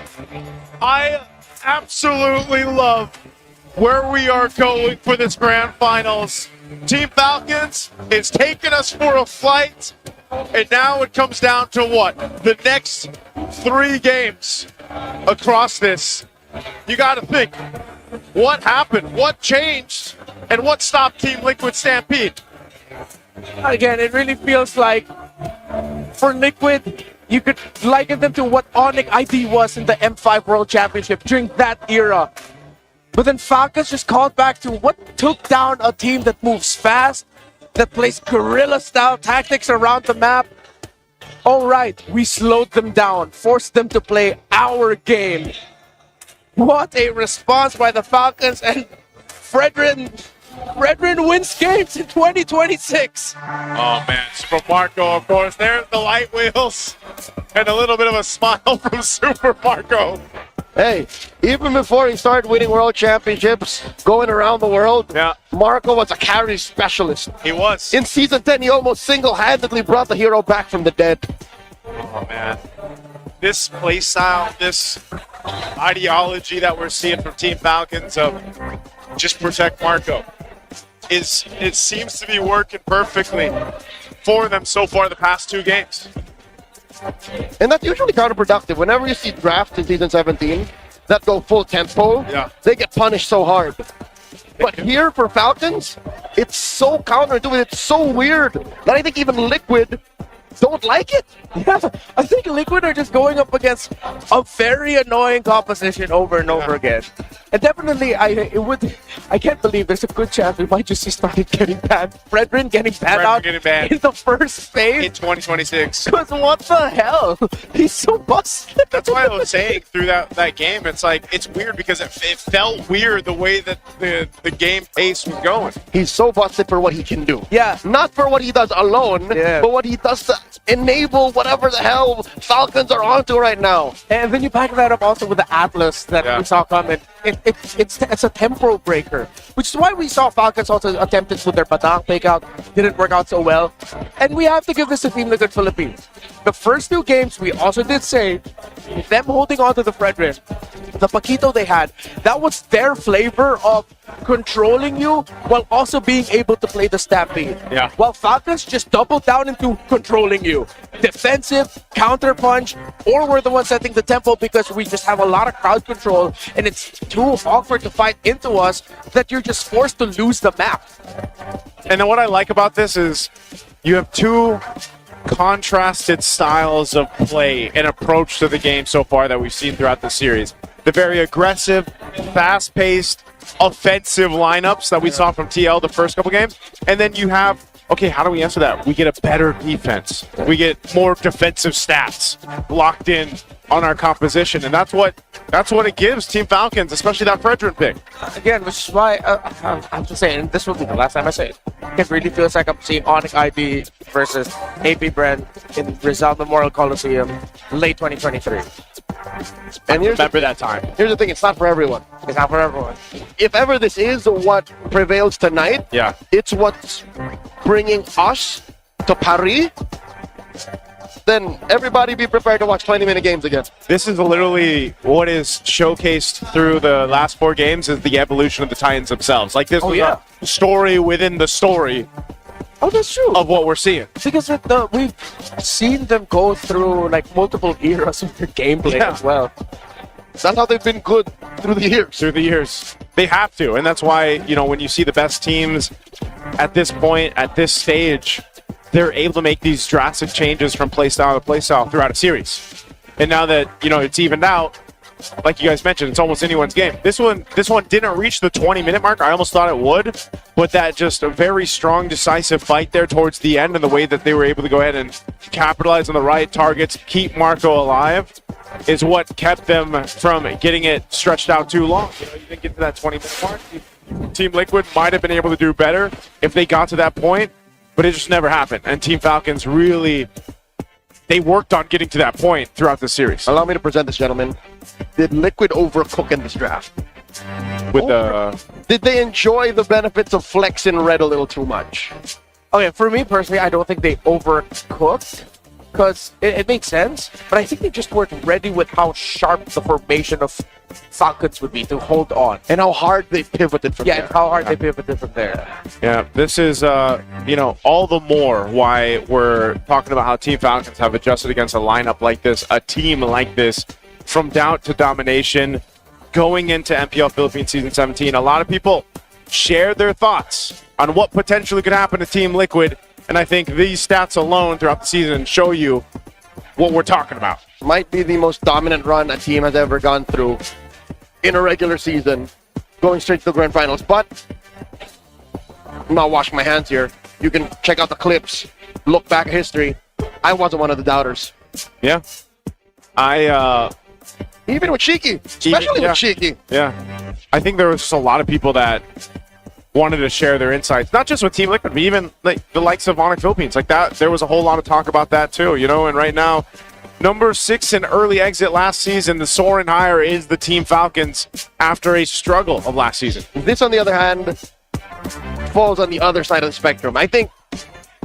I absolutely love where we are going for this grand finals. Team Falcons is taking us for a flight, and now it comes down to what? The next 3 games across this. You got to think, what happened? What changed? And what stopped Team Liquid Stampede? Again, it really feels like for Liquid, you could liken them to what Onyx ID was in the M5 World Championship during that era. But then Falcons just called back to what took down a team that moves fast, that plays guerrilla-style tactics around the map. All right, we slowed them down, forced them to play our game. What a response by the Falcons, and Fredrin wins games in 2026. Oh man, Super Marco, of course. There's the light wheels and a little bit of a smile from Super Marco. Hey, even before he started winning world championships, going around the world, Marco was a carry specialist. He was. In Season 10, he almost single-handedly brought the hero back from the dead. Oh man, this playstyle, this ideology that we're seeing from Team Falcons of just protect Marco, it seems to be working perfectly for them so far the past 2 games. And that's usually counterproductive. Whenever you see drafts in Season 17 that go full tempo, they get punished so hard. But here for Falcons, it's so counterintuitive, it's so weird that I think even Liquid don't like it. Yeah, I think Liquid are just going up against a very annoying composition over and over again. And definitely, I can't believe there's a good chance we might just see started getting banned. Fredrin getting banned in the first phase in 2026. Because what the hell? He's so busted. That's why I was saying through that game, it's like, it's weird because it felt weird the way that the game pace was going. He's so busted for what he can do. Yeah. Not for what he does alone, but what he does to enable whatever the hell Falcons are onto right now. And then you back that up also with the Atlas that we saw coming. It's a tempo breaker, which is why we saw Falcons also attempt it with their Batang takeout. Didn't work out so well. And we have to give this to Team Liquid Philippines. The first 2 games, we also did say, them holding on to the Fredrin, the Paquito they had, that was their flavor of controlling you while also being able to play the Stampede. Yeah. While Falcons just doubled down into controlling you. Defensive, counter punch, or we're the ones setting the tempo because we just have a lot of crowd control and it's too awkward to fight into us that you're just forced to lose the map. And then what I like about this is you have 2 contrasted styles of play and approach to the game so far that we've seen throughout the series. The very aggressive, fast-paced, offensive lineups that we saw from TL the first couple games. And then you have, okay, how do we answer that? We get a better defense. We get more defensive stats locked in on our composition. And that's what it gives Team Falcons, especially that Fredrin pick. Again, which is why I'm just saying, this will be the last time I say it. It really feels like I'm seeing Onyx ID versus AP Brand in Rizal Memorial Coliseum late 2023. And remember that time. Here's the thing, it's not for everyone. It's not for everyone. If ever this is what prevails tonight, it's what's bringing us to Paris, then everybody be prepared to watch 20-minute games again. This is literally what is showcased through the last 4 games is the evolution of the Titans themselves. Like this was a story within the story. Oh, that's true. Of what we're seeing. Because we've seen them go through like multiple eras of their gameplay as well. That's how they've been good through the years. Through the years. They have to. And that's why, when you see the best teams at this point, at this stage, they're able to make these drastic changes from playstyle to playstyle throughout a series. And now that, it's evened out, like you guys mentioned, it's almost anyone's game. This one didn't reach the 20-minute mark. I almost thought it would, but that just a very strong, decisive fight there towards the end and the way that they were able to go ahead and capitalize on the right targets, keep Marco alive, is what kept them from getting it stretched out too long. You didn't get to that 20-minute mark. Team Liquid might have been able to do better if they got to that point, but it just never happened. And Team Falcons really, they worked on getting to that point throughout the series. Allow me to present this, gentlemen. Did Liquid overcook in this draft? Did they enjoy the benefits of Flex in red a little too much? Okay, for me personally, I don't think they overcooked. because it made sense, but I think they just weren't ready with how sharp the formation of Falcons would be to hold on. And how hard they pivoted from there. And how hard they pivoted from there. Yeah, this is, all the more why we're talking about how Team Falcons have adjusted against a lineup like this, a team like this, from doubt to domination, going into MPL Philippines Season 17. A lot of people share their thoughts on what potentially could happen to Team Liquid, and I think these stats alone throughout the season show you what we're talking about. Might be the most dominant run a team has ever gone through in a regular season, going straight to the grand finals. But I'm not washing my hands here. You can check out the clips, look back at history. I wasn't one of the doubters. Yeah. Even with Cheeky, especially with Cheeky. Yeah. I think there was just a lot of people that wanted to share their insights, not just with Team Liquid, but even like the likes of Onyx Philippines. Like that, there was a whole lot of talk about that too, and right now, number 6 in early exit last season, the soaring higher is the Team Falcons after a struggle of last season. This, on the other hand, falls on the other side of the spectrum. I think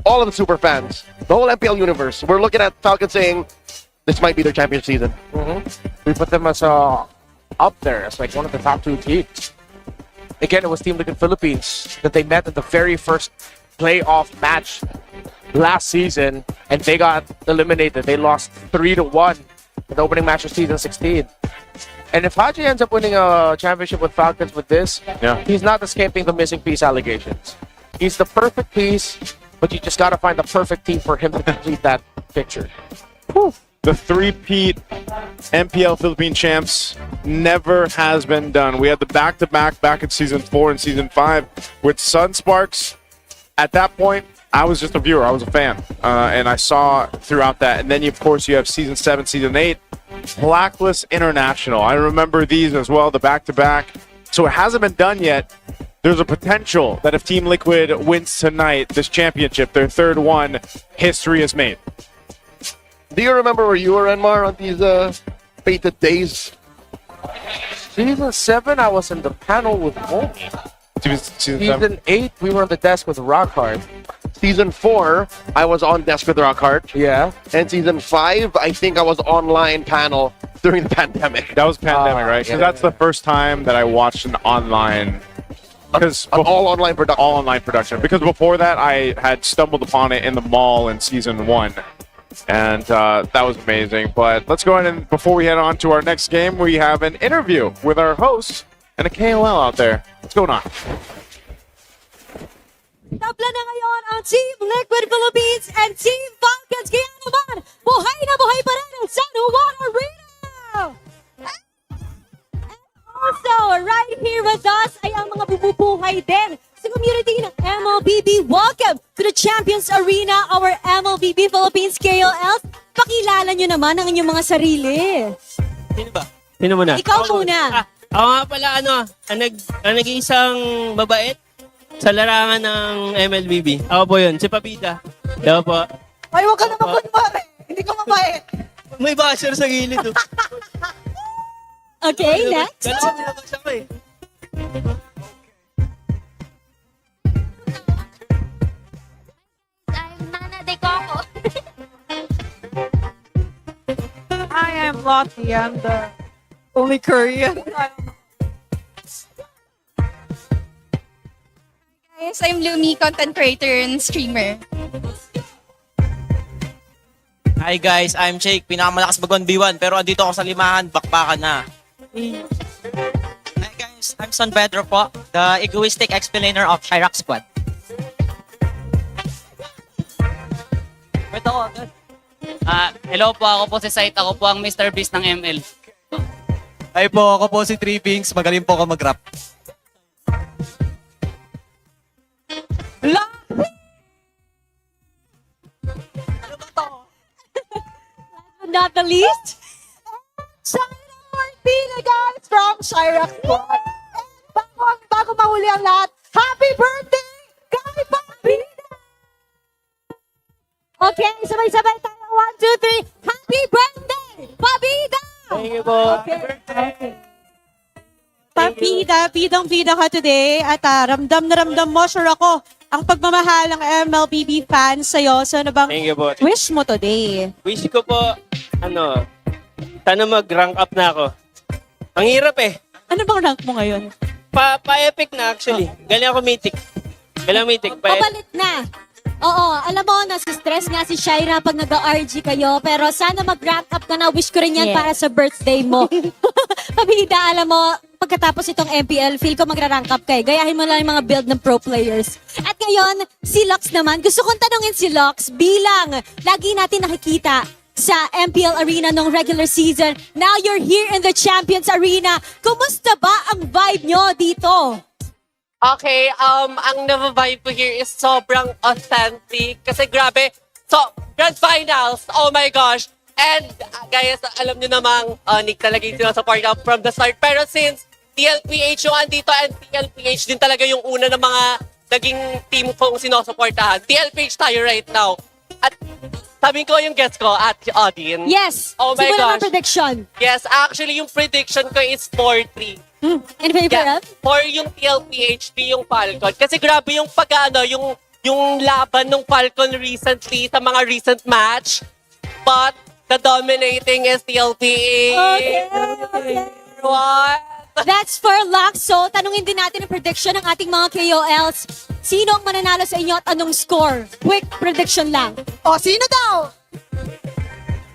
all of the super fans, the whole MPL universe, we're looking at Falcons saying this might be their champion season. We put them as up there as like one of the top 2 teams. Again, it was Team Liquid Philippines that they met in the very first playoff match last season, and they got eliminated. They lost 3-1 in the opening match of season 16. And if Haji ends up winning a championship with Falcons with this, he's not escaping the missing piece allegations. He's the perfect piece, but you just got to find the perfect team for him to complete that picture. The three-peat MPL Philippine champs never has been done. We had the back-to-back back in Season 4 and Season 5 with Sunsparks. At that point, I was just a viewer. I was a fan. And I saw throughout that. And then, of course, you have Season 7, Season 8. Blacklist International. I remember these as well, the back-to-back. So it hasn't been done yet. There's a potential that if Team Liquid wins tonight, this championship, their third one, history is made. Do you remember where you were, Enmar, on these fated days? Season 7, I was in the panel with Momi. Season 8, we were on the desk with Rockhard. Season 4, I was on desk with Rockhard. Yeah. And Season 5, I think I was online panel during the pandemic. That was pandemic, right? Because that's the first time that I watched an online... all online production. All online production. Because before that, I had stumbled upon it in the mall in Season 1. And that was amazing. But let's go ahead and, before we head on to our next game, we have an interview with our host and a KOL out there. What's going on? Tabla na ngayon ang Team Liquid Philippines and Team Falcons. Kaya naman, buhay na buhay pa rin ang San Juan Arena! Also, right here with us ay ang mga bumubuhay din sa community ng MLBB. Welcome to the Champions Arena, our MLBB Philippines KOLs. Pakilala nyo naman ang inyong mga sarili. Sino ba? Sino muna? Ikaw muna. Ako nga pala, ang nag-iisang mabait sa larangan ng MLBB. Ako po yun, si Pabida. Daw po. Ay, huwag ka naman kunwari. Hindi ka mabait. May basher sa gilid. Okay, next. I am Lottie. I'm the only Korean. Guys, I'm Lumi, content creator and streamer. Hi guys, I'm Jake, pinakamalakas mag 1v1 pero andito ako sa limahan, bakbakan na. Hi guys, I'm San Pedro po, the egoistic explainer of Chirac Squad. Ito ako, good. Hello po, ako po si Said. Ako po ang Mr. Beast ng ML. Hi po, ako po si Three Pinks. Magaling po ako mag-rap. Not the least, China Martina, guys, from Chirac Squad. Bago mahuli ang lahat, happy birthday, Guy Pabida! Okay, sabay-sabay tayo. 1, 2, 3. Happy birthday, Pabida! Thank you po. Okay. Pabida, pidang-pida ka today. At ramdam na ramdam mo, sure ako, ang pagmamahal ng MLBB fans sa'yo. So ano bang Thank you po. wish mo today? Wish ko po, sana mag-rank up na ako. Ang hirap eh. Ano bang rank mo ngayon? Pa-epic na actually. Galing ako mythic. Pabalik na. Oo, alam mo, nasa-stress nga si Shaira pag nag-RG kayo, pero sana mag-rank up ka na. Wish ko rin yan Yes. para sa birthday mo. Pabida, alam mo, pagkatapos itong MPL, feel ko magra-rank up kayo. Gayahin mo lang yung mga build ng pro players. At ngayon, si Lux naman. Gusto kong tanungin si Lux bilang lagi natin nakikita sa MPL Arena nung regular season. Now you're here in the Champions Arena. Kumusta ba ang vibe nyo dito? Okay, ang na-vibe ko here is sobrang authentic. Kasi grabe, so, Grand Finals, oh my gosh. And guys, alam nyo namang, Nick talaga yung sinasupport from the start. Pero since TLPH yung andito and TLPH din talaga yung una ng mga naging team kong sinusuportahan. TLPH tayo right now. At sabi ko yung guess ko at Odin. Yes! Oh my Siguro gosh. prediction. Yes, actually yung prediction ko is 4-3. In favor of? For yung TLPH, yung Falcon. Kasi grabe yung yung laban ng Falcon recently sa mga recent match. But the dominating is TLPH. Okay. What? That's for Lux. So, tanungin din natin ang prediction ng ating mga KOLs. Sino ang mananalo sa inyo at anong score? Quick prediction lang. O, sino daw?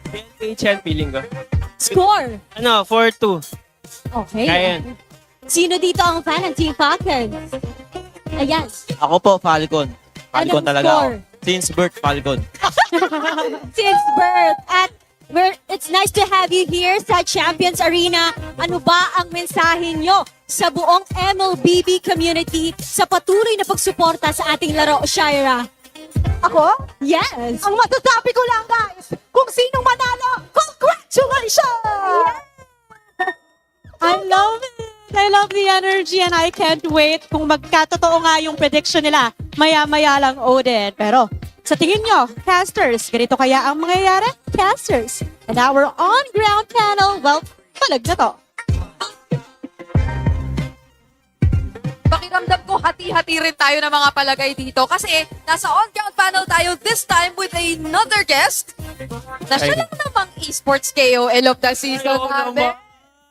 TLPH yan, feeling ko. Score. 4-2. Okay. Kaya yan. Sino dito ang fan ng Team Falcons? Ayan. Ako po, Falcon. Falcon Anong talaga score? ako. Since birth, Falcon. Since birth. At it's nice to have you here sa Champions Arena. Ano ba ang mensahe nyo sa buong MLBB community sa patuloy na pagsuporta sa ating laro, Shaira? Ako? Yes. Ang masasabi ko lang, guys, kung sinong manalo, congratulations! I love it. I love the energy and I can't wait kung magkatotoo nga yung prediction nila. Maya-maya lang, Odin. Pero sa tingin nyo, casters, ganito kaya ang mangyayari? Casters. And our on-ground panel, well, palag na to. Pakiramdam ko hati-hati rin tayo ng mga palagay dito kasi nasa on-ground panel tayo this time with another guest na siya lang namang esports KOL of the season namin.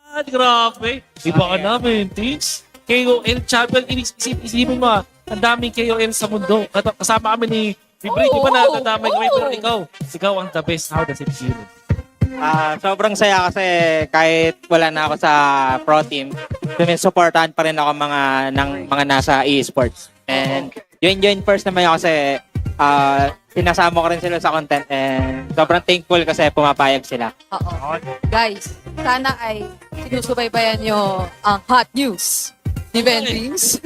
Grabe. Iba ka namin, Tix. KOL champion. Isipin mo, ang daming KOL sa mundo. Kasama kami ni Bray. Di ba nakadamay kami? Pero ikaw ang the best. How does it feel? Sobrang saya kasi kahit wala na ako sa pro team, supportahan pa rin ako ng mga nasa esports. And yun first naman ako kasi sinasama ko rin sila sa content and sobrang thankful kasi pumapayag sila. Oo. Guys, sana ay sinusubaybayan nyo ang hot news ni Bentings.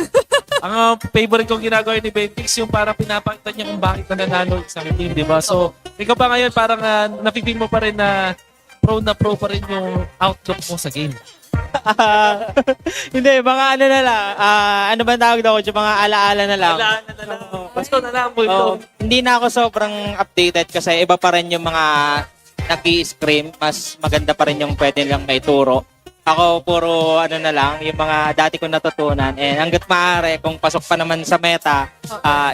Ang favorite kong ginagawa ni Bentix yung parang pinapakita niya kung bakit nananalo isang team, di ba? So, ikaw ba ngayon parang napipil mo pa rin na pro pa rin yung outlook mo sa game? Hindi, mga ano na lang. Ano ba tawag daw? Yung mga alaala na lang. Alaala na lang. Basta na lang po ito. Hindi na ako sobrang updated kasi iba pa rin yung mga nag-i-scream. Mas maganda pa rin yung pwede lang maituro. Ako puro ano na lang, yung mga dati kong natutunan. And hanggat maaari, kung pasok pa naman sa meta,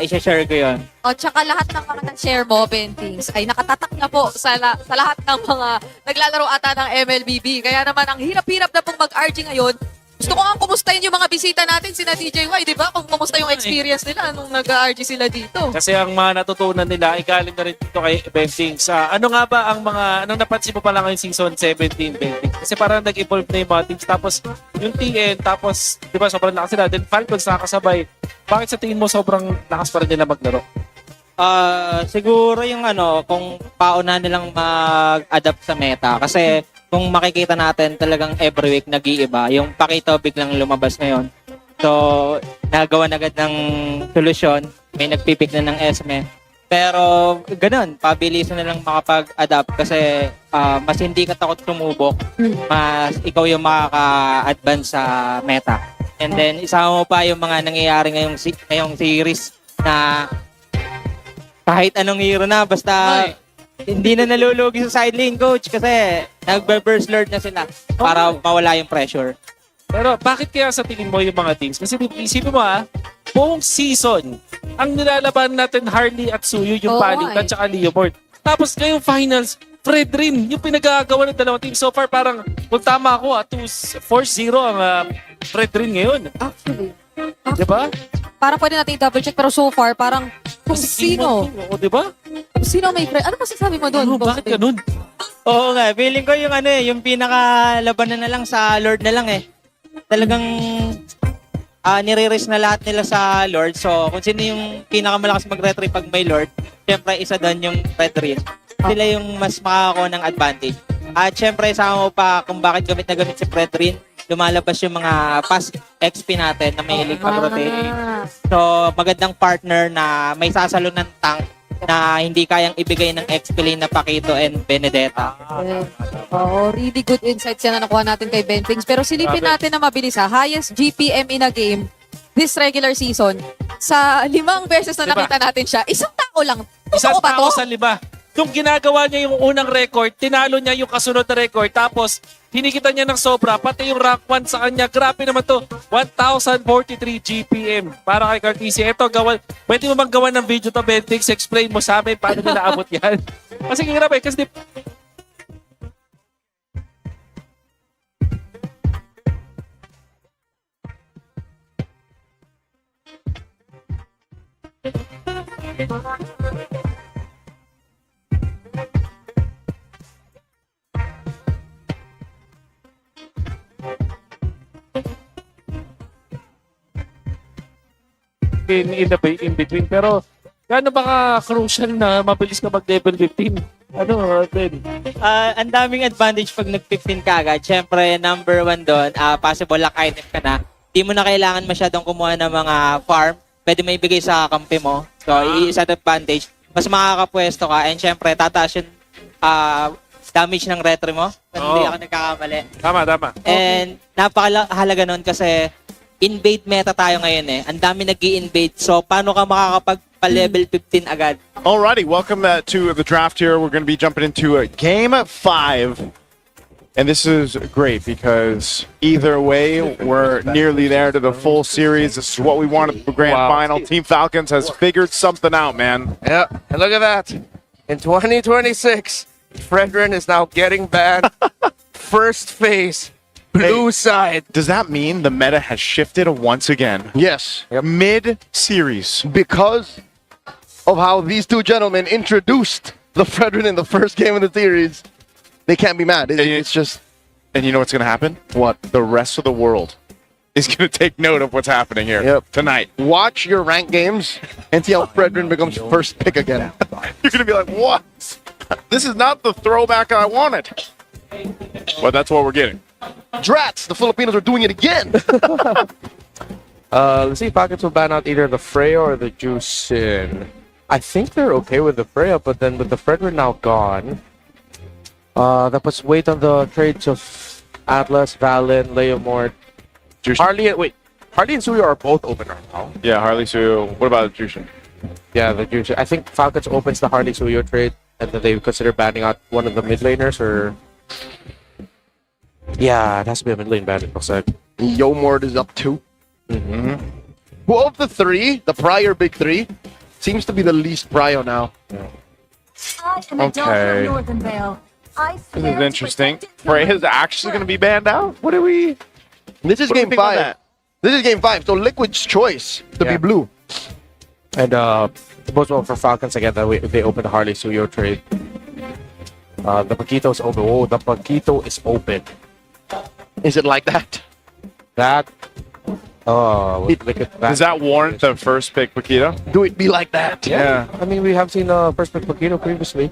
i-share ko yun. O, tsaka lahat ng mga share mo, Bentings, ay nakatatak na po sa lahat ng mga naglalaro ata ng MLBB. Kaya naman, ang hirap-hirap na pong mag-RG ngayon. Gusto ko nga kumustahin yung mga bisita natin, sina DJY, di ba? Kung kumusta yung experience nila nung nag-RG sila dito. Kasi ang mga natutunan nila ay galing na rin dito kay Bentings. Ano nga ba ang anong napansin mo pala ngayong season 17, Bentings? Kasi parang nag-evolve na yung mga teams. Tapos yung TN, tapos di ba sobrang lakas sila. Then Falcons nakakasabay. Bakit sa tingin mo sobrang lakas pa rin nila maglaro? Siguro yung kung pauna nilang mag-adapt sa meta. Kasi kung makikita natin talagang every week nag-iiba. Yung Pakito biglang lumabas ngayon. So, nagawa na agad ng solusyon. May nagpipik na ng Esme. Pero, ganun. Pabilisan na lang makapag-adapt kasi mas hindi ka takot tumubok. Mas ikaw yung makaka-advance sa meta. And then, isama mo pa yung mga nangyayari ngayong series na kahit anong hero na, basta hindi na nalulugi sa side lane, coach, kasi nagbe-burst lord na sila para mawala yung pressure. Pero bakit kaya sa tingin mo yung mga teams? Kasi isipin mo buong season, ang nilalaban natin Harley at Suyo, yung Oo, Palitan, tsaka Leomord. Tapos ngayong finals, Fred rin, yung pinagagawa ng dalawang team. So far, parang, kung tama ako, 4-0 ang Fred rin ngayon. Actually. Diba? Parang pwede natin i-double check, pero so far, parang kung sino. O, diba? Kung sino may friend. Ano masasabi mo doon? Bakit ganun? Oo nga, feeling ko yung yung pinakalabanan na lang sa Lord na lang eh. Talagang nire-raise na lahat nila sa Lord. So, kung sino yung pinakamalakas mag-retry pag may Lord, syempre isa doon yung Red Rin. Sila yung mas makakakuha ng advantage. At syempre, sama mo pa kung bakit gamit na gamit si Fred Rin, lumalabas yung mga past XP natin na may hilig mag-rotate. So, magandang partner na may sasalo ng tank na hindi kayang ibigay ng XP lane na Pakito and Benedetta. Oo, really good insights yan na nakuha natin kay Benfings. Pero silipin natin na mabilis highest GPM in a game this regular season. Sa 5 beses na nakita natin siya, isang tao lang. Isang Totoo ba tao to? sa 5. Yung ginagawa niya yung unang record, tinalo niya yung kasunod na record, tapos hinikita niya ng sobra, pati yung rank 1 sa kanya. Grabe naman to, 1,043 GPM. Para kay Cartesi, eto, pwede mo bang gawa ng video to, Bentix? Explain mo sa amin paano nila abot yan. Kasi grabe, kasi in between. Pero gaano ba ka-crucial na mabilis ka mag-level 15? Ano, Ben? Ang daming advantage pag nag-15 ka agad. Siyempre, number 1 doon, possible lock item ka na. Di mo na kailangan masyadong kumuha ng mga farm. Pwede may ibigay sa kampi mo. So, isa advantage. Mas makakapwesto ka. And siyempre, tataas yung damage ng retry mo. Kung hindi ako nagkakamali. Tama. And napakahalaga nun kasi invade meta tayo ngayon eh. Ang dami nag-i-invade. So, paano ka makakapag-level 15 agad? Alrighty, welcome to the draft here. We're going to be jumping into Game 5. And this is great because either way, we're nearly there to the full series. This is what we wanted for the grand final. Team Falcons has figured something out, man. Yeah, and look at that. In 2026, Fredrin is now getting banned. First phase. Blue side. Does that mean the meta has shifted once again? Yes. Mid-series. Because of how these two gentlemen introduced the Fredrin in the first game of the series, they can't be mad. It's just... And you know what's going to happen? What? The rest of the world is going to take note of what's happening here tonight. Watch your ranked games and see how Fredrin becomes first pick again. You're going to be like, what? This is not the throwback I wanted. But that's what we're getting. Drats! The Filipinos are doing it again! Let's see if Pockets will ban out either the Freya or the Juicin. I think they're okay with the Freya, but then with the Fredrin now gone, that puts weight on the trades of Atlas, Valen, Leomord, Harley and Suyo are both open right now. Yeah, Harley, Suyo. What about the Jushin? Yeah, the Juicin. I think Falcons opens the Harley Suyo trade, and then they consider banning out one of the mid laners, or... Yeah, it has to be a mid lane ban, it looks like. Yomord is up 2. Mm-hmm. Who of the three, the prior big three, seems to be the least prio now. Okay. This is interesting. Freya's actually going to be banned out? What do we... This is game 5. This is game 5, so Liquid's choice to be blue. And it bodes well for Falcons again that if they open the Harley Suyo trade. The Paquito's open. Oh, the Paquito is open. Is it like that? That... Does that warrant the first pick Paquito? Do it be like that? Yeah. I mean, we have seen first pick Paquito previously.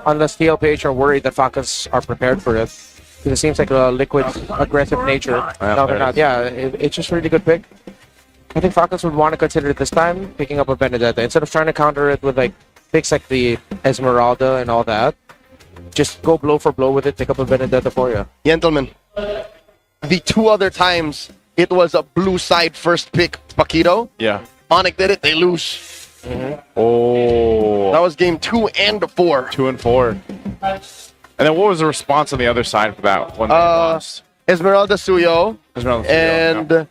Unless TLPH are worried that Falcons are prepared for it. Because it seems like a Liquid aggressive nature. No, they're not. Yeah, it's just a really good pick. I think Falcons would want to consider it this time, picking up a Benedetta. Instead of trying to counter it with like picks like the Esmeralda and all that, just go blow for blow with it, pick up a Benedetta for you. Gentlemen, the 2 other times it was a blue side first pick Paquito. Yeah. Onyx did it, they lose. Oh. That was game 2 and 4. 2 and 4. And then what was the response on the other side for that when they lost? Esmeralda Suyo Esmeralda Suyo, and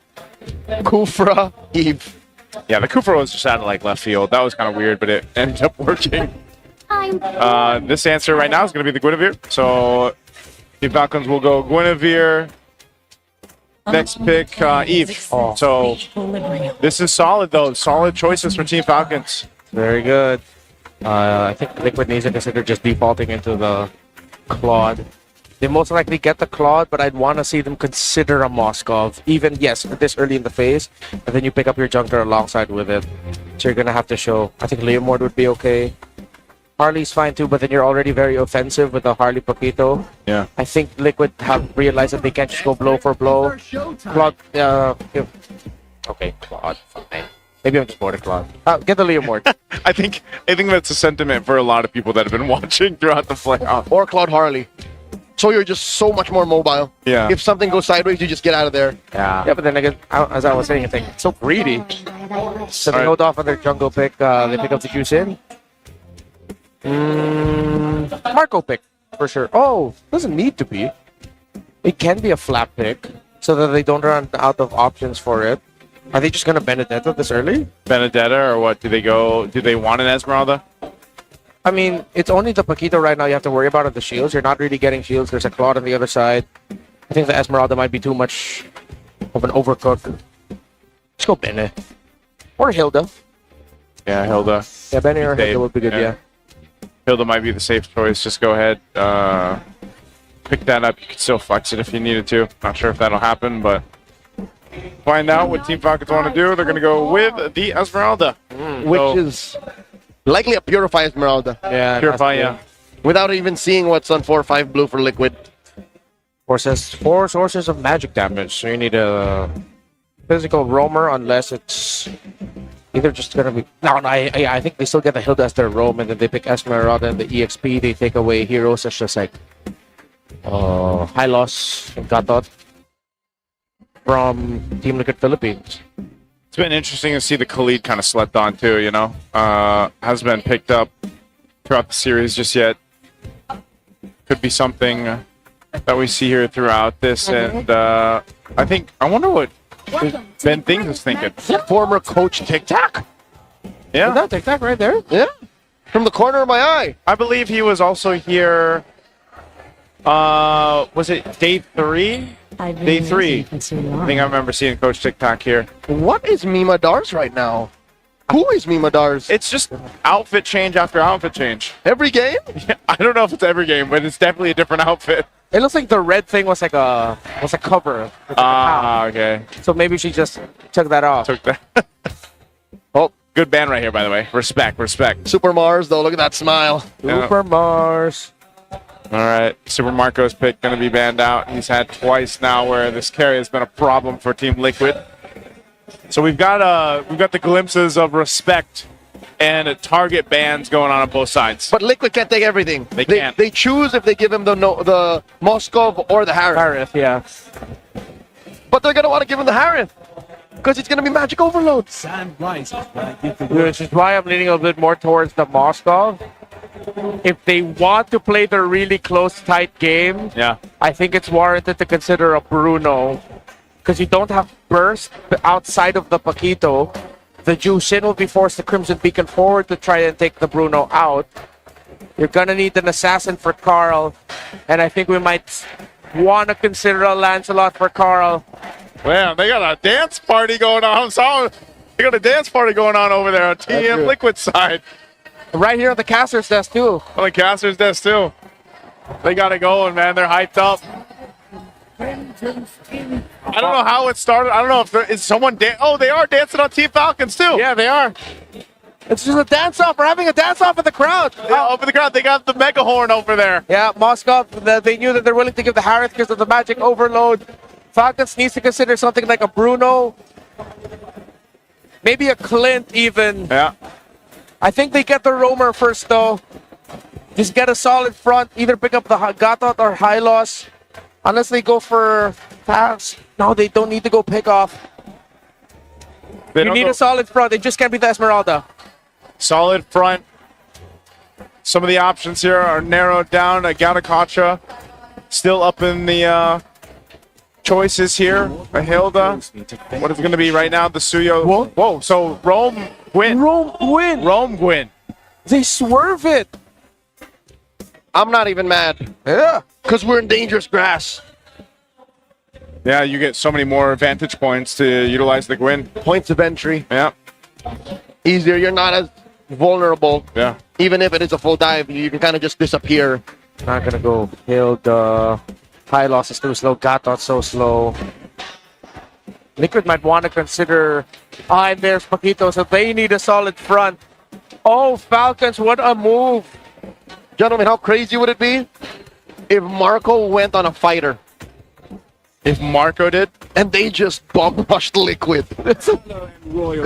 Kufra Eve. Yeah, the Kufra was just out of like left field. That was kind of weird, but it ended up working. This answer right now is going to be the Guinevere. So the Falcons will go Guinevere. Next pick, Eve. So this is solid though. Solid choices for Team Falcons. Very good. I think Liquid needs to consider just defaulting into the Claude. They most likely get the Claude, but I'd want to see them consider a Moskov. Even, yes, this early in the phase, and then you pick up your Jungler alongside with it. So you're going to have to show. I think Leomord would be okay. Harley's fine too, but then you're already very offensive with the Harley Paquito. Yeah. I think Liquid have realized that they can't just go blow for blow. Claude, okay, Claude, fine. Maybe I'm just bored of Claude. Get the Leomord. I think that's a sentiment for a lot of people that have been watching throughout the playoff. Or Claude Harley. So you're just so much more mobile. Yeah. If something goes sideways, you just get out of there. Yeah, but then again, as I was saying, I think it's so greedy. So they hold off on their jungle pick. They pick up the juice in. Marco pick, for sure. Oh, doesn't need to be. It can be a flat pick, so that they don't run out of options for it. Are they just going to Benedetta this early? Benedetta, or what? Do they want an Esmeralda? I mean, it's only the Paquito right now you have to worry about the shields. You're not really getting shields. There's a Claude on the other side. I think the Esmeralda might be too much of an overcook. Let's go Bene. Or Hilda. Yeah, Hilda. Yeah, Bene or Hilda would be good, yeah. Hilda might be the safe choice. Just go ahead. Pick that up. You could still flex it if you needed to. Not sure if that'll happen, but find out what Team Falcons want to do. They're going to go with the Esmeralda. Which is likely a Purify Esmeralda. Yeah, Purify, yeah. Without even seeing what's on 4-5 blue for Liquid. Four sources of magic damage, so you need a physical roamer unless it's either just gonna be I think they still get the Hilda as their roam, and then they pick Esmeralda and the EXP. They take away heroes such as like Hylos and Gatot from Team Liquid Philippines. It's been interesting to see the Khalid kind of slept on too, you know. Hasn't been picked up throughout the series just yet. Could be something that we see here throughout this, and I wonder what Ben Things is thinking. Former coach Tic Tac. Yeah. Is that Tic Tac right there? Yeah. From the corner of my eye. I believe he was also here. Was it day 3? Day 3. I think I remember seeing Coach Tic Tac here. What is Mima Dars right now? Who is Mima Dars? It's just outfit change after outfit change. Every game? Yeah, I don't know if it's every game, but it's definitely a different outfit. It looks like the red thing was like a cover. Okay. So maybe she just took that off. Took that. Oh, good band right here, by the way. Respect. Super Mars, though. Look at that smile. Super Mars. All right, Super Marco's pick going to be banned out. He's had twice now where this carry has been a problem for Team Liquid. So we've got the glimpses of respect and target bans going on both sides. But Liquid can't take everything. They can't. They choose if they give him the Moskov or the Harith. Yeah. But they're going to want to give him the Harith because it's going to be magic overload. Which is why I'm leaning a bit more towards the Moskov. If they want to play the really close, tight game, yeah, I think it's warranted to consider a Bruno. Because you don't have burst outside of the Paquito. The Jushin will be forced to Crimson Beacon forward to try and take the Bruno out. You're going to need an assassin for Carl. And I think we might want to consider a Lancelot for Carl. Man, they got a dance party going on. They got a dance party going on over there on Team Liquid side. Right here on the caster's desk, too. On the caster's desk, too. They got it going, man. They're hyped up. I don't know how it started. I don't know if there is someone. Oh, they are dancing on Team Falcons, too. Yeah, they are. It's just a dance-off. We're having a dance-off in the crowd. Yeah, over the crowd. They got the mega horn over there. Yeah, Moskov, they knew that they're willing to give the Harith because of the magic overload. Falcons needs to consider something like a Bruno. Maybe a Clint, even. Yeah. I think they get the roamer first, though. Just get a solid front. Either pick up the Gatot or Hylos. Unless they go for fast. No, they don't need to go pick off. You need a solid front. It just can't be the Esmeralda. Solid front. Some of the options here are narrowed down. Gatakacha still up in the choices here. A Hilda. What is it going to be right now? The Suyo. Whoa. So Rome Gwyn. Rome Gwyn. They swerve it. I'm not even mad. Yeah. Because we're in dangerous grass. Yeah, you get so many more vantage points to utilize the Gwyn. Points of entry. Yeah. Easier. You're not as vulnerable. Yeah. Even if it is a full dive, you can kind of just disappear. Not gonna go. Hilda. High loss is too slow. Gatot so slow. Liquid might want to consider. And there's Paquito, so they need a solid front. Oh, Falcons, what a move. Gentlemen, how crazy would it be if Marco went on a fighter? If Marco did? And they just bomb rushed Liquid. Because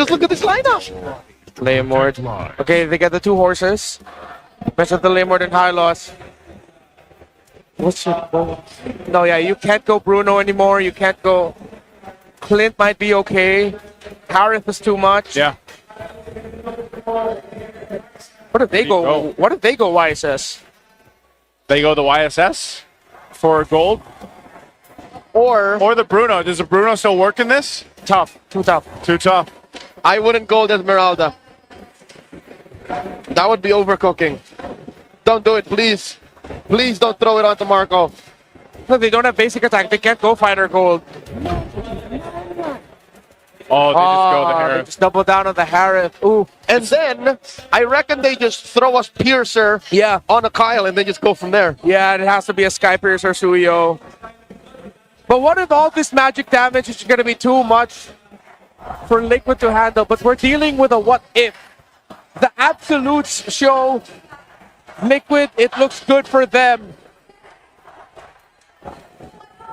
look at this lineup. Laymord. Okay, they get the 2 horses. Best of the Laymord and high loss. What's your goal? No, yeah, you can't go Bruno anymore. You can't go. Clint might be okay. Harith is too much. Yeah. What if they go? What if they go YSS? They go the YSS for gold? Or the Bruno. Does the Bruno still work in this? Tough. Too tough. Too tough. I wouldn't go the Esmeralda. That would be overcooking. Don't do it, please. Please don't throw it onto Marco. No, they don't have basic attack. They can't go fighter gold. Oh, they just go the They Harith. just double down on the Harith. Ooh. And then I reckon they just throw us Piercer on a Kyle and then just go from there. Yeah, it has to be a Sky Piercer Suyo. But what if all this magic damage is going to be too much for Liquid to handle? But we're dealing with a what if. The absolutes show Liquid, it looks good for them.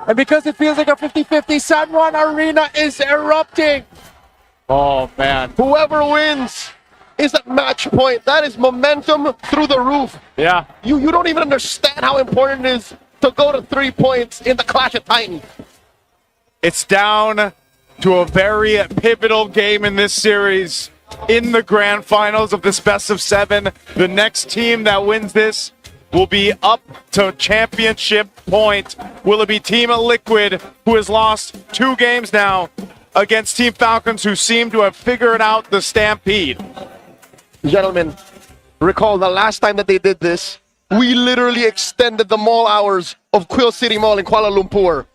And because it feels like a 50-50, San Juan Arena is erupting. Oh, man. Whoever wins is at match point. That is momentum through the roof. Yeah. You don't even understand how important it is to go to 3 points in the Clash of Titans. It's down to a very pivotal game in this series. In the grand finals of this best of 7, the next team that wins this will be up to championship point. Will it be Team Liquid, who has lost 2 games now, against Team Falcons, who seem to have figured out the stampede? Gentlemen, recall the last time that they did this, we literally extended the mall hours of Quill City Mall in Kuala Lumpur.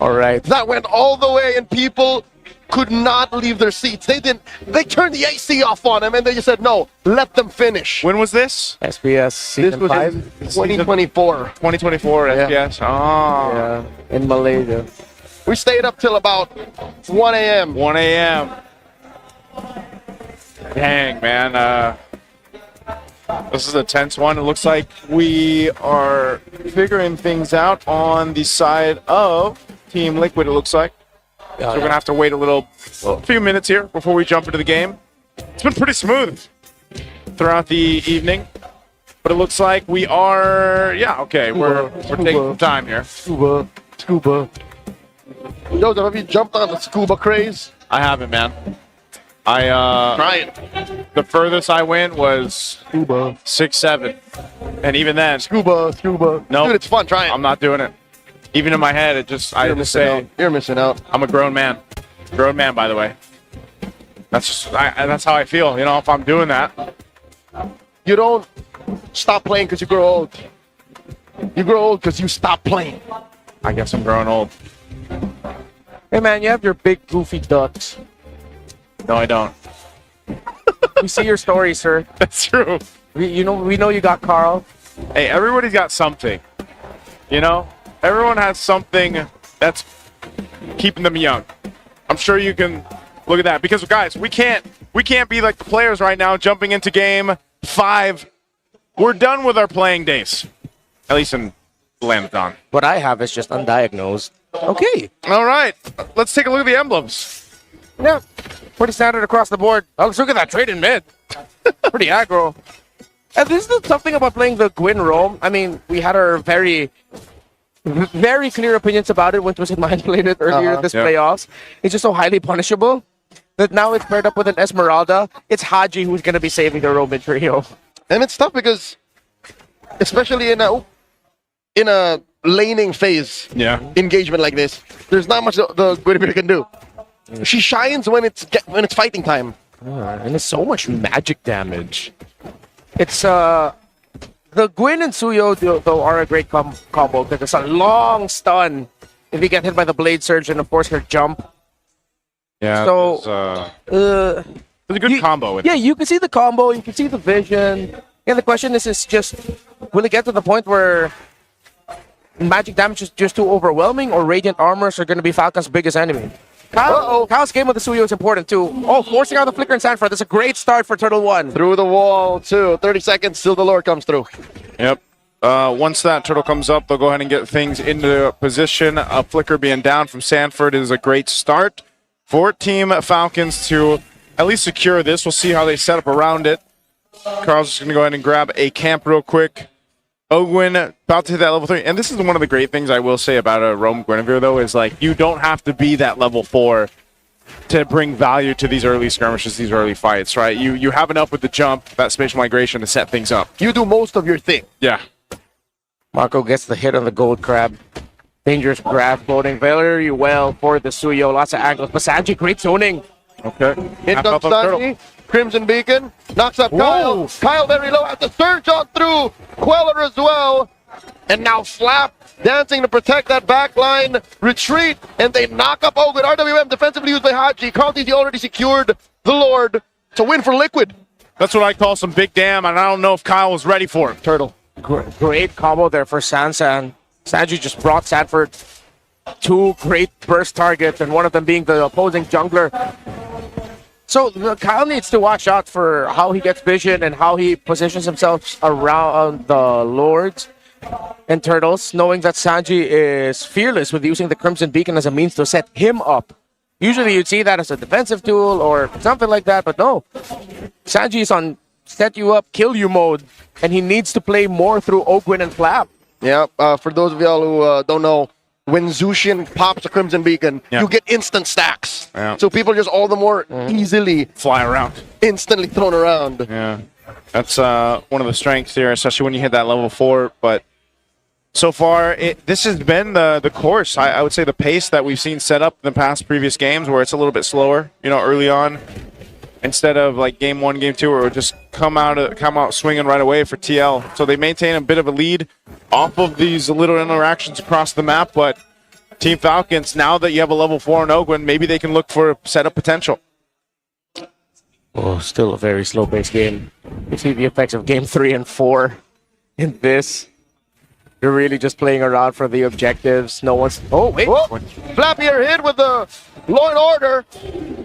All right. That went all the way and people could not leave their seats. They turned the AC off on them and they just said, no, let them finish. When was this? SBS season This was 5? in 2024. 2024 SBS. Oh. Yeah, in Malaysia. We stayed up till about 1 a.m. 1 a.m. Dang, man. This is a tense one. It looks like we are figuring things out on the side of Team Liquid, it looks like. So we're going to have to wait a few minutes here before we jump into the game. It's been pretty smooth throughout the evening. But it looks like we are, we're taking some time here. Scuba. Joseph, have you jumped on the scuba craze? I haven't, man. Try it. The furthest I went was scuba 6-7, and even then, scuba. No, dude, it's fun. Try it. I'm not doing it. Even in my head, You're missing out. I'm a grown man. Grown man, by the way. That's how I feel. You know, if I'm doing that, you don't stop playing because you grow old. You grow old because you stop playing. I guess I'm growing old. Hey man, you have your big goofy ducks. No, I don't. We see your story, sir. That's true. We know you got Carl. Hey, everybody's got something. You know, everyone has something that's keeping them young. I'm sure you can look at that because, guys, we can't be like the players right now jumping into game 5. We're done with our playing days, at least in Lambdon. What I have is just undiagnosed. Okay. All right. Let's take a look at the emblems. Yeah. Pretty standard across the board. Oh, let's look at that trade in mid. Pretty aggro. And this is the tough thing about playing the Gwyn Rome. I mean, we had our very clear opinions about it when Twisted Mind played it earlier this playoffs. It's just so highly punishable that now it's paired up with an Esmeralda. It's Haji who's going to be saving the Roman trio. And it's tough because, especially in a laning phase engagement like this, there's not much the Guinevere can do. She shines when it's fighting time. And it's so much magic damage. It's the Gwyn and Suyo though are a great combo because it's a long stun if you get hit by the Blade Surge and of course her jump. Yeah. So it's a good combo. Yeah, you can see the combo, you can see the vision. Yeah, the question is just will it get to the point where magic damage is just too overwhelming, or Radiant Armors are going to be Falcon's biggest enemy? Kyle's game with the Suyo is important too. Oh, forcing out the Flicker and Sanford. That's a great start for Turtle 1. Through the wall too. 30 seconds till the Lord comes through. Yep. Once that turtle comes up, they'll go ahead and get things into position. A Flicker being down from Sanford is a great start for Team Falcons to at least secure this. We'll see how they set up around it. Carl's just going to go ahead and grab a camp real quick. Ogwyn about to hit that level 3. And this is one of the great things I will say about a Roam Guinevere, though, is like you don't have to be that level 4 to bring value to these early skirmishes, these early fights, right? You have enough with the jump, that spatial migration to set things up. You do most of your thing. Yeah. Marco gets the hit on the Gold Crab. Dangerous grab floating very well for the Suyo. Lots of angles. But Sanji, great zoning. Okay. In comes Sanji. Crimson Beacon knocks up Kyle. Whoa. Kyle very low. Has to surge on through. Queller as well. And now Flap dancing to protect that back line. Retreat. And they knock up Ogwyn. RWM defensively used by Haji. Carl TZ already secured the Lord. It's a win for Liquid. That's what I call some big damn, and I don't know if Kyle was ready for it. Turtle. Great combo there for Sansan. Sanji just brought Sanford 2 great burst targets, and one of them being the opposing jungler. So Kyle needs to watch out for how he gets vision and how he positions himself around the Lords and Turtles, knowing that Sanji is fearless with using the Crimson Beacon as a means to set him up. Usually you'd see that as a defensive tool or something like that, but no. Sanji is on set you up, kill you mode, and he needs to play more through Ogwyn and Flap. Yeah, for those of y'all who don't know, when Zushin pops a Crimson Beacon, you get instant stacks. Yeah. So people just all the more easily fly around. Instantly thrown around. Yeah. That's one of the strengths here, especially when you hit that level 4. But so far, this has been the course. I would say the pace that we've seen set up in the past previous games where it's a little bit slower, early on. Instead of like game 1, game 2, where it would just come out swinging right away for TL. So they maintain a bit of a lead off of these little interactions across the map. But Team Falcons, now that you have a level 4 in Ogwyn, maybe they can look for setup potential. Oh, still a very slow-paced game. You see the effects of game 3 and 4 in this. You're really just playing around for the objectives. No one's... Oh, wait. Whoa. Flappy are hit with the Law and Order.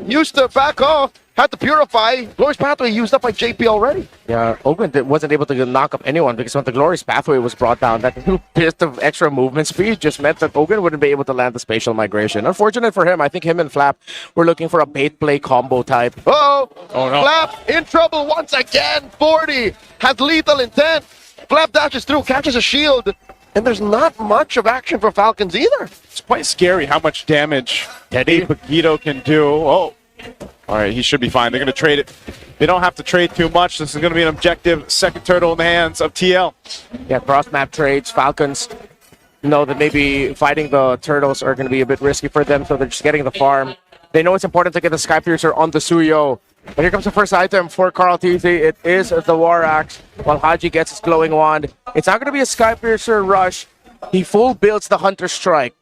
Used to back off. Had to purify. Glorious Pathway used up by JP already. Yeah, Ogwyn wasn't able to knock up anyone because when the Glorious Pathway was brought down, that little bit of extra movement speed just meant that Ogwyn wouldn't be able to land the spatial migration. Unfortunate for him. I think him and Flap were looking for a bait play combo type. Oh no. Flap in trouble once again. 40 has lethal intent. Flap dashes through, catches a shield. And there's not much of action for Falcons either. It's quite scary how much damage Teddy Paquito can do. Oh. All right, he should be fine. They're going to trade it. They don't have to trade too much. This is going to be an objective second turtle in the hands of TL. Yeah, cross-map trades. Falcons know that maybe fighting the turtles are going to be a bit risky for them, so they're just getting the farm. They know it's important to get the Sky Piercer on the Suyo. But here comes the first item for Carl TZ. It is the War Axe, while Haji gets his glowing wand. It's not going to be a Sky Piercer rush. He full builds the Hunter Strike.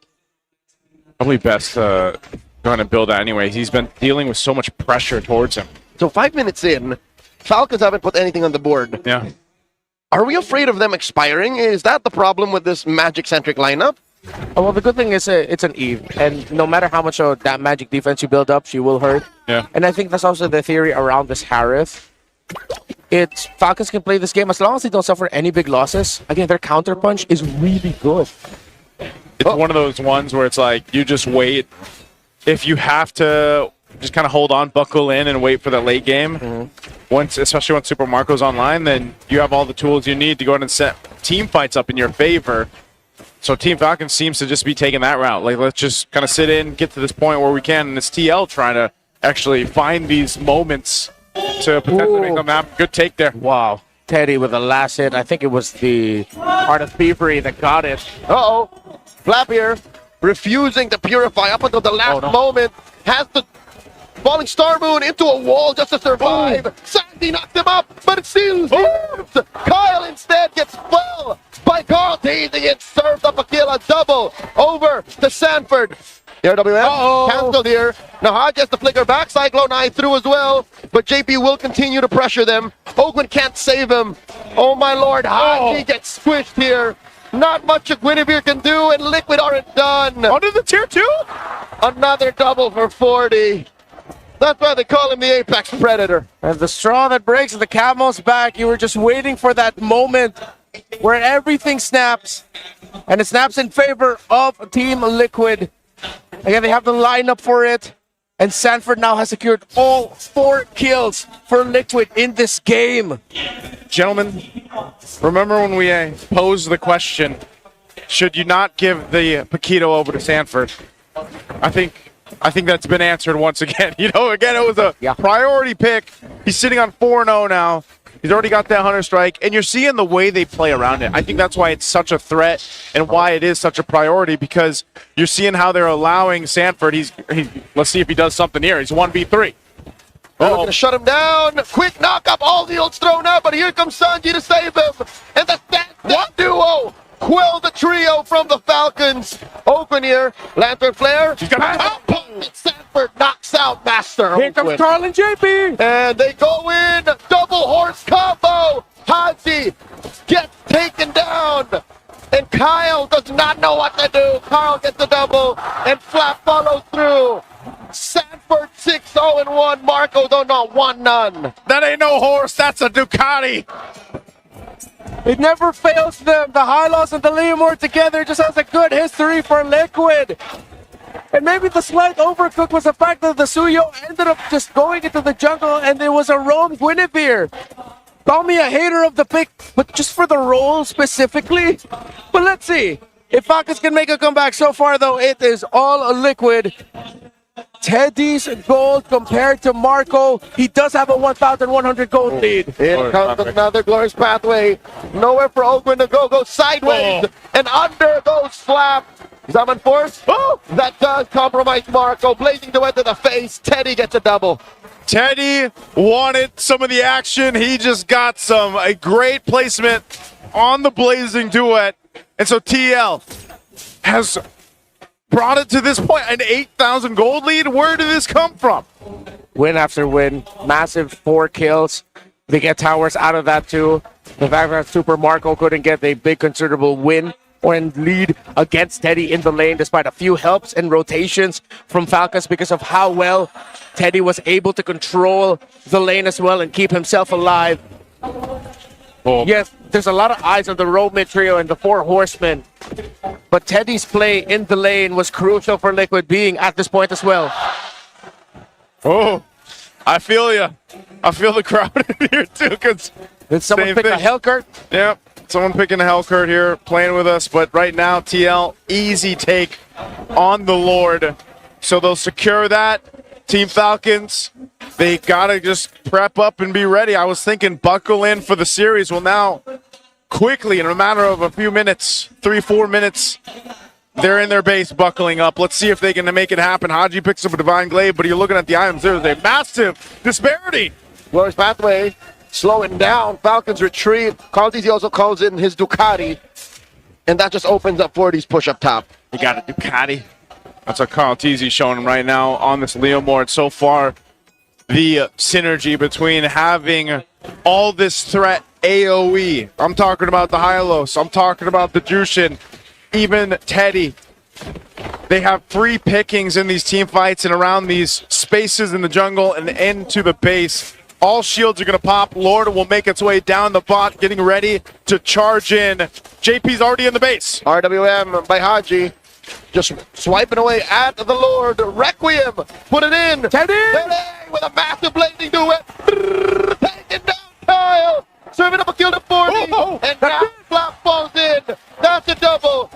Probably best go ahead and build that anyway. He's been dealing with so much pressure towards him. So 5 minutes in, Falcons haven't put anything on the board. Yeah. Are we afraid of them expiring? Is that the problem with this Magic-centric lineup? Oh, well, the good thing is it's an Eve, and no matter how much of that Magic defense you build up, she will hurt. Yeah. And I think that's also the theory around this Harith. Falcons can play this game as long as they don't suffer any big losses. Again, their counter punch is really good. It's one of those ones where it's like you just wait. If you have to just kind of hold on, buckle in, and wait for the late game, especially when Super Marco's online, then you have all the tools you need to go ahead and set team fights up in your favor. So Team Falcons seems to just be taking that route. Like, let's just kind of sit in, get to this point where we can, and it's TL trying to actually find these moments to potentially make them happen. Good take there. Wow. Teddy with the last hit. I think it was the Art of Thievery that got it. Uh-oh. Flap here, refusing to purify up until the last moment. Has the falling Star Moon into a wall just to survive. Sandy knocked him up, but it still lives. Kyle instead gets fell by Carl Teasy and served up a kill, a double over to Sanford. Here, WM, cancelled here. Now Hodge has to flicker back. Cyclone Eye through as well, but JP will continue to pressure them. Ogwin can't save him. Oh my lord, Hodge gets squished here. Not much a Guinevere can do, and Liquid aren't done. Under the tier 2? Another double for 40. That's why they call him the Apex Predator. And the straw that breaks the camel's back, you were just waiting for that moment where everything snaps, and it snaps in favor of Team Liquid. Again, they have the lineup for it, and Sanford now has secured all 4 kills for Liquid in this game. Gentlemen, remember when we posed the question, should you not give the Paquito over to Sanford? I think that's been answered once again. You know, again, it was a priority pick. He's sitting on 4-0 now. He's already got that Hunter Strike, and you're seeing the way they play around it. I think that's why it's such a threat and why it is such a priority, because you're seeing how they're allowing Sanford. Let's see if he does something here. He's 1v3. They're looking to shut him down. Quick knock up. All the ults thrown out, but here comes Sanji to save him. And the Stand duo quill the trio from the Falcons. Open here. Lantern Flare. He's got Sanford knocks out Master. Here comes Carl and JP. And they go in. Double horse combo. Haji gets taken down. And Kyle does not know what to do. Carl gets the double. And Flap follows through. Sanford 6-0-1. Marco don't know 1-0. That ain't no horse. That's a Ducati. It never fails them. The Hylos and the Leomore together just has a good history for Liquid. And maybe the slight overcook was the fact that the Suyo ended up just going into the jungle and there was a roam Guinevere. Call me a hater of the pick, but just for the role specifically. But let's see. If Falcons can make a comeback so far, though, it is all Liquid. Teddy's gold compared to Marco. He does have a 1,100 gold lead. Here comes another glorious pathway. Nowhere for Ogwin to go. Goes sideways. And under goes Flap. Zaman Force. That does compromise Marco. Blazing duet to the face. Teddy gets a double. Teddy wanted some of the action. He just got a great placement on the blazing duet. And so TL has brought it to this point, an 8,000 gold lead. Where did this come from? Win after win, massive 4 kills. They get towers out of that too. The fact that Super Marco couldn't get a big considerable win or in lead against Teddy in the lane, despite a few helps and rotations from Falcons because of how well Teddy was able to control the lane as well and keep himself alive. Yes, there's a lot of eyes on the road mid trio and the 4 horsemen. But Teddy's play in the lane was crucial for Liquid being at this point as well. Oh, I feel you. I feel the crowd in here too. Did someone pick a Hellcurt? Yep, someone picking a Hellcurt here, playing with us. But right now, TL, easy take on the Lord. So they'll secure that. Team Falcons, they gotta just prep up and be ready. I was thinking buckle in for the series. Well, now, quickly, in a matter of a few minutes, 3-4 minutes, they're in their base buckling up. Let's see if they can make it happen. Haji picks up a Divine Glaive, but you're looking at the items. There's a massive disparity. Glorious pathway, slowing down. Falcons retreat. Carl Dizzy also calls in his Ducati. And that just opens up 40's push up top. You got a Ducati. That's what Carl Teasy showing him right now on this Leomore. So far, the synergy between having all this threat AoE. I'm talking about the Hylos. I'm talking about the Jushin. Even Teddy. They have free pickings in these team fights and around these spaces in the jungle and into the base. All shields are going to pop. Lord will make its way down the bot, getting ready to charge in. JP's already in the base. RWM by Haji. Just swiping away at the Lord. Requiem. Put it in. Teddy with a massive blazing duet. Taking down Kyle. Serving up a kill to 40. And now Flap falls in. That's a double.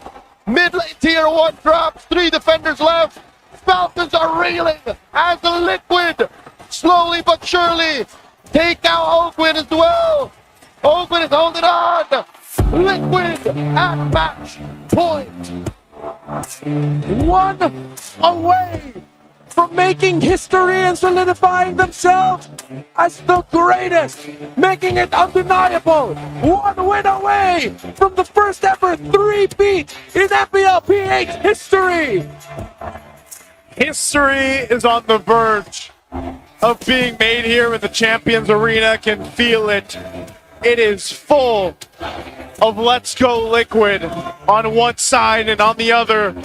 Mid lane tier 1 drops. 3 defenders left. Falcons are reeling as the Liquid slowly but surely take out Ogwin as well. Ogwin hold it on. Liquid at match point. One away from making history and solidifying themselves as the greatest, making it undeniable. One win away from the first ever 3-peat in MPL PH history. History is on the verge of being made here in the Champions Arena. Can feel it. It is full of Let's Go Liquid on one side, and on the other,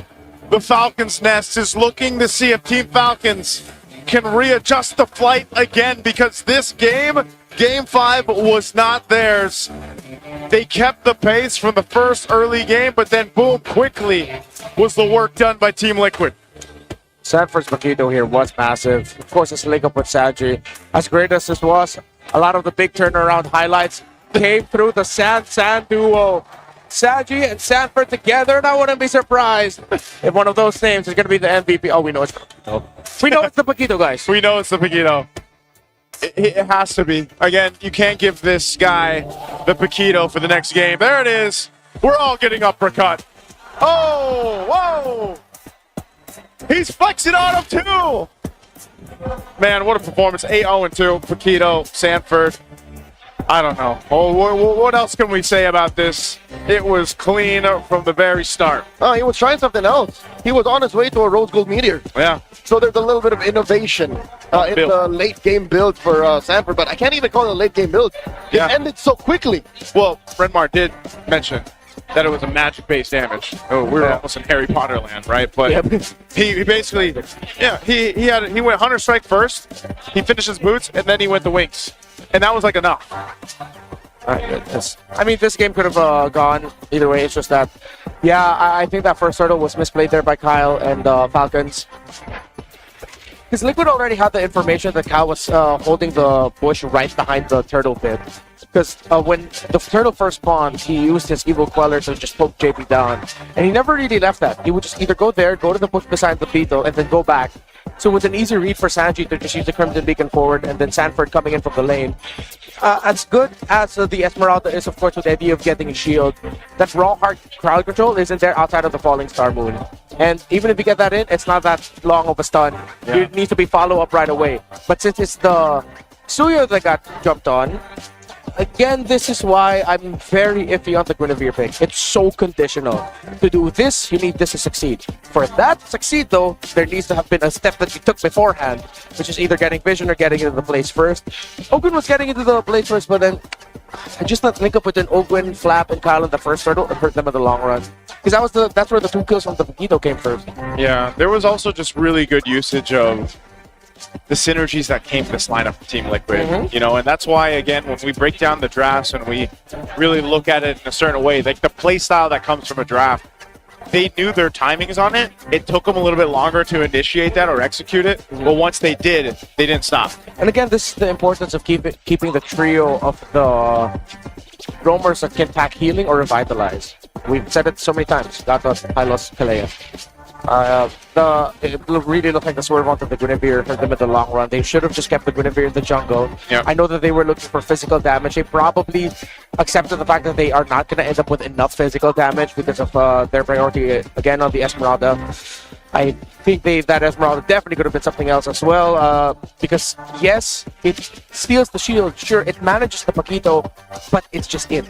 the Falcons Nest is looking to see if Team Falcons can readjust the flight again, because this game, Game 5, was not theirs. They kept the pace from the first early game, but then boom, quickly was the work done by Team Liquid. Sanford's Paquito here was massive. Of course, this link up with Sanji. As great as this was, a lot of the big turnaround highlights came through the San duo. Sanji and Sanford together, and I wouldn't be surprised if one of those names is going to be the MVP. Oh, we know it's Paquito. We know it's the Paquito, guys. We know it's the Paquito. It has to be. Again, you can't give this guy the Paquito for the next game. There it is. We're all getting uppercut. Oh, whoa. He's flexing on him too. Man, what a performance. 8-0-2. Paquito, Sanford. I don't know. Oh, what else can we say about this? It was clean from the very start. Oh, he was trying something else. He was on his way to a Rose Gold Meteor. Yeah. So there's a little bit of innovation in the late game build for Sanford, but I can't even call it a late game build. It ended so quickly. Well, Renmar did mention that it was a magic-based damage. Oh, we were almost in Harry Potter land, right? But he basically, he went Hunter Strike first. He finished his boots, and then he went the wings, and that was like enough. I mean, this game could have gone either way. It's just that, I think that first turtle was misplayed there by Kyle and Falcons. Because Liquid already had the information that Kyle was holding the bush right behind the turtle pit. Because when the turtle first spawned, he used his evil queller to just poke JP down. And he never really left that. He would just either go there, go to the bush beside the beetle, and then go back. So it was an easy read for Sanji to just use the Crimson Beacon forward, and then Sanford coming in from the lane. As good as the Esmeralda is, of course, with the idea of getting a shield, that raw hard crowd control isn't there outside of the Falling Star Moon. And even if you get that in, it's not that long of a stun. It needs to be follow-up right away. But since it's the Suyo that got jumped on, again, this is why I'm very iffy on the Guinevere pick. It's so conditional. To do this, you need this to succeed. For that to succeed, though, there needs to have been a step that you took beforehand, which is either getting Vision or getting into the place first. Ogwin was getting into the place first, but then I just not link up with an Ogwin, Flap, and Kyle in the first turtle and hurt them in the long run. Because that's where the 2 kills from the Paquito came first. Yeah, there was also just really good usage of the synergies that came to this lineup for Team Liquid, you know, and that's why, again, when we break down the drafts and we really look at it in a certain way, like the play style that comes from a draft, they knew their timings on it. It took them a little bit longer to initiate that or execute it, but once they did, they didn't stop. And again, this is the importance of keeping the trio of the roamers that can pack healing or revitalize. We've said it so many times. Gatos, Hylos, Kalea. It really looked like the swerve onto the Guinevere hurt them in the long run. They should have just kept the Guinevere in the jungle. I know that they were looking for physical damage. They probably accepted the fact that they are not going to end up with enough physical damage because of their priority again on the Esmeralda. I think that Esmeralda definitely could have been something else as well. Because yes, it steals the shield. Sure, it manages the Paquito, but it's just in.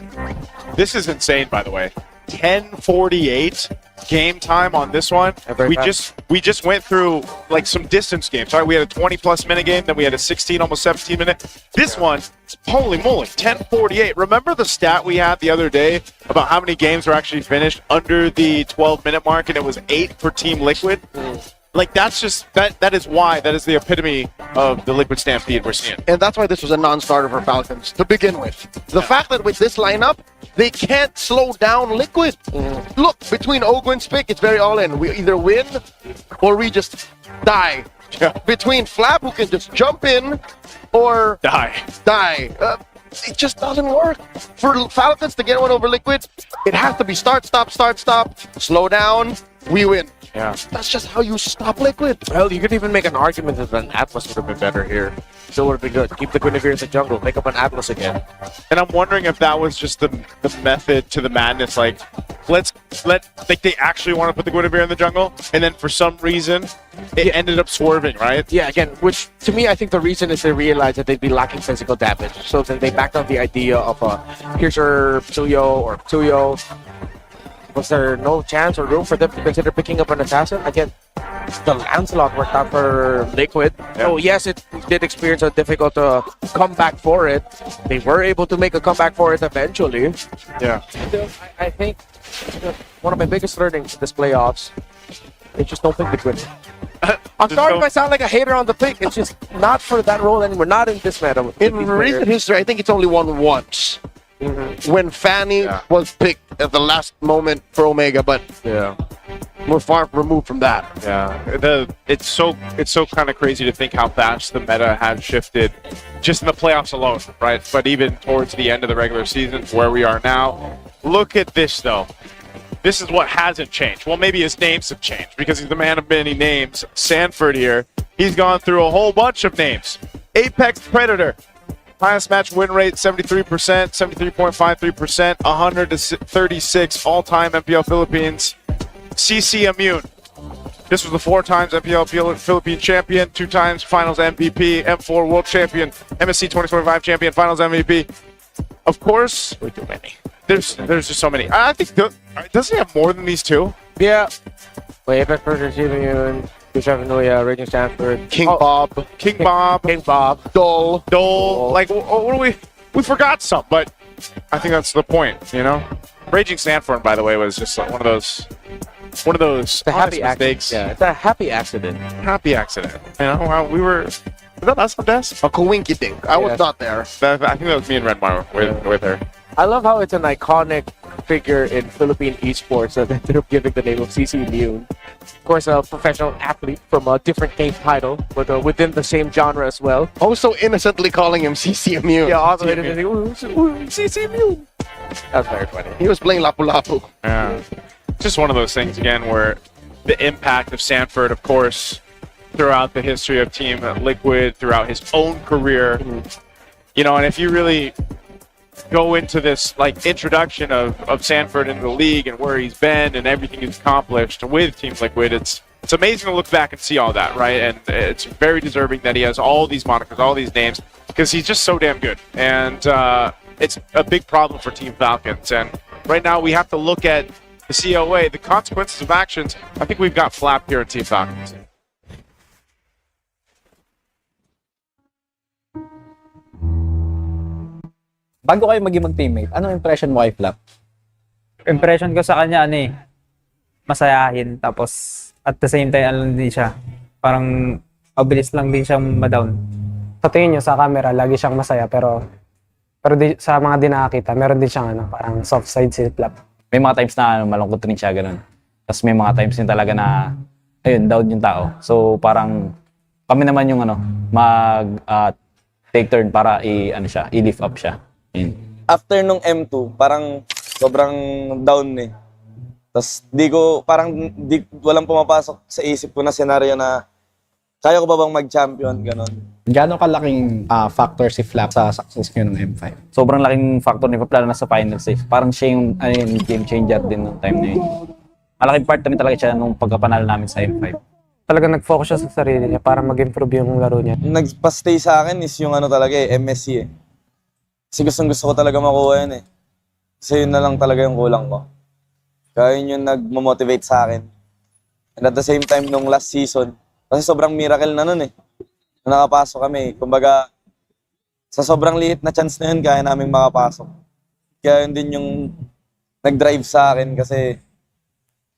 This is insane, by the way. 10:48 game time on this one. We just went through like some distance games. Right, we had a 20+ minute game, then we had a 16, almost 17 minute. This one, holy moly, 10:48. Remember the stat we had the other day about how many games were actually finished under the 12-minute mark, and it was 8 for Team Liquid. Like that's just that is the epitome of the Liquid Stampede we're seeing. And that's why this was a non-starter for Falcons to begin with. The fact that with this lineup, they can't slow down Liquid. Look, between Ogwin's pick, it's very all in. We either win or we just die. Between Flap, who can just jump in, or die. It just doesn't work. For Falcons to get one over Liquid, it has to be start, stop, slow down, we win. Yeah. That's just how you stop Liquid. Well, you could even make an argument that an Atlas would have been better here. Still would have been good. Keep the Guinevere in the jungle. Make up an Atlas again. And I'm wondering if that was just the method to the madness. Like, they actually want to put the Guinevere in the jungle, and then for some reason, it ended up swerving, right? Yeah, again, which to me, I think the reason is they realized that they'd be lacking physical damage. So then they backed up the idea of a Piercer Psuyo or Psuyo. Was there no chance or room for them to consider picking up an assassin? Again, the Lancelot worked out for Liquid. So yes, it did experience a difficult comeback for it. They were able to make a comeback for it eventually. Yeah. Still, I think one of my biggest learnings in this playoffs, they just don't pick Liquid. I'm sorry if I sound like a hater on the pick. It's just not for that role anymore. Not in this meta. In recent history, I think it's only won once. When Fanny was picked at the last moment for Omega, but we're far removed from that. Yeah, it's so kind of crazy to think how fast the meta has shifted just in the playoffs alone, right? But even towards the end of the regular season, where we are now, look at this though. This is what hasn't changed. Well, maybe his names have changed because he's the man of many names. Sanford here, he's gone through a whole bunch of names. Apex Predator. Highest match win rate, 73%, 73.53%, 136 all-time MPL Philippines. CC Immune. This was the 4 times MPL Philippine champion, 2 times finals MVP, M4 world champion, MSC 2025 champion, finals MVP. Of course, way too many. There's just so many. I think, doesn't he have more than these two? Yeah. Wait, Apex Predator, Immune. Raging Stanford, King Bob, Dole. Like, what do we forgot some, but I think that's the point, you know. Raging Stanford, by the way, was just like one of those the happy mistakes. Yeah, it's a happy accident. Happy accident. You know, we were. Was that us on Des? A coinky dink. I was not there. I think that was me and Redmar with her. I love how it's an iconic figure in Philippine esports that ended up giving the name of CC Immune. Of course, a professional athlete from a different game title, but within the same genre as well. Also innocently calling him CC Immune. Yeah, also CC Immune. That's very funny. He was playing Lapu Lapu. Yeah. Just one of those things, again, where the impact of Sanford, of course, throughout the history of Team Liquid, throughout his own career, you know, and if you really go into this like introduction of Sanford into the league and where he's been and everything he's accomplished with Team Liquid, it's amazing to look back and see all that, right? And it's very deserving that he has all these monikers, all these names, because he's just so damn good. And it's a big problem for Team Falcons. And right now we have to look at the COA, the consequences of actions. I think we've got Flap here at Team Falcons. Bago kayo mag-teammate, anong impression mo kay Flap? Impression ko sa kanya, masayahin. Tapos, at the same time, din siya. Parang, mabilis lang din siyang ma-down. Sa tingin nyo, sa camera, lagi siyang masaya. Pero sa mga di nakakita, meron din siyang parang soft side si Flap. May mga times na malungkot rin siya, ganun. Tapos may mga times din talaga na, ayun, down yung tao. So, parang, kami naman yung take turn para i-lift up siya. After nung M2, parang sobrang down Tapos walang pumapasok sa isip ko na senaryo na kaya ko ba bang mag-champion, ganon. Gano'ng kalaking factor si Flap sa success niyo ng M5? Sobrang laking factor ni Flap, lalo na sa final stage. Parang siya yung game changer din ng time na yun. Malaking part na rin talaga siya nung pagkapanalo namin sa M5. Talagang nag-focus siya sa sarili niya para mag-improve yung laro niya. Nagpa-stay sa akin is yung talaga MSC Kasi gusto ko talaga makuha yan Kasi yun na lang talaga yung kulang ko. Kaya yun yung nag-motivate sa akin. And at the same time, nung last season, kasi sobrang miracle na nun na nakapasok kami. Kumbaga, sa sobrang liit na chance na yun, kaya namin makapasok. Kaya yun din yung nag-drive sa akin kasi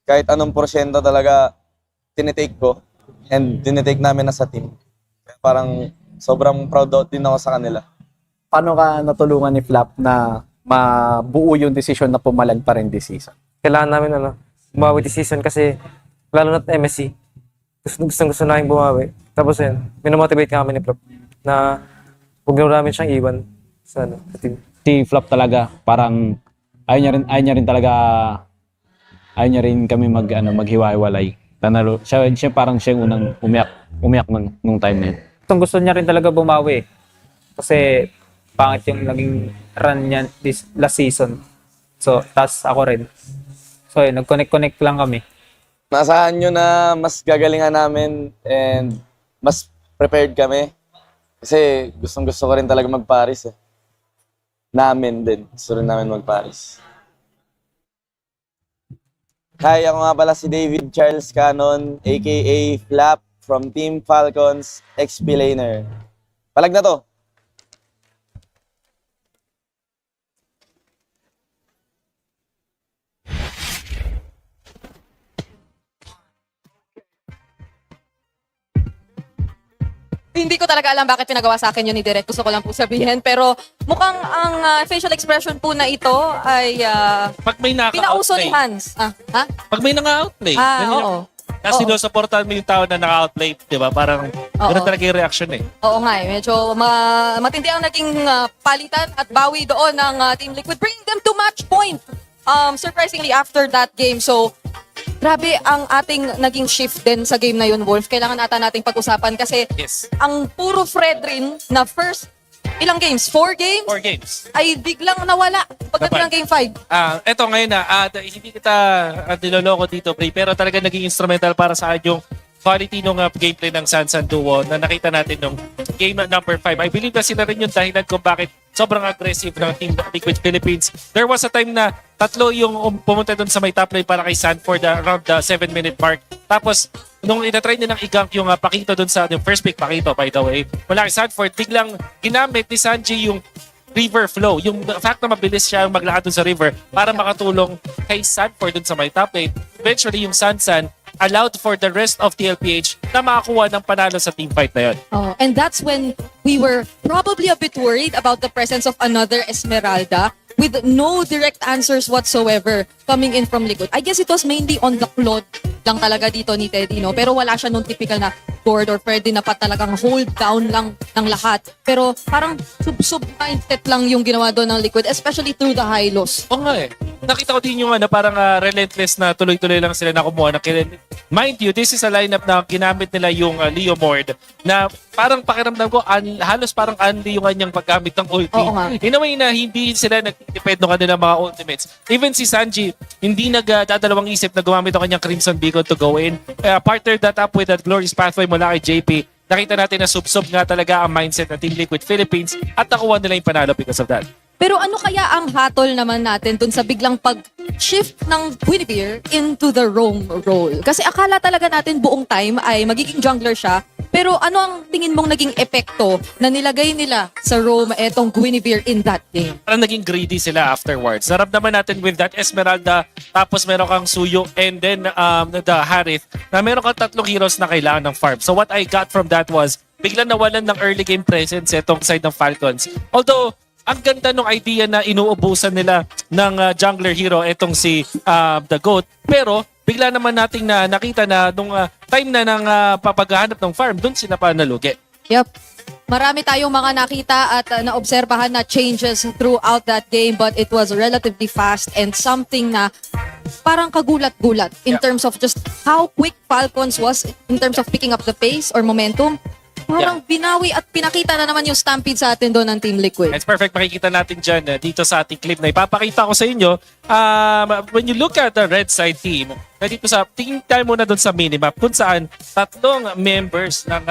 kahit anong porsyento talaga tinitake ko and tinitake namin na sa team. Kaya parang sobrang proud out din ako sa kanila. Paano ka natulungan ni Flap na mabuo yung decision na pumalag pa rin this season? Kailangan namin bumawi this season kasi lalo na MSC. Gusto namin bumawi. Tapos minomotivate kami ni Flap na huwag na namin siyang iwan sa team. Si Flap talaga, parang ayaw niya rin talaga ayaw niya rin kami maghiwa-hiwalay. Tanalo, siya parang siya yung unang umiyak nung time na yun. Gusto niya rin talaga bumawi. Kasi pangit yung naging run niya this last season. So, tas ako rin. So, yun, nag-connect lang kami. Naasahan nyo na mas gagalingan namin and mas prepared kami. Kasi gustong-gusto ko rin talaga mag-Paris eh. Namin din. Gusto rin namin mag-Paris. Hi, ako nga pala si David Charles Cannon, aka Flap from Team Falcons XP Laner. Palag na to. Hindi ko talaga alam bakit pinagawa sa akin yun ni Direk. Gusto ko lang po sabihin. Pero mukhang ang facial expression po na ito ay Pag may pinauso naka-outplay. ni Hans. Ha? Pag may naka-outplay. ganyan Oo. yun. Kasi sinusuportahan mo yung tao na naka-outplay, di ba? Parang gano'n talaga yung reaction eh. Oo nga eh. Medyo matindi ang naging palitan at bawi doon ng Team Liquid. Bring them to match point. Surprisingly after that game. So, grabe ang ating naging shift din sa game na yun, Wolf. Kailangan ata nating pag-usapan kasi ang puro Fredrin na first ilang games? 4 games? 4 games. Ay biglang nawala pagdating ng game 5. Eto ngayon na, hindi kita niloloko dito, pre, pero talaga naging instrumental para sa akin yung quality ng gameplay ng Sansan Duo na nakita natin nung game number 5. I believe na sila rin yung dahilan kung bakit sobrang aggressive ng Team Liquid Philippines. There was a time na tatlo yung pumunta doon sa may top lane para kay Sanford around the 7-minute mark. Tapos, nung itatry nilang i-gank yung Pakito doon sa yung first pick, Pakito by the way, wala kay Sanford, biglang ginamit ni Sanji yung river flow. Yung fact na mabilis siya maglakad doon sa river para makatulong kay Sanford doon sa may top lane. Eventually, yung Sansan allowed for the rest of TLPH na makakuha ng panalo sa teamfight na yun. Oh, and that's when we were probably a bit worried about the presence of another Esmeralda with no direct answers whatsoever coming in from Liquid. I guess it was mainly on the Claude lang talaga dito ni Teddy, no? Pero wala siya nung typical na Gord or Freddy na pa talagang hold down lang ng lahat. Pero parang sub-sub mindset lang yung ginawa doon ng Liquid, especially through the high lows. Oo nga eh. Nakita ko din yung parang relentless na tuloy-tuloy lang sila na kumuha ng kill. Mind you, this is a lineup na ginamit nila yung Leo Mord na parang pakiramdam ko halos parang unli yung kanyang paggamit ng ulti. Oo nga. In a way na hindi sila nag-depend ng kanilang mga ultimates. Even si Sanji, hindi nagdadalawang isip na gumamit ang kanyang Crimson Beacon to go in. Partner that up with that Glorious Pathway mula kay JP. Nakita natin na sub-sub nga talaga ang mindset ng Team Liquid Philippines at nakuha nila yung panalo because of that. Pero ano kaya ang hatol naman natin dun sa biglang pag-shift ng Guinevere into the roam role? Kasi akala talaga natin buong time ay magiging jungler siya. Pero ano ang tingin mong naging epekto na nilagay nila sa roam etong Guinevere in that game? Parang naging greedy sila afterwards. Naramdaman natin with that Esmeralda, tapos meron kang Suyo, and then the Harith, na meron kang tatlong heroes na kailangan ng farm. So what I got from that was, biglang nawalan ng early game presence etong side ng Falcons. Although, ang ganda ng idea na inuubusan nila ng jungler hero etong si The Goat. Pero bigla naman nating nakita na nung time na ng papaghahanap ng farm, dun sila pa nalugi. Yep. Marami tayong mga nakita at naobserbahan na changes throughout that game, but it was relatively fast and something na parang kagulat-gulat in terms of just how quick Falcons was in terms of picking up the pace or momentum. Parang binawi at pinakita na naman yung stampede sa atin doon ng Team Liquid. It's perfect. Makikita natin dyan dito sa ating clip na ipapakita ko sa inyo. When you look at the red side team, na dito sa, tingin tayo muna doon sa minimap kung saan tatlong members ng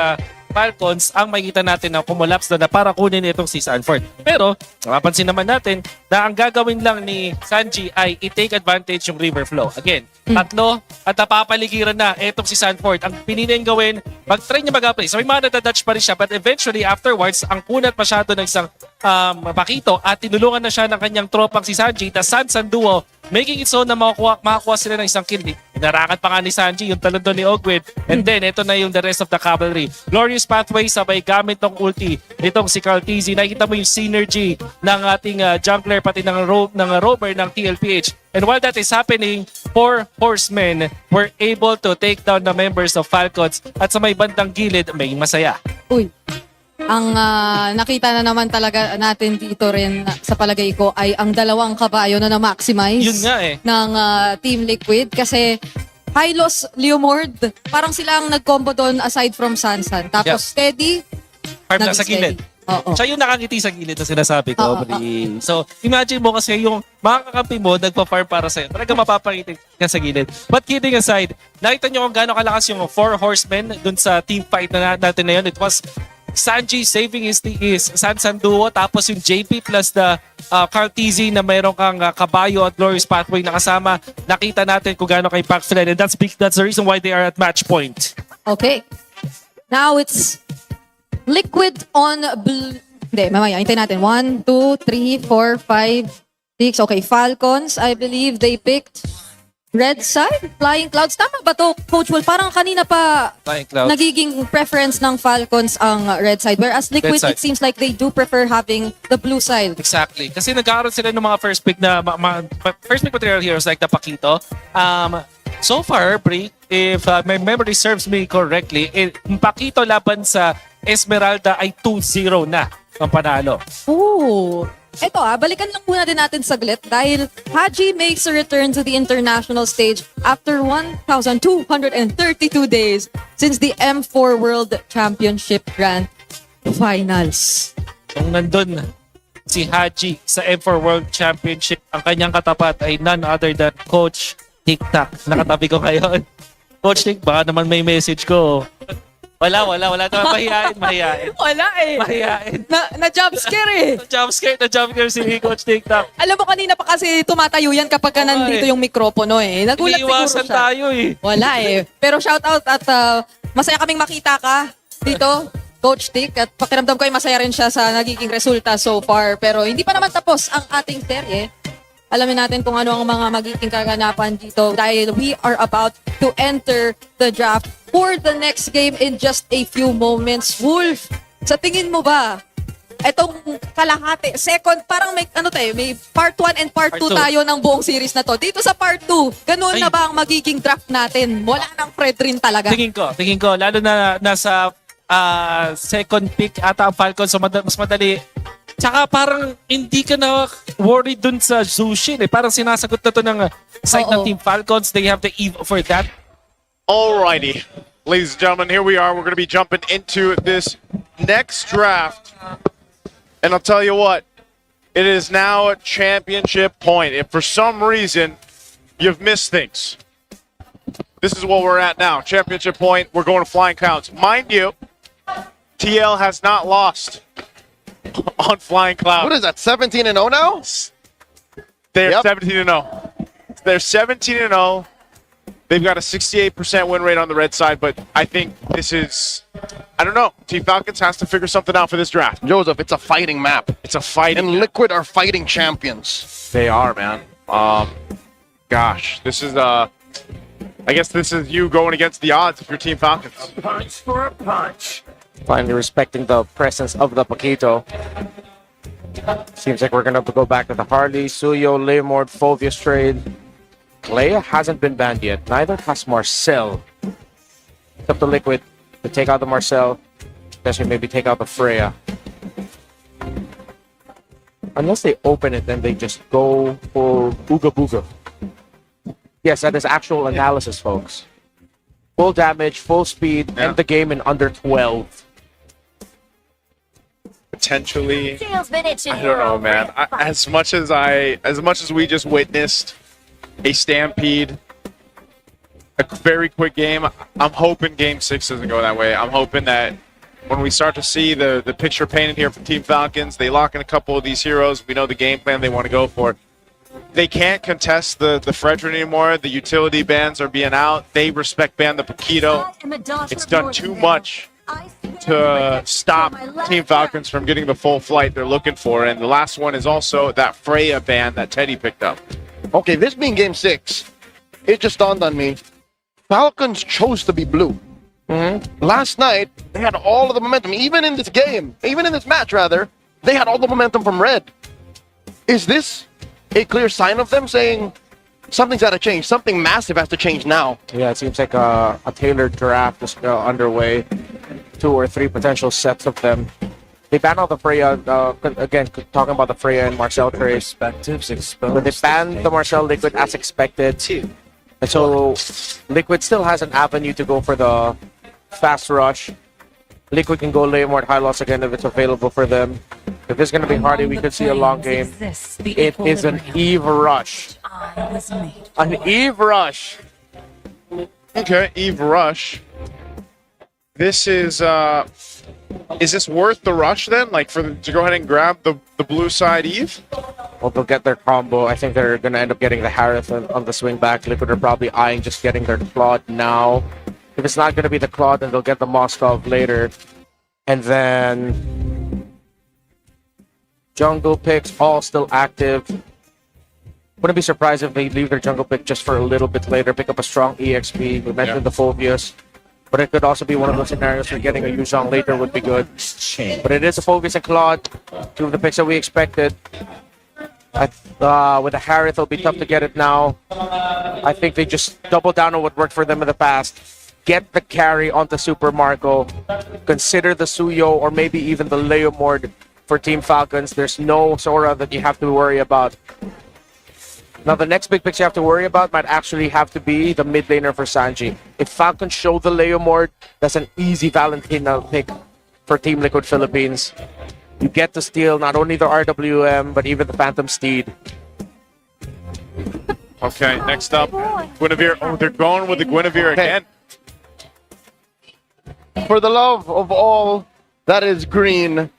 Falcons ang makikita natin na kumulaps na para kunin itong si Sanford. Pero, mapapansin naman natin na ang gagawin lang ni Sanji ay i-take advantage yung river flow. Again, tatlo at napapaligiran na itong si Sanford. Ang pinili gawin, mag-try niya mag-apply. So may mga nadadutch pa rin siya, but eventually afterwards, ang kunat masyado ng isang Pakito at tinulungan na siya ng kanyang tropang si Sanji, the Sansan Duo, making it so na makakuha sila ng isang kill. Narakat pa nga ni Sanji yung talon doon ni Ogwid. And then, ito na yung the rest of the cavalry. Glorious Pathway, sabay gamit ng ulti nitong si Carl TZ. Nakikita mo yung synergy ng ating jungler pati ng rover ng TLPH. And while that is happening, 4 horsemen were able to take down the members of Falcons at sa may bandang gilid, may masaya. Uy. Ang nakita na naman talaga natin dito rin sa palagay ko ay ang dalawang kabayo na na-maximize Yun nga eh. ng Team Liquid kasi Hylos, Leomord, parang sila ang nag-combo doon aside from Sansan. Tapos Steady, Farm lang sa gilid. Oo. Siya yung nakangiti sa gilid na sinasabi ko. So, imagine mo kasi yung mga kakampi mo nagpa-farm para sa'yo. Talaga mapapangiti ka sa gilid. But kidding aside, nakita nyo kung gaano kalakas yung 4 horsemen dun sa team fight na natin na yun. It was Sanji saving his Sansan duo, tapos yung JP plus the Carl TZ na mayroon kang kabayo at Glorious Pathway na kasama. Nakita natin kung gaano kay impactful and that's the reason why they are at match point. Okay. Now it's Liquid on blue. Hindi, mamaya. Hintayin natin. 1, 2, 3, 4, 5, 6. Okay, Falcons. I believe they picked red side. Flying Clouds. Tama ba to, Coach Will? Parang kanina pa Flying Clouds. nagiging preference ng Falcons ang red side. Whereas Liquid, Red side. it seems like they do prefer having the blue side. Exactly. Kasi nagkaroon sila ng mga first pick na first pick material heroes like the Paquito. So far, Brie, if my memory serves me correctly, Paquito laban sa Esmeralda ay 2-0 na ang panalo. Ooh. Ito balikan lang muna din natin saglit dahil Haji makes a return to the international stage after 1,232 days since the M4 World Championship Grand Finals. Kung nandun si Haji sa M4 World Championship, ang kanyang katapat ay none other than Coach TikTok. Nakatabi ko ngayon. Coach Tik, baka naman may message ko. Wala. Mahihain. Wala eh. Mahihain. Na-jump scare eh. Na-jump scare si Coach TikTok. Alam mo kanina pa kasi tumatayo yan kapag ka nandito yung mikropono eh. Nagulat siguro Iniiwasan siya. tayo eh. Wala eh. Pero shout out at masaya kaming makita ka dito, Coach Tik. At pakiramdam ko ay masaya rin siya sa nagiging resulta so far. Pero hindi pa naman tapos ang ating serye. Alamin natin kung ano ang mga magiging kaganapan dito dahil we are about to enter the draft for the next game in just a few moments. Wolf, sa tingin mo ba, itong kalahati, second, parang may, may part 1 and part 2 Part two. tayo ng buong series na to. Dito sa part 2, ganun na ba ang magiging draft natin? Wala nang Fred rin talaga. Tingin ko, lalo na nasa second pick ata ang Falcons, so mas madali. Tsaka parang hindi ka na worried dun sa Zushin eh. Parang sinasagot na to ng side ng Team Falcons. They have the EVO for that. Alrighty. Ladies and gentlemen, here we are. We're going to be jumping into this next draft. And I'll tell you what, it is now a championship point. If for some reason you've missed things, this is what we're at now. Championship point. We're going to Flying Clouds. Mind you, TL has not lost on Flying Cloud. What is that, 17-0 now? They're 17-0. They're 17-0. They've got a 68% win rate on the red side, but I think this is, I don't know. Team Falcons has to figure something out for this draft. Joseph, it's a fighting map. It's a fighting And Liquid are fighting champions. They are, man. Gosh, this is, I guess this is you going against the odds if you're Team Falcons. Punch for a punch. Finally respecting the presence of the Paquito. Seems like we're going to go back to the Harley, Suyo, Leymord, Phovius trade. Clea hasn't been banned yet. Neither has Marcel. It's up to Liquid to take out the Marcel. Especially maybe take out the Freya. Unless they open it, then they just go for Booga Booga. Yes, that is actual analysis, folks. Full damage, full speed, end the game in under 12. Potentially, I don't know, man. As much as we just witnessed a stampede, a very quick game, I'm hoping Game 6 doesn't go that way. I'm hoping that when we start to see the picture painted here for Team Falcons, they lock in a couple of these heroes. We know the game plan they want to go for. They can't contest the Fredrin anymore. The utility bans are being out. They respect ban the Paquito. It's done too much to stop Team Falcons from getting the full flight they're looking for. And the last one is also that Freya ban that Teddy picked up. Okay, this being Game 6, it just dawned on me. Falcons chose to be blue. Last night, they had all of the momentum. Even in this game, even in this match, rather, they had all the momentum from red. Is this a clear sign of them saying something's got to change? Something massive has to change now. Yeah, it seems like a tailored draft is underway. 2 or 3 potential sets of them They banned out the Freya, again, talking about the Freya and Marcel trade. But they banned the Marcel Liquid as expected. And so Liquid still has an avenue to go for the fast rush. Liquid can go Leomord High Loss again if it's available for them. If it's going to be Hardy, we could see a long game. It is an Eve Rush. An Eve Rush. Okay, Eve Rush. This is this worth the rush then? Like for them to go ahead and grab the blue side Eve? Well, they'll get their combo. I think they're going to end up getting the Harith on the swing back. Liquid are probably eyeing just getting their Claude now. If it's not going to be the Claude, then they'll get the Mostov later. And then jungle picks all still active. Wouldn't be surprised if they leave their jungle pick just for a little bit later, pick up a strong EXP. We mentioned the Phobius. But it could also be one of those scenarios where getting a Yuzhong later would be good. But it is a Phobius and Claude, two of the picks that we expected. With a Harith, it'll be tough to get it now. I think they just double down on what worked for them in the past. Get the carry onto Super Marco. Consider the Suyo or maybe even the Leomord for Team Falcons. There's no Sora that you have to worry about. Now, the next big pick you have to worry about might actually have to be the mid laner for Sanji. If Falcons show the Leomord, that's an easy Valentina pick for Team Liquid Philippines. You get to steal not only the RWM, but even the Phantom Steed. Okay, next up, Guinevere. Oh, they're going with the Guinevere again. For the love of all that is green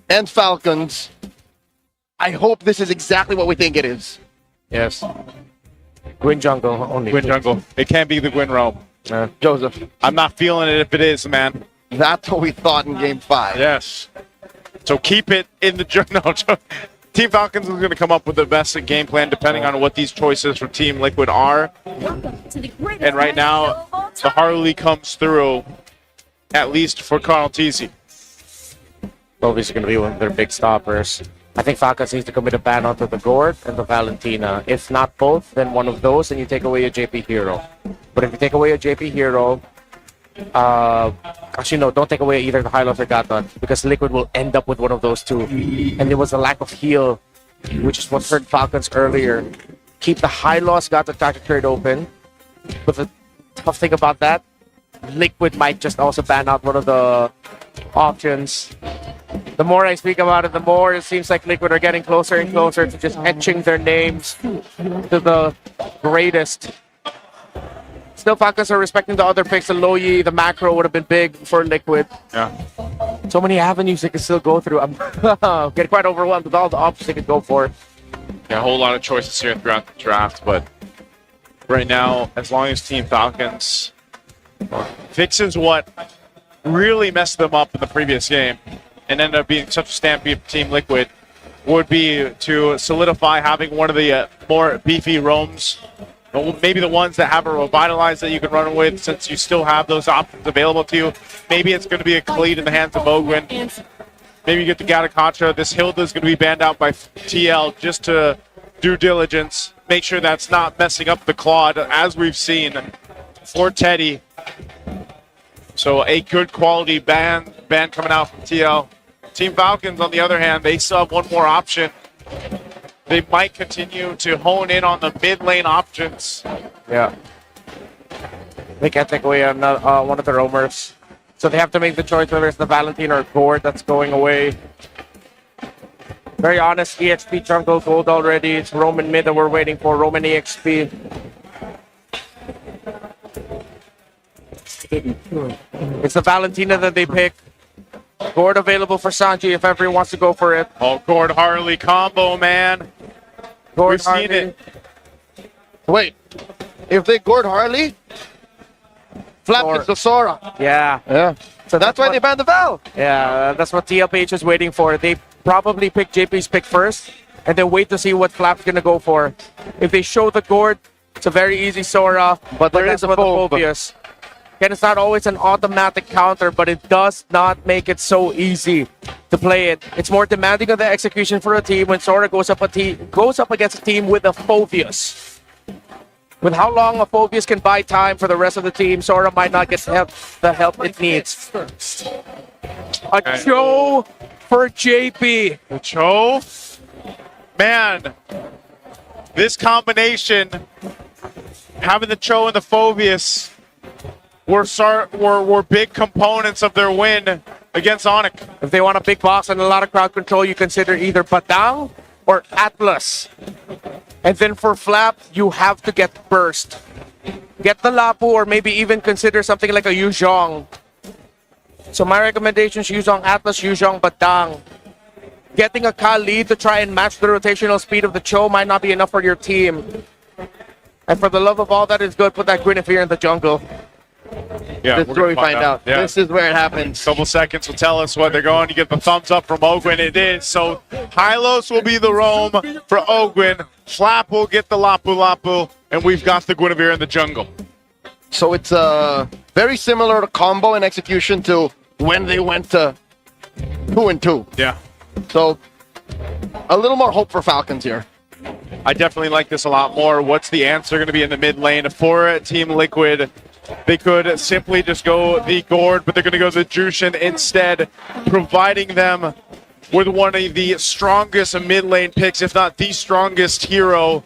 and Falcons, I hope this is exactly what we think it is. Yes. Gwyn jungle only. Gwyn jungle. It can't be the Gwyn roam. Joseph. I'm not feeling it if it is, man. That's what we thought in Game 5. Yes. So keep it in the jungle. No, Team Falcons is going to come up with the best game plan depending on what these choices for Team Liquid are. And right now, the Harley comes through, at least for Carl TZ. Obviously going to be one of their big stoppers. I think Falcons needs to commit a ban onto the Gord and the Valentina. If not both, then one of those, and you take away a JP Hero. But if you take away a JP Hero, actually no, don't take away either the Hylos or Gatot, because Liquid will end up with one of those two. And there was a lack of heal, which is what hurt Falcons earlier. Keep the Hylos Gatot tactic trade open. But the tough thing about that, Liquid might just also ban out one of the options. The more I speak about it, the more it seems like Liquid are getting closer and closer to just etching their names to the greatest. Still, Falcons are respecting the other picks. The Loyi, the macro would have been big for Liquid. Yeah. So many avenues they can still go through. I'm getting quite overwhelmed with all the options they could go for. Yeah, a whole lot of choices here throughout the draft, but right now, as long as Team Falcons fixes what really messed them up in the previous game and ended up being such a stampede for Team Liquid, would be to solidify having one of the more beefy roams. Maybe the ones that have a revitalize that you can run with, since you still have those options available to you. Maybe it's going to be a Khalid in the hands of Ogwyn. Maybe you get the Gatakacha. This Hilda is going to be banned out by TL just to due diligence. Make sure that's not messing up the Claude, as we've seen for Teddy. So a good quality ban coming out from TL. Team Falcons, on the other hand, they still have one more option. They might continue to hone in on the mid lane options. Yeah. They can't take away another, one of the roamers. So they have to make the choice whether it's the Valentine or Gord that's going away. Very honest, EXP jungle gold already. It's Roman mid that we're waiting for. Roman EXP. It's the Valentina that they pick. Gord available for Sanji if everyone wants to go for it. Oh, Gord Harley combo, man. Gord We've Harley. seen it. Wait, if they Gord Harley, Flap gets the Sora. Yeah. Yeah. So that's why they banned the Val. Yeah, that's what TLPH is waiting for. They probably pick JP's pick first, and then wait to see what Flap's gonna go for. If they show the Gord, it's a very easy Sora, but there that's is a what the Phobe. Phobius. Again, it's not always an automatic counter, but it does not make it so easy to play it. It's more demanding of the execution for a team when Sora goes up against a team with a Phobius. With how long a Phobius can buy time for the rest of the team, Sora might not get the help it needs. A Cho for JP. The Cho? Man, this combination, having the Cho and the Phobius, were big components of their win against Onyx. If they want a big boss and a lot of crowd control, you consider either Batang or Atlas. And then for Flap, you have to get Burst. Get the Lapu or maybe even consider something like a Yuzhong. So my recommendation is Yuzhong Atlas, Yuzhong Batang. Getting a Kali to try and match the rotational speed of the Cho might not be enough for your team. And for the love of all that is good, put that Guinevere in the jungle. Yeah, This is where we find out. Yeah. This is where it happens. Couple seconds will tell us what they're going. You get the thumbs up from Ogwin. It is. So Hylos will be the roam for Ogwin. Flap will get the Lapu Lapu. And we've got the Guinevere in the jungle. So it's very similar to combo and execution to when they went to 2-2. Yeah. So a little more hope for Falcons here. I definitely like this a lot more. What's the answer going to be in the mid lane for Team Liquid? They could simply just go the Gord, but they're going to go the Jushin instead, providing them with one of the strongest mid lane picks, if not the strongest hero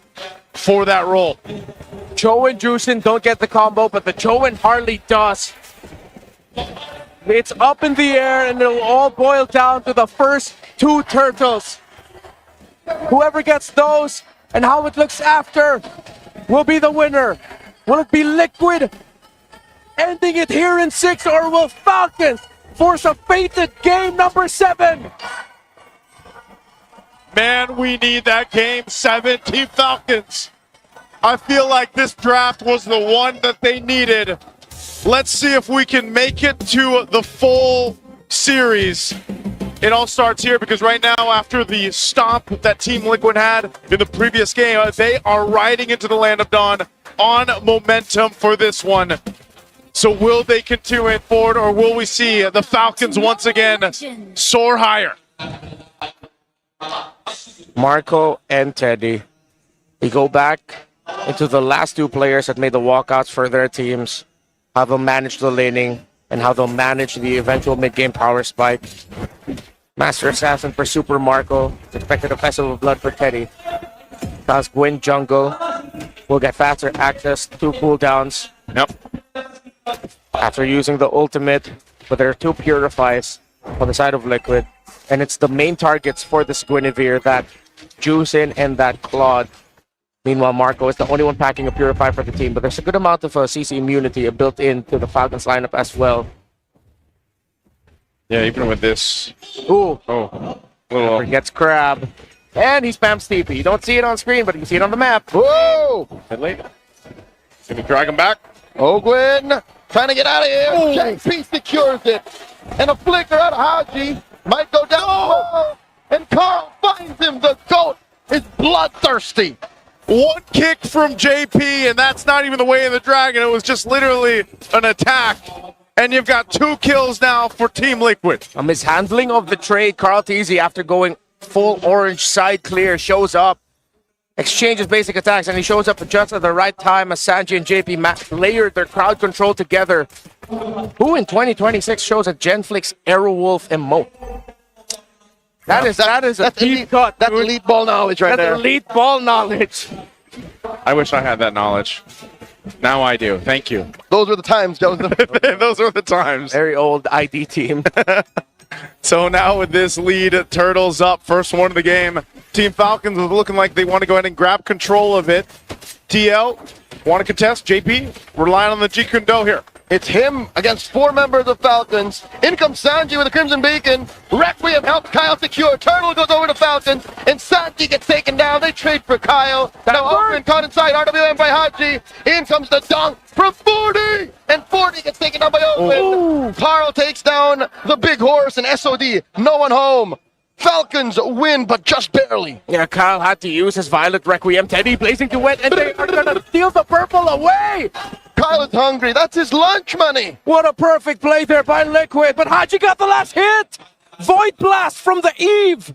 for that role. Cho and Jushin don't get the combo, but the Cho and Harley does. It's up in the air, and it'll all boil down to the first two turtles. Whoever gets those and how it looks after will be the winner. Will it be Liquid ending it here in 6, or will Falcons force a fated game number 7? Man, we need that game 7, Team Falcons. I feel like this draft was the one that they needed. Let's see if we can make it to the full series. It all starts here because right now, after the stomp that Team Liquid had in the previous game, they are riding into the Land of Dawn on momentum for this one. So will they continue it forward, or will we see the Falcons once again soar higher? Marco and Teddy, we go back into the last two players that made the walkouts for their teams, how they'll manage the laning, and how they'll manage the eventual mid-game power spike. Master Assassin for Super Marco, expected a Festival of Blood for Teddy. Cause Gwyn jungle will get faster access, 2 cooldowns. Yep. After using the ultimate, but there are 2 purifies on the side of Liquid. And it's the main targets for this Guinevere, that Jushin and that Claude. Meanwhile, Marco is the only one packing a Purify for the team, but there's a good amount of CC immunity built into the Falcons lineup as well. Yeah, even with this. Ooh. Oh. Little. Gets Crab. And he spams TP. You don't see it on screen, but you can see it on the map. Whoa! Mid lane. Can we drag him back? Ogwin trying to get out of here. JP secures it. And a flicker out of Haji might go down. Oh. And Carl finds him. The GOAT is bloodthirsty. One kick from JP, and that's not even the way of the dragon. It was just literally an attack. And you've got 2 kills now for Team Liquid. A mishandling of the trade. Carl Teasy, after going full orange side clear, shows up, exchanges basic attacks, and he shows up just at the right time as Sanji and JP layered their crowd control together. Who in 2026 shows a Genflix Aerowolf emote? That is a deep cut. That's elite ball knowledge right there. That's elite ball knowledge. I wish I had that knowledge. Now I do. Thank you. Those were the times, Joseph. Those were the times. Very old ID team. So now with this lead, Turtles up. First one of the game. Team Falcons is looking like they want to go ahead and grab control of it. TL, want to contest? JP, relying on the Jeet Kune Do here. It's him against 4 members of Falcons. In comes Sanji with a Crimson Beacon. Requiem helps Kyle secure. Turtle goes over to Falcons, and Sanji gets taken down. They trade for Kyle. Now Open caught inside. RWM by Haji. In comes the dunk from 40, and 40 gets taken down by Open. Carl takes down the big horse, and SOD. No one home. Falcons win, but just barely. Yeah, Kyle had to use his Violet Requiem. Teddy blazing to wet, and they are going to steal the purple away. Kyle is hungry. That's his lunch money. What a perfect play there by Liquid, but Haji got the last hit. Void Blast from the Eve.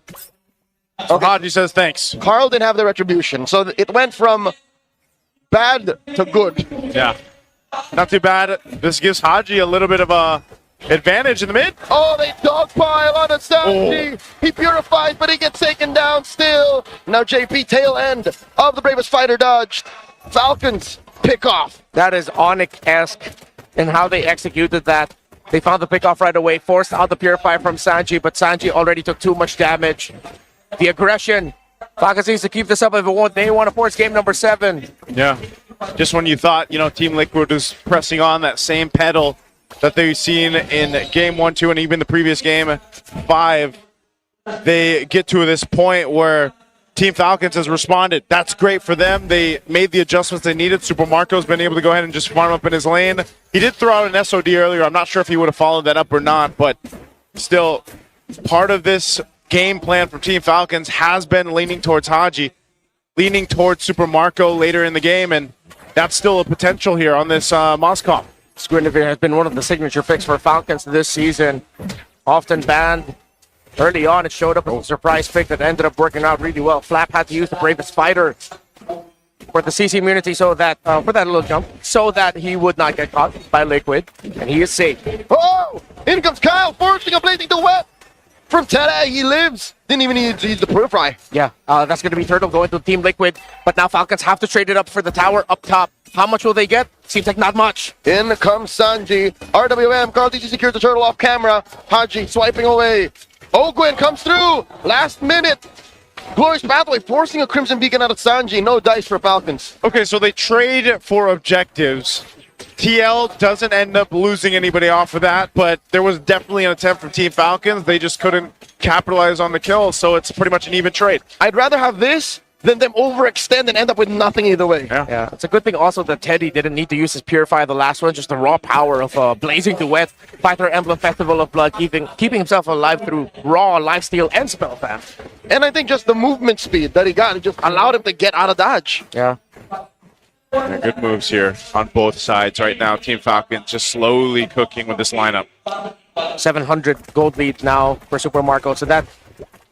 Okay. Haji says thanks. Carl didn't have the retribution, so it went from bad to good. Yeah. Not too bad. This gives Haji a little bit of a advantage in the mid. Oh, they dogpile on Sanji. He purifies, but he gets taken down still. Now JP, tail end of the Bravest Fighter dodged. Falcons pick off. That is Onyx-esque in how they executed that. They found the pickoff right away, forced out the Purify from Sanji, but Sanji already took too much damage. The aggression. Falcons needs to keep this up if they want to force game number 7. Yeah. Just when you thought, Team Liquid was pressing on that same pedal that they've seen in game 1, 2, and even the previous game 5, they get to this point where Team Falcons has responded. That's great for them. They made the adjustments they needed. Super Marco's been able to go ahead and just farm up in his lane. He did throw out an SOD earlier. I'm not sure if he would have followed that up or not, but still, part of this game plan from Team Falcons has been leaning towards Haji, leaning towards Super Marco later in the game, and that's still a potential here on this Moskov. Squinevere has been one of the signature picks for Falcons this season. Often banned. Early on, it showed up as a surprise pick that ended up working out really well. Flap had to use the Bravest Fighter for the CC immunity so that, for that little jump, so that he would not get caught by Liquid, and he is safe. Oh! In comes Kyle, forcing a blazing duet from Tere. He lives. Didn't even need to use the Purify. Yeah, that's going to be Turtle going to Team Liquid, but now Falcons have to trade it up for the tower up top. How much will they get? Seems like not much. In comes Sanji. RWM, Carl DC secures the turtle off camera. Haji swiping away. Ogwin comes through. Last minute. Glorious Pathway forcing a Crimson Beacon out of Sanji. No dice for Falcons. Okay, so they trade for objectives. TL doesn't end up losing anybody off of that, but there was definitely an attempt from Team Falcons. They just couldn't capitalize on the kill, so it's pretty much an even trade. I'd rather have this than them overextend and end up with nothing either way. Yeah. It's a good thing also that Teddy didn't need to use his Purify the last one, just the raw power of Blazing Duet, Fighter Emblem Festival of Blood, keeping himself alive through raw, lifesteal, and spellfam. And I think just the movement speed that he got, it just allowed him to get out of dodge. Yeah. Good moves here on both sides right now. Team Falcons just slowly cooking with this lineup. 700 gold lead now for Super Marco. So that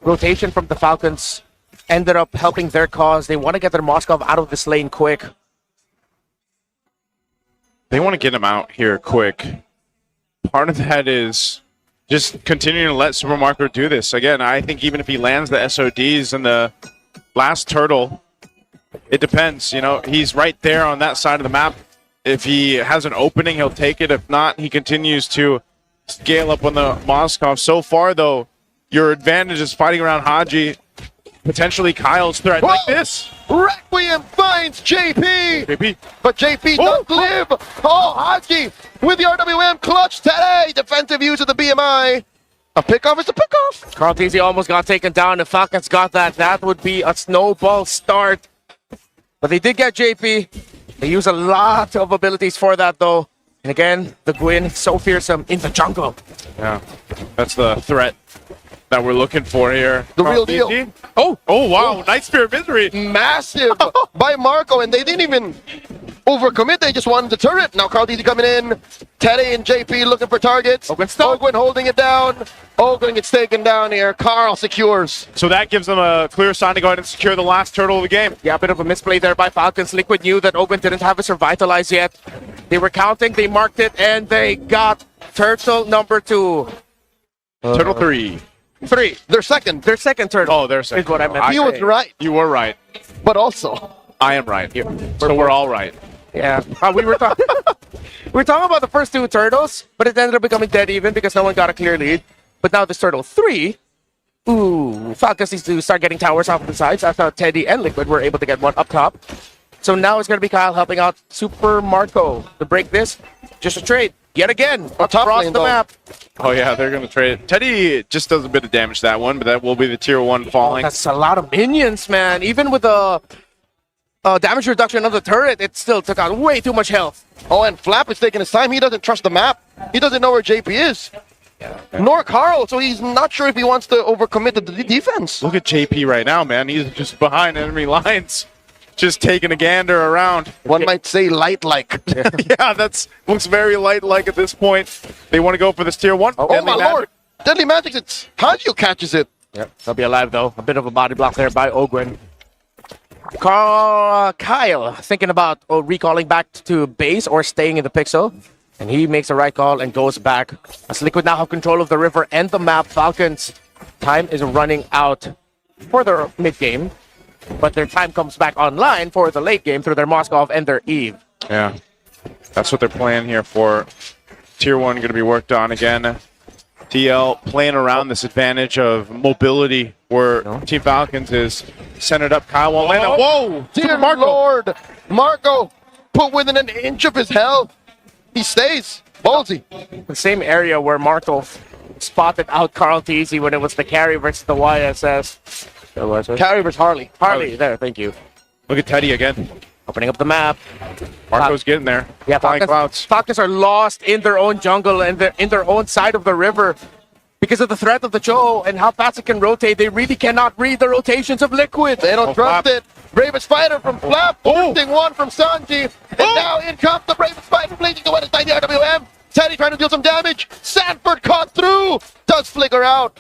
rotation from the Falcons ended up helping their cause. They want to get their Moskov out of this lane quick. They want to get him out here quick. Part of that is just continuing to let Super Marco do this. Again, I think even if he lands the SODs in the last turtle, it depends. He's right there on that side of the map. If he has an opening, he'll take it. If not, he continues to scale up on the Moskov. So far, though, your advantage is fighting around Haji. Potentially Kyle's threat. Whoa! Like this. Requiem finds JP. But JP does live. Oh, Haji with the RWM clutch today. Defensive use of the BMI. A pickoff is a pickoff. Carl TZ almost got taken down. If Falcons got that, that would be a snowball start. But they did get JP. They use a lot of abilities for that, though. And again, the Gwyn, so fearsome in the jungle. Yeah, that's the threat that we're looking for here. The real deal. Oh, wow. Nice Spirit Misery. Massive by Marco, and they didn't even overcommit. They just wanted the turret. Now Carl DZ coming in. Teddy and JP looking for targets. Ogwin holding it down. Ogwin gets taken down here. Carl secures. So that gives them a clear sign to go ahead and secure the last turtle of the game. Yeah, a bit of a misplay there by Falcons. Liquid knew that Ogwin didn't have his Revitalize yet. They were counting, they marked it, and they got turtle number 2. Turtle 3. Their second turtle. Oh, their second. Is what I meant. He was right. You were right. But also, I am right. So we're all right. Yeah. We were talking about the first 2 turtles, but it ended up becoming dead even because no one got a clear lead. But now this turtle 3, Falcons needs to start getting towers off of the sides. That's how Teddy and Liquid were able to get one up top. So now it's going to be Kyle helping out Super Marco to break this. Just a trade. Yet again, across the map. Oh, yeah, they're going to trade it. Teddy just does a bit of damage to that one, but that will be the tier 1 falling. That's a lot of minions, man. Even with the damage reduction of the turret, it still took out way too much health. Oh, and Flap is taking his time. He doesn't trust the map. He doesn't know where JP is. Yeah, okay. Nor Carl, so he's not sure if he wants to overcommit to the defense. Look at JP right now, man. He's just behind enemy lines. Just taking a gander around. One might say light-like. Yeah, looks very light-like at this point. They want to go for this tier 1. Oh, my lord. Deadly Magic, it's Haji who catches it. Yep, they'll be alive, though. A bit of a body block there by Ogwin. Kyle thinking about recalling back to base or staying in the pixel. And he makes the right call and goes back. As Liquid now have control of the river and the map, Falcons' time is running out for their mid-game. But their time comes back online for the late game through their Moskov and their Eve. Yeah, that's what they're playing here for. Tier 1 going to be worked on again. TL playing around this advantage of mobility where Team Falcons is centered up. Kyle won't land it. Whoa! Dear Lord! Marco put within an inch of his health. He stays. Ballsy. The same area where Marco spotted out Carl Teasy when it was the carry versus the YSS. Carry versus Harley. Harley, there, thank you. Look at Teddy again. Opening up the map. Marco's getting there. Yeah, Flying clouds. Falcons are lost in their own jungle and in their own side of the river because of the threat of the Cho and how fast it can rotate. They really cannot read the rotations of Liquid. They don't trust it. Bravest Fighter from Flap, boosting one from Sanji. And now in comes the Bravest Fighter, bleeding to win it by the RWM. Teddy trying to deal some damage. Sanford caught through. Does flicker out.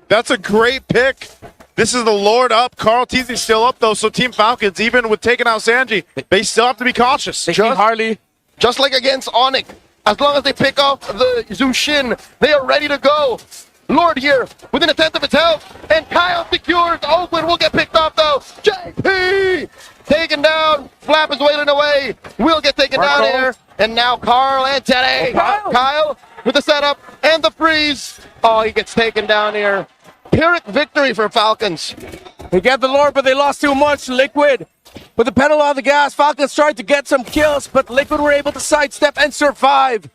That's a great pick. This is the Lord up. Carl Teasy still up, though, so Team Falcons, even with taking out Sanji, they still have to be cautious. Harley. Just like against Onyx, as long as they pick off the Zushin, they are ready to go. Lord here, within a tenth of his health, and Kyle secures. Oakland will get picked off, though. JP taken down. Flap is wailing away. Will get taken down here. And now Carl and Teddy. Kyle with the setup and the freeze. Oh, he gets taken down here. Pyrrhic victory for Falcons. They get the Lord, but they lost too much. Liquid with the pedal on the gas. Falcons tried to get some kills, but Liquid were able to sidestep and survive.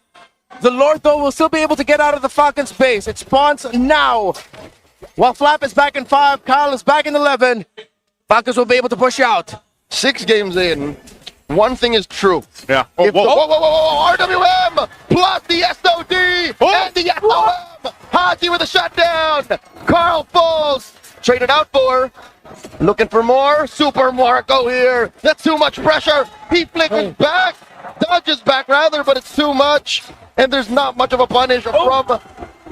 The Lord, though, will still be able to get out of the Falcons base. It spawns now. While Flap is back in 5, Kyle is back in 11. Falcons will be able to push out. 6 games in. One thing is true. Yeah. RWM plus the SOD and the SOM. Haji with a shutdown. Carl falls. Traded out for. Looking for more. Super Marco here. That's too much pressure. He flickers back. Dodges back rather, but it's too much. And there's not much of a punish from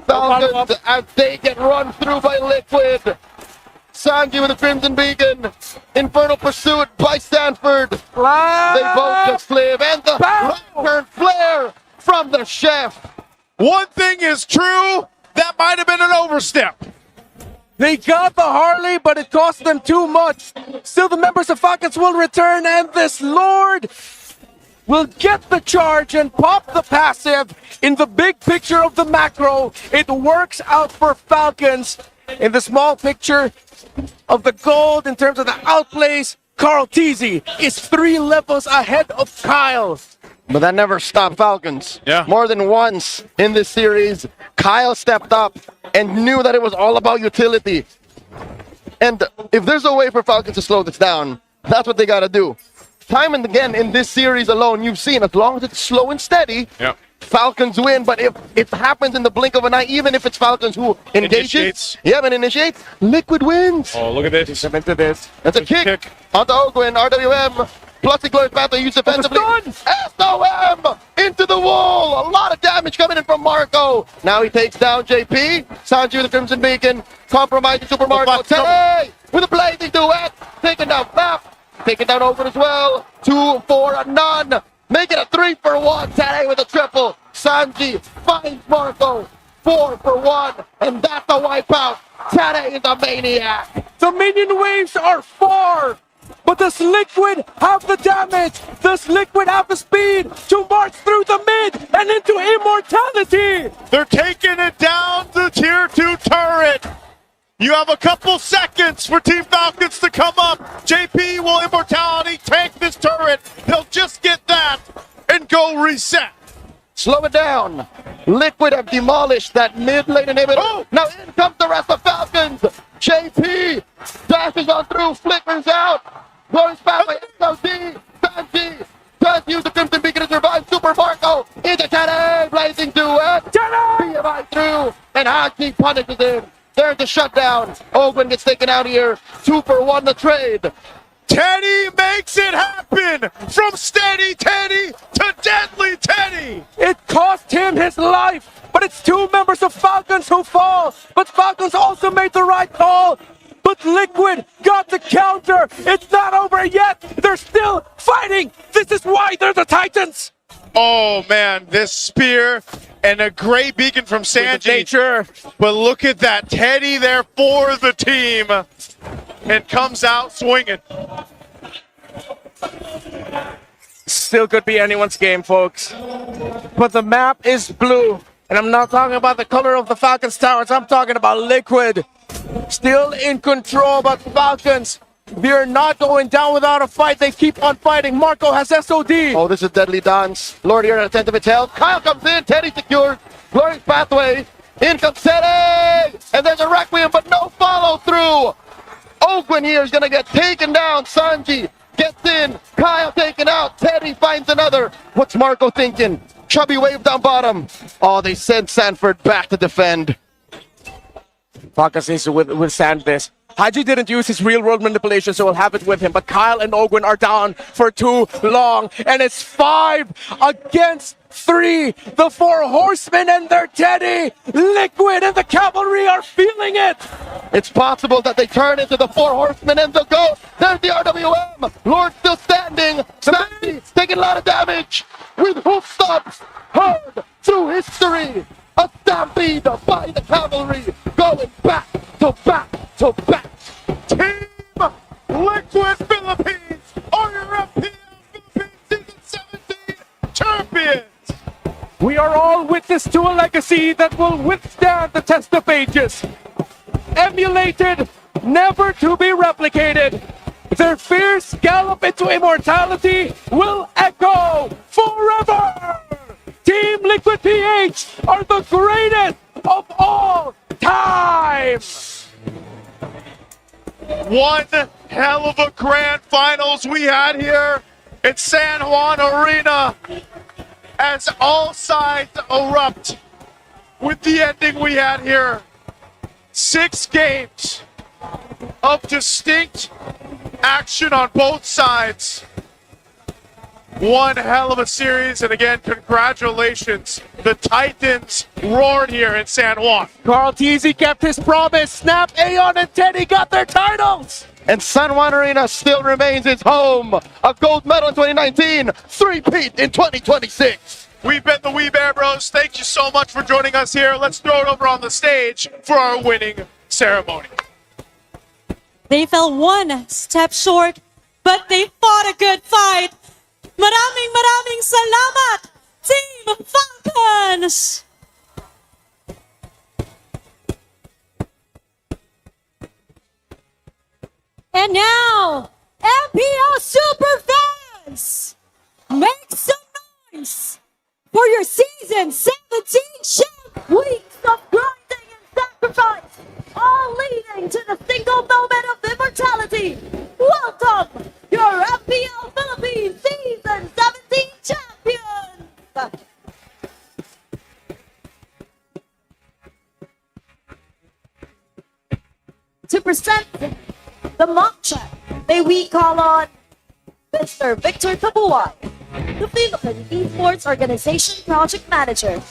Falcons as they get run through by Liquid. Sanji with a Crimson Beacon. Infernal Pursuit by Stanford. They both just live. And the turn flare from the chef. One thing is true, that might have been an overstep. They got the Harley, but it cost them too much. Still, the members of Falcons will return, and this Lord will get the charge and pop the passive. In the big picture of the macro, it works out for Falcons. In the small picture of the gold, in terms of the outplays, Carl Teasy is 3 levels ahead of Kyle. But that never stopped Falcons. Yeah. More than once in this series, Kyle stepped up and knew that it was all about utility. And if there's a way for Falcons to slow this down, that's what they got to do. Time and again in this series alone, you've seen as long as it's slow and steady, Falcons win. But if it happens in the blink of an eye, even if it's Falcons who initiates, Liquid wins. Oh, look at this. Into this. That's a kick. Onto Ogwin, RWM. Plus the Glorious Battle used offensively. SOM into the wall. A lot of damage coming in from Marco. Now he takes down JP. Sanji with the Crimson Beacon. Compromising Super Marco. Teddy with a blazing duet. Taking down Flap. Taking down Ogwin as well. 2 for none. Make it a 3 for 1. Teddy with a triple. Sanji finds Marco. 4 for 1. And that's a wipeout. Teddy is a maniac. The minion waves are far. But does Liquid have the damage? Does Liquid have the speed to march through the mid and into immortality? They're taking it down to tier 2 turret. You have a couple seconds for Team Falcons to come up. JP will immortality tank this turret. He'll just get that and go reset. Slow it down. Liquid have demolished that mid lane inhibitor. Now in comes the rest of Falcons. JP dashes on through, flickers out. Glorious Battle by SOD. Sanji does use the Crimson Beacon to survive. Super Marco into Teddy. Blazing duet. BMI through. And Haji punishes him. There's the shutdown. Ogwin gets taken out here. 2 for 1 the trade. Teddy makes it happen! From steady Teddy to deadly Teddy! It cost him his life, but it's 2 members of Falcons who fall. But Falcons also made the right call. but Liquid got the counter. It's not over yet. They're still fighting. This is why they're the Titans. Oh man, this spear and a great beacon from Sanji. But look at that, Teddy there for the team and comes out swinging. Still could be anyone's game, folks. But the map is blue. And I'm not talking about the color of the Falcons towers. I'm talking about Liquid. Still in control, but Falcons, they're not going down without a fight. They keep on fighting. Marco has SOD. Oh, this is a deadly dance. Lord here at attentive held. Kyle comes in. Teddy secures. Glorious pathway. In comes Teddy. And there's a Requiem, but no follow through. Ogwin here is going to get taken down. Sanji gets in. Kyle taken out. Teddy finds another. What's Marco thinking? Chubby wave down bottom. Oh, they send Sanford back to defend. Falcons needs to withstand this. Haji didn't use his real-world manipulation, so we'll have it with him. But Kyle and Ogwin are down for too long. And it's 5 against 3. The 4 horsemen and their Teddy. Liquid and the cavalry are feeling it. It's possible that they turn into the 4 horsemen and the GOAT. There's the RWM. Lord still standing. Sandy taking a lot of damage with hoof stops. Heard through history. A stampede by the cavalry. Going back to back to back. Team Liquid Philippines are your FPL Philippines Season 17 champions. We are all witness to a legacy that will withstand the test of ages. Emulated, never to be replicated. Their fierce gallop into immortality will echo forever. Team Liquid PH are the greatest of all time. One hell of a grand finals we had here in San Juan Arena as all sides erupt with the ending we had here. 6 games of distinct action on both sides. One hell of a series, and again, congratulations. The Titans roared here in San Juan. Carl Teasy kept his promise. Snap, Aeon, and Teddy got their titles. And San Juan Arena still remains its home. A gold medal in 2019, 3-peat in 2026. We've been the Wee Bear Bros. Thank you so much for joining us here. Let's throw it over on the stage for our winning ceremony. They fell one step short, but they fought a good fight. Maraming salamat, Team Falcons! And now, MPL Superfans, make some noise for your Season 17 champ. Weeks of grinding and sacrifice, all leading to the single moment of immortality. Welcome, your FPL Philippines Season 17 champions! To present the mock chat, may we call on Mr. Victor Tabuay, the Philippine Esports Organization Project Manager.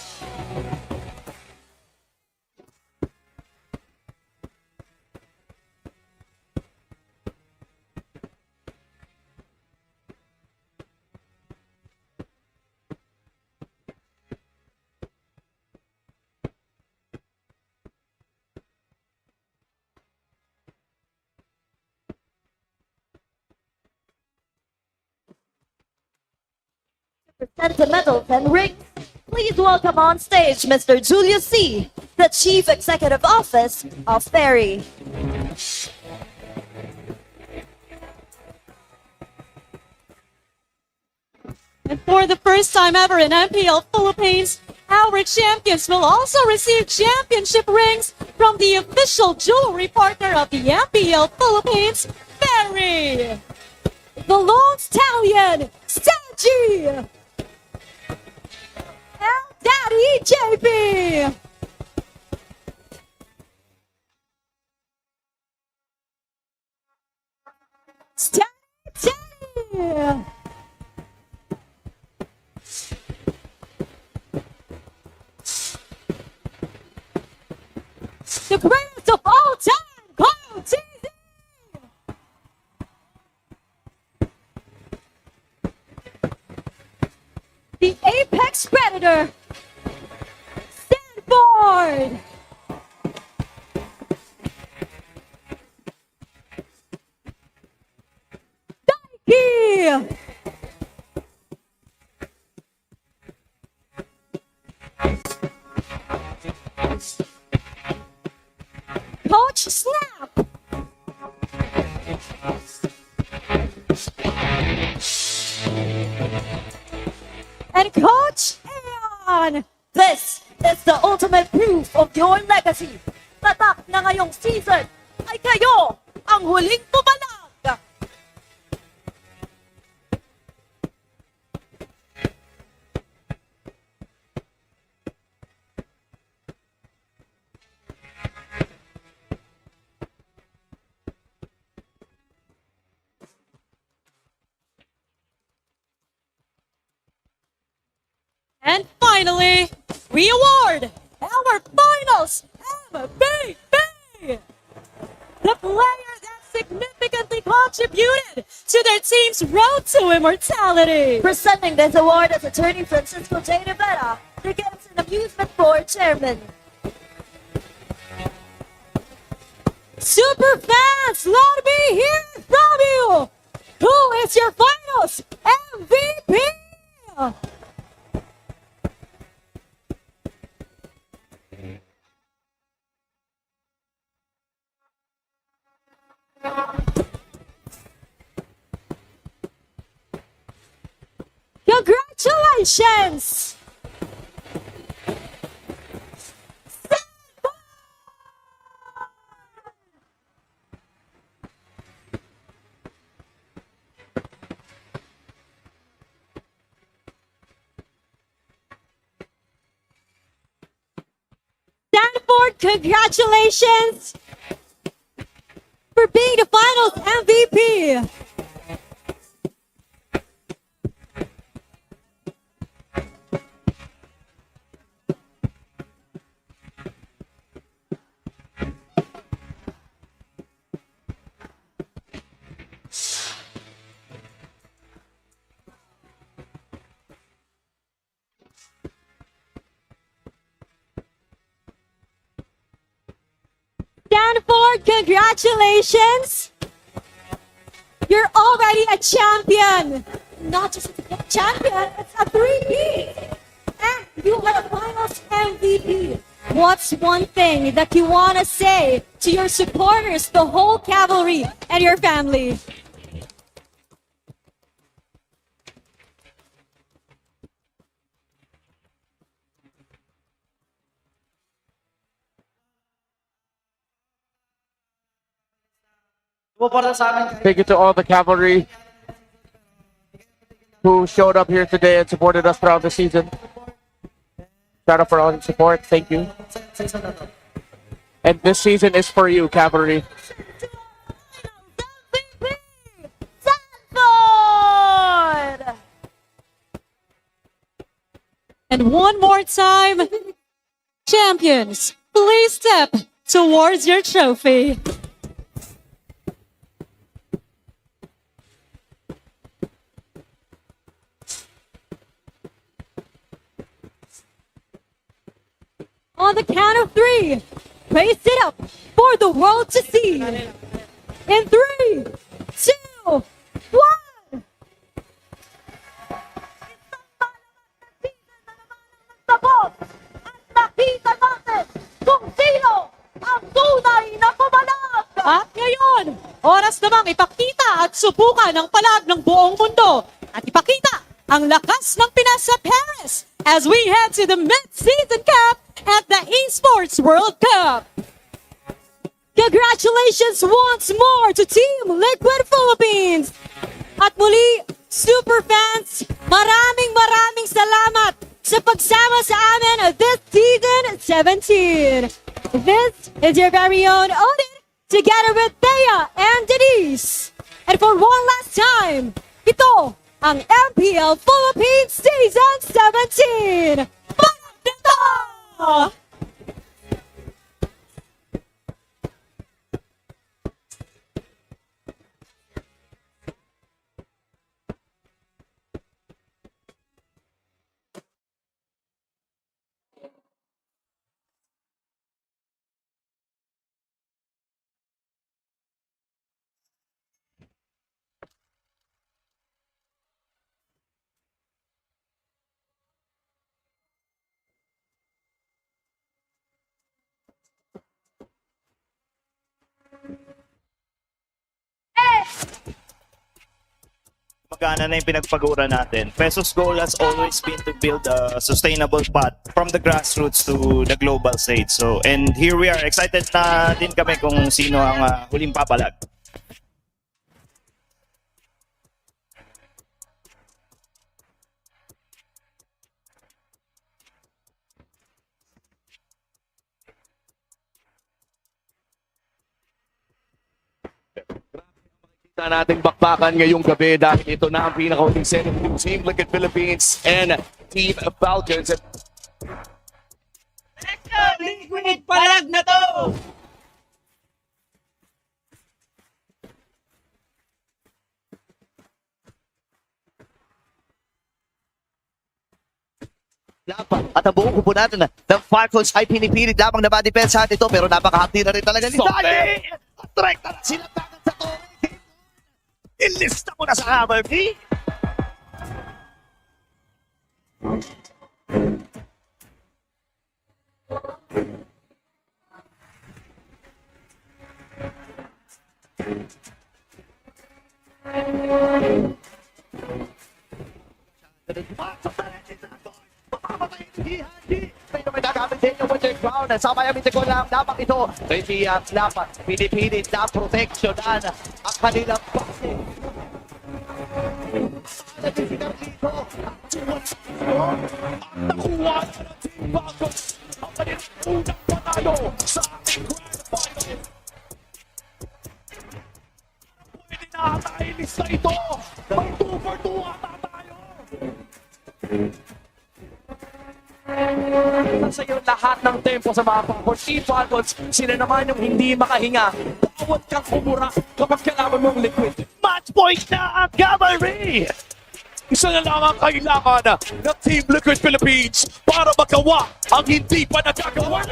Present the medals and rings. Please welcome on stage Mr. Julius C., the Chief Executive Office of Ferry. And for the first time ever in MPL Philippines, our champions will also receive championship rings from the official jewelry partner of the MPL Philippines, Ferry. The Lone Stallion, Sanji. And Daddy JP. Daddy. The greatest of all time, Carl Teasy. the apex predator, Stanford. Daiki. Coach Snap. And Coach Aeon. This is the ultimate proof of your legacy. Tatak na ngayong season ay kayo ang huling pumalag. And finally, we award our finals MVP! The player that significantly contributed to their team's road to immortality. Presenting this award as attorney Francisco J. Rivera, the Games and Amusement Board Chairman. Super fans, let me hear from you! Who is your finals MVP? Congratulations! Stanford, congratulations for being the finals MVP. Stanford, congratulations! You're already a champion! Not just a champion, it's a 3P! And you are a finals MVP! What's one thing that you want to say to your supporters, the whole cavalry, and your family? Thank you to all the cavalry who showed up here today and supported us throughout the season. Shout out for all your support. Thank you. And this season is for you, cavalry. Stanford! And one more time, champions, please step towards your trophy. On the count of three, raise it up for the world to see. In 3, 2, 1. Tapos at nakita natin kung sino ang tunay na pumalag. At ngayon, oras namang ipakita at subukan ang palag ng buong mundo at ipakita ang lakas ng Pinas sa Paris as we head to the mid-season cap at the Esports World Cup. Congratulations once more to Team Liquid Philippines. At muli, super fans, maraming salamat sa pagsama sa amin this season 17. This is your very own Odin together with Thea and Denise. And for one last time, ito ang MPL Philippines Season 17. Parang dito! magana na yung pinagpagura natin. Peso's goal has always been to build a sustainable path from the grassroots to the global stage. So, and here we are. Excited na din kami kung sino ang huling papalag. Na nating bakbakan ngayong gabi dahil ito na ang pinakahuling set ng Team Liquid Philippines and Team Falcons. Liquid, palag na to! Lapat at ang buong kupo natin ng Falcons ay pinipilit lamang na ma-defensahan ito pero napakahati na rin talaga ni Dali! At rekta na sila tagan sa to. Ilista mo na sa hammer, B! May nagamit din yung underground. Sa Miami Teco lang lamang ito. Hindi dapat pinipilit na proteksyonan ang kanilang base. Nagsisigam dito. Nakuha na ng Team Falcons ang kanilang unang panalo sa Grand Final. Pwede na ata ilista ito. May 2 for 2 ata tayo. Sa iyo lahat ng tempo sa mga Falcons. Team Falcons, sila naman yung hindi makahinga. Bawat kang umura kapag kalaban mong Liquid. Match point na ang Cavalry! Isa na lang ang kailangan ng Team Liquid Philippines para magawa ang hindi pa nagagawa.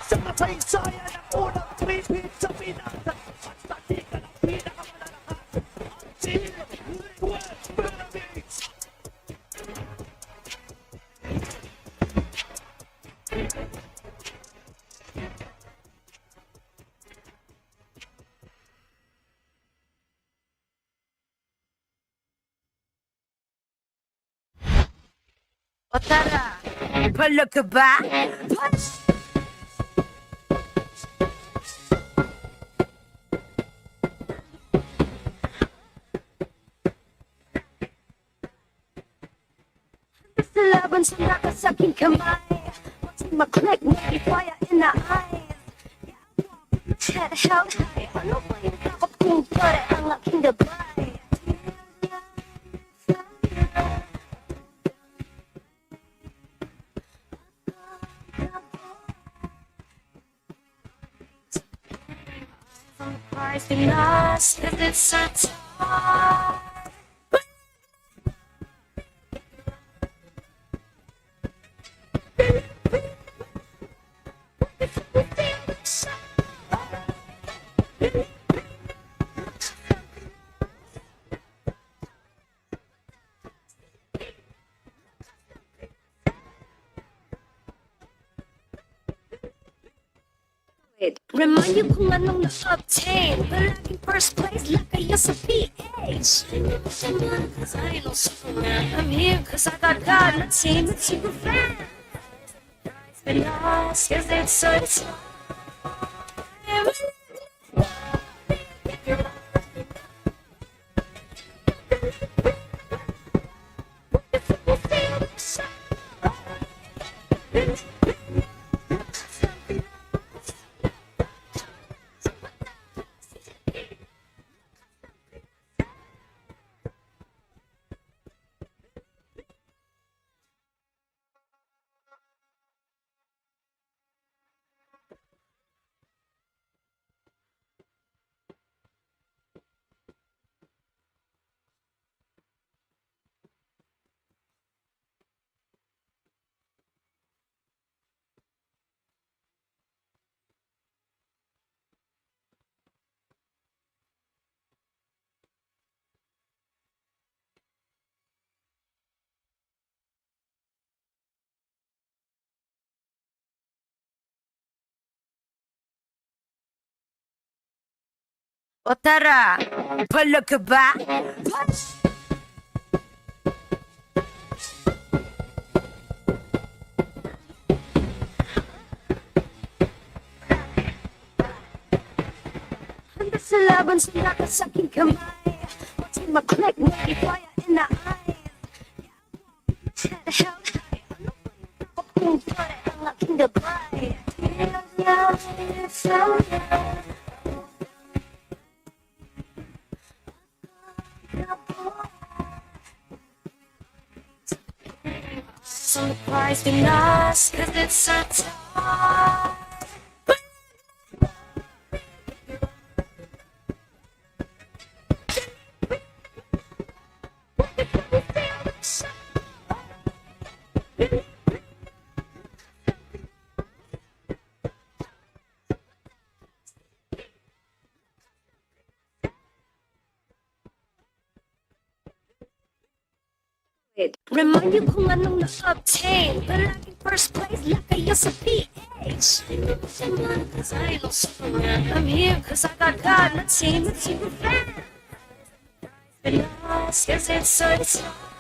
Sa kasaysayan ng unang 3-pin sa pinasa at sa tika ng pinakamalalakas ang Team Liquid Philippines. O tara, palo ka ba? Punch! Sa laban sa nakasaking kamay, watching my click, may fire in the eyes. Head held high, ano ba yung takot kong pare ang aking gabay? Christ in us, cause it's our time. Remind you kung anong na-obtain, but like in first place like I used to PH. Cause I ain't no Superman, I'm here cause I got God, my team, a super fan. It's been lost cause it's so time. O tara, palo ka ba? Handa sa laban sa nakasaking kamay. What's in my click, may fire in the eyes. Head held high, ano ba yung dapat kong pare ang aking gabay? Tingnan niya, isang surprising us, cause it's so tough. Remind you kung anong na-obtain, pero laging first place like I used to be. Cause I lost I'm here cause I got God, not team, it's you fan. Been lost cause it's so tough.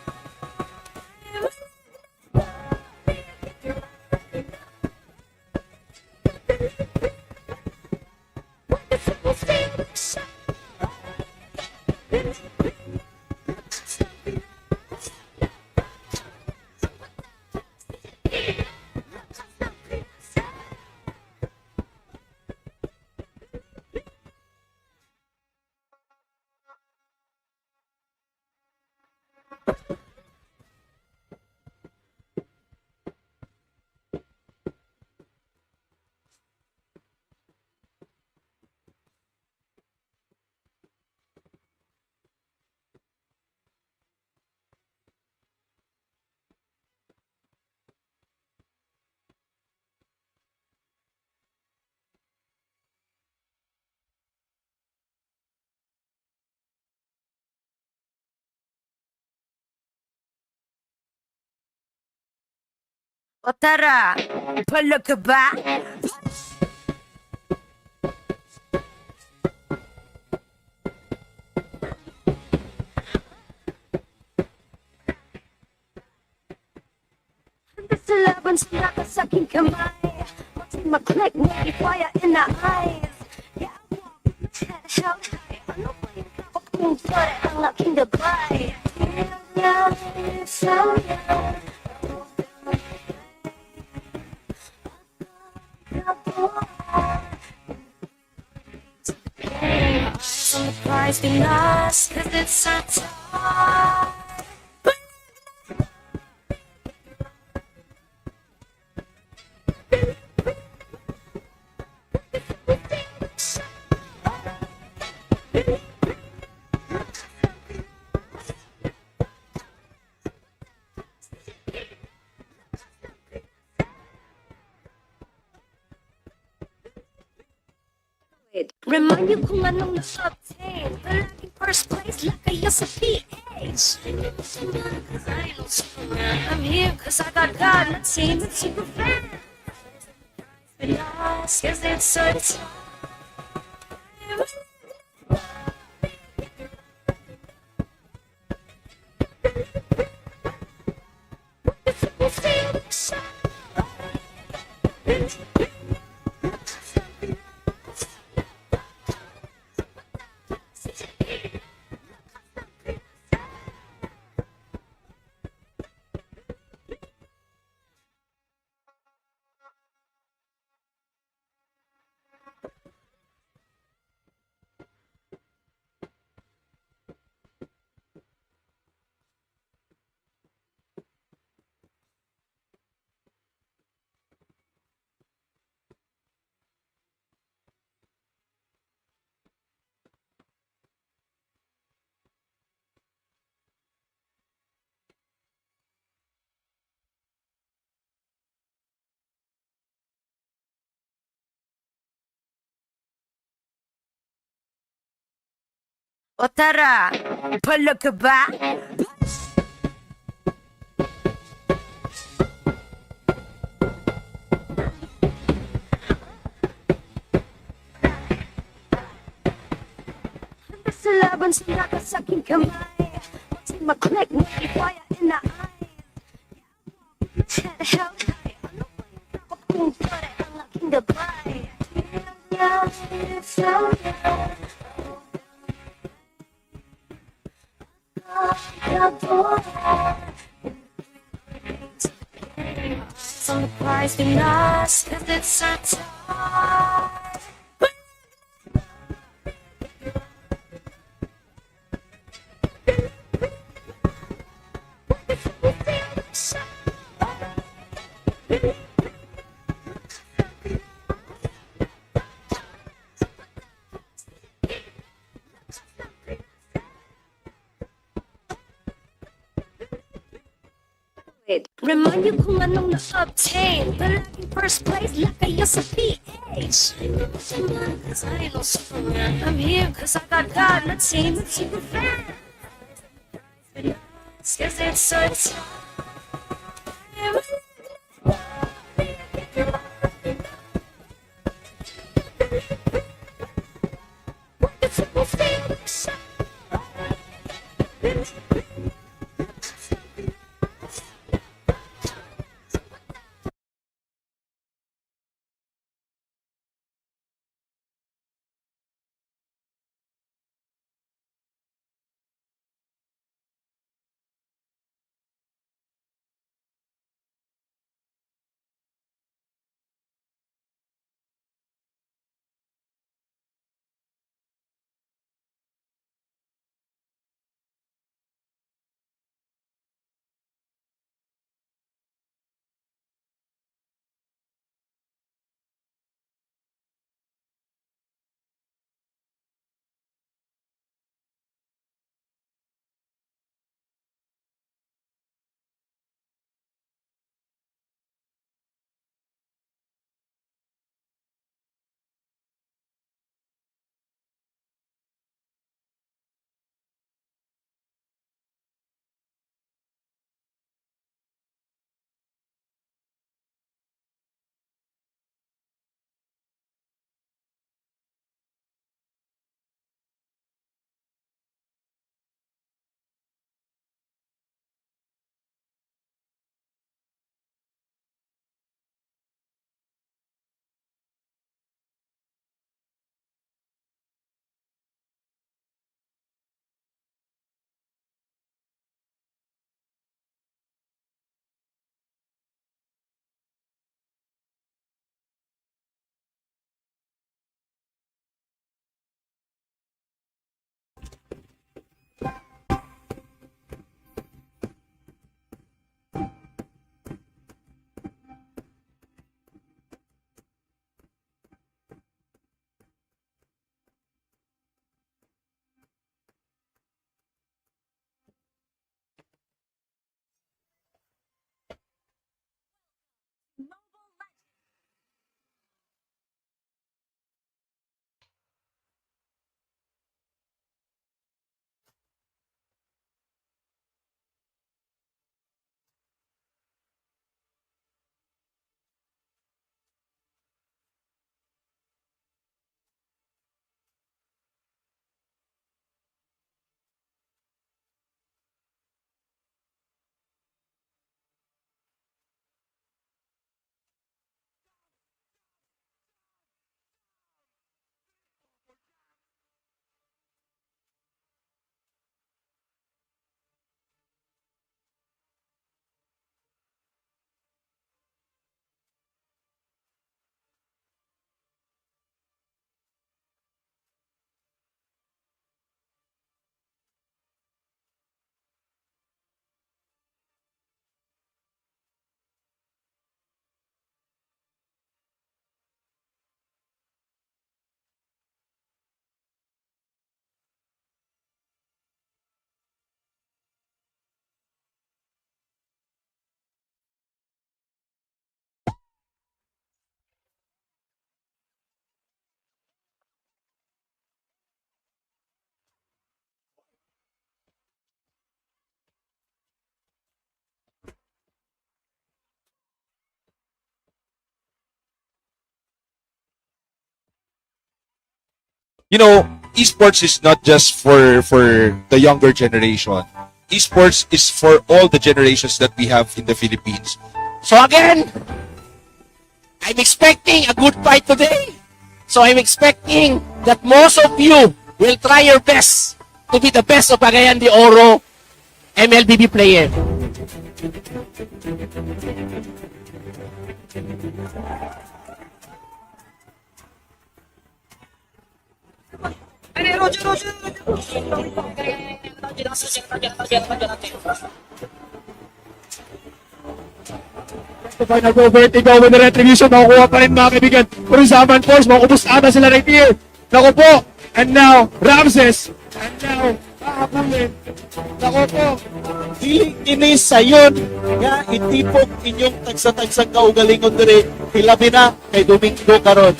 O tara, palo ka ba? Handa sa laban sa nakasaking kamay. What's in my click, may fire in the eyes. Yeah, I walk with my head held high. Ano ba yung dapat kong pare ang aking gabay? Tingnan niya, isang surprising us, cause it's so tough. Remind you kung anong na-obtain, pero laging first place like I used to be. Cause I lost I'm here cause I got God, not team, it's super fan. Been lost cause it's so tough. O tara, palo ka ba? sa laban sa nakasaking kamay. Pati mag-click, may fire in the eye. Head held high, ano ba yung takot kong pare ang aking gabay? Yeah, it's so good. On the prize in us, 'cause it's our time. Remind you kung anong na-obtain. Palaging first place like kayo sa PH. Cause I ain't no Superman. I'm here cause I got God and a team of super fans. Cause it's so You know, esports is not just for the younger generation. Esports is for all the generations that we have in the Philippines. So again, I'm expecting a good fight today. So I'm expecting that most of you will try your best to be the best of Cagayan de Oro MLBB player. The final go, Vertigo with the retribution. Makukuha pa rin mga kaibigan. Kurisaman Force, makukubos ata sila right here. Naku po. And now, Ramses. And now, hahabulin. Naku po. Dili ini sayon nga itipok inyong tagsa-tagsang kaugalingon diri. Hilabi na kay Domingo karon.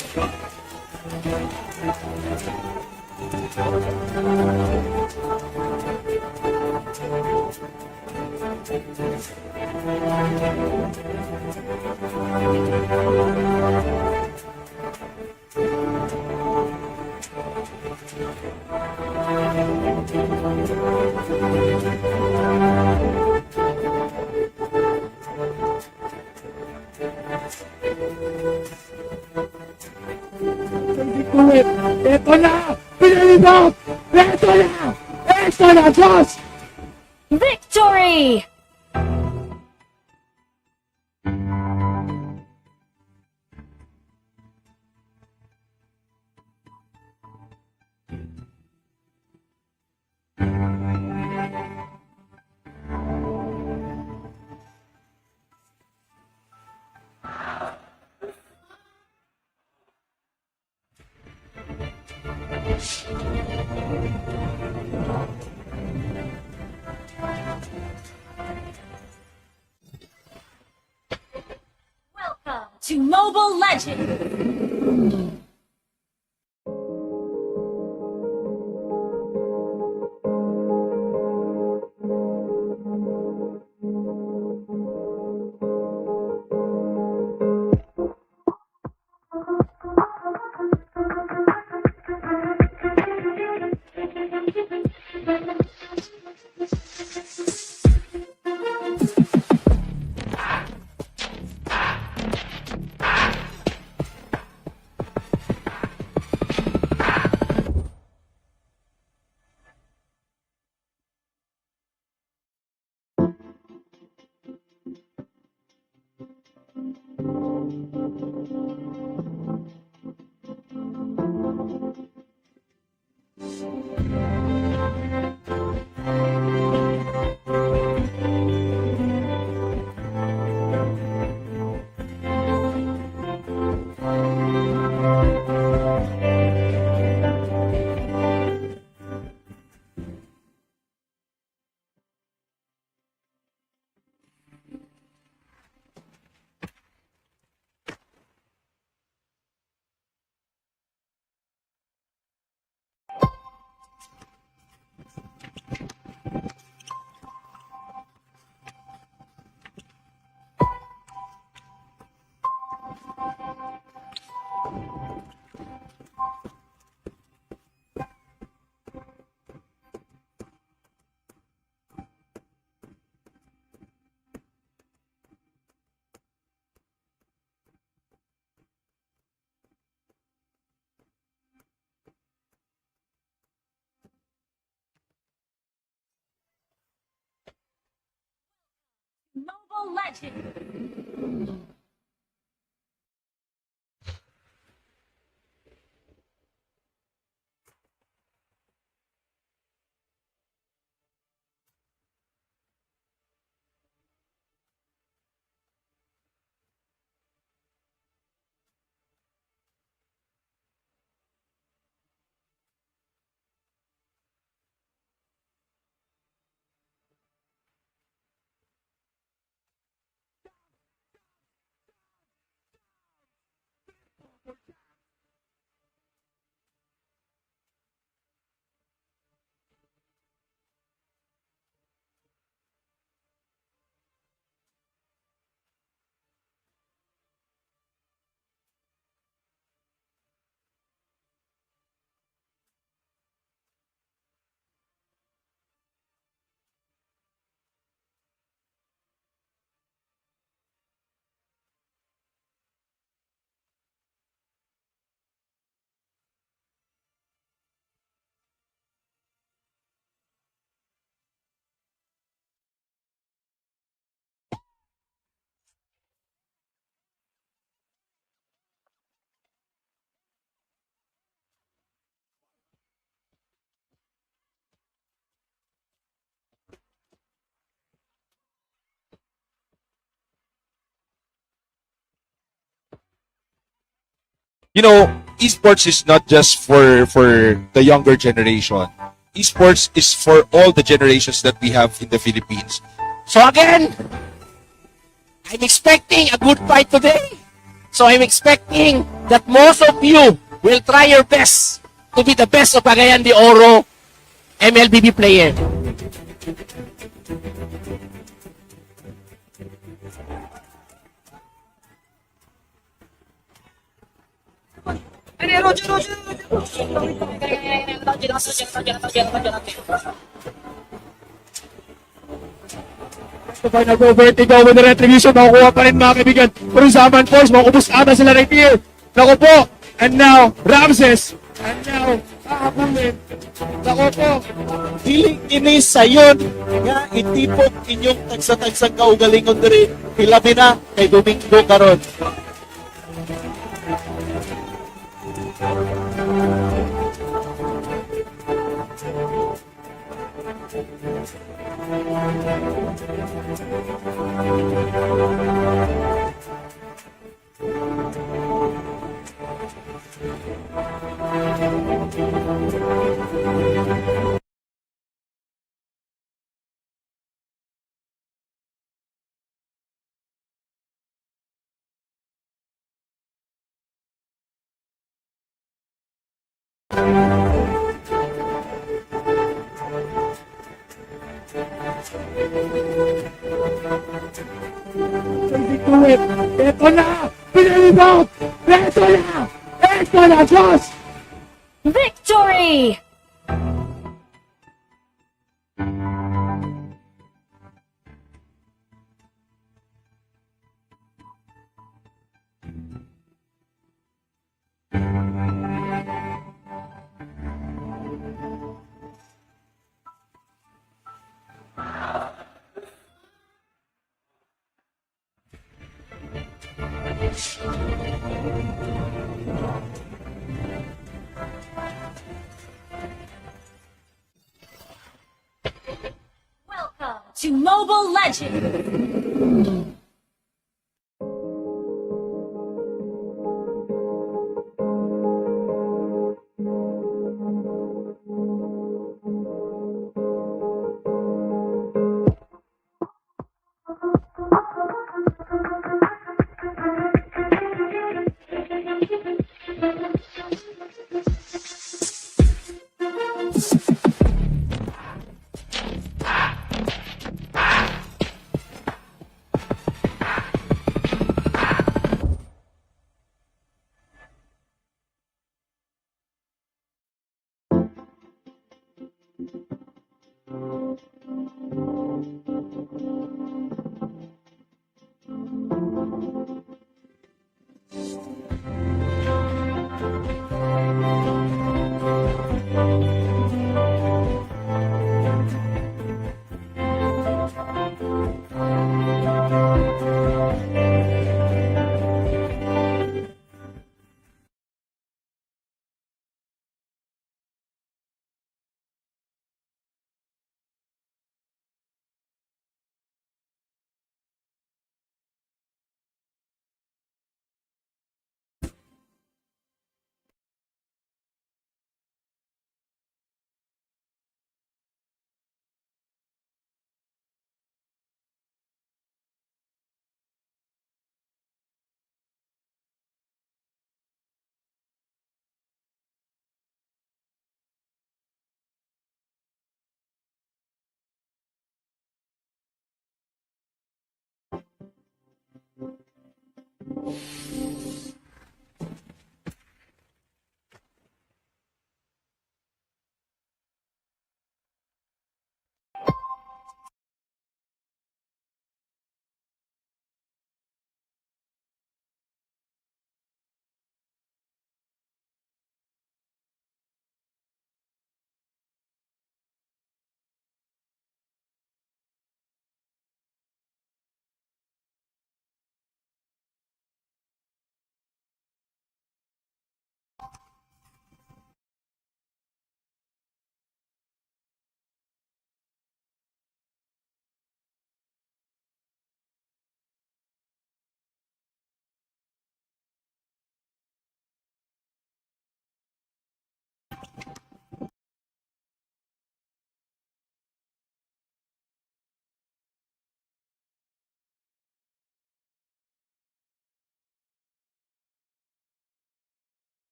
Ito na! Pinalibot! Ito na! Ito na, Diyos! Victory! Welcome to Mobile Legends! Mobile Legends! you know, esports is not just for the younger generation. Esports is for all the generations that we have in the Philippines. So again, I'm expecting a good fight today. So I'm expecting that most of you will try your best to be the best of Cagayan de Oro MLBB player. The final go, Vertigo with the retribution. Makukuha pa rin mga kaibigan. Pero Zaman Force, makubos ata sila right here. Naku po. And now, Ramses. And now, kakabulin. Naku po. Dili kini sayon nga itipok inyong tagsa-tagsang kaugalingon diri. Hilabi na kay Domingo karon. Ito na! Pinalibot! Ito na! Ito na, Diyos! Victory! Welcome to Mobile Legends!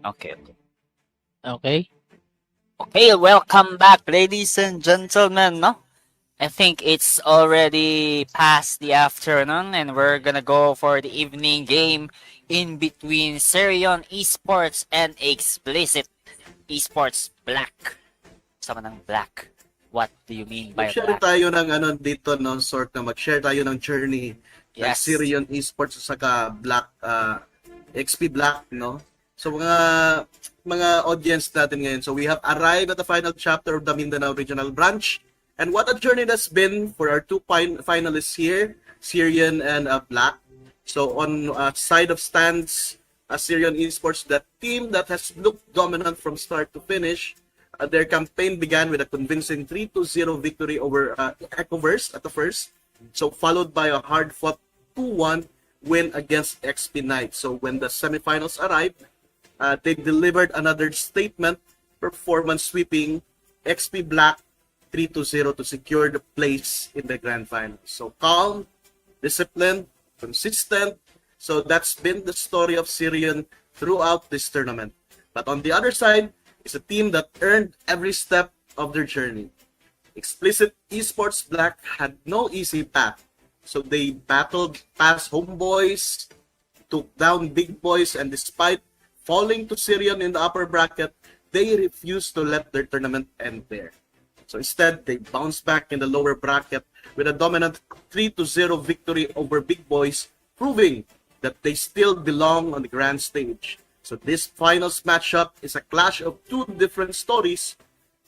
Okay. Okay. Okay, welcome back, ladies and gentlemen, no? I think it's already past the afternoon and we're gonna go for the evening game in between Serion Esports and Explicit Esports Black. Sama ng Black. What do you mean by Mag-share Black? tayo ng ano dito, no, sort na mag-share tayo ng journey ng Yes. Syrian Esports sa saka Black, XP Black, no? So mga audience natin ngayon. So we have arrived at the final chapter of the Mindanao Regional Branch. And what a journey that's been for our two finalists here, Syrian and Black. So on side of stands, Syrian Esports, that team that has looked dominant from start to finish. Their campaign began with a convincing 3-0 victory over Ecoverse at the first. So followed by a hard-fought 2-1 win against XP Knights. So when the semifinals arrived, they delivered another statement performance sweeping XP Black 3-0 to secure the place in the grand final. So calm, disciplined, consistent. So that's been the story of Syrian throughout this tournament. But on the other side is a team that earned every step of their journey. Explicit Esports Black had no easy path. So they battled past homeboys, took down big boys, and despite falling to Syrian in the upper bracket, they refused to let their tournament end there. So instead, they bounced back in the lower bracket with a dominant 3-0 victory over big boys, proving that they still belong on the grand stage. So this finals matchup is a clash of two different stories.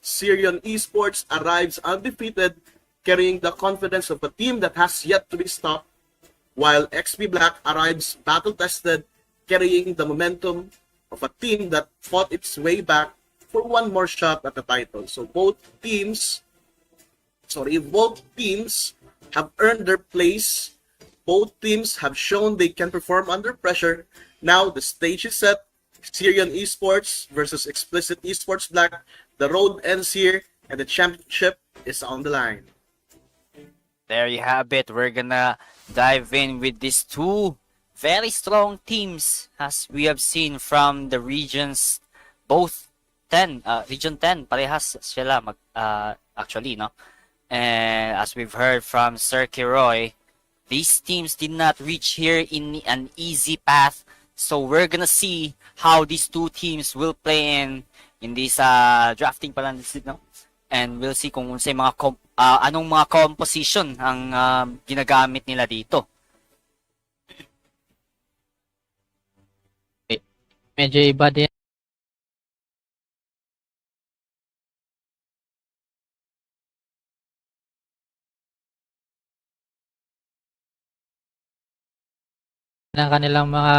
Syrian Esports arrives undefeated, carrying the confidence of a team that has yet to be stopped, while XP Black arrives battle-tested, carrying the momentum of a team that fought its way back for one more shot at the title. So both teams have earned their place. Both teams have shown they can perform under pressure. Now the stage is set. Syrian Esports versus Explicit Esports Black. The road ends here and the championship is on the line. There you have it. We're gonna dive in with these two very strong teams as we have seen from the regions, both 10, Region 10, parehas sila actually, no? And as we've heard from Sir Kiroy, these teams did not reach here in an easy path. So we're gonna see how these two teams will play in this drafting pala, no? And we'll see kung sa mga anong mga composition ang ginagamit nila dito. Medyo iba din. Ng kanilang mga